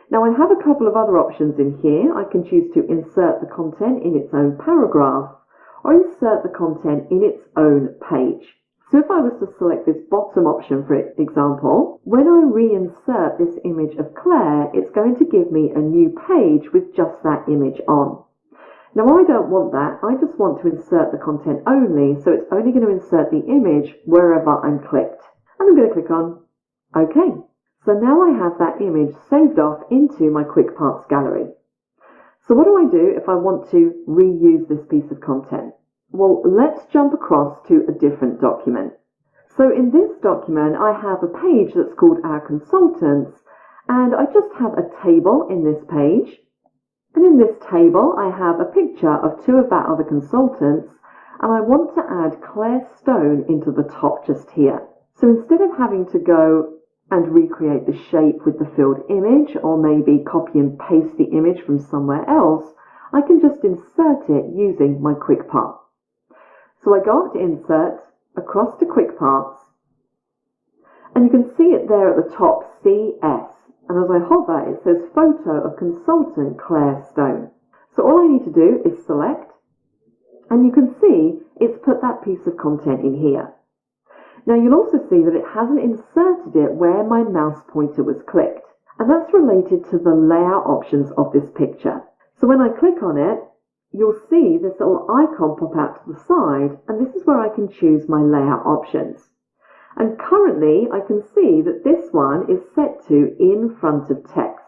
[SPEAKER 3] Now I have a couple of other options in here. I can choose to insert the content in its own paragraph or insert the content in its own page. So if I was to select this bottom option, for example, when I reinsert this image of Claire, it's going to give me a new page with just that image on. Now I don't want that, I just want to insert the content only, so it's only going to insert the image wherever I'm clicked. And I'm going to click on OK. So now I have that image saved off into my Quick Parts gallery. So what do I do if I want to reuse this piece of content? Well, let's jump across to a different document. So in this document I have a page that's called Our Consultants, and I just have a table in this page. And in this table, I have a picture of two of our other consultants, and I want to add Claire Stone into the top just here. So instead of having to go and recreate the shape with the filled image, or maybe copy and paste the image from somewhere else, I can just insert it using my Quick Part. So I go up to Insert, across to Quick Parts, and you can see it there at the top, CS. And as I hover, it says Photo of Consultant Claire Stone. So all I need to do is select, and you can see it's put that piece of content in here. Now you'll also see that it hasn't inserted it where my mouse pointer was clicked, and that's related to the layout options of this picture. So when I click on it, you'll see this little icon pop out to the side, and this is where I can choose my layout options. And currently I can see that this one is set to in front of text.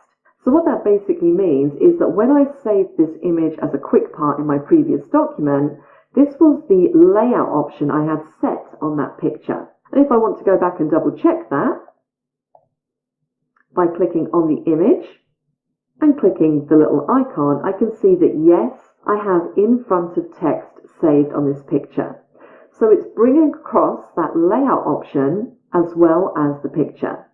[SPEAKER 3] So what that basically means is that when I saved this image as a Quick Part in my previous document, this was the layout option I had set on that picture. And if I want to go back and double check that, by clicking on the image and clicking the little icon, I can see that yes, I have in front of text saved on this picture. So it's bringing across that layout option as well as the picture.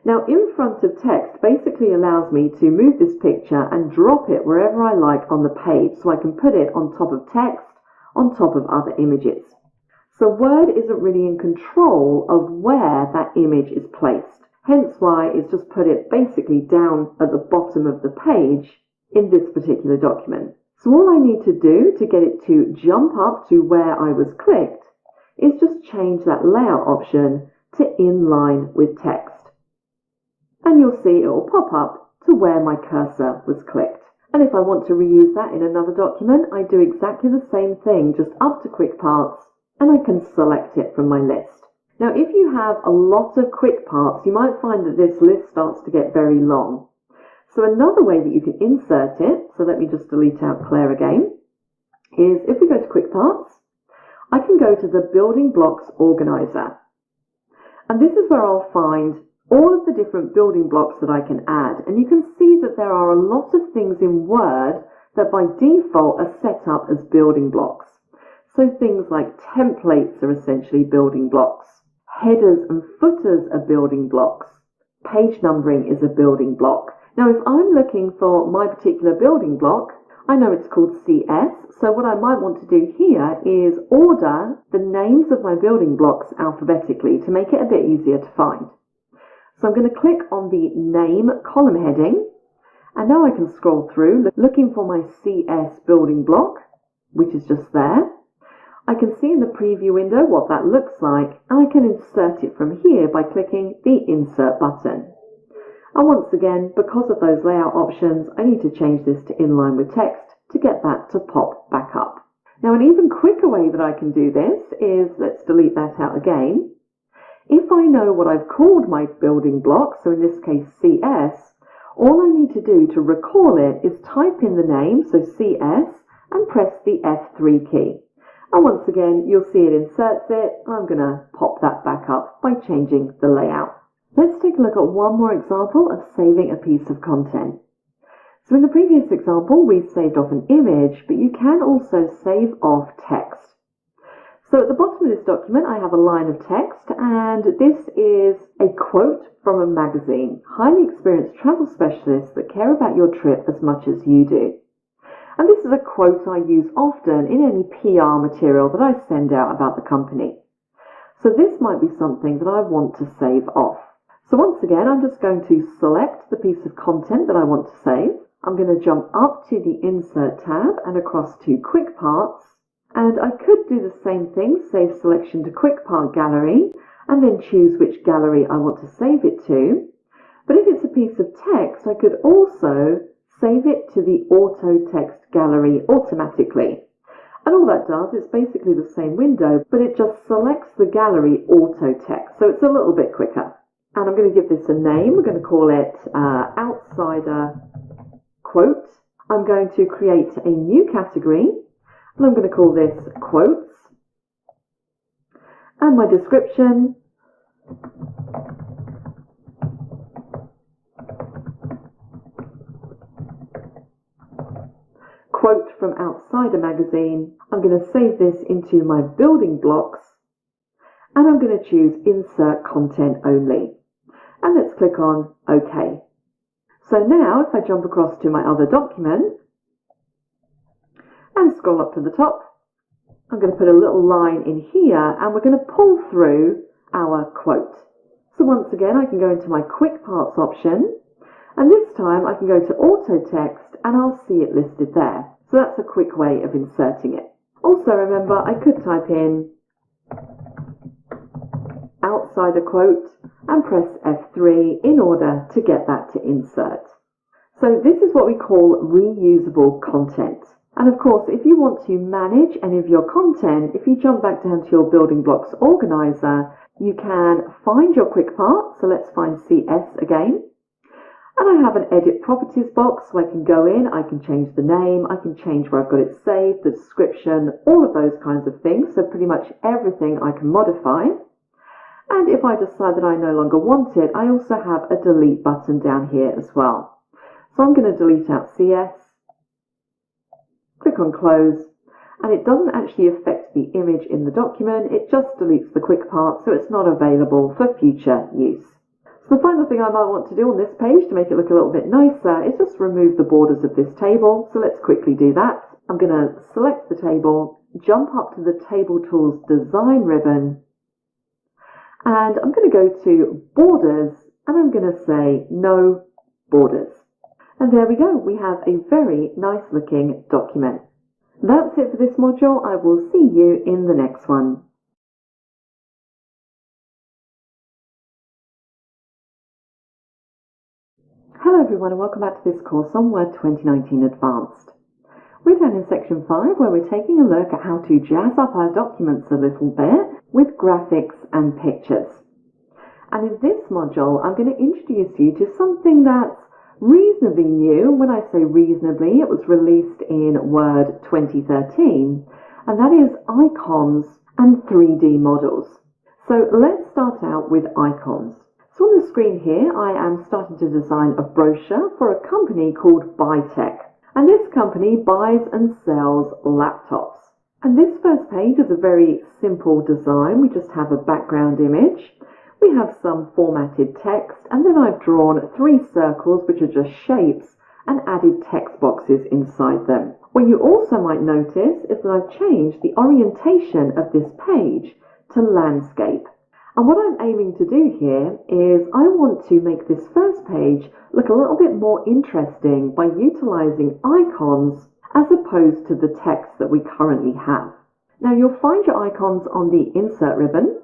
[SPEAKER 3] Now in front of text basically allows me to move this picture and drop it wherever I like on the page, so I can put it on top of text, on top of other images. So Word isn't really in control of where that image is placed, hence why it's just put it basically down at the bottom of the page in this particular document. So all I need to do to get it to jump up to where I was clicked is just change that layout option to inline with text. And you'll see it will pop up to where my cursor was clicked. And if I want to reuse that in another document, I do exactly the same thing, just up to quick parts, and I can select it from my list. Now, if you have a lot of quick parts, you might find that this list starts to get very long. So another way that you can insert it, so let me just delete out Claire again, is if we go to quick parts, I can go to the building blocks organizer. And this is where I'll find all of the different building blocks that I can add. And you can see that there are a lot of things in Word that by default are set up as building blocks. So things like templates are essentially building blocks. Headers and footers are building blocks. Page numbering is a building block. Now, if I'm looking for my particular building block, I know it's called CS, so what I might want to do here is order the names of my building blocks alphabetically to make it a bit easier to find. So I'm going to click on the name column heading, and now I can scroll through looking for my CS building block, which is just there. I can see in the preview window what that looks like, and I can insert it from here by clicking the Insert button. And once again, because of those layout options, I need to change this to inline with text to get that to pop back up. Now, an even quicker way that I can do this is, let's delete that out again. If I know what I've called my building block, so in this case CS, all I need to do to recall it is type in the name, so CS, and press the F3 key. And once again, you'll see it inserts it. I'm going to pop that back up by changing the layout. Let's take a look at one more example of saving a piece of content. So in the previous example, we saved off an image, but you can also save off text. So at the bottom of this document, I have a line of text, and this is a quote from a magazine, highly experienced travel specialists that care about your trip as much as you do. And this is a quote I use often in any PR material that I send out about the company. So this might be something that I want to save off. So once again, I'm just going to select the piece of content that I want to save. I'm going to jump up to the Insert tab and across to Quick Parts. And I could do the same thing, save selection to Quick Part Gallery, and then choose which gallery I want to save it to. But if it's a piece of text, I could also save it to the Auto Text Gallery automatically. And all that does is basically the same window, but it just selects the gallery Auto Text, so it's a little bit quicker. And I'm going to give this a name. We're going to call it Outsider Quote. I'm going to create a new category, and I'm going to call this Quotes. And my description, Quote from Outsider Magazine. I'm going to save this into my building blocks, and I'm going to choose Insert Content Only. And let's click on OK. So now if I jump across to my other document and scroll up to the top, I'm going to put a little line in here and we're going to pull through our quote. So once again, I can go into my Quick Parts option, and this time I can go to Auto Text and I'll see it listed there. So that's a quick way of inserting it. Also remember, I could type in Outsider Quote and press F3 in order to get that to insert. So this is what we call reusable content. And of course, if you want to manage any of your content, if you jump back down to your building blocks organizer, you can find your quick part. So let's find CS again. And I have an edit properties box, so I can go in, I can change the name, I can change where I've got it saved, the description, all of those kinds of things. So pretty much everything I can modify. And if I decide that I no longer want it, I also have a delete button down here as well. So I'm going to delete out CS, click on close, and it doesn't actually affect the image in the document, it just deletes the quick part, so it's not available for future use. So the final thing I might want to do on this page to make it look a little bit nicer is just remove the borders of this table. So let's quickly do that. I'm going to select the table, jump up to the Table Tools Design ribbon, and I'm going to go to Borders, and I'm going to say No Borders. And there we go, we have a very nice looking document. That's it for this module. I will see you in the next one. Hello everyone and welcome back to this course on Word 2019 Advanced. We're down in section 5 where we're taking a look at how to jazz up our documents a little bit with graphics and pictures. And in this module I'm going to introduce you to something that's reasonably new. When I say reasonably, it was released in Word 2013, and that is icons and 3D models. So let's start out with icons. So on the screen here, I am starting to design a brochure for a company called Bytech. And this company buys and sells laptops. And this first page is a very simple design. We just have a background image. We have some formatted text, and then I've drawn 3 circles, which are just shapes, and added text boxes inside them. What you also might notice is that I've changed the orientation of this page to landscape. And what I'm aiming to do here is I want to make this first page look a little bit more interesting by utilizing icons as opposed to the text that we currently have. Now you'll find your icons on the Insert ribbon.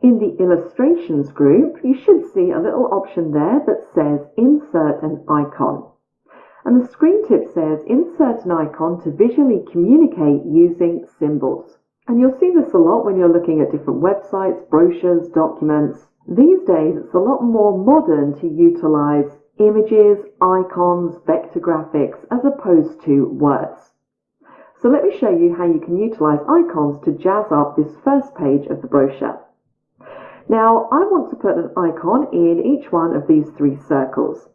[SPEAKER 3] In the Illustrations group, you should see a little option there that says Insert an Icon. And the screen tip says Insert an icon to visually communicate using symbols. And you'll see this a lot when you're looking at different websites, brochures, documents. These days, it's a lot more modern to utilize images, icons, vector graphics, as opposed to words. So let me show you how you can utilize icons to jazz up this first page of the brochure. Now, I want to put an icon in each one of these 3 circles.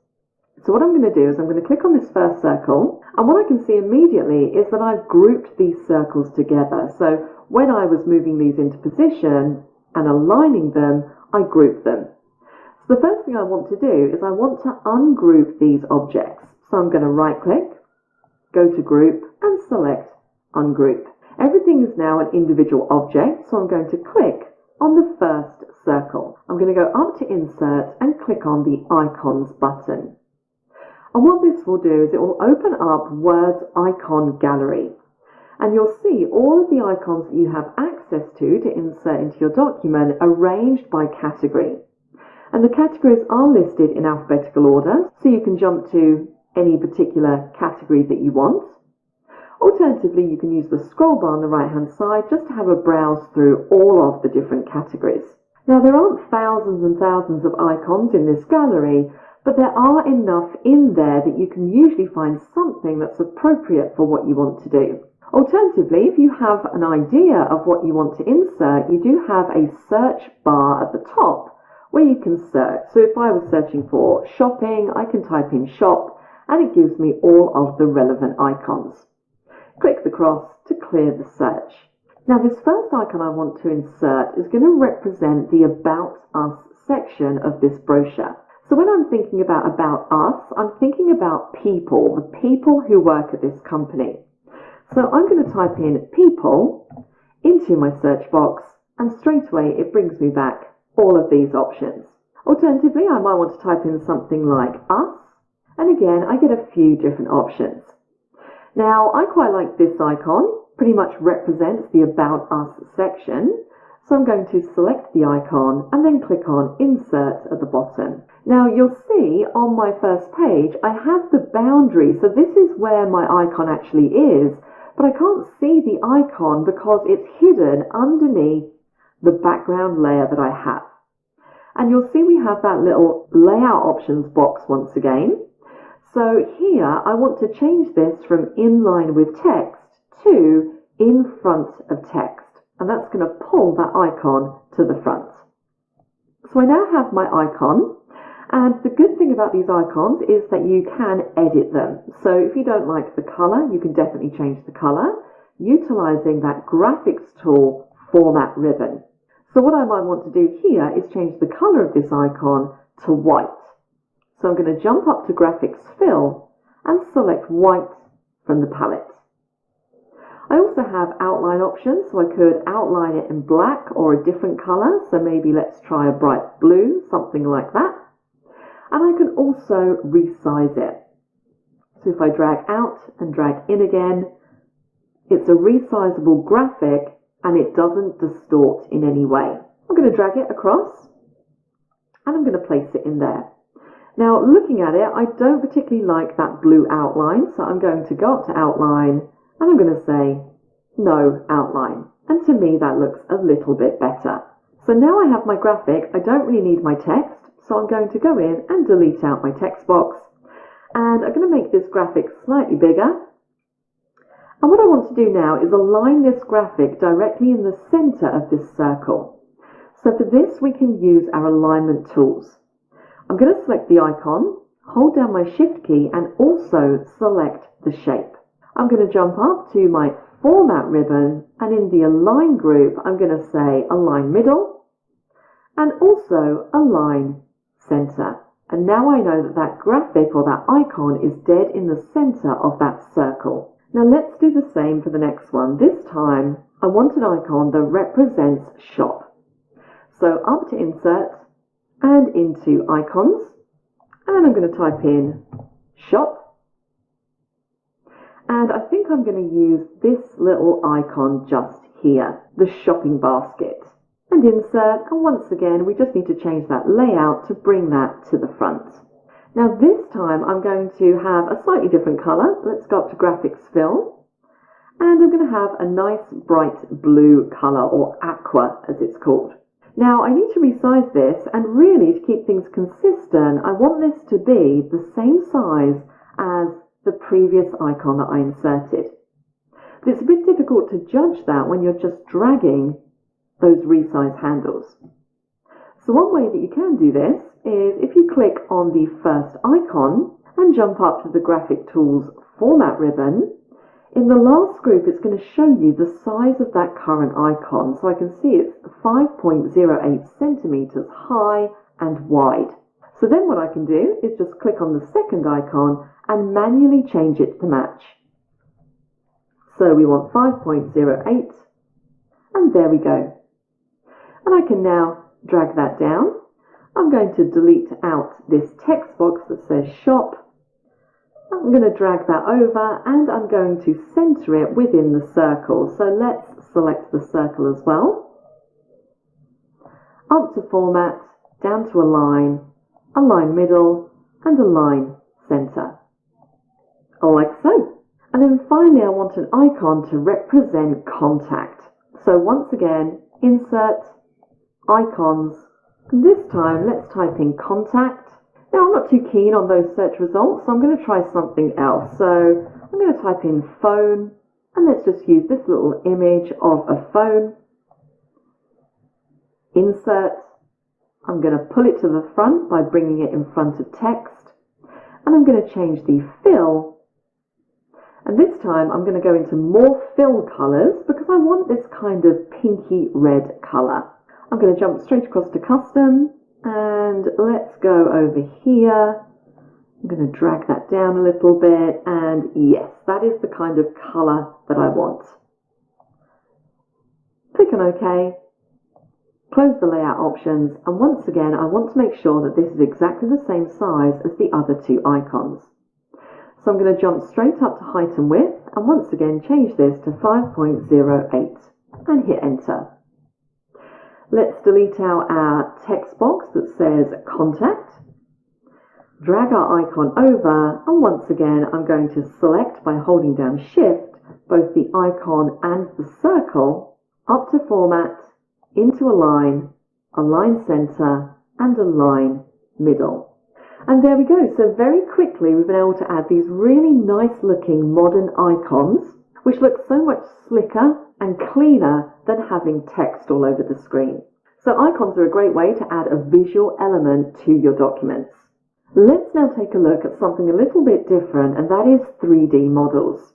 [SPEAKER 3] So what I'm going to do is I'm going to click on this first circle, and what I can see immediately is that I've grouped these circles together. So when I was moving these into position and aligning them, I grouped them. So the first thing I want to do is I want to ungroup these objects. So I'm going to right click, go to group and select ungroup. Everything is now an individual object, so I'm going to click on the first circle. I'm going to go up to Insert and click on the Icons button. And what this will do is it will open up Word's icon gallery. And you'll see all of the icons that you have access to insert into your document arranged by category. And the categories are listed in alphabetical order, so you can jump to any particular category that you want. Alternatively, you can use the scroll bar on the right hand side just to have a browse through all of the different categories. Now there aren't thousands and thousands of icons in this gallery, but there are enough in there that you can usually find something that's appropriate for what you want to do. Alternatively, if you have an idea of what you want to insert, you do have a search bar at the top where you can search. So if I was searching for shopping, I can type in shop and it gives me all of the relevant icons. Click the cross to clear the search. Now this first icon I want to insert is going to represent the About Us section of this brochure. So when I'm thinking about Us, I'm thinking about people, the people who work at this company. So I'm going to type in people into my search box, and straight away it brings me back all of these options. Alternatively, I might want to type in something like us, and again I get a few different options. Now I quite like this icon, pretty much represents the About Us section. So I'm going to select the icon and then click on Insert at the bottom. Now you'll see on my first page I have the boundary, so this is where my icon actually is, but I can't see the icon because it's hidden underneath the background layer that I have. And you'll see we have that little layout options box once again. So here I want to change this from in line with text to in front of text. And that's going to pull that icon to the front. So I now have my icon, and the good thing about these icons is that you can edit them. So if you don't like the color, you can definitely change the color utilizing that graphics tool Format ribbon. So what I might want to do here is change the color of this icon to white. So I'm going to jump up to Graphics Fill and select white from the palette. I also have outline options, so I could outline it in black or a different color, so maybe let's try a bright blue, something like that. And I can also resize it. So if I drag out and drag in again, it's a resizable graphic and it doesn't distort in any way. I'm going to drag it across and I'm going to place it in there. Now, looking at it, I don't particularly like that blue outline, so I'm going to go up to outline and I'm going to say no outline. And to me, that looks a little bit better. So now I have my graphic. I don't really need my text, so I'm going to go in and delete out my text box. And I'm going to make this graphic slightly bigger. And what I want to do now is align this graphic directly in the center of this circle. So for this, we can use our alignment tools. I'm going to select the icon, hold down my Shift key, and also select the shape. I'm going to jump up to my Format ribbon, and in the Align group, I'm going to say Align Middle, and also Align Center. And now I know that that graphic or that icon is dead in the center of that circle. Now let's do the same for the next one. This time, I want an icon that represents shop. So up to Insert, and into Icons, and I'm going to type in Shop, and I think I'm going to use this little icon just here, the shopping basket, and Insert, and once again we just need to change that layout to bring that to the front. Now this time I'm going to have a slightly different colour. Let's go up to Graphics Fill, and I'm going to have a nice bright blue colour, or aqua as it's called. Now I need to resize this, and really to keep things consistent, I want this to be the same size as the previous icon that I inserted. But it's a bit difficult to judge that when you're just dragging those resize handles. So one way that you can do this is if you click on the first icon and jump up to the Graphic Tools Format ribbon. In the last group, it's going to show you the size of that current icon. So I can see it's 5.08 centimeters high and wide. So then what I can do is just click on the second icon and manually change it to match. So we want 5.08, and there we go. And I can now drag that down. I'm going to delete out this text box that says shop. I'm going to drag that over, and I'm going to center it within the circle. So let's select the circle as well. Up to Format, down to Align, Align Middle, and Align Center. Like so. And then finally I want an icon to represent contact. So once again, Insert, Icons, and this time let's type in contact. Now I'm not too keen on those search results, so I'm going to try something else. So I'm going to type in phone, and let's just use this little image of a phone. Insert. I'm going to pull it to the front by bringing it in front of text, and I'm going to change the fill. And this time I'm going to go into more fill colours because I want this kind of pinky red colour. I'm going to jump straight across to custom. And let's go over here. I'm going to drag that down a little bit, and yes, that is the kind of colour that I want. Click on OK, close the layout options, and once again I want to make sure that this is exactly the same size as the other two icons. So I'm going to jump straight up to height and width, and once again change this to 5.08 and hit enter. Let's delete out our text box that says contact, drag our icon over, and once again I'm going to select by holding down Shift both the icon and the circle, up to Format, into Align, Align Center, and Align Middle. And there we go. So very quickly we've been able to add these really nice looking modern icons, which look so much slicker and cleaner than having text all over the screen. So icons are a great way to add a visual element to your documents. Let's now take a look at something a little bit different, and that is 3D models.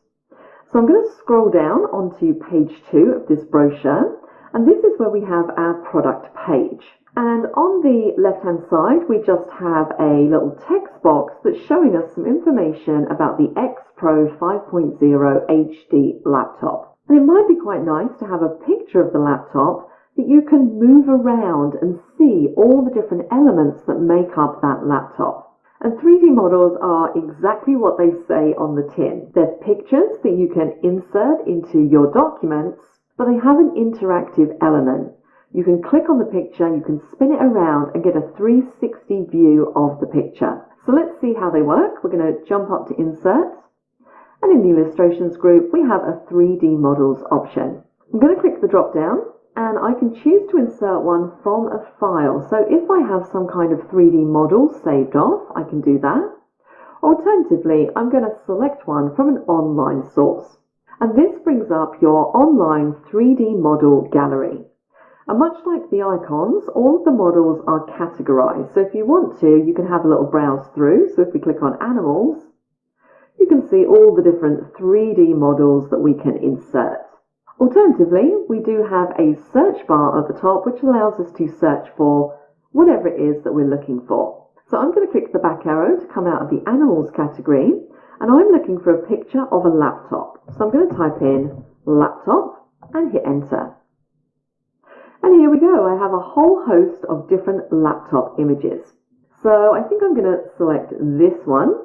[SPEAKER 3] So I'm going to scroll down onto page 2 of this brochure, and this is where we have our product page. And on the left-hand side, we just have a little text box that's showing us some information about the X Pro 5.0 HD laptop. And it might be quite nice to have a picture of the laptop that you can move around and see all the different elements that make up that laptop. And 3D models are exactly what they say on the tin. They're pictures that you can insert into your documents, but they have an interactive element. You can click on the picture, you can spin it around and get a 360 view of the picture. So let's see how they work. We're going to jump up to Insert. And in the Illustrations group, we have a 3D Models option. I'm going to click the drop down and I can choose to insert one from a file. So if I have some kind of 3D model saved off, I can do that. Alternatively, I'm going to select one from an online source. And this brings up your online 3D model gallery. And much like the icons, all of the models are categorized. So if you want to, you can have a little browse through. So if we click on Animals, you can see all the different 3D models that we can insert. Alternatively, we do have a search bar at the top, which allows us to search for whatever it is that we're looking for. So I'm going to click the back arrow to come out of the Animals category, and I'm looking for a picture of a laptop. So I'm going to type in laptop and hit enter. And here we go. I have a whole host of different laptop images. So I think I'm going to select this one,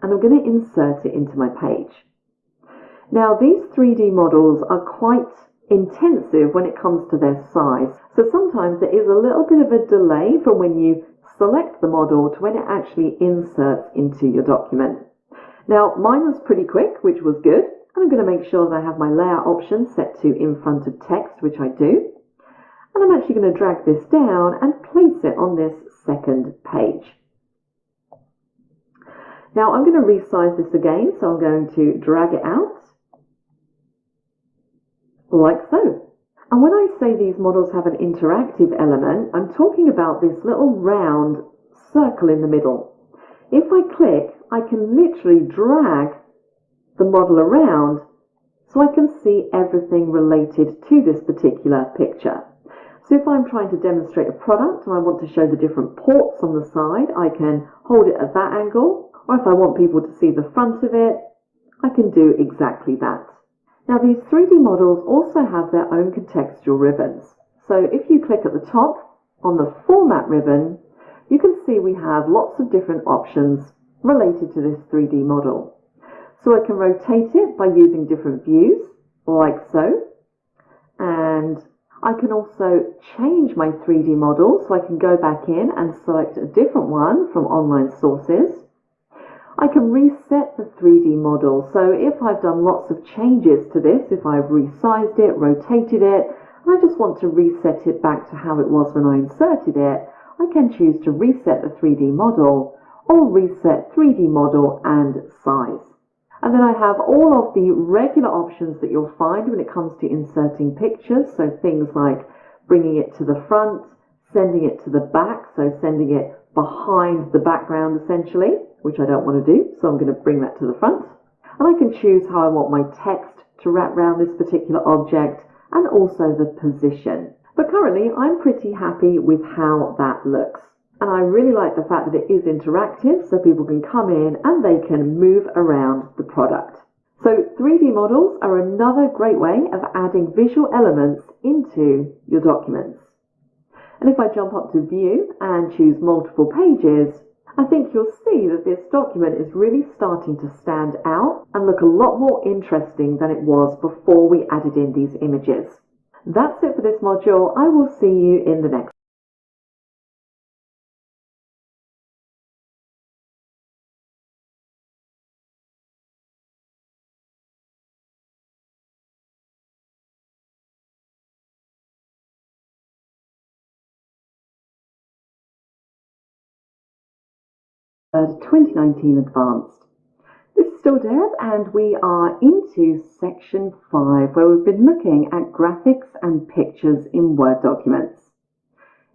[SPEAKER 3] and I'm going to insert it into my page. Now these 3D models are quite intensive when it comes to their size. So sometimes there is a little bit of a delay from when you select the model to when it actually inserts into your document. Now mine was pretty quick, which was good. And I'm going to make sure that I have my layout option set to in front of text, which I do. And I'm actually going to drag this down and place it on this second page. Now I'm going to resize this again, so I'm going to drag it out like so. And when I say these models have an interactive element, I'm talking about this little round circle in the middle. If I click, I can literally drag the model around so I can see everything related to this particular picture. So if I'm trying to demonstrate a product and I want to show the different ports on the side, I can hold it at that angle. Or if I want people to see the front of it, I can do exactly that. Now these 3D models also have their own contextual ribbons. So if you click at the top on the Format ribbon, you can see we have lots of different options related to this 3D model. So I can rotate it by using different views, like so. And I can also change my 3D model, so I can go back in and select a different one from online sources. I can reset the 3D model, so if I've done lots of changes to this, if I've resized it, rotated it, and I just want to reset it back to how it was when I inserted it, I can choose to reset the 3D model or reset 3D model and size. And then I have all of the regular options that you'll find when it comes to inserting pictures, so things like bringing it to the front, sending it to the back, so sending it behind the background essentially, which I don't want to do, so I'm going to bring that to the front. And I can choose how I want my text to wrap around this particular object and also the position. But currently I'm pretty happy with how that looks. And I really like the fact that it is interactive, so people can come in and they can move around the product. So 3D models are another great way of adding visual elements into your documents. And if I jump up to View and choose Multiple Pages, I think you'll see that this document is really starting to stand out and look a lot more interesting than it was before we added in these images. That's it for this module. I will see you in the next. Word 2019 Advanced. This is still Deb, and we are into section 5, where we've been looking at graphics and pictures in Word documents.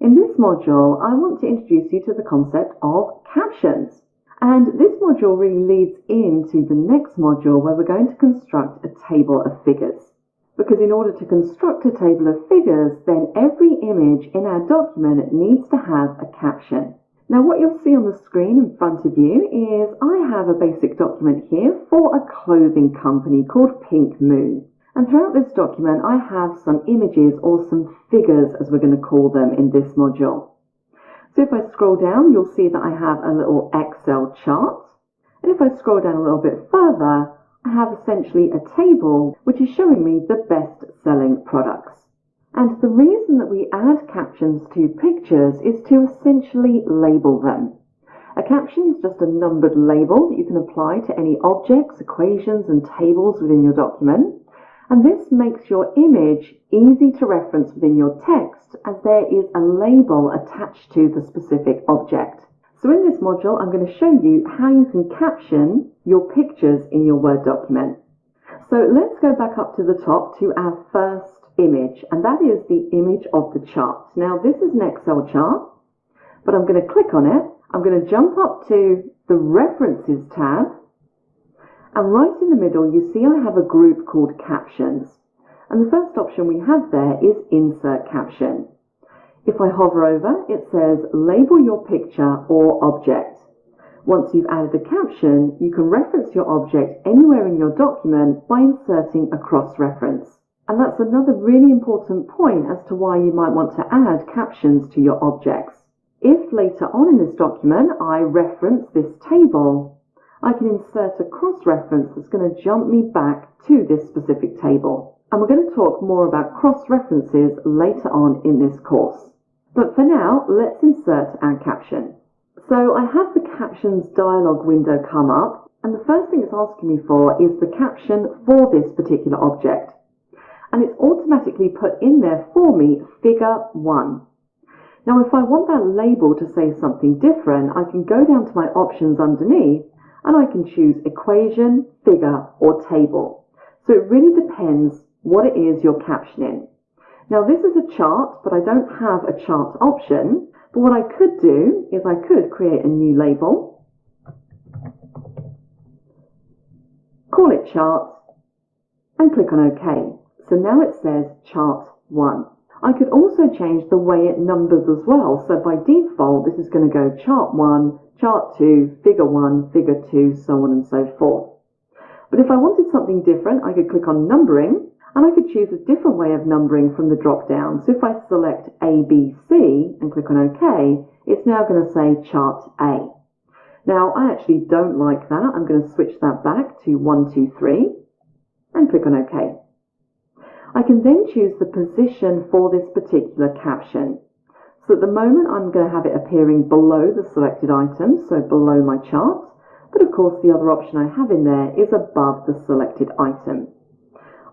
[SPEAKER 3] In this module, I want to introduce you to the concept of captions. And this module really leads into the next module, where we're going to construct a table of figures. Because in order to construct a table of figures, then every image in our document needs to have a caption. Now what you'll see on the screen in front of you is I have a basic document here for a clothing company called Pink Moon. And throughout this document I have some images or some figures, as we're going to call them in this module. So if I scroll down, you'll see that I have a little Excel chart. And if I scroll down a little bit further, I have essentially a table which is showing me the best-selling products. And the reason that we add captions to pictures is to essentially label them. A caption is just a numbered label that you can apply to any objects, equations, and tables within your document. And this makes your image easy to reference within your text as there is a label attached to the specific object. So in this module, I'm going to show you how you can caption your pictures in your Word document. So let's go back up to the top to our first image, and that is the image of the chart. Now this is an Excel chart, but I'm going to click on it. I'm going to jump up to the References tab, and right in the middle you see I have a group called Captions, and the first option we have there is Insert Caption. If I hover over, it says label your picture or object. Once you've added a caption, you can reference your object anywhere in your document by inserting a cross-reference. And that's another really important point as to why you might want to add captions to your objects. If later on in this document I reference this table, I can insert a cross-reference that's going to jump me back to this specific table. And we're going to talk more about cross-references later on in this course. But for now, let's insert our caption. So I have the Captions dialog window come up, and the first thing it's asking me for is the caption for this particular object. And it's automatically put in there for me, Figure 1. Now if I want that label to say something different, I can go down to my options underneath and I can choose equation, figure or table. So it really depends what it is you're captioning. Now this is a chart, but I don't have a chart option, but what I could do is I could create a new label, call it chart and click on OK. So now it says chart 1. I could also change the way it numbers as well. So by default, this is going to go chart 1, chart 2, figure 1, figure 2, so on and so forth. But if I wanted something different, I could click on numbering and I could choose a different way of numbering from the drop down. So if I select A, B, C and click on OK, it's now going to say chart A. Now I actually don't like that. I'm going to switch that back to 1, 2, 3 and click on OK. I can then choose the position for this particular caption. So at the moment I'm going to have it appearing below the selected item, so below my chart, but of course the other option I have in there is above the selected item.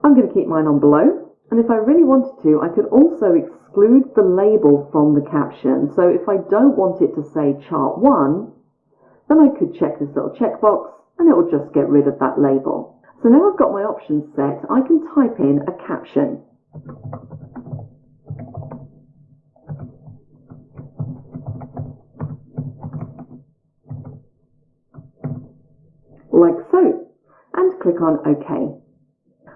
[SPEAKER 3] I'm going to keep mine on below, and if I really wanted to, I could also exclude the label from the caption. So if I don't want it to say chart 1, then I could check this little checkbox and it will just get rid of that label. So now I've got my options set, I can type in a caption. Like so, and click on OK.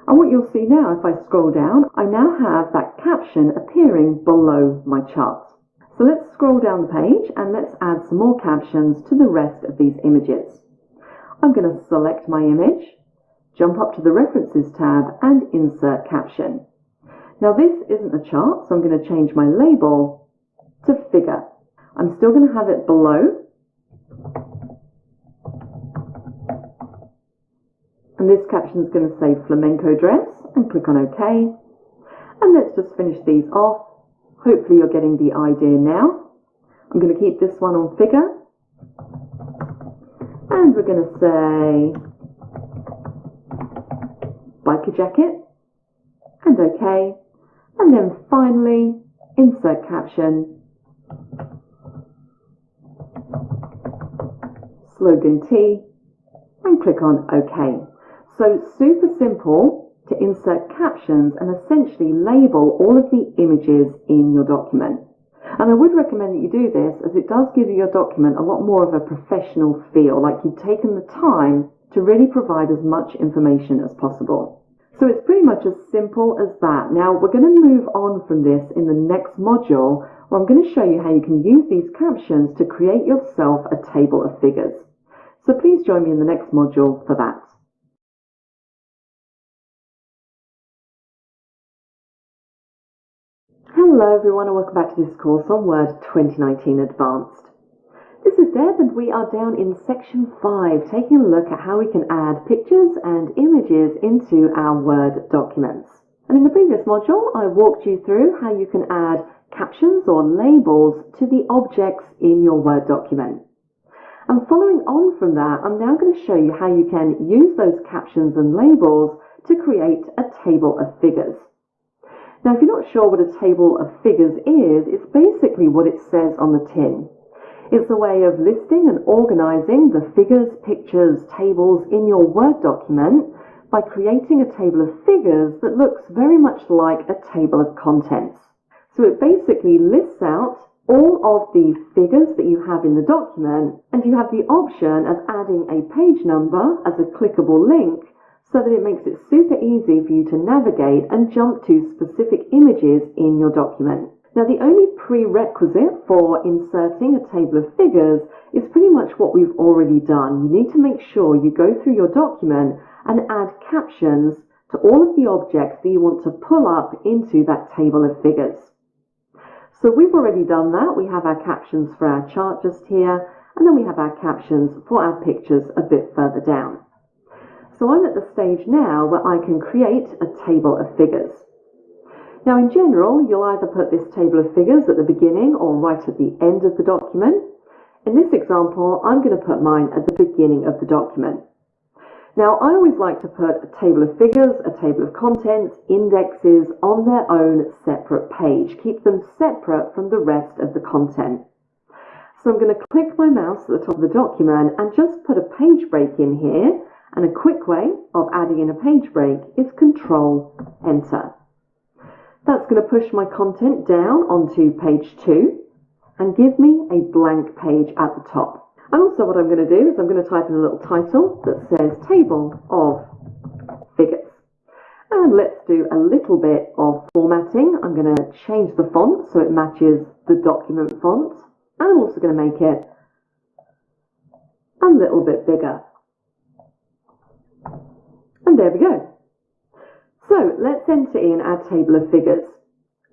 [SPEAKER 3] And what you'll see now, if I scroll down, I now have that caption appearing below my chart. So let's scroll down the page and let's add some more captions to the rest of these images. I'm going to select my image, jump up to the References tab and Insert Caption. Now this isn't a chart, so I'm going to change my label to Figure. I'm still going to have it below. And this caption is going to say flamenco dress and click on OK. And let's just finish these off. Hopefully you're getting the idea now. I'm going to keep this one on Figure. And we're going to say biker jacket and OK. And then finally Insert Caption, slogan T, and click on OK. So super simple to insert captions and essentially label all of the images in your document. And I would recommend that you do this as it does give your document a lot more of a professional feel, like you've taken the time to really provide as much information as possible. So it's pretty much as simple as that. Now we're going to move on from this in the next module, where I'm going to show you how you can use these captions to create yourself a table of figures. So please join me in the next module for that. Hello everyone and welcome back to this course on Word 2019 Advanced. This is Deb and we are down in section 5 taking a look at how we can add pictures and images into our Word documents. And in the previous module I walked you through how you can add captions or labels to the objects in your Word document. And following on from that, I'm now going to show you how you can use those captions and labels to create a table of figures. Now, if you're not sure what a table of figures is, it's basically what it says on the tin. It's a way of listing and organizing the figures, pictures, tables in your Word document by creating a table of figures that looks very much like a table of contents. So it basically lists out all of the figures that you have in the document, and you have the option of adding a page number as a clickable link so that it makes it super easy for you to navigate and jump to specific images in your document. Now, the only prerequisite for inserting a table of figures is pretty much what we've already done. You need to make sure you go through your document and add captions to all of the objects that you want to pull up into that table of figures. So we've already done that. We have our captions for our chart just here, and then we have our captions for our pictures a bit further down. So I'm at the stage now where I can create a table of figures. Now, in general, you'll either put this table of figures at the beginning or right at the end of the document. In this example, I'm going to put mine at the beginning of the document. Now, I always like to put a table of figures, a table of contents, indexes on their own separate page. Keep them separate from the rest of the content. So I'm going to click my mouse at the top of the document and just put a page break in here. And a quick way of adding in a page break is Control Enter. That's going to push my content down onto page 2 and give me a blank page at the top. And also what I'm going to do is I'm going to type in a little title that says Table of Figures. And let's do a little bit of formatting. I'm going to change the font so it matches the document font. And I'm also going to make it a little bit bigger. And there we go. So let's enter in our table of figures.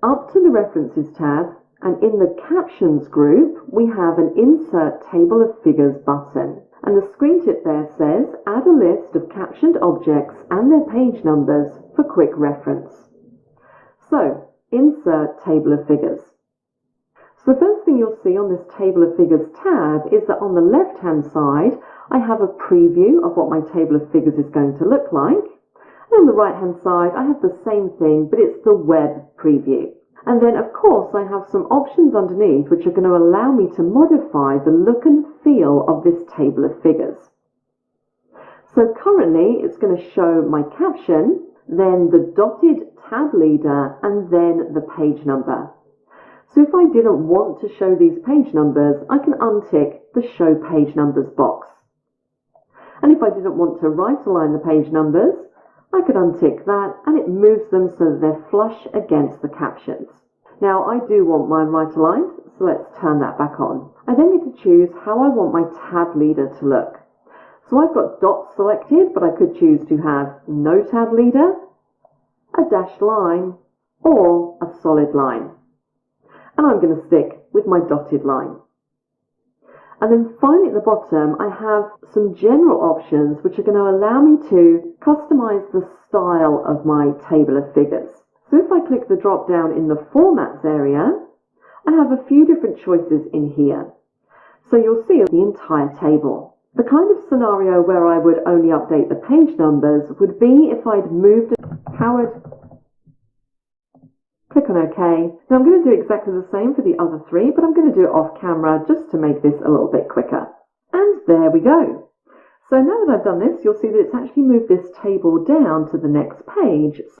[SPEAKER 3] Up to the References tab, and in the Captions group, we have an Insert Table of Figures button. And the screen tip there says, add a list of captioned objects and their page numbers for quick reference. So, Insert Table of Figures. So the first thing you'll see on this Table of Figures tab is that on the left-hand side, I have a preview of what my table of figures is going to look like. And on the right-hand side, I have the same thing, but it's the web preview. And then, of course, I have some options underneath which are going to allow me to modify the look and feel of this table of figures. So currently, it's going to show my caption, then the dotted tab leader, and then the page number. So if I didn't want to show these page numbers, I can untick the Show Page Numbers box. And if I didn't want to right-align the page numbers, I could untick that and it moves them so that they're flush against the captions. Now I do want mine right aligned, so let's turn that back on. I then get to choose how I want my tab leader to look. So I've got dots selected, but I could choose to have no tab leader, a dashed line, or a solid line. And I'm going to stick with my dotted line. And then finally at the bottom, I have some general options which are going to allow me to customize the style of my table of figures. So if I click the drop down in the Formats area, I have a few different choices in here. So you'll see the entire table. The kind of scenario where I would only update the page numbers would be if I'd moved Howard. Click on OK. Now I'm going to do exactly the same for the other three, but I'm going to do it off camera just to make this a little bit quicker. And there we go. So now that I've done this, you'll see that it's actually moved this table down to the next page.